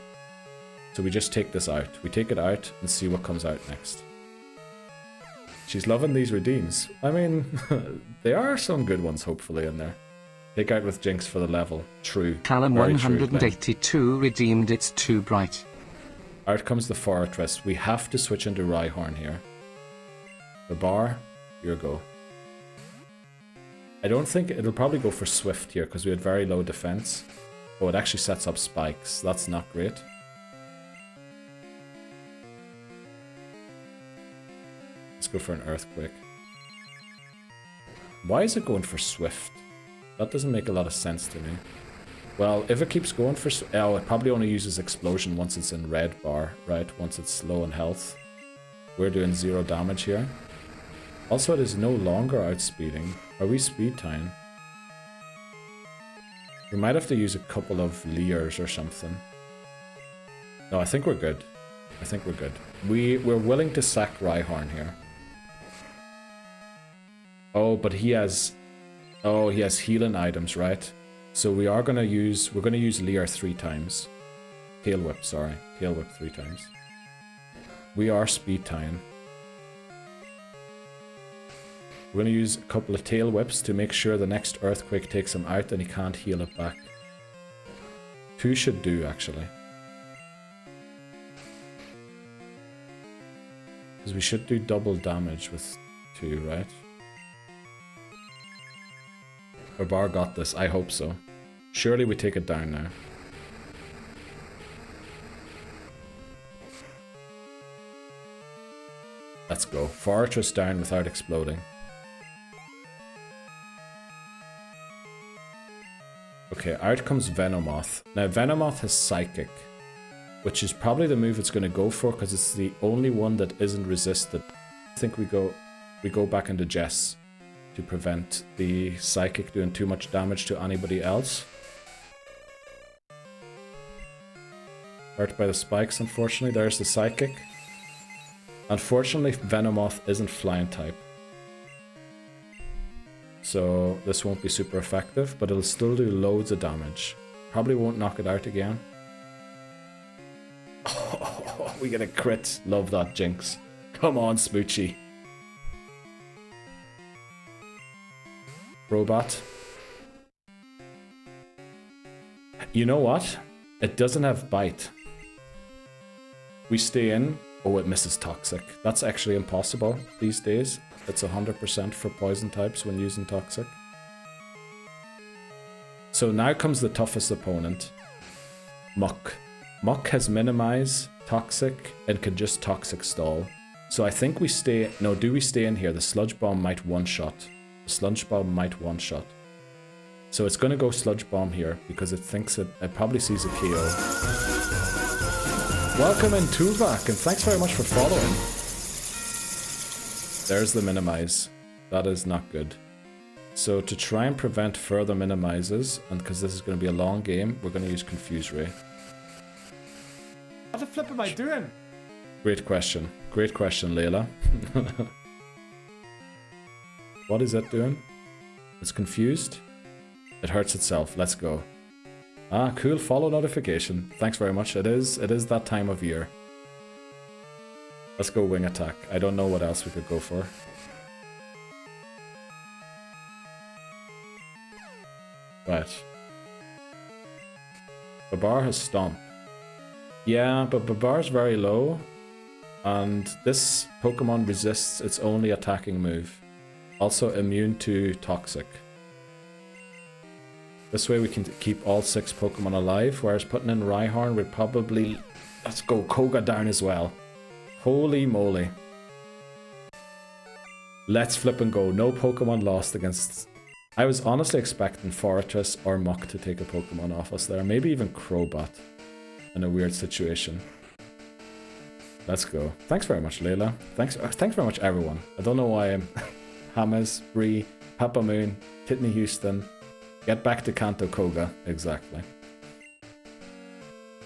So we just take this out. We take it out and see what comes out next. She's loving these redeems. I mean, there are some good ones, hopefully, in there. Take out with Jinx for the level. True. Callum 182 redeemed It's Too Bright. Out comes the Fortress. We have to switch into Rhyhorn here. The bar, your go. I don't think it'll probably go for Swift here because we had very low defense. Oh, it actually sets up spikes. That's not great. Let's go for an Earthquake. Why is it going for Swift? That doesn't make a lot of sense to me. Well, if it keeps going for... Oh, it probably only uses Explosion once it's in red bar, right? Once it's low in health. We're doing 0 damage here. Also, it is no longer outspeeding. Are we speed tying? We might have to use a couple of Leers or something. No, I think we're good. I think we're good. We're willing to sack Rhyhorn here. Oh, but he has... Oh, he has healing items, right? So we are gonna use... We're gonna use Leer 3 times. Tail Whip, sorry. Tail Whip 3 times. We are speed tying. We're going to use a couple of tail whips to make sure the next Earthquake takes him out and he can't heal it back. 2 should do, actually. Because we should do double damage with 2, right? Our bar got this, I hope so. Surely we take it down now. Let's go. Fortress down without exploding. Okay, out comes Venomoth. Now, Venomoth has Psychic, which is probably the move it's going to go for because it's the only one that isn't resisted. I think we go back into Jess to prevent the Psychic doing too much damage to anybody else. Hurt by the spikes, unfortunately. There's the Psychic. Unfortunately, Venomoth isn't Flying type. So this won't be super effective, but it'll still do loads of damage. Probably won't knock it out again. Oh, we get a crit. Love that, Jinx. Come on, Smoochie. Robot. You know what? It doesn't have Bite. We stay in. Oh, it misses Toxic. That's actually impossible these days. It's 100% for poison types when using Toxic. So now comes the toughest opponent. Muck. Muck has Minimize, Toxic, and can just Toxic stall. So I think we stay... No, do we stay in here? The Sludge Bomb might one-shot. The Sludge Bomb might one-shot. So it's going to go Sludge Bomb here because it thinks it probably sees a KO. Welcome in, Tuvok, and thanks very much for following. There's the Minimize. That is not good. So to try and prevent further Minimizes, and because this is going to be a long game, we're going to use Confuse Ray. What the flip am I doing? Great question. Great question, Layla. What is it doing? It's confused. It hurts itself. Let's go. Ah, cool. Follow notification. Thanks very much. It is that time of year. Let's go wing attack. I don't know what else we could go for. Right. Babar has Stomp. Yeah, but Babar's very low. And this Pokemon resists its only attacking move. Also immune to Toxic. This way we can keep all 6 Pokemon alive, whereas putting in Rhyhorn would probably... Let's go Koga down as well. Holy moly. Let's flip and go. No Pokemon lost against... I was honestly expecting Forretress or Muck to take a Pokemon off us there. Maybe even Crobat in a weird situation. Let's go. Thanks very much, Layla. Thanks very much, everyone. I don't know why I'm... Hammers, Bree, Papa Moon, Titney Houston. Get back to Kanto Koga. Exactly.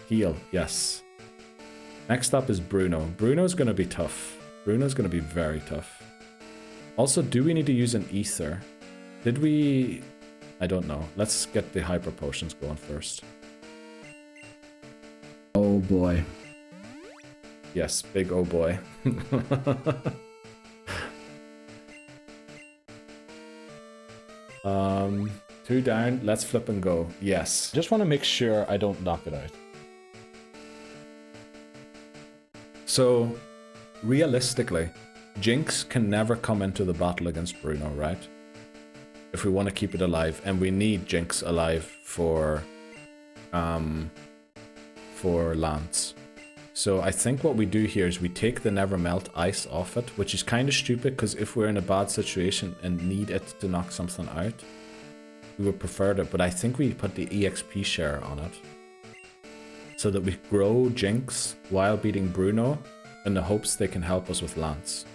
Heal. Yes. Next up is Bruno. Bruno's going to be tough. Bruno's going to be very tough. Also, do we need to use an Ether? Did we... I don't know. Let's get the Hyper Potions going first. Oh boy. Yes, big oh boy. 2 down, let's flip and go. Yes. Just want to make sure I don't knock it out. So, realistically, Jinx can never come into the battle against Bruno, right? If we want to keep it alive, and we need Jinx alive for Lance. So I think what we do here is we take the Never Melt ice off it, which is kind of stupid because if we're in a bad situation and need it to knock something out, we would prefer it. But I think we put the EXP share on it so that we grow Jinx while beating Bruno in the hopes they can help us with Lance.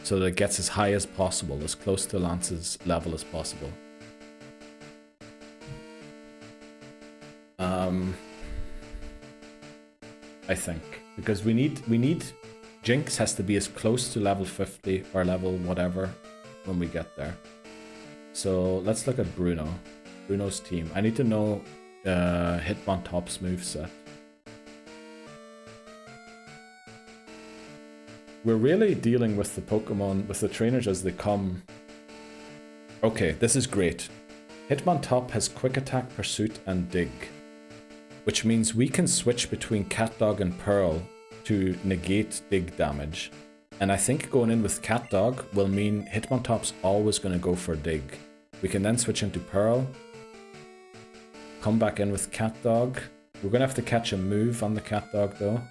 So that it gets as high as possible, as close to Lance's level as possible. I think because we need Jinx has to be as close to level 50 or level whatever when we get there. So let's look at Bruno. Bruno's team. I need to know Hitmontop's moveset. We're really dealing with the Pokemon, with the trainers as they come. Okay, this is great. Hitmontop has Quick Attack, Pursuit, and Dig, which means we can switch between CatDog and Pearl to negate Dig damage. And I think going in with CatDog will mean Hitmontop's always going to go for Dig. We can then switch into Pearl, come back in with CatDog. We're going to have to catch a move on the CatDog though.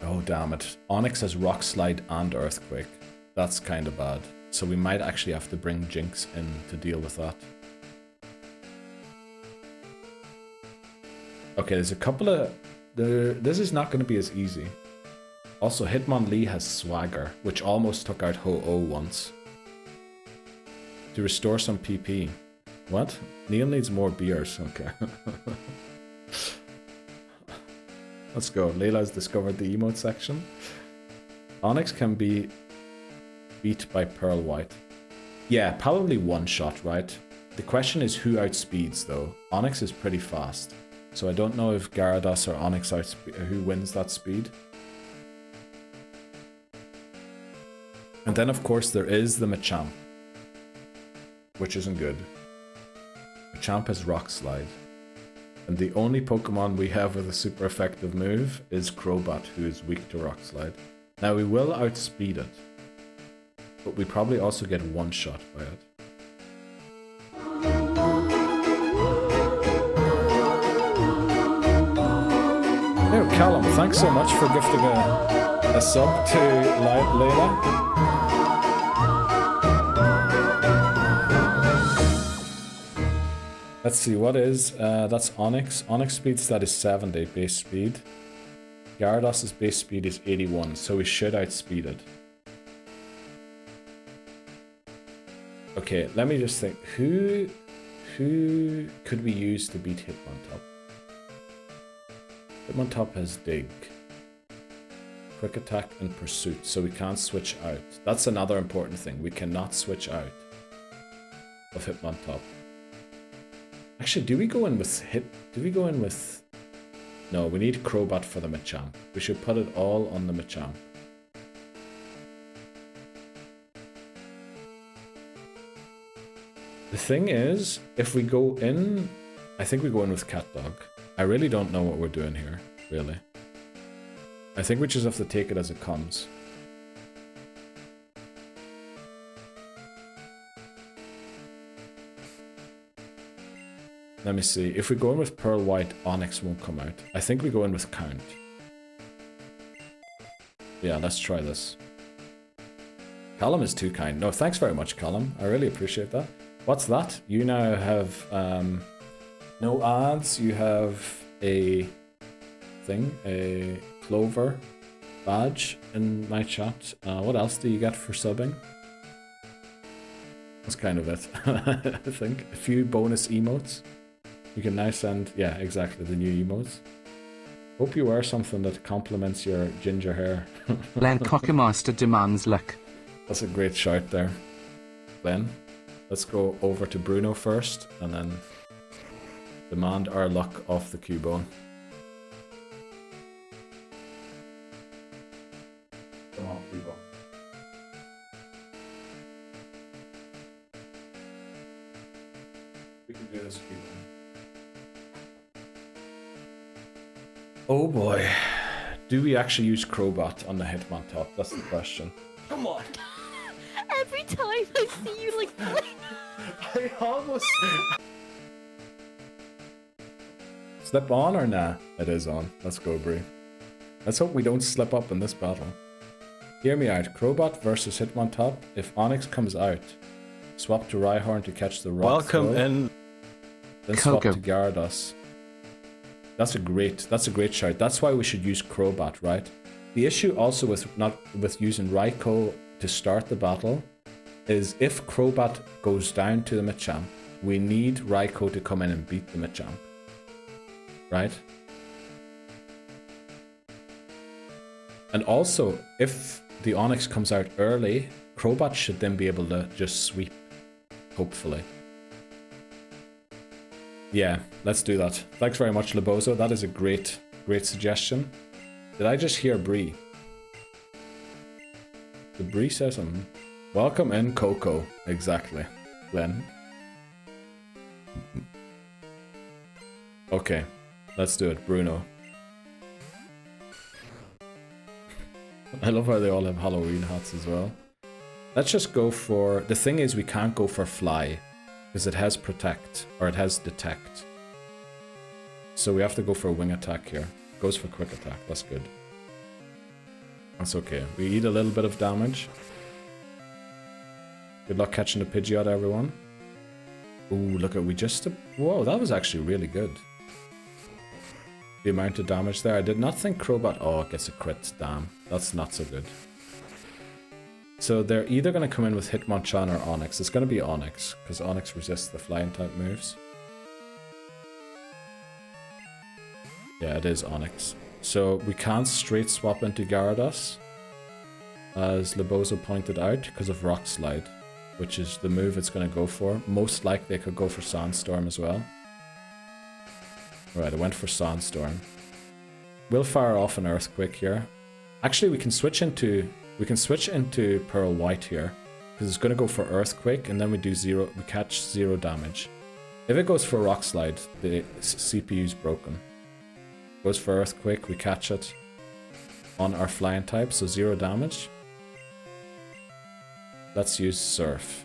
Oh damn it. Onyx has Rock Slide and Earthquake. That's kind of bad. So we might actually have to bring Jinx in to deal with that. Okay, there's a couple of... This is not going to be as easy. Also, Hitmonlee has Swagger, which almost took out Ho-Oh once. To restore some PP. What? Neil needs more beers. Okay. Let's go. Layla's discovered the emote section. Onyx can be beat by Pearl White. Yeah, probably one shot, right? The question is who outspeeds though. Onyx is pretty fast. So I don't know if Gyarados or Onyx who wins that speed. And then of course there is the Machamp, which isn't good. Machamp has Rock Slide. And the only Pokemon we have with a super effective move is Crobat, who is weak to Rock Slide. Now we will outspeed it, but we probably also get one shot by it. Oh, Callum, thanks so much for gifting a sub to Layla. Let's see, what is, that's Onyx. Onyx speed stat is 70 base speed. Gyarados' base speed is 81, so we should outspeed it. Okay, let me just think. Who could we use to beat Hitmontop? Hitmontop has Dig, Quick Attack, and Pursuit, so we can't switch out. That's another important thing. We cannot switch out of Hitmontop. Actually, do we go in with... No, we need Crobat for the Machamp. We should put it all on the Machamp. The thing is, if we go in... I think we go in with CatDog. I really don't know what we're doing here, really. I think we just have to take it as it comes. Let me see. If we go in with Pearl White, Onyx won't come out. I think we go in with Count. Yeah, let's try this. Callum is too kind. No, thanks very much, Callum. I really appreciate that. What's that? You now have no ads. You have a thing, a Clover badge in my chat. What else do you get for subbing? That's kind of it, I think. A few bonus emotes. You can now send, yeah, exactly, the new emotes. Hope you wear something that complements your ginger hair. Len Cockamaster demands luck. That's a great shout there, Glenn. Let's go over to Bruno first, and then demand our luck off the Cubone. Come on, Cubone. We can do this, Cubone. Oh boy. Do we actually use Crobat on the Hitmontop? That's the question. Come on. Every time I see you like I almost... Slip on or nah? It is on. Let's go, Bree. Let's hope we don't slip up in this battle. Hear me out. Crobat versus Hitmontop. If Onyx comes out, swap to Rhyhorn to catch the rock. Welcome throw, in. then swap to Gyarados. That's a great shout. That's why we should use Crobat, right? The issue also with using Raikou to start the battle is if Crobat goes down to the Machamp, we need Raikou to come in and beat the Machamp. Right? And also, if the Onyx comes out early, Crobat should then be able to just sweep, hopefully. Yeah, let's do that. Thanks very much, Lebozo. That is a great suggestion. Did I just hear Bree? Did Bree say something? Welcome in, Coco. Exactly. Glenn. Okay, let's do it. Bruno. I love how they all have Halloween hats as well. Let's just go for... The thing is, we can't go for Fly, because it has Protect, or it has Detect. So we have to go for a Wing Attack here. Goes for Quick Attack, that's good. That's okay. We eat a little bit of damage. Good luck catching the Pidgeot, everyone. Ooh, look at, we just... Whoa, that was actually really good. The amount of damage there. I did not think Crobat... Oh, it gets a crit, damn. That's not so good. So they're either going to come in with Hitmonchan or Onyx. It's going to be Onyx, because Onyx resists the flying type moves. Yeah, it is Onyx. So we can't straight swap into Gyarados, as Lebozo pointed out, because of Rock Slide, which is the move it's going to go for. Most likely it could go for Sandstorm as well. Right, I went for Sandstorm. We'll fire off an Earthquake here. Actually, we can switch into Pearl White here, because it's going to go for Earthquake, and then we catch 0 damage. If it goes for Rock Slide, the CPU's broken. Goes for Earthquake, we catch it on our flying type, so 0 damage. Let's use Surf.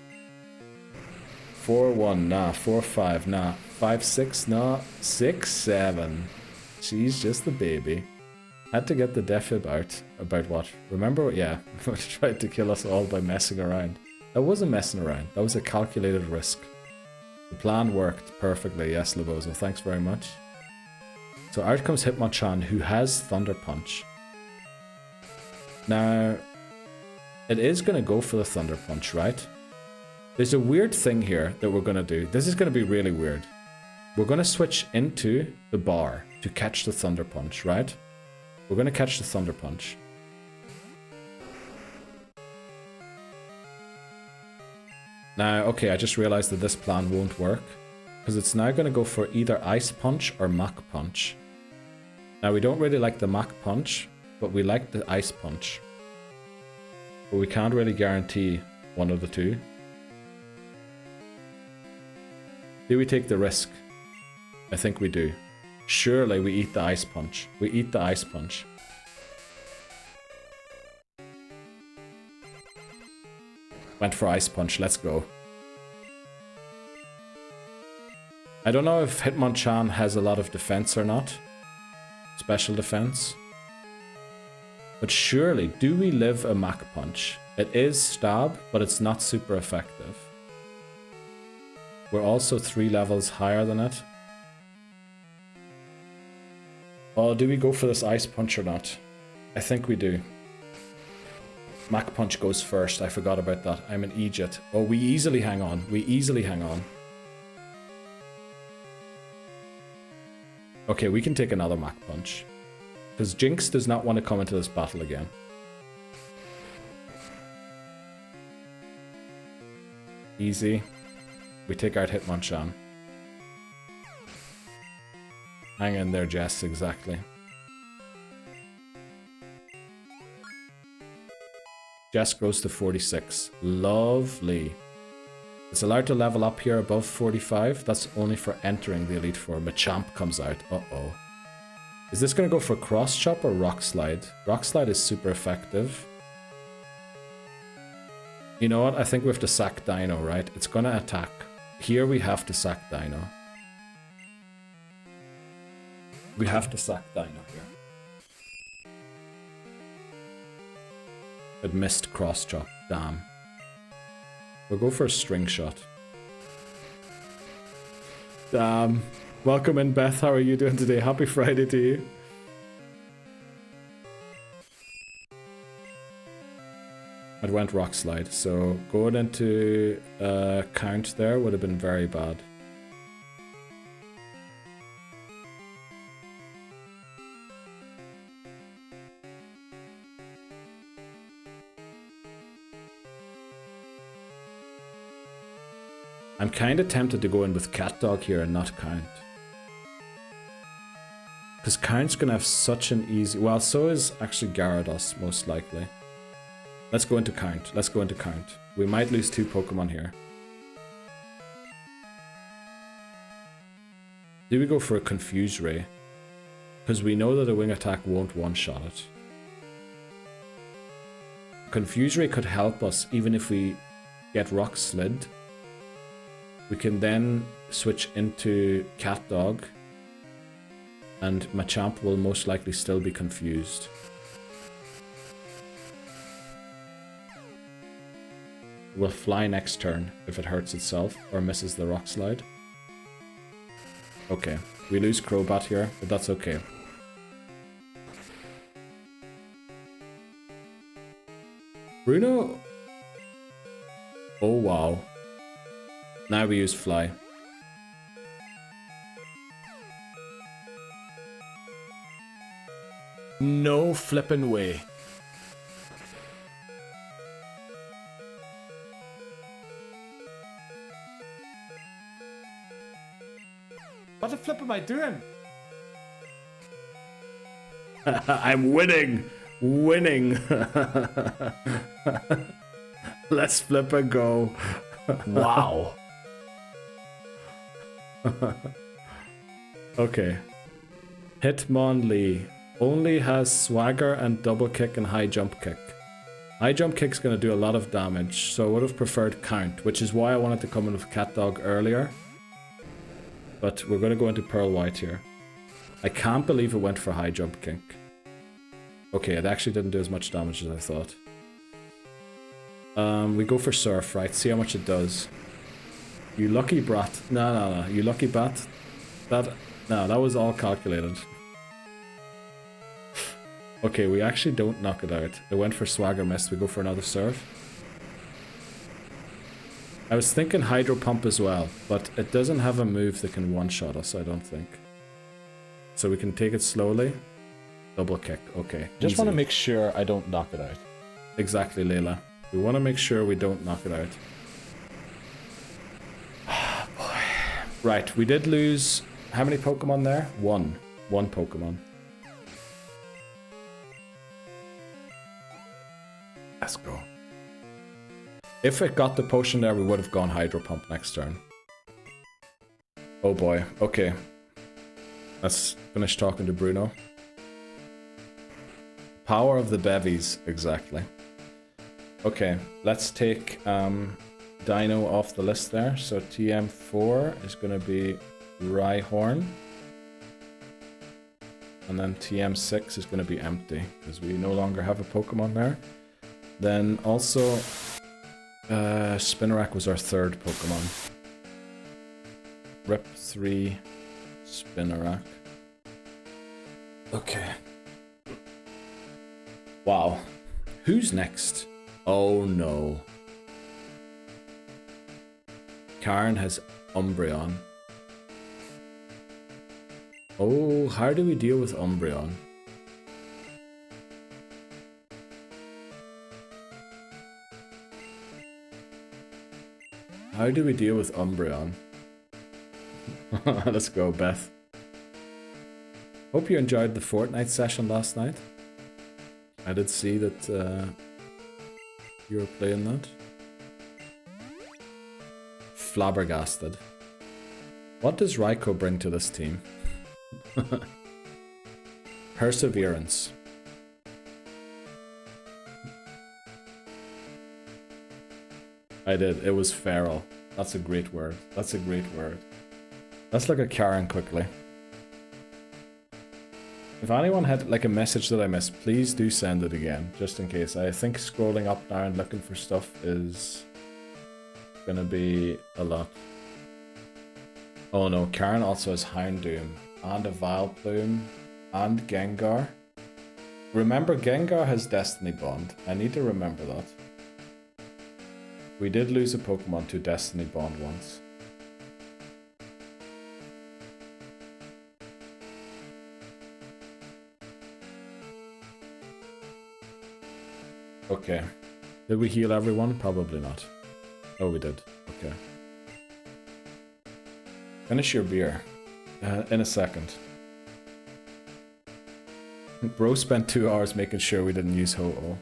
4-1, nah. 4-5, nah. 5-6, nah. 6-7. She's just the baby. Had to get the defib out. About what? Remember? Yeah. Tried to kill us all by messing around. That wasn't messing around. That was a calculated risk. The plan worked perfectly. Yes, Lebozo. Thanks very much. So out comes Hitmonchan, who has Thunder Punch. Now, it is going to go for the Thunder Punch, right? There's a weird thing here that we're going to do. This is going to be really weird. We're going to switch into the bar to catch the Thunder Punch, right? We're going to catch the Thunder Punch. Now, okay, I just realized that this plan won't work, because it's now going to go for either Ice Punch or Mach Punch. Now, we don't really like the Mach Punch, but we like the Ice Punch. But we can't really guarantee one of the two. Do we take the risk? I think we do. Surely we eat the Ice Punch. We eat the Ice Punch. Went for Ice Punch, let's go. I don't know if Hitmonchan has a lot of defense or not. Special defense. But surely, do we live a Mach Punch? It is stab, but it's not super effective. We're also 3 levels higher than it. Oh, do we go for this Ice Punch or not? I think we do. Mach Punch goes first. I forgot about that. I'm an idiot. Oh, we easily hang on. We easily hang on. Okay, we can take another Mach Punch. Because Jinx does not want to come into this battle again. Easy. We take out Hitmonchan. Hang in there, Jess, exactly. Jess grows to 46. Lovely. It's allowed to level up here above 45. That's only for entering the Elite Four. Machamp comes out. Uh-oh. Is this going to go for Cross Chop or Rock Slide? Rock Slide is super effective. You know what? I think we have to sack Dino, right? It's going to attack. Here we have to sack Dino. We have to sack Dino here. It missed Cross Chop. Damn. We'll go for a String Shot. Damn. Welcome in, Beth. How are you doing today? Happy Friday to you. It went Rock Slide, so going into count there would have been very bad. I'm kind of tempted to go in with Cat Dog here and not Count. Because Count's going to have such an easy... Well, so is actually Gyarados, most likely. Let's go into Count. Let's go into Count. We might lose 2 Pokemon here. Do we go for a Confuse Ray? Because we know that a Wing Attack won't one-shot it. Confuse Ray could help us even if we get Rock Slid. We can then switch into Cat Dog, and Machamp will most likely still be confused. We'll fly next turn if it hurts itself or misses the Rock Slide. Okay, we lose Crobat here, but that's okay. Bruno? Oh wow. Now we use Fly. No flippin' way. What the flip am I doing? I'm winning! Winning! Let's flip and go. Wow. Okay. Hitmonlee only has Swagger and Double Kick and High Jump Kick. High Jump Kick's going to do a lot of damage, so I would have preferred Count, which is why I wanted to come in with Cat Dog earlier. But we're going to go into Pearl White here. I can't believe it went for High Jump Kick. Okay, it actually didn't do as much damage as I thought. We go for Surf, right? See how much it does. You lucky brat. No. You lucky bat. No, that was all calculated. Okay, we actually don't knock it out. It went for Swagger Mist. We go for another Surf. I was thinking Hydro Pump as well, but it doesn't have a move that can one-shot us, I don't think. So we can take it slowly. Double kick, okay. Just want to easy. make sure I don't knock it out. Exactly, Layla. We want to make sure we don't knock it out. Boy. Right, we did lose... How many Pokemon there? One. One Pokemon. Let's go. If it got the potion there, we would have gone Hydro Pump next turn. Oh boy, okay. Let's finish talking to Bruno. Power of the bevies, exactly. Okay, let's take Dino off the list there. So TM4 is going to be Rhyhorn. And then TM6 is going to be empty, because we no longer have a Pokemon there. Then also, Spinarak was our third Pokemon. Rip 3, Spinarak. Okay. Wow. Who's next? Oh no. Karen has Umbreon. Oh, how do we deal with Umbreon? How do we deal with Umbreon? Let's go, Beth. Hope you enjoyed the Fortnite session last night. I did see that you were playing that. Flabbergasted. What does Raikou bring to this team? Perseverance. I did. It was feral. That's a great word. That's a great word. Let's look at Karen quickly. If anyone had like a message that I missed, please do send it again, just in case. I think scrolling up now and looking for stuff is gonna be a lot. Oh no, Karen also has Houndoom and a Vileplume and Gengar. Remember, Gengar has Destiny Bond. I need to remember that. We did lose a Pokemon to Destiny Bond once. Okay. Did we heal everyone? Probably not. Oh, we did. Okay. Finish your beer. In a second. Bro spent 2 hours making sure we didn't use Ho-Oh.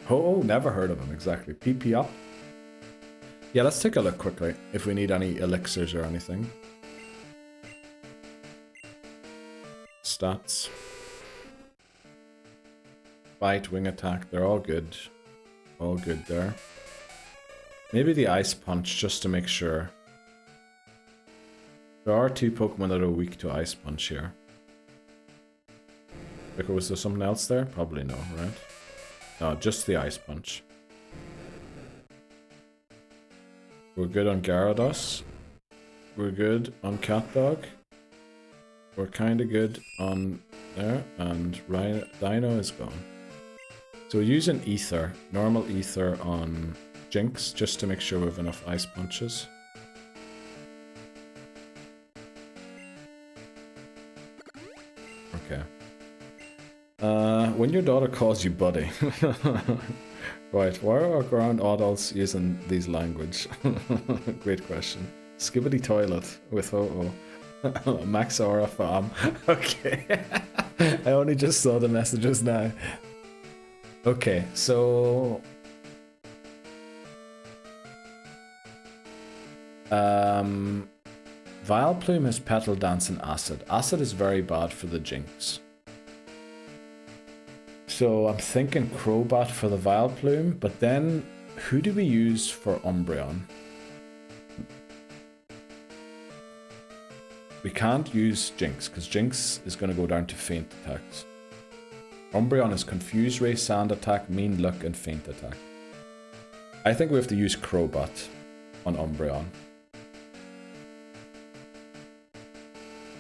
Ho-Oh? Never heard of him, exactly. PP up? Yeah, let's take a look quickly, if we need any elixirs or anything. Stats. Bite, wing attack, they're all good. All good there. Maybe the Ice Punch, just to make sure. There are 2 Pokemon that are weak to Ice Punch here. Like, was there something else there? Probably no, right? No, just the Ice Punch. We're good on Gyarados. We're good on CatDog. We're kinda good on there, and Dino is gone. So we're using Ether, normal Ether on Jinx, just to make sure we have enough Ice Punches. Okay. When your daughter calls you buddy. Right, why are our ground adults using these language? Great question. Skibbity toilet with Ho-Oh. Max Aura Farm. Okay. I only just saw the messages now. Okay, so... Vileplume has Petal Dance and Acid. Acid is very bad for the Jinx. So I'm thinking Crobat for the Vileplume, but then who do we use for Umbreon? We can't use Jinx, because Jinx is going to go down to Feint attacks. Umbreon is Confuse Ray, Sand Attack, Mean Look, and Feint Attack. I think we have to use Crobat on Umbreon.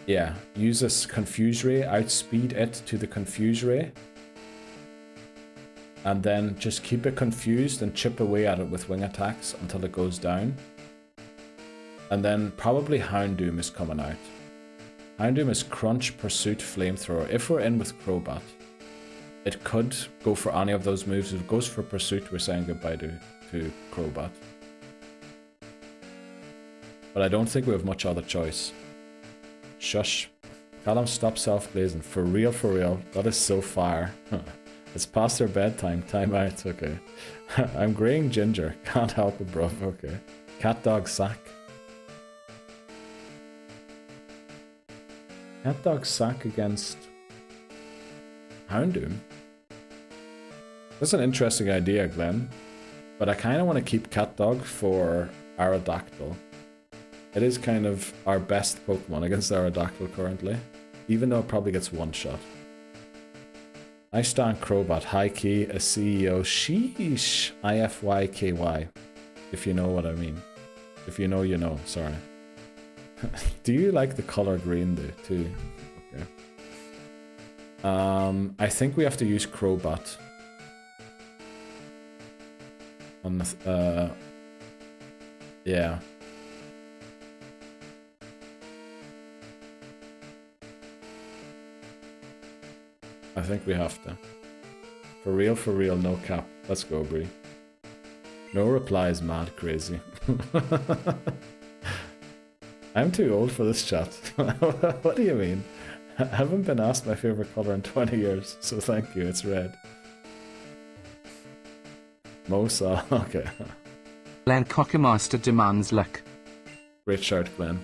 Yeah, use this Confuse Ray, outspeed it to the Confuse Ray, and then just keep it confused and chip away at it with wing attacks until it goes down. And then probably Houndoom is coming out. Houndoom is Crunch, Pursuit, Flamethrower. If we're in with Crobat, it could go for any of those moves. If it goes for Pursuit, we're saying goodbye to Crobat. But I don't think we have much other choice. Shush. Callum, stop self-glazing. For real, for real. That is so fire. It's past their bedtime. Time out. Okay. I'm graying ginger. Can't help it, bruv. Okay. Cat dog sack. Cat dog sack against Houndoom. That's an interesting idea, Glenn. But I kind of want to keep Cat Dog for Aerodactyl. It is kind of our best Pokemon against Aerodactyl currently. Even though it probably gets one shot. I stand Crobat, high key, a CEO, sheesh, IFYKY. If you know what I mean. If you know, you know, sorry. Do you like the color green too? Okay. I think we have to use Crobat. On the, yeah. I think we have to. For real, no cap. Let's go, Bree. No reply is mad crazy. I'm too old for this chat. What do you mean? I haven't been asked my favorite color in 20 years, so thank you, it's red. Mosa, okay. Glenn Cockamaster demands luck. Great shout, Glenn.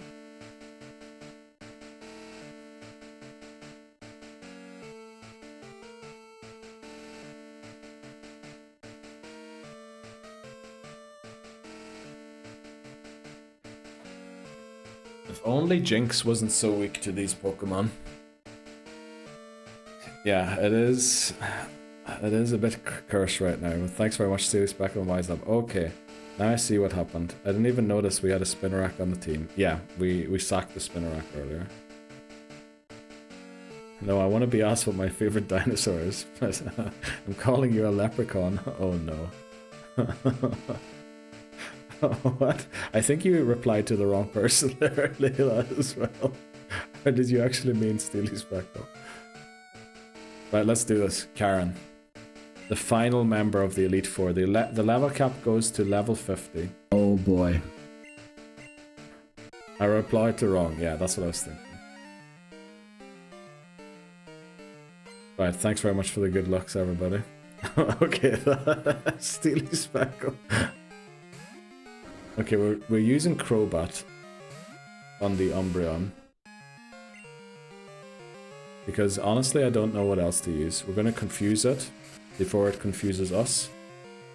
If only Jinx wasn't so weak to these Pokemon. Yeah, it is a bit cursed right now, but thanks very much, Steely Speckle and Wise Up. Okay, now I see what happened. I didn't even notice we had a Spinarak on the team. Yeah, we sacked the Spinarak earlier. No, I want to be asked what my favorite dinosaur is. I'm calling you a leprechaun. Oh no. What? I think you replied to the wrong person there, Layla, as well. Or did you actually mean Steely Speckle? Right, let's do this. Karen. The final member of the Elite Four. The level cap goes to level 50. Oh boy. I replied to wrong. Yeah, that's what I was thinking. Right, thanks very much for the good looks, everybody. Okay, Steely Speckle. Okay, we're using Crobat on the Umbreon. Because honestly, I don't know what else to use. We're going to confuse it before it confuses us.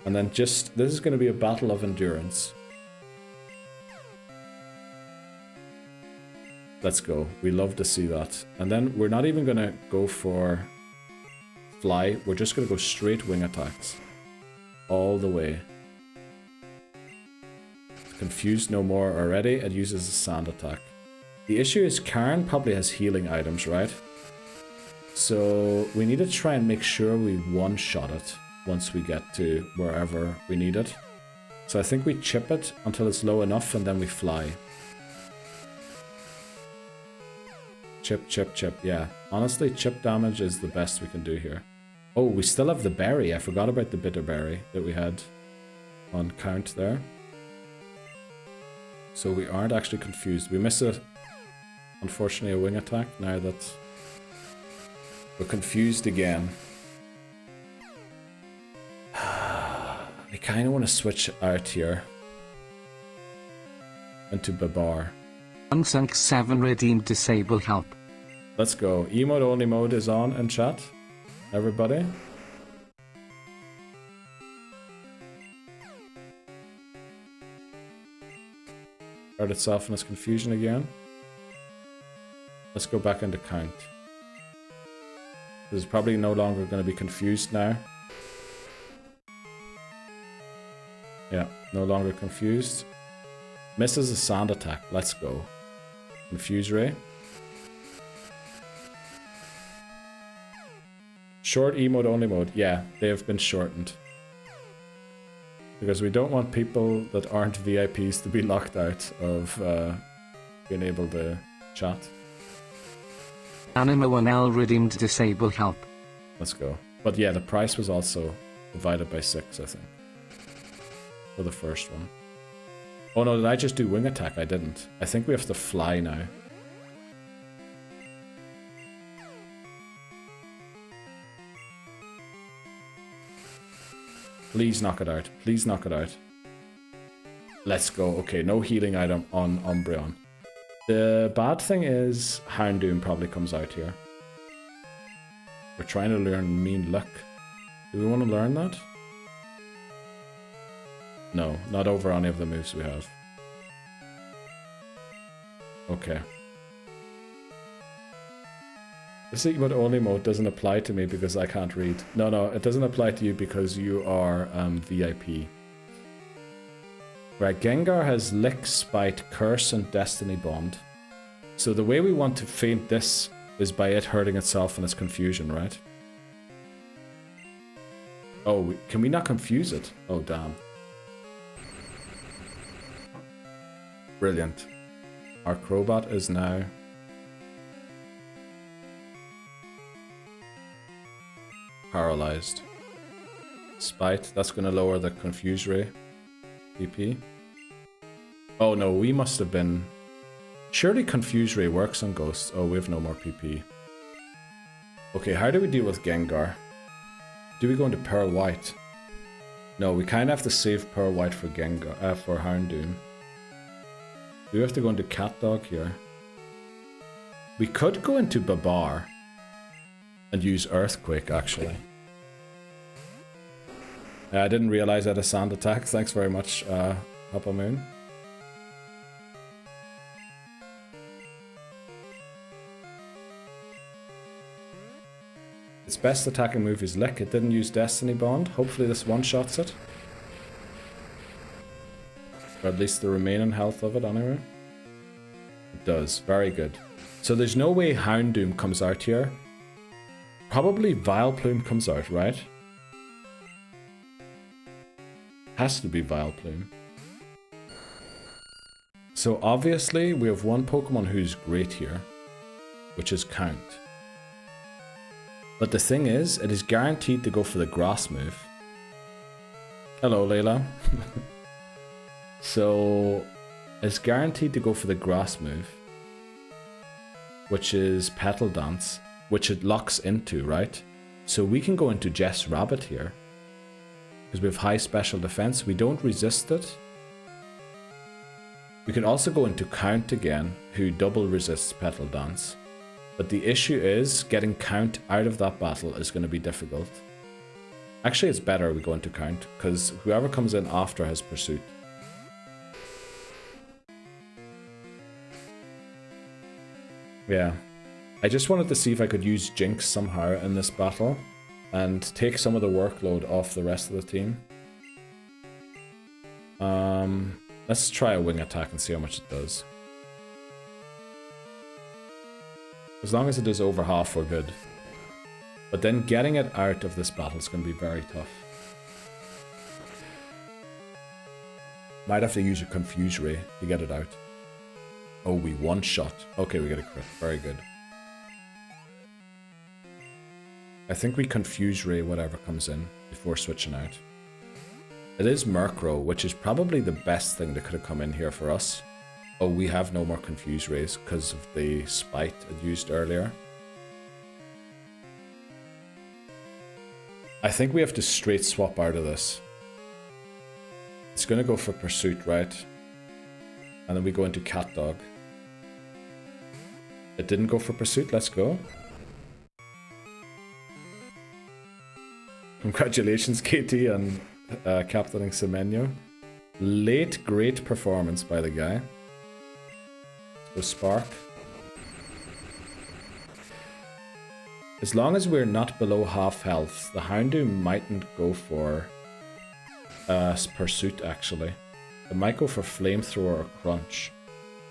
And then this is going to be a battle of endurance. Let's go. We love to see that. And then we're not even going to go for fly. We're just going to go straight wing attacks. All the way. Confused no more already. It uses a sand attack. The issue is Karen probably has healing items, right? So we need to try and make sure we one-shot it once we get to wherever we need it. So I think we chip it until it's low enough and then we fly. Chip, chip, chip. Yeah, honestly, chip damage is the best we can do here. Oh, we still have the berry. I forgot about the bitter berry that we had on count there. So we aren't actually confused. We miss unfortunately, a wing attack now that we're confused again. I kind of want to switch out here into Babar. Unsunk 7 redeemed disable help. Let's go. Emote only mode is on in chat. Everybody. Start itself in its confusion again. Let's go back into count. This is probably no longer going to be confused now. Yeah, no longer confused. Misses a sand attack. Let's go. Confuse Ray. Short emote only mode. Yeah, they have been shortened. Because we don't want people that aren't VIPs to be locked out of being able to chat. Anima 1L redeemed disable help. Let's go. But yeah, the price was also divided by 6, I think. For the first one. Oh no, did I just do wing attack? I didn't. I think we have to fly now. Please knock it out. Please knock it out. Let's go. Okay, no healing item on Umbreon. The bad thing is Houndoom probably comes out here. We're trying to learn Mean Look. Do we want to learn that? No, not over any of the moves we have. Okay. This emote only mode doesn't apply to me because I can't read. No, it doesn't apply to you because you are VIP. Right, Gengar has Lick, Spite, Curse, and Destiny Bond. So the way we want to feint this is by it hurting itself and its confusion, right? Oh, can we not confuse it? Oh, damn. Brilliant. Our Crobat is now... paralyzed. Spite, that's going to lower the confuse ray. PP. Oh no, we must have been... Surely confuse ray works on ghosts. Oh, we have no more PP. Okay, how do we deal with Gengar? Do we go into Pearl White? No, we kind of have to save Pearl White for Gengar, for Houndoom. Do we have to go into Cat Dog here? We could go into Babar and use Earthquake, actually. I didn't realize I had a sand attack. Thanks very much, Papa Moon. Its best attacking move is Lick. It didn't use Destiny Bond. Hopefully this one-shots it. Or at least the remaining health of it, anyway. It does. Very good. So there's no way Houndoom comes out here. Probably Vileplume comes out, right? Has to be Vileplume. So obviously we have one Pokemon who's great here, which is Count. But the thing is, it is guaranteed to go for the grass move. Hello, Layla. So it's guaranteed to go for the grass move, which is Petal Dance, which it locks into, right? So we can go into Jess Rabbit here. Because we have high special defense, we don't resist it. We can also go into Count again, who double resists Petal Dance. But the issue is, getting Count out of that battle is going to be difficult. Actually, it's better we go into Count, because whoever comes in after has Pursuit. Yeah. I just wanted to see if I could use Jinx somehow in this battle and take some of the workload off the rest of the team. Let's try a wing attack and see how much it does. As long as it is over half, we're good. But then getting it out of this battle is going to be very tough. Might have to use a Confuse Ray to get it out. Oh, we one-shot. Okay, we get a crit. Very good. I think we Confuse Ray whatever comes in before switching out. It is Murkrow, which is probably the best thing that could have come in here for us. Oh, we have no more Confuse Rays because of the Spite it used earlier. I think we have to straight swap out of this. It's going to go for Pursuit, right? And then we go into Cat Dog. It didn't go for Pursuit, let's go. Congratulations, KT, and captaining Semenyo. Late great performance by the guy. Let's go Spark. As long as we're not below half health, the Houndoom mightn't go for Pursuit, actually. It might go for Flamethrower or Crunch.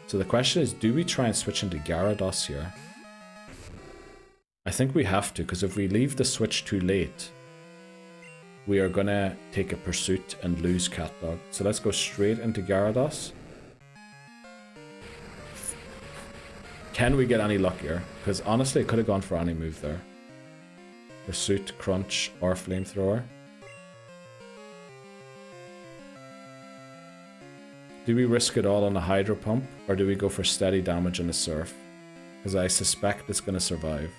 So the question is, do we try and switch into Gyarados here? I think we have to, because if we leave the switch too late, we are gonna take a pursuit and lose Cat Dog. So let's go straight into Gyarados. Can we get any luckier? Because honestly, it could have gone for any move there. Pursuit, Crunch, or Flamethrower. Do we risk it all on a Hydro Pump, or do we go for steady damage in the Surf? Because I suspect it's going to survive.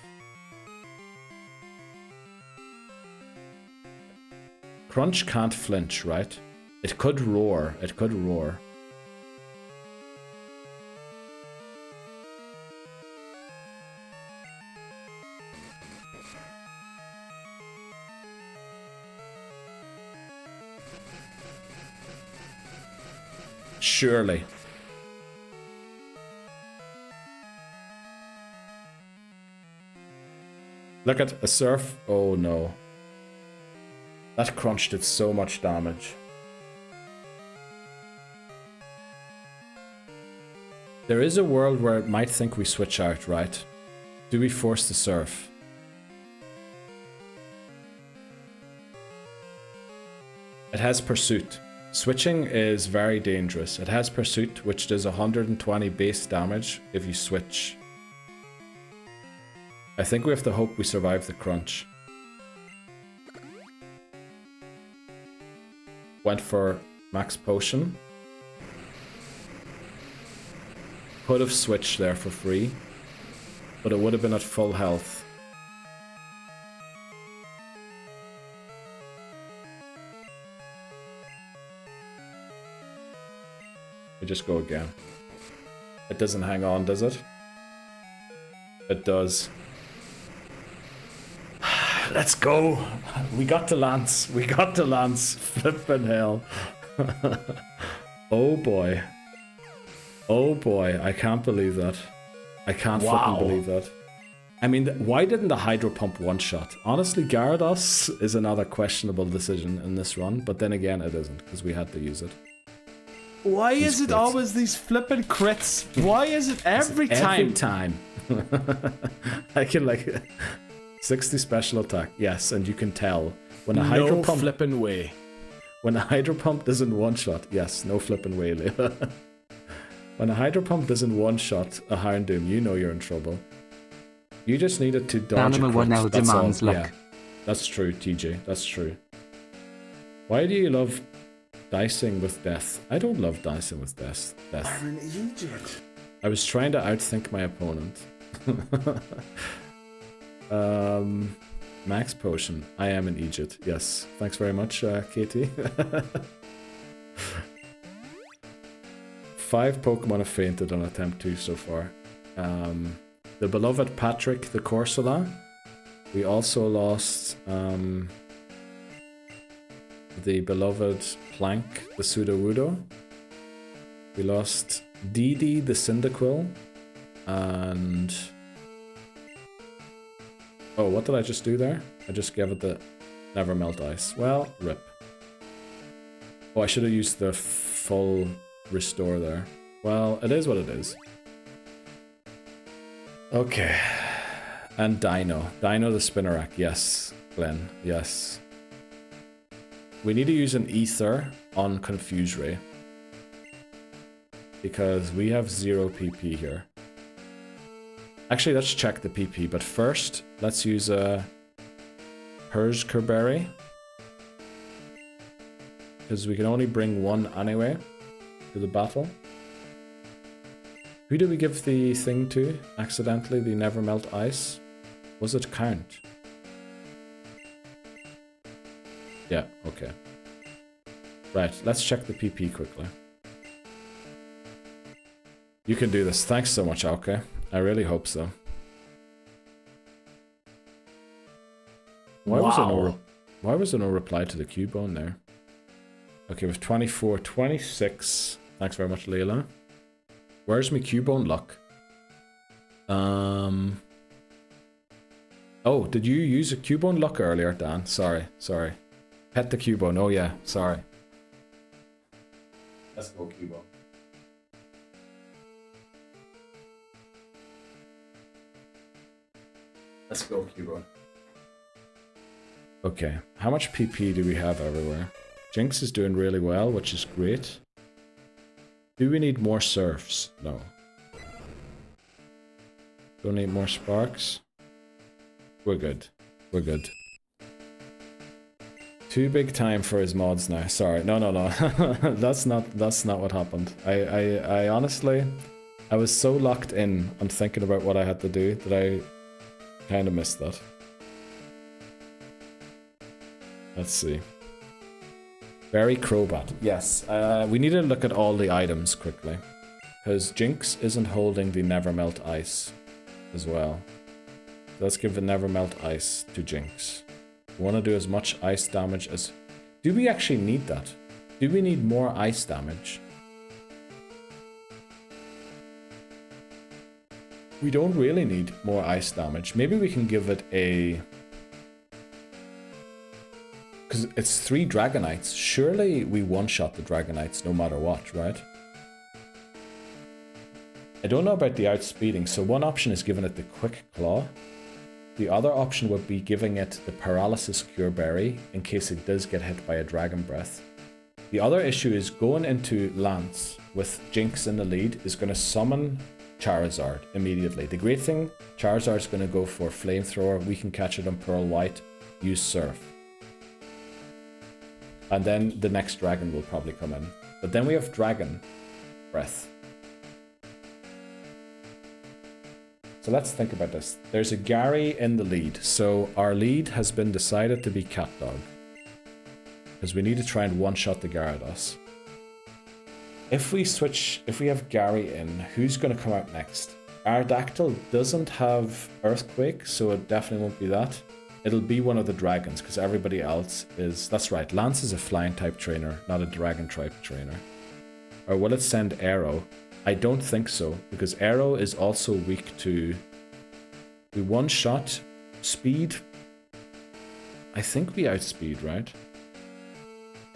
Crunch can't flinch, right? It could roar. It could roar. Surely. Look at a Surf. Oh no. That Crunch did so much damage. There is a world where it might think we switch out, right? Do we force the Surf? It has Pursuit. Switching is very dangerous. It has Pursuit, which does 120 base damage if you switch. I think we have to hope we survive the Crunch. Went for Max Potion. Could have switched there for free, but it would have been at full health. We just go again. It doesn't hang on, does it? It does. Let's go. We got to Lance. We got to Lance. Flippin' hell. Oh boy. Oh boy. I can't believe that. I can't fucking believe that. I mean, why didn't the Hydro Pump one-shot? Honestly, Gyarados is another questionable decision in this run, but then again, it isn't, because we had to use it. Why is it crits. always these flippin' crits? Why is it every time? Every time. I can like 60 special attack. Yes, and you can tell when a Hydro Pump flippin' way. When a Hydro Pump doesn't one-shot. Yes, no flippin' way, Layla. When a Hydro Pump doesn't one-shot a Houndoom, you know you're in trouble. You just needed to dodge Anima a one crit. now That's demands all. luck. Yeah, that's true, TJ. That's true. Why do you love dicing with death? I don't love dicing with death. I'm an idiot. I was trying to outthink my opponent. Max Potion. I am an Egypt. Yes. Thanks very much, Katie. 5 Pokemon have fainted on attempt 2 so far. The beloved Patrick the Corsola. We also lost the beloved Plank the Sudowoodo. We lost Dee the Cyndaquil. And... oh, what did I just do there? I just gave it the Never Melt Ice. Well, rip. Oh, I should have used the full restore there. Well, it is what it is. Okay. And Dino. Dino the Spinnerack. Yes, Glenn. Yes. We need to use an Ether on Confuse Ray. Because we have 0 PP here. Actually, let's check the PP, but first, let's use a Herzkerberry. Because we can only bring one anyway to the battle. Who did we give the thing to accidentally, the Never Melt Ice? Was it Count? Yeah, okay. Right, let's check the PP quickly. You can do this. Thanks so much, Alke. I really hope so. Why was there no reply to the Cubone there? Okay, with 24, 26. Thanks very much, Layla. Where's my Cubone luck? Oh, did you use a Cubone luck earlier, Dan? Sorry. Pet the Cubone. Oh yeah, sorry. Let's go, Cubone. Let's go, Cubo. Okay, how much PP do we have everywhere? Jinx is doing really well, which is great. Do we need more surfs? No. Don't need more sparks. We're good. We're good. Too big time for his mods now. Sorry. No. that's not what happened. I honestly, I was so locked in on thinking about what I had to do that I kind of missed that. Let's see. Berry Crobat. Yes. We need to look at all the items quickly. Because Jinx isn't holding the Never Melt Ice as well. Let's give the Never Melt Ice to Jinx. We want to do as much ice damage as... Do we actually need that? Do we need more ice damage? We don't really need more ice damage. Maybe we can give it a... Because it's 3 Dragonites. Surely we one-shot the Dragonites no matter what, right? I don't know about the outspeeding, so one option is giving it the Quick Claw. The other option would be giving it the Paralysis Cure Berry in case it does get hit by a Dragon Breath. The other issue is going into Lance with Jinx in the lead is going to summon Charizard immediately. The great thing, Charizard's going to go for Flamethrower, we can catch it on Pearl White, use Surf. And then the next dragon will probably come in. But then we have Dragon Breath. So let's think about this. There's a Gary in the lead. So our lead has been decided to be CatDog. Because we need to try and one-shot the Gyarados. If we have Gary in, who's going to come out next? Aerodactyl doesn't have Earthquake, so it definitely won't be that. It'll be one of the dragons, because everybody else is... That's right, Lance is a flying type trainer, not a dragon type trainer. Or will it send Arrow? I don't think so, because Arrow is also weak to... We one-shot speed. I think we outspeed, right?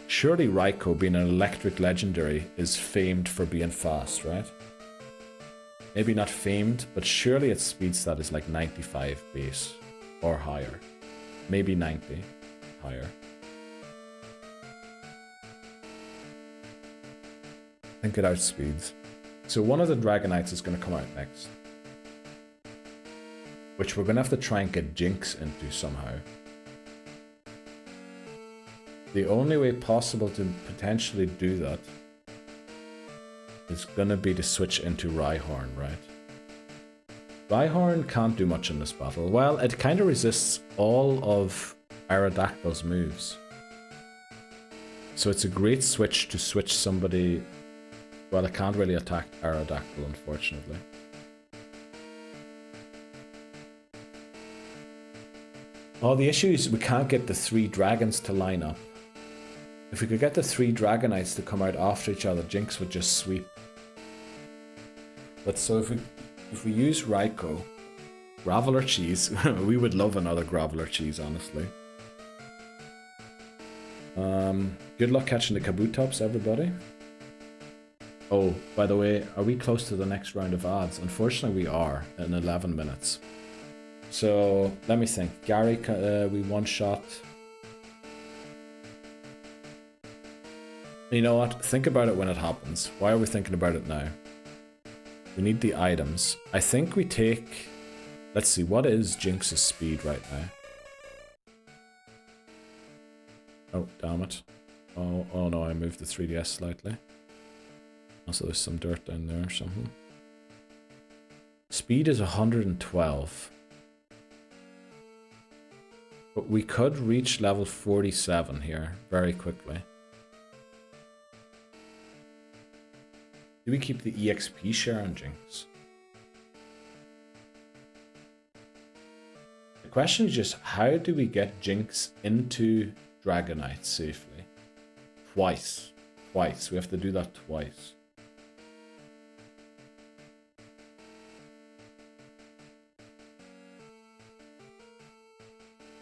Surely Raikou, being an electric legendary, is famed for being fast, right? Maybe not famed, but surely its speed stat is like 95 base or higher. Maybe 90 higher. I think it outspeeds. So one of the Dragonites is going to come out next. Which we're going to have to try and get Jinx into somehow. The only way possible to potentially do that is going to be to switch into Rhyhorn, right? Rhyhorn can't do much in this battle. Well, it kind of resists all of Aerodactyl's moves. So it's a great switch to switch somebody... Well, it can't really attack Aerodactyl, unfortunately. Oh, the issue is we can't get the 3 dragons to line up. If we could get the 3 Dragonites to come out after each other, Jinx would just sweep. But so if we use Raikou, Graveler Cheese, we would love another Graveler Cheese, honestly. Good luck catching the Kabutops, everybody. Oh, by the way, are we close to the next round of ads? Unfortunately, we are in 11 minutes. So, let me think. Gary, we one-shot. You know what? Think about it when it happens. Why are we thinking about it now? We need the items. I think we take... Let's see, what is Jinx's speed right now? Oh, damn it. Oh no, I moved the 3DS slightly. Also, there's some dirt down there or something. Speed is 112. But we could reach level 47 here very quickly. Do we keep the EXP share on Jinx? The question is just, how do we get Jinx into Dragonite safely? Twice. We have to do that twice.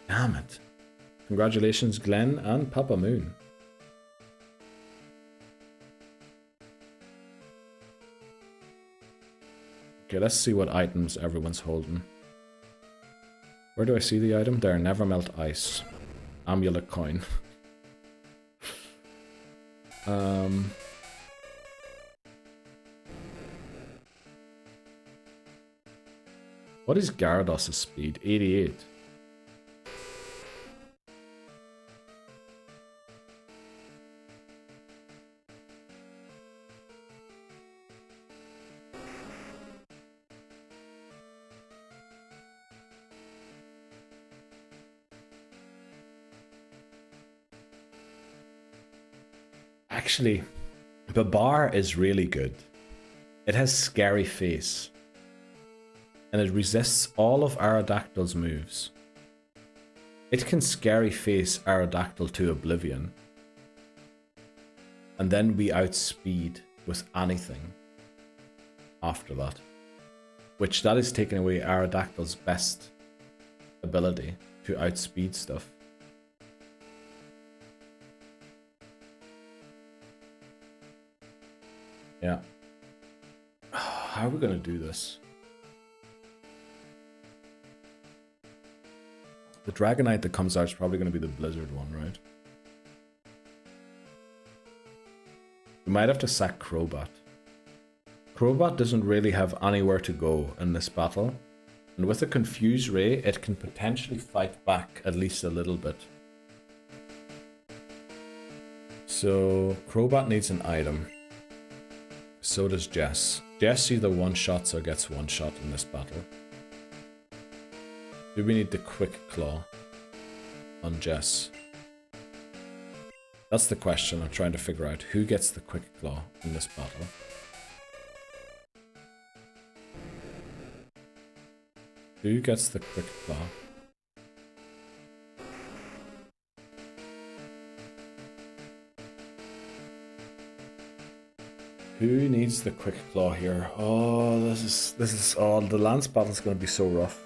Damn it. Congratulations, Glenn and Papa Moon. Okay, let's see what items everyone's holding. Where do I see the item? There, never melt ice. Amulet coin. What is Gyarados' speed? 88. Actually, Babar is really good. It has scary face. And it resists all of Aerodactyl's moves. It can scary face Aerodactyl to oblivion. And then we outspeed with anything after that. Which that is taking away Aerodactyl's best ability to outspeed stuff. Yeah. How are we going to do this? The Dragonite that comes out is probably going to be the Blizzard one, right? We might have to sack Crobat. Crobat doesn't really have anywhere to go in this battle. And with a Confuse Ray, it can potentially fight back at least a little bit. So, Crobat needs an item. So does Jess. Jess either one-shots or gets one-shot in this battle. Do we need the Quick Claw on Jess? That's the question I'm trying to figure out. Who gets the Quick Claw in this battle? Who gets the Quick Claw? Who needs the Quick Claw here? Oh, this is oh, the Lance battle's going to be so rough.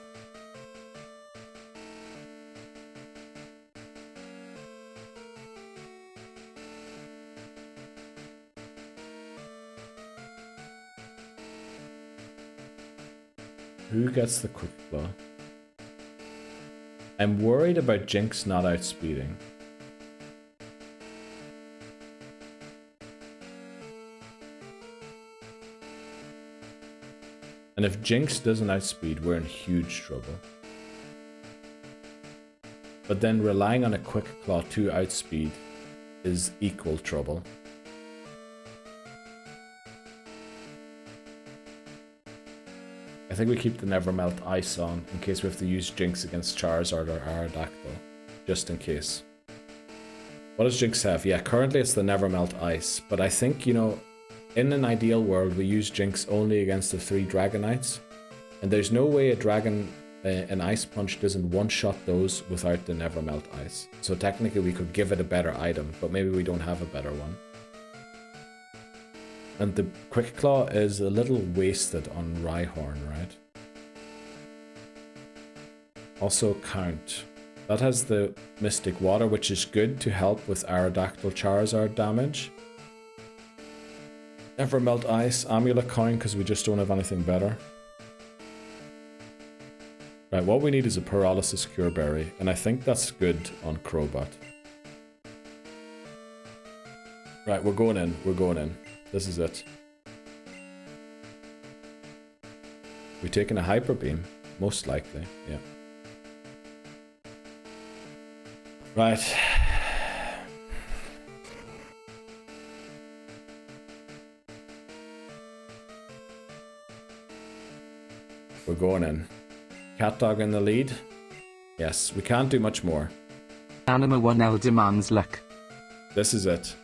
Who gets the Quick Claw? I'm worried about Jinx not outspeeding. And if Jinx doesn't outspeed, we're in huge trouble. But then relying on a Quick Claw to outspeed is equal trouble. I think we keep the Never Melt Ice on in case we have to use Jinx against Charizard or Aerodactyl. Just in case. What does Jinx have? Yeah, currently it's the Never Melt Ice. But I think, you know, in an ideal world, we use Jinx only against the 3 Dragonites. And there's no way an Ice Punch doesn't one-shot those without the Never Melt Ice. So technically we could give it a better item, but maybe we don't have a better one. And the Quick Claw is a little wasted on Rhyhorn, right? Also Count. That has the Mystic Water, which is good to help with Aerodactyl Charizard damage. Never Melt Ice, Amulet Coin, because we just don't have anything better. Right, what we need is a Paralysis Cure Berry, and I think that's good on Crobat. Right, we're going in, we're going in. This is it. We're taking a Hyper Beam, most likely, yeah. Right. We're going in. Cat Dog in the lead. Yes, we can't do much more. Anima 1L demands luck. This is it.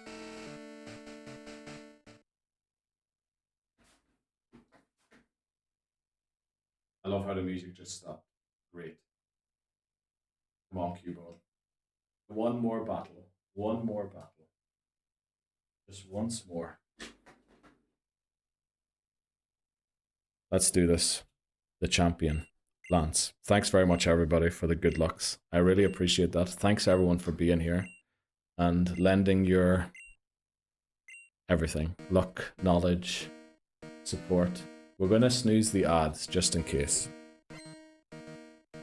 I love how the music just stopped. Great. Come on, Cubone. One more battle. One more battle. Just once more. Let's do this. The champion, Lance. Thanks very much, everybody, for the good lucks. I really appreciate that. Thanks, everyone, for being here and lending your everything. Luck, knowledge, support. We're going to snooze the ads just in case.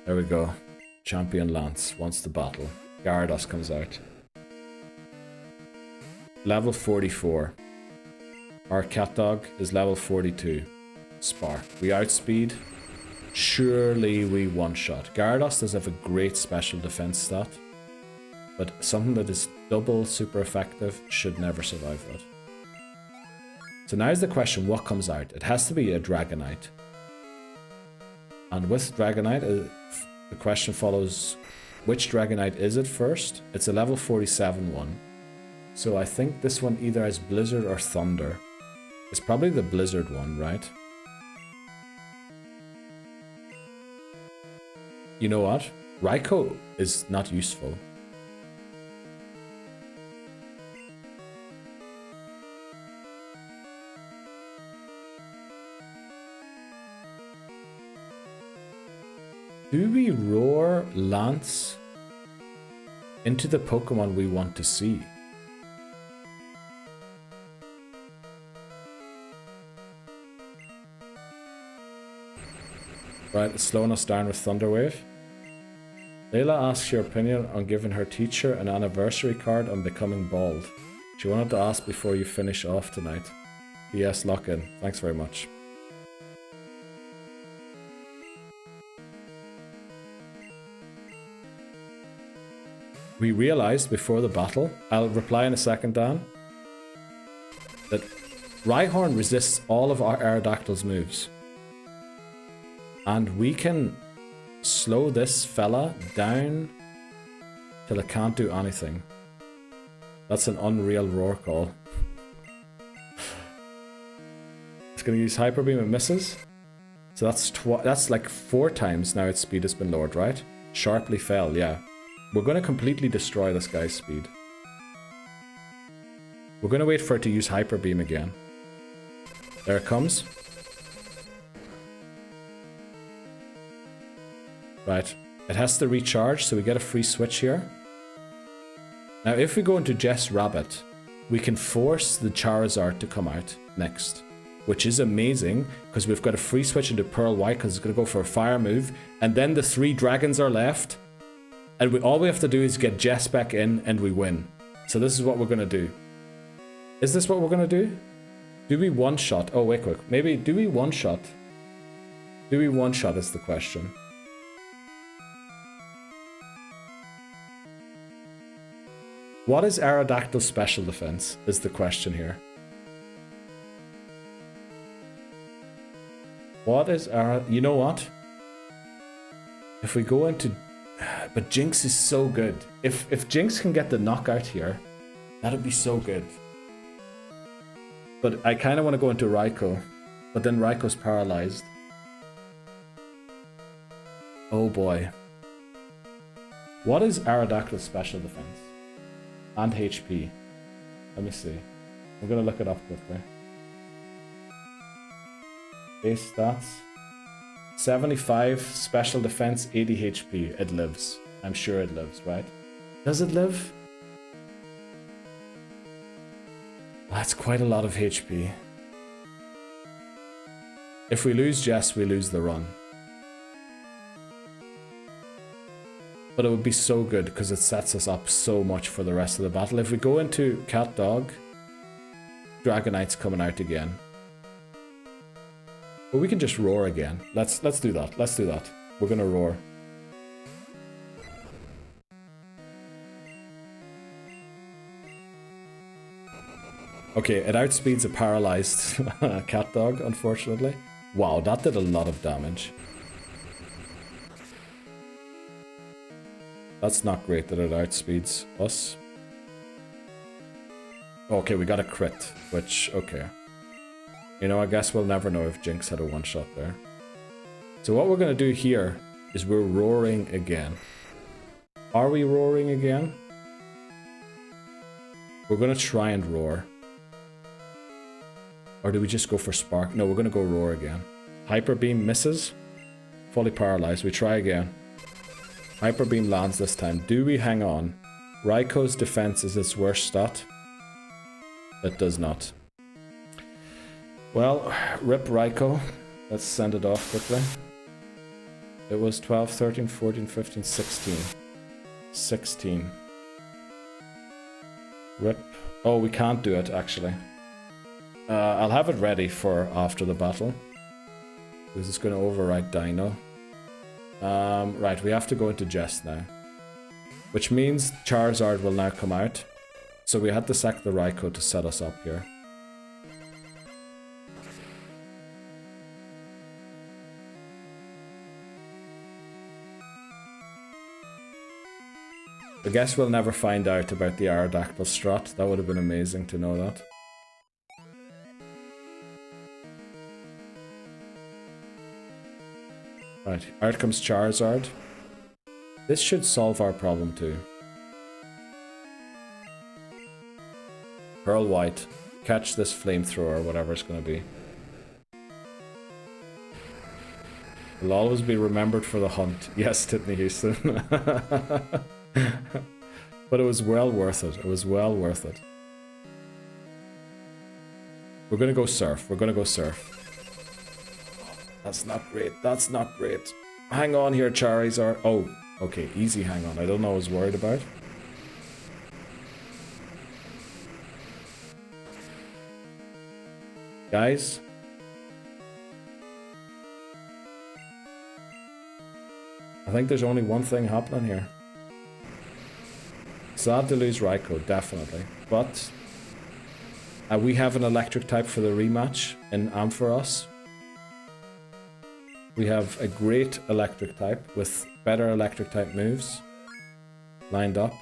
There we go. Champion Lance wants to battle. Gyarados comes out. Level 44. Our cat dog is level 42. Spark. We outspeed. Surely we one-shot. Gyarados does have a great special defense stat, but something that is double super effective should never survive that. So now is the question, what comes out? It has to be a Dragonite. And with Dragonite, the question follows, which Dragonite is it first? It's a level 47 one. So I think this one either has Blizzard or Thunder. It's probably the Blizzard one, right? You know what? Raikou is not useful. Do we roar Lance into the Pokemon we want to see? Right, it's slowing us down with Thunder Wave. Layla asks your opinion on giving her teacher an anniversary card on becoming bald. She wanted to ask before you finish off tonight. Yes, lock in. Thanks very much. We realized before the battle, I'll reply in a second, Dan, that Rhyhorn resists all of our Aerodactyl's moves. And we can slow this fella down till it can't do anything. That's an unreal roar call. It's gonna use Hyper Beam and misses. So that's like 4 times now its speed has been lowered, right? Sharply fell, yeah. We're gonna completely destroy this guy's speed. We're gonna wait for it to use Hyper Beam again. There it comes. Right, it has to recharge, so we get a free switch here. Now if we go into Jess Rabbit, we can force the Charizard to come out next, which is amazing, because we've got a free switch into Pearl White, because it's going to go for a fire move, and then the 3 dragons are left, and all we have to do is get Jess back in, and we win. So this is what we're going to do. Is this what we're going to do? Do we one-shot? Oh, wait quick. Maybe, do we one-shot? Do we one-shot is the question. What is Aerodactyl's special defense, is the question here. What is you know what? If we go into... But Jinx is so good. If Jinx can get the knockout here, that'd be so good. But I kind of want to go into Raikou. But then Raikou's paralyzed. Oh boy. What is Aerodactyl's special defense? And HP. Let me see. I'm gonna look it up quickly. Base stats. 75 special defense, 80 HP. It lives. I'm sure it lives, right? Does it live? That's quite a lot of HP. If we lose Jess, we lose the run. But it would be so good because it sets us up so much for the rest of the battle. If we go into Cat Dog, Dragonite's coming out again. But we can just roar again. Let's do that. Let's do that. We're gonna roar. Okay, it outspeeds a paralyzed Cat Dog, unfortunately. Wow, that did a lot of damage. That's not great that it outspeeds us. Okay, we got a crit, which, okay. You know, I guess we'll never know if Jinx had a one-shot there. So what we're going to do here is we're roaring again. Are we roaring again? We're going to try and roar. Or do we just go for Spark? No, we're going to go roar again. Hyper Beam misses. Fully paralyzed. We try again. Hyper Beam lands this time. Do we hang on? Raikou's defense is its worst stat. It does not. Well, rip Raikou. Let's send it off quickly. It was 12, 13, 14, 15, 16. 16. Rip. Oh, we can't do it, actually. I'll have it ready for after the battle. Because it's going to overwrite Dino. Right, we have to go into Jest now. Which means Charizard will now come out. So we had to sack the Raikou to set us up here. I guess we'll never find out about the Aerodactyl strat. That would have been amazing to know that. Right, out comes Charizard. This should solve our problem too. Pearl White. Catch this flamethrower, whatever it's going to be. Will always be remembered for the hunt. Yes, Titney Houston. But it was well worth it. It was well worth it. We're going to go Surf. We're going to go Surf. That's not great. That's not great. Hang on here, Charizard. Oh, okay. Easy hang on. I don't know what I was worried about. Guys. I think there's only one thing happening here. Sad to lose Raikou, definitely. But we have an electric type for the rematch in Ampharos. We have a great electric type with better electric type moves lined up.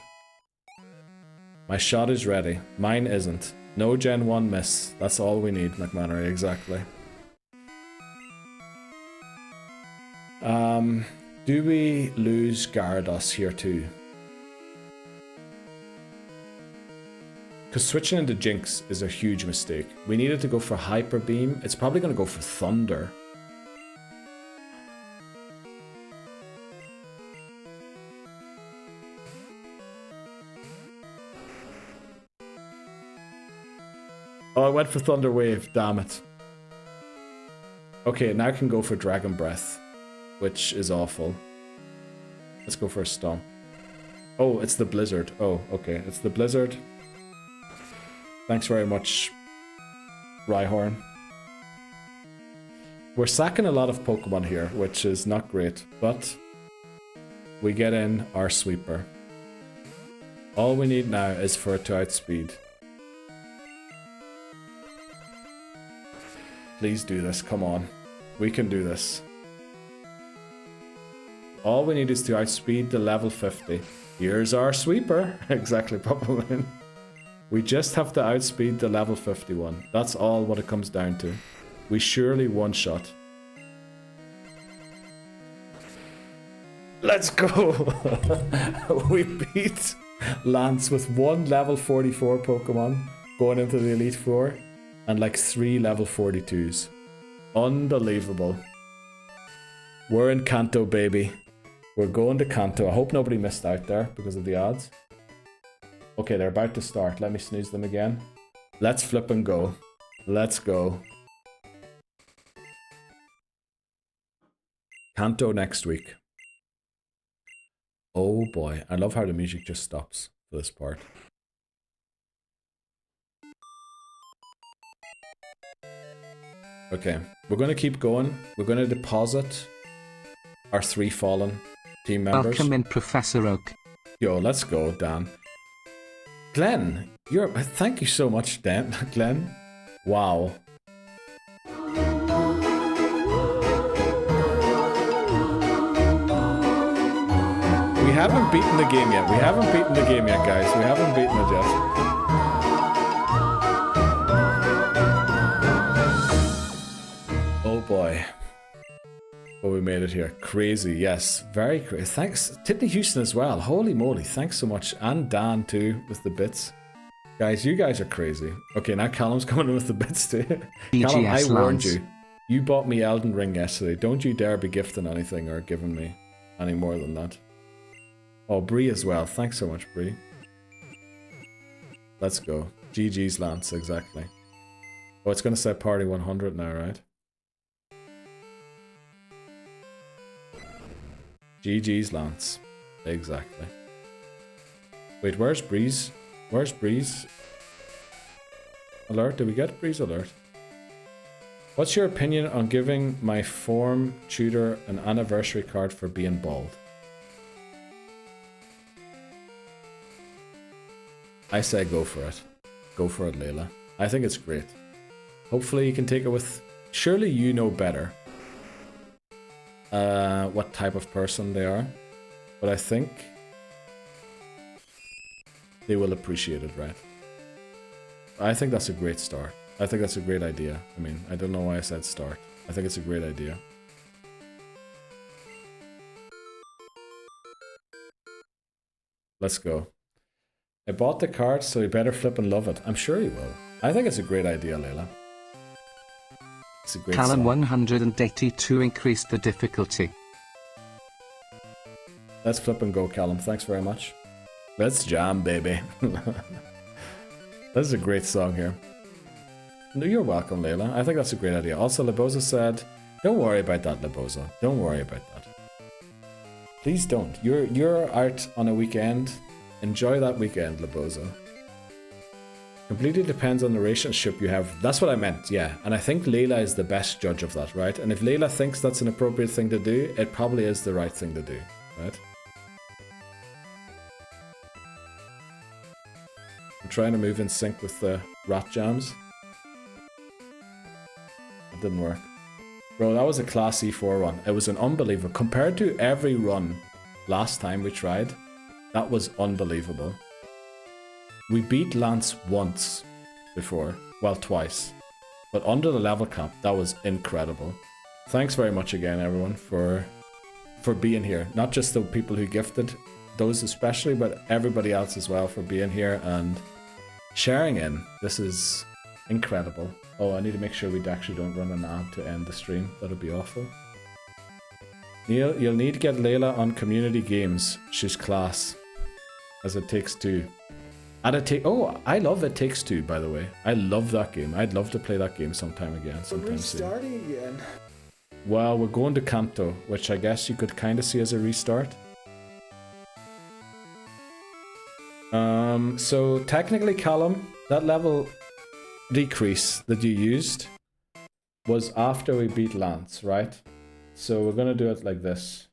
My shot is ready. Mine isn't. No Gen 1 miss. That's all we need, McMannery, exactly. Do we lose Gyarados here too? Because switching into Jinx is a huge mistake. We needed to go for Hyper Beam. It's probably going to go for Thunder. Oh, I went for Thunder Wave, damn it. Okay, now I can go for Dragon Breath, which is awful. Let's go for a Stomp. Oh, it's the Blizzard. Oh, okay, it's the Blizzard. Thanks very much, Rhyhorn. We're sacking a lot of Pokemon here, which is not great, but we get in our Sweeper. All we need now is for it to outspeed. Please do this, come on. We can do this. All we need is to outspeed the level 50. Here's our Sweeper. Exactly, Papa. We just have to outspeed the level 51. That's all what it comes down to. We surely one-shot. Let's go! We beat Lance with one level 44 Pokemon going into the Elite Four and like 3 level 42s. Unbelievable. We're in Kanto, baby. We're going to Kanto. I hope nobody missed out there because of the odds. Okay, they're about to start. Let me snooze them again. Let's flip and go. Let's go. Kanto next week. Oh boy. I love how the music just stops for this part. Okay, we're going to keep going. We're going to deposit our 3 fallen team members. Welcome in, Professor Oak. Yo, let's go, Dan. Glenn, thank you so much, Dan. Glenn. Wow. We haven't beaten the game yet. We haven't beaten the game yet, guys. We haven't beaten it yet. Oh boy. Oh, we made it here. Crazy, yes. Very crazy. Thanks. Titney Houston as well. Holy moly. Thanks so much. And Dan too with the bits. Guys, you guys are crazy. Okay, now Callum's coming in with the bits too. Callum, I warned you. You bought me Elden Ring yesterday. Don't you dare be gifting anything or giving me any more than that. Oh, Bree as well. Thanks so much, Bree. Let's go. GG's, Lance. Exactly. Oh, it's going to say party 100 now, right? GG's, Lance. Exactly. Wait, where's Breeze? Where's Breeze? Alert? Did we get Breeze alert? What's your opinion on giving my form tutor an anniversary card for being bald? I say go for it. Go for it, Layla. I think it's great. Hopefully you can take it with... Surely you know better what type of person they are. But I think they will appreciate it, right? I think that's a great start. I think that's a great idea. I mean, I don't know why I said start. I think it's a great idea. Let's go. I bought the card, so you better flip and love it. I'm sure you will. I think it's a great idea, Layla. It's a great Callum song. 182 increased the difficulty. Let's flip and go, Callum. Thanks very much. Let's jam, baby. This is a great song here. No, you're welcome, Layla. I think that's a great idea. Also, Leboza said, don't worry about that, Leboza. Don't worry about that. Please don't. You're out on a weekend. Enjoy that weekend, Leboza. Completely depends on the relationship you have. That's what I meant, yeah. And I think Layla is the best judge of that, right? And if Layla thinks that's an appropriate thing to do, it probably is the right thing to do, right? I'm trying to move in sync with the rat jams. It didn't work. Bro, that was a class E4 run. It was an unbelievable. Compared to every run last time we tried, that was unbelievable. We beat Lance once before. Well, twice. But under the level cap, that was incredible. Thanks very much again, everyone, for being here. Not just the people who gifted, those especially, but everybody else as well for being here and sharing in. This is incredible. Oh, I need to make sure we actually don't run an ad to end the stream. That'd be awful. Neil, you'll need to get Layla on community games. She's class. As It Takes Two. Oh, I love It Takes Two, by the way. I love that game. I'd love to play that game sometime again. Sometime soon. Restarting again. Well, we're going to Kanto, which I guess you could kind of see as a restart. So technically, Callum, that level decrease that you used was after we beat Lance, right? So we're gonna do it like this.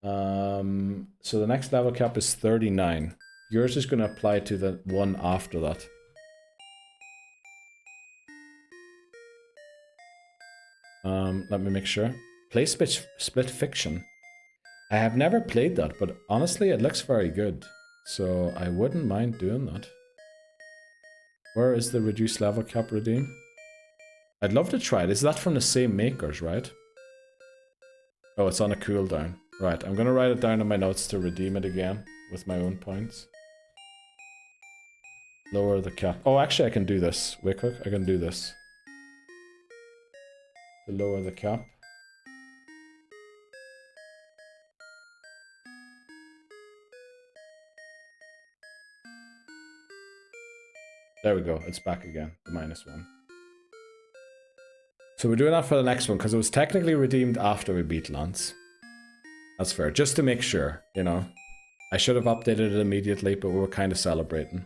So the next level cap is 39. Yours is gonna apply to the one after that. Let me make sure. Play Split Fiction. I have never played that, but honestly, it looks very good. So I wouldn't mind doing that. Where is the reduced level cap redeem? I'd love to try it. Is that from the same makers, right? Oh, it's on a cooldown. Right, I'm gonna write it down in my notes to redeem it again with my own points. Lower the cap. Oh, actually, I can do this. Wait quick, I can do this. To lower the cap. There we go, it's back again, the -1. So we're doing that for the next one, because it was technically redeemed after we beat Lance. That's fair, just to make sure, you know. I should have updated it immediately, but we were kind of celebrating.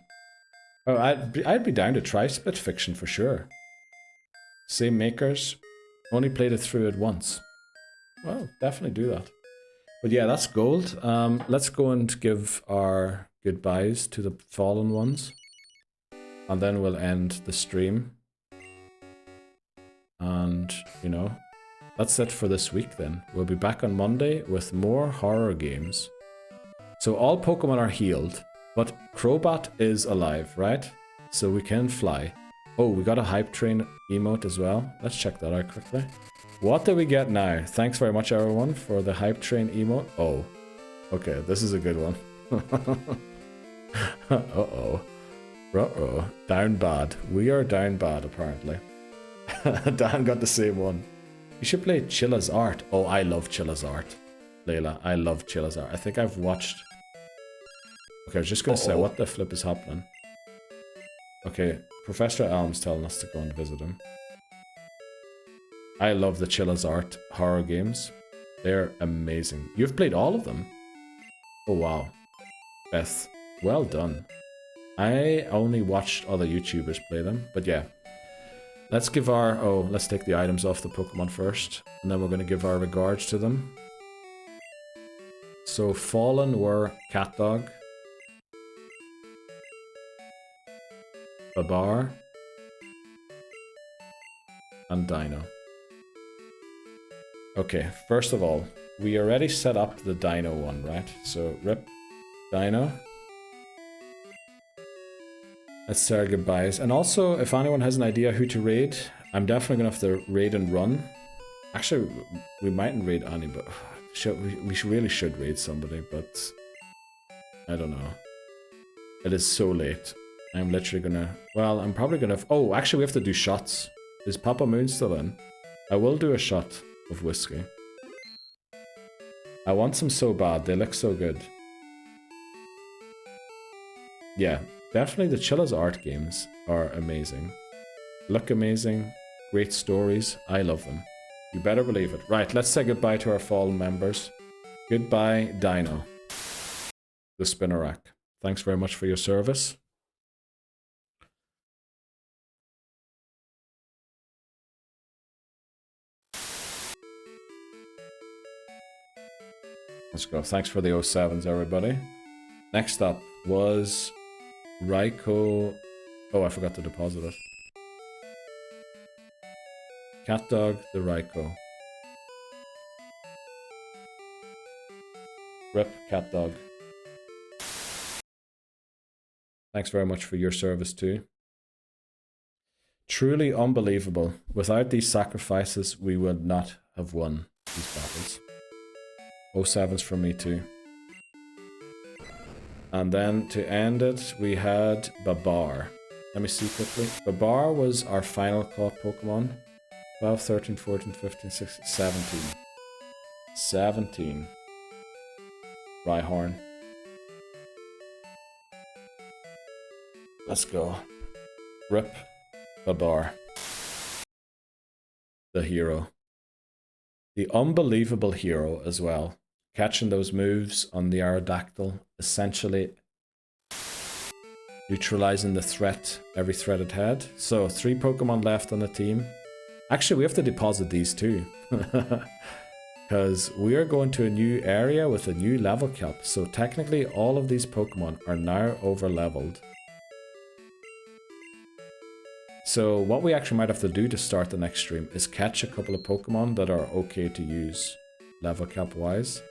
Oh, I'd be down to try Split Fiction for sure. Same makers, only played it through it once. Well, definitely do that. But yeah, that's gold. Let's go and give our goodbyes to the fallen ones. And then we'll end the stream. And, you know, that's it for this week then. We'll be back on Monday with more horror games. So all Pokemon are healed, but Crobat is alive, right? So we can fly. Oh, we got a Hype Train emote as well. Let's check that out quickly. What do we get now? Thanks very much, everyone, for the Hype Train emote. Oh, okay, this is a good one. Uh-oh. Uh-oh. Down bad. We are down bad, apparently. Dan got the same one. You should play Chilla's Art. Oh, I love Chilla's Art. Layla, I love Chilla's Art. I think I've watched... Okay, I was just going to say, what the flip is happening? Okay, Professor Elm's telling us to go and visit him. I love the Chilla's Art horror games. They're amazing. You've played all of them? Oh wow. Beth, well done. I only watched other YouTubers play them, but yeah. Let's give our... Oh, let's take the items off the Pokemon first, and then we're going to give our regards to them. So, fallen were CatDog, Babar, and Dino. Okay, first of all, we already set up the Dino one, right? So, rip Dino. Let's say our goodbyes. And also, if anyone has an idea who to raid, I'm definitely going to have to raid and run. Actually, we mightn't raid Annie, but we really should raid somebody, but I don't know. It is so late. I'm literally going to... Well, I'm probably going to... Oh, actually, we have to do shots. Is Papa Moon still in? I will do a shot of whiskey. I want some so bad. They look so good. Yeah. Definitely the Chilla's art games are amazing. Look amazing. Great stories. I love them. You better believe it. Right, let's say goodbye to our fallen members. Goodbye, Dino. The Spinnerack. Thanks very much for your service. Let's go. Thanks for the 07s, everybody. Next up was... Raikou. Oh, I forgot to deposit it. CatDog, the Raikou. Rip, CatDog. Thanks very much for your service too. Truly unbelievable. Without these sacrifices, we would not have won these battles. 07s from me too. And then to end it, we had Babar. Let me see quickly. Babar was our final caught Pokemon. 12, 13, 14, 15, 16, 17. 17. Rhyhorn. Let's go. Rip Babar. The hero. The unbelievable hero as well. Catching those moves on the Aerodactyl, essentially neutralizing the threat, every threat it had. So 3 Pokemon left on the team. Actually, we have to deposit these too. Because we are going to a new area with a new level cap. So technically all of these Pokemon are now over leveled. So what we actually might have to do to start the next stream is catch a couple of Pokemon that are okay to use level cap wise.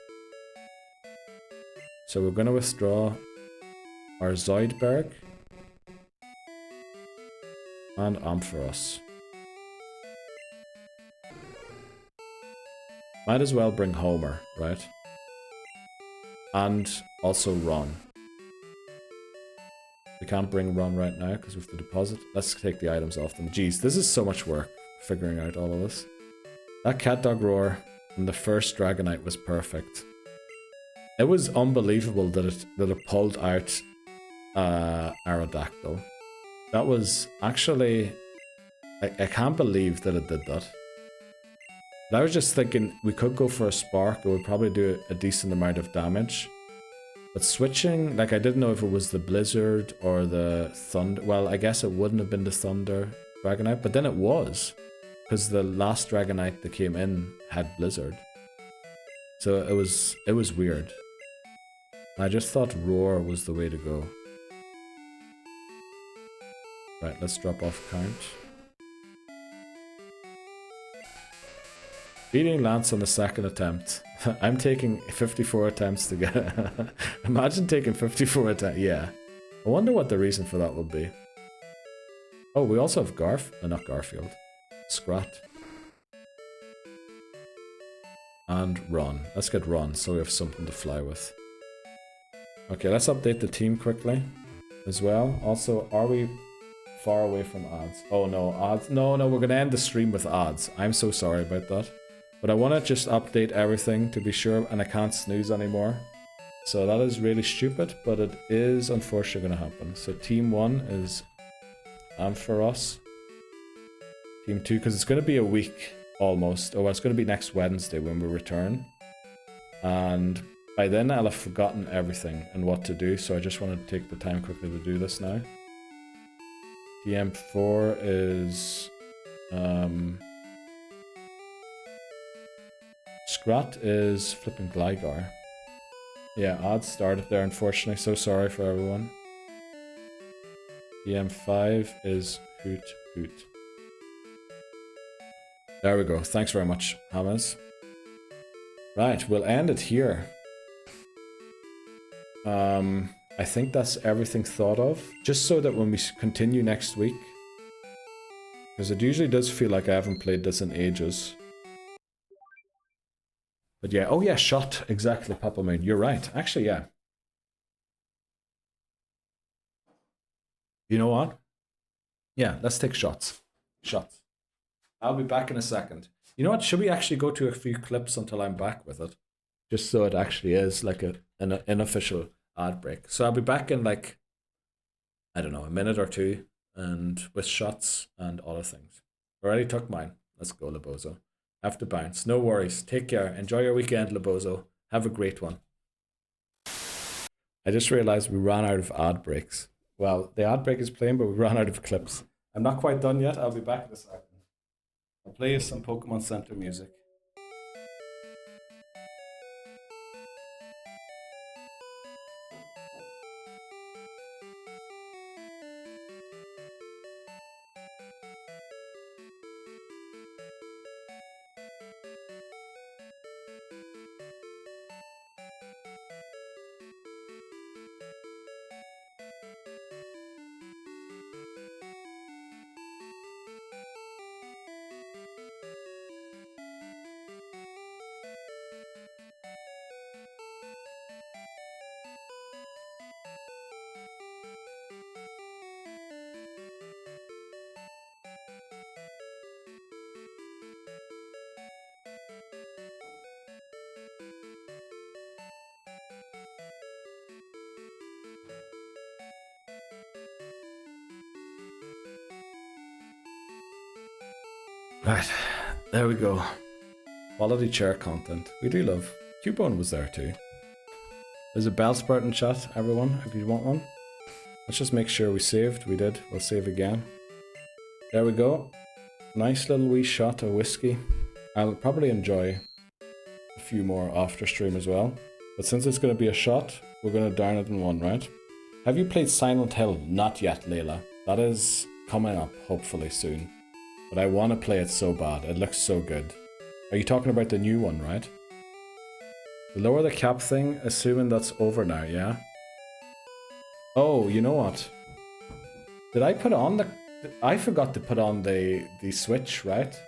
So we're going to withdraw our Zoidberg and Ampharos. Might as well bring Homer, right? And also Ron. We can't bring Ron right now because we have to deposit. Let's take the items off them. Jeez, this is so much work figuring out all of this. That CatDog roar from the first Dragonite was perfect. It was unbelievable that it pulled out Aerodactyl. That was actually... I can't believe that it did that. And I was just thinking we could go for a Spark. It would probably do a decent amount of damage. But switching, like I didn't know if it was the Blizzard or the Thunder. Well, I guess it wouldn't have been the Thunder Dragonite, but then it was. Because the last Dragonite that came in had Blizzard. So it was weird. I just thought Roar was the way to go. Right, let's drop off count. Beating Lance on the second attempt. I'm taking 54 attempts to get... Imagine taking 54 attempts. Yeah. I wonder what the reason for that would be. Oh, we also have not Garfield. Scrat. And Ron. Let's get Ron so we have something to fly with. Okay, let's update the team quickly as well. Also, are we far away from ads? Oh no, ads. No, we're going to end the stream with ads. I'm so sorry about that. But I want to just update everything to be sure, and I can't snooze anymore. So that is really stupid, but it is unfortunately going to happen. So team 1 is Ampharos. Team 2, because it's going to be a week almost. Oh, well, it's going to be next Wednesday when we return. And by then I'll have forgotten everything and what to do, so I just wanted to take the time quickly to do this now. TM4 is... Scrat is flipping Gligar. Yeah, odds started there, unfortunately. So sorry for everyone. TM5 is Hoot Hoot. There we go. Thanks very much, Hamas. Right, we'll end it here. I think that's everything thought of. Just so that when we continue next week, because it usually does feel like I haven't played this in ages. But yeah, oh yeah, shot, exactly, Papa Moon. You're right. Actually, yeah. You know what? Yeah, let's take shots. Shots. I'll be back in a second. You know what? Should we actually go to a few clips until I'm back with it? Just so it actually is like an unofficial ad break. So I'll be back in like, I don't know, a minute or two, and with shots and other things. Already took mine. Let's go, Lebozo. Have to bounce. No worries. Take care. Enjoy your weekend, Lebozo. Have a great one. I just realized we ran out of ad breaks. Well, the ad break is playing, but we ran out of clips. I'm not quite done yet. I'll be back in a second. I'll play you some Pokemon Center music. Right, there we go. Quality chair content. We do love. Cubone was there too. There's a Bellsprout in chat, everyone, if you want one. Let's just make sure we saved. We did. We'll save again. There we go. Nice little wee shot of whiskey. I'll probably enjoy a few more after stream as well. But since it's going to be a shot, we're going to down it in one, right? Have you played Silent Hill? Not yet, Layla. That is coming up, hopefully soon. But I want to play it so bad. It looks so good. Are you talking about the new one, right? Lower the cap thing, assuming that's over now, yeah? Oh, you know what? Did I put on the... I forgot to put on the switch, right?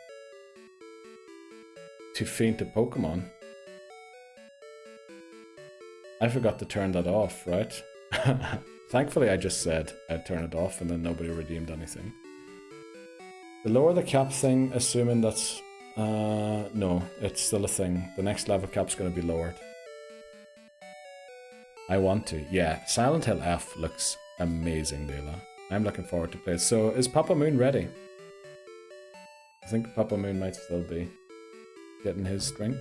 To faint a Pokemon. I forgot to turn that off, right? Thankfully, I just said I'd turn it off and then nobody redeemed anything. The lower the cap thing, assuming that's... no, it's still a thing. The next level cap's going to be lowered. I want to. Yeah, Silent Hill F looks amazing, Layla. I'm looking forward to play it. So, is Papa Moon ready? I think Papa Moon might still be getting his drink.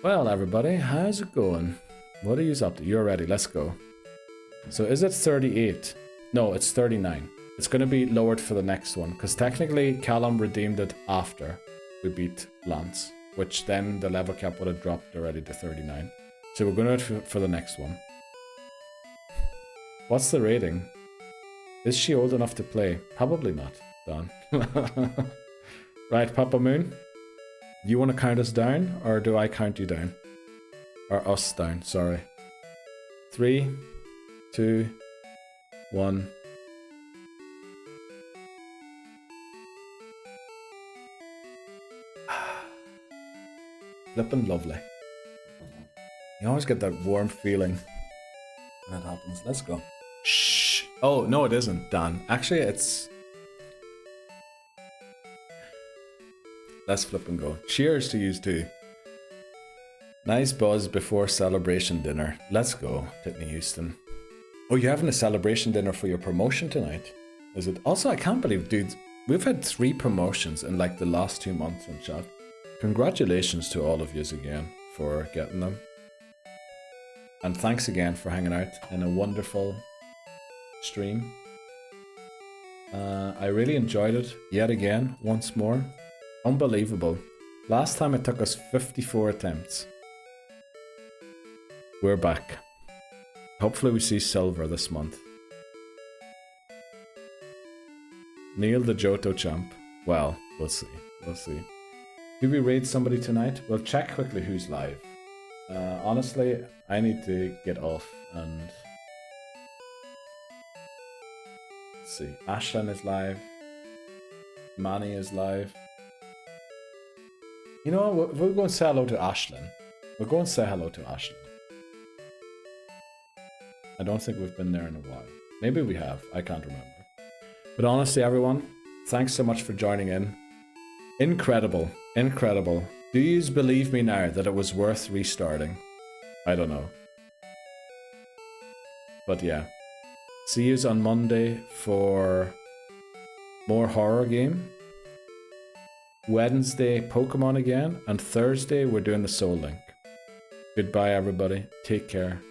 Well, everybody, how's it going? What are you up to? You're ready, let's go. So, is it 38? No, it's 39. It's going to be lowered for the next one, because technically Callum redeemed it after we beat Lance, which then the level cap would have dropped already to 39. So we're going to do it for the next one. What's the rating? Is she old enough to play? Probably not, Don. Right, Papa Moon? You want to count us down, or do I count you down? Or us down, sorry. 3, 2, 1... Flippin' lovely. You always get that warm feeling when it happens. Let's go. Shh. Oh, no, it isn't, Dan. Actually, it's... Let's flip and go. Cheers to you too. Nice buzz before celebration dinner. Let's go, Tiffany Houston. Oh, you're having a celebration dinner for your promotion tonight? Is it? Also, I can't believe, dude, we've had 3 promotions in like the last 2 months in chat. Congratulations to all of yous again for getting them. And thanks again for hanging out in a wonderful stream. I really enjoyed it yet again, once more. Unbelievable. Last time it took us 54 attempts. We're back. Hopefully we see silver this month. Neil the Johto champ. Well, we'll see. We'll see. Do we raid somebody tonight? We'll check quickly who's live. Honestly, I need to get off and... Let's see. Ashlyn is live. Manny is live. You know what? We'll go and say hello to Ashlyn. We'll go and say hello to Ashlyn. I don't think we've been there in a while. Maybe we have. I can't remember. But honestly, everyone, thanks so much for joining in. Incredible. Incredible. Do you believe me now that it was worth restarting? I don't know. But yeah. See yous on Monday for more horror game. Wednesday, Pokemon again. And Thursday, we're doing the Soul Link. Goodbye, everybody. Take care.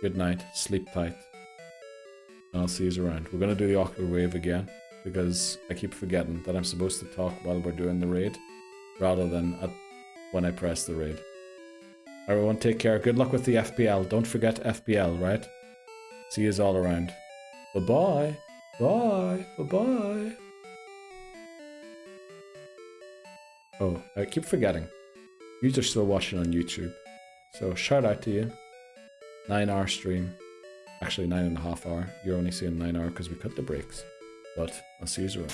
Good night. Sleep tight. And I'll see yous around. We're going to do the awkward wave again. Because I keep forgetting that I'm supposed to talk while we're doing the raid. Rather than when I press the raid. Everyone take care. Good luck with the FPL. Don't forget FPL, right? See yous all around. Bye-bye. Bye. Bye-bye. Oh, I keep forgetting. Yous are still watching on YouTube. So shout out to you. 9-hour stream. Actually 9.5 hour. You're only seeing 9 hour because we cut the breaks. But I'll see yous around.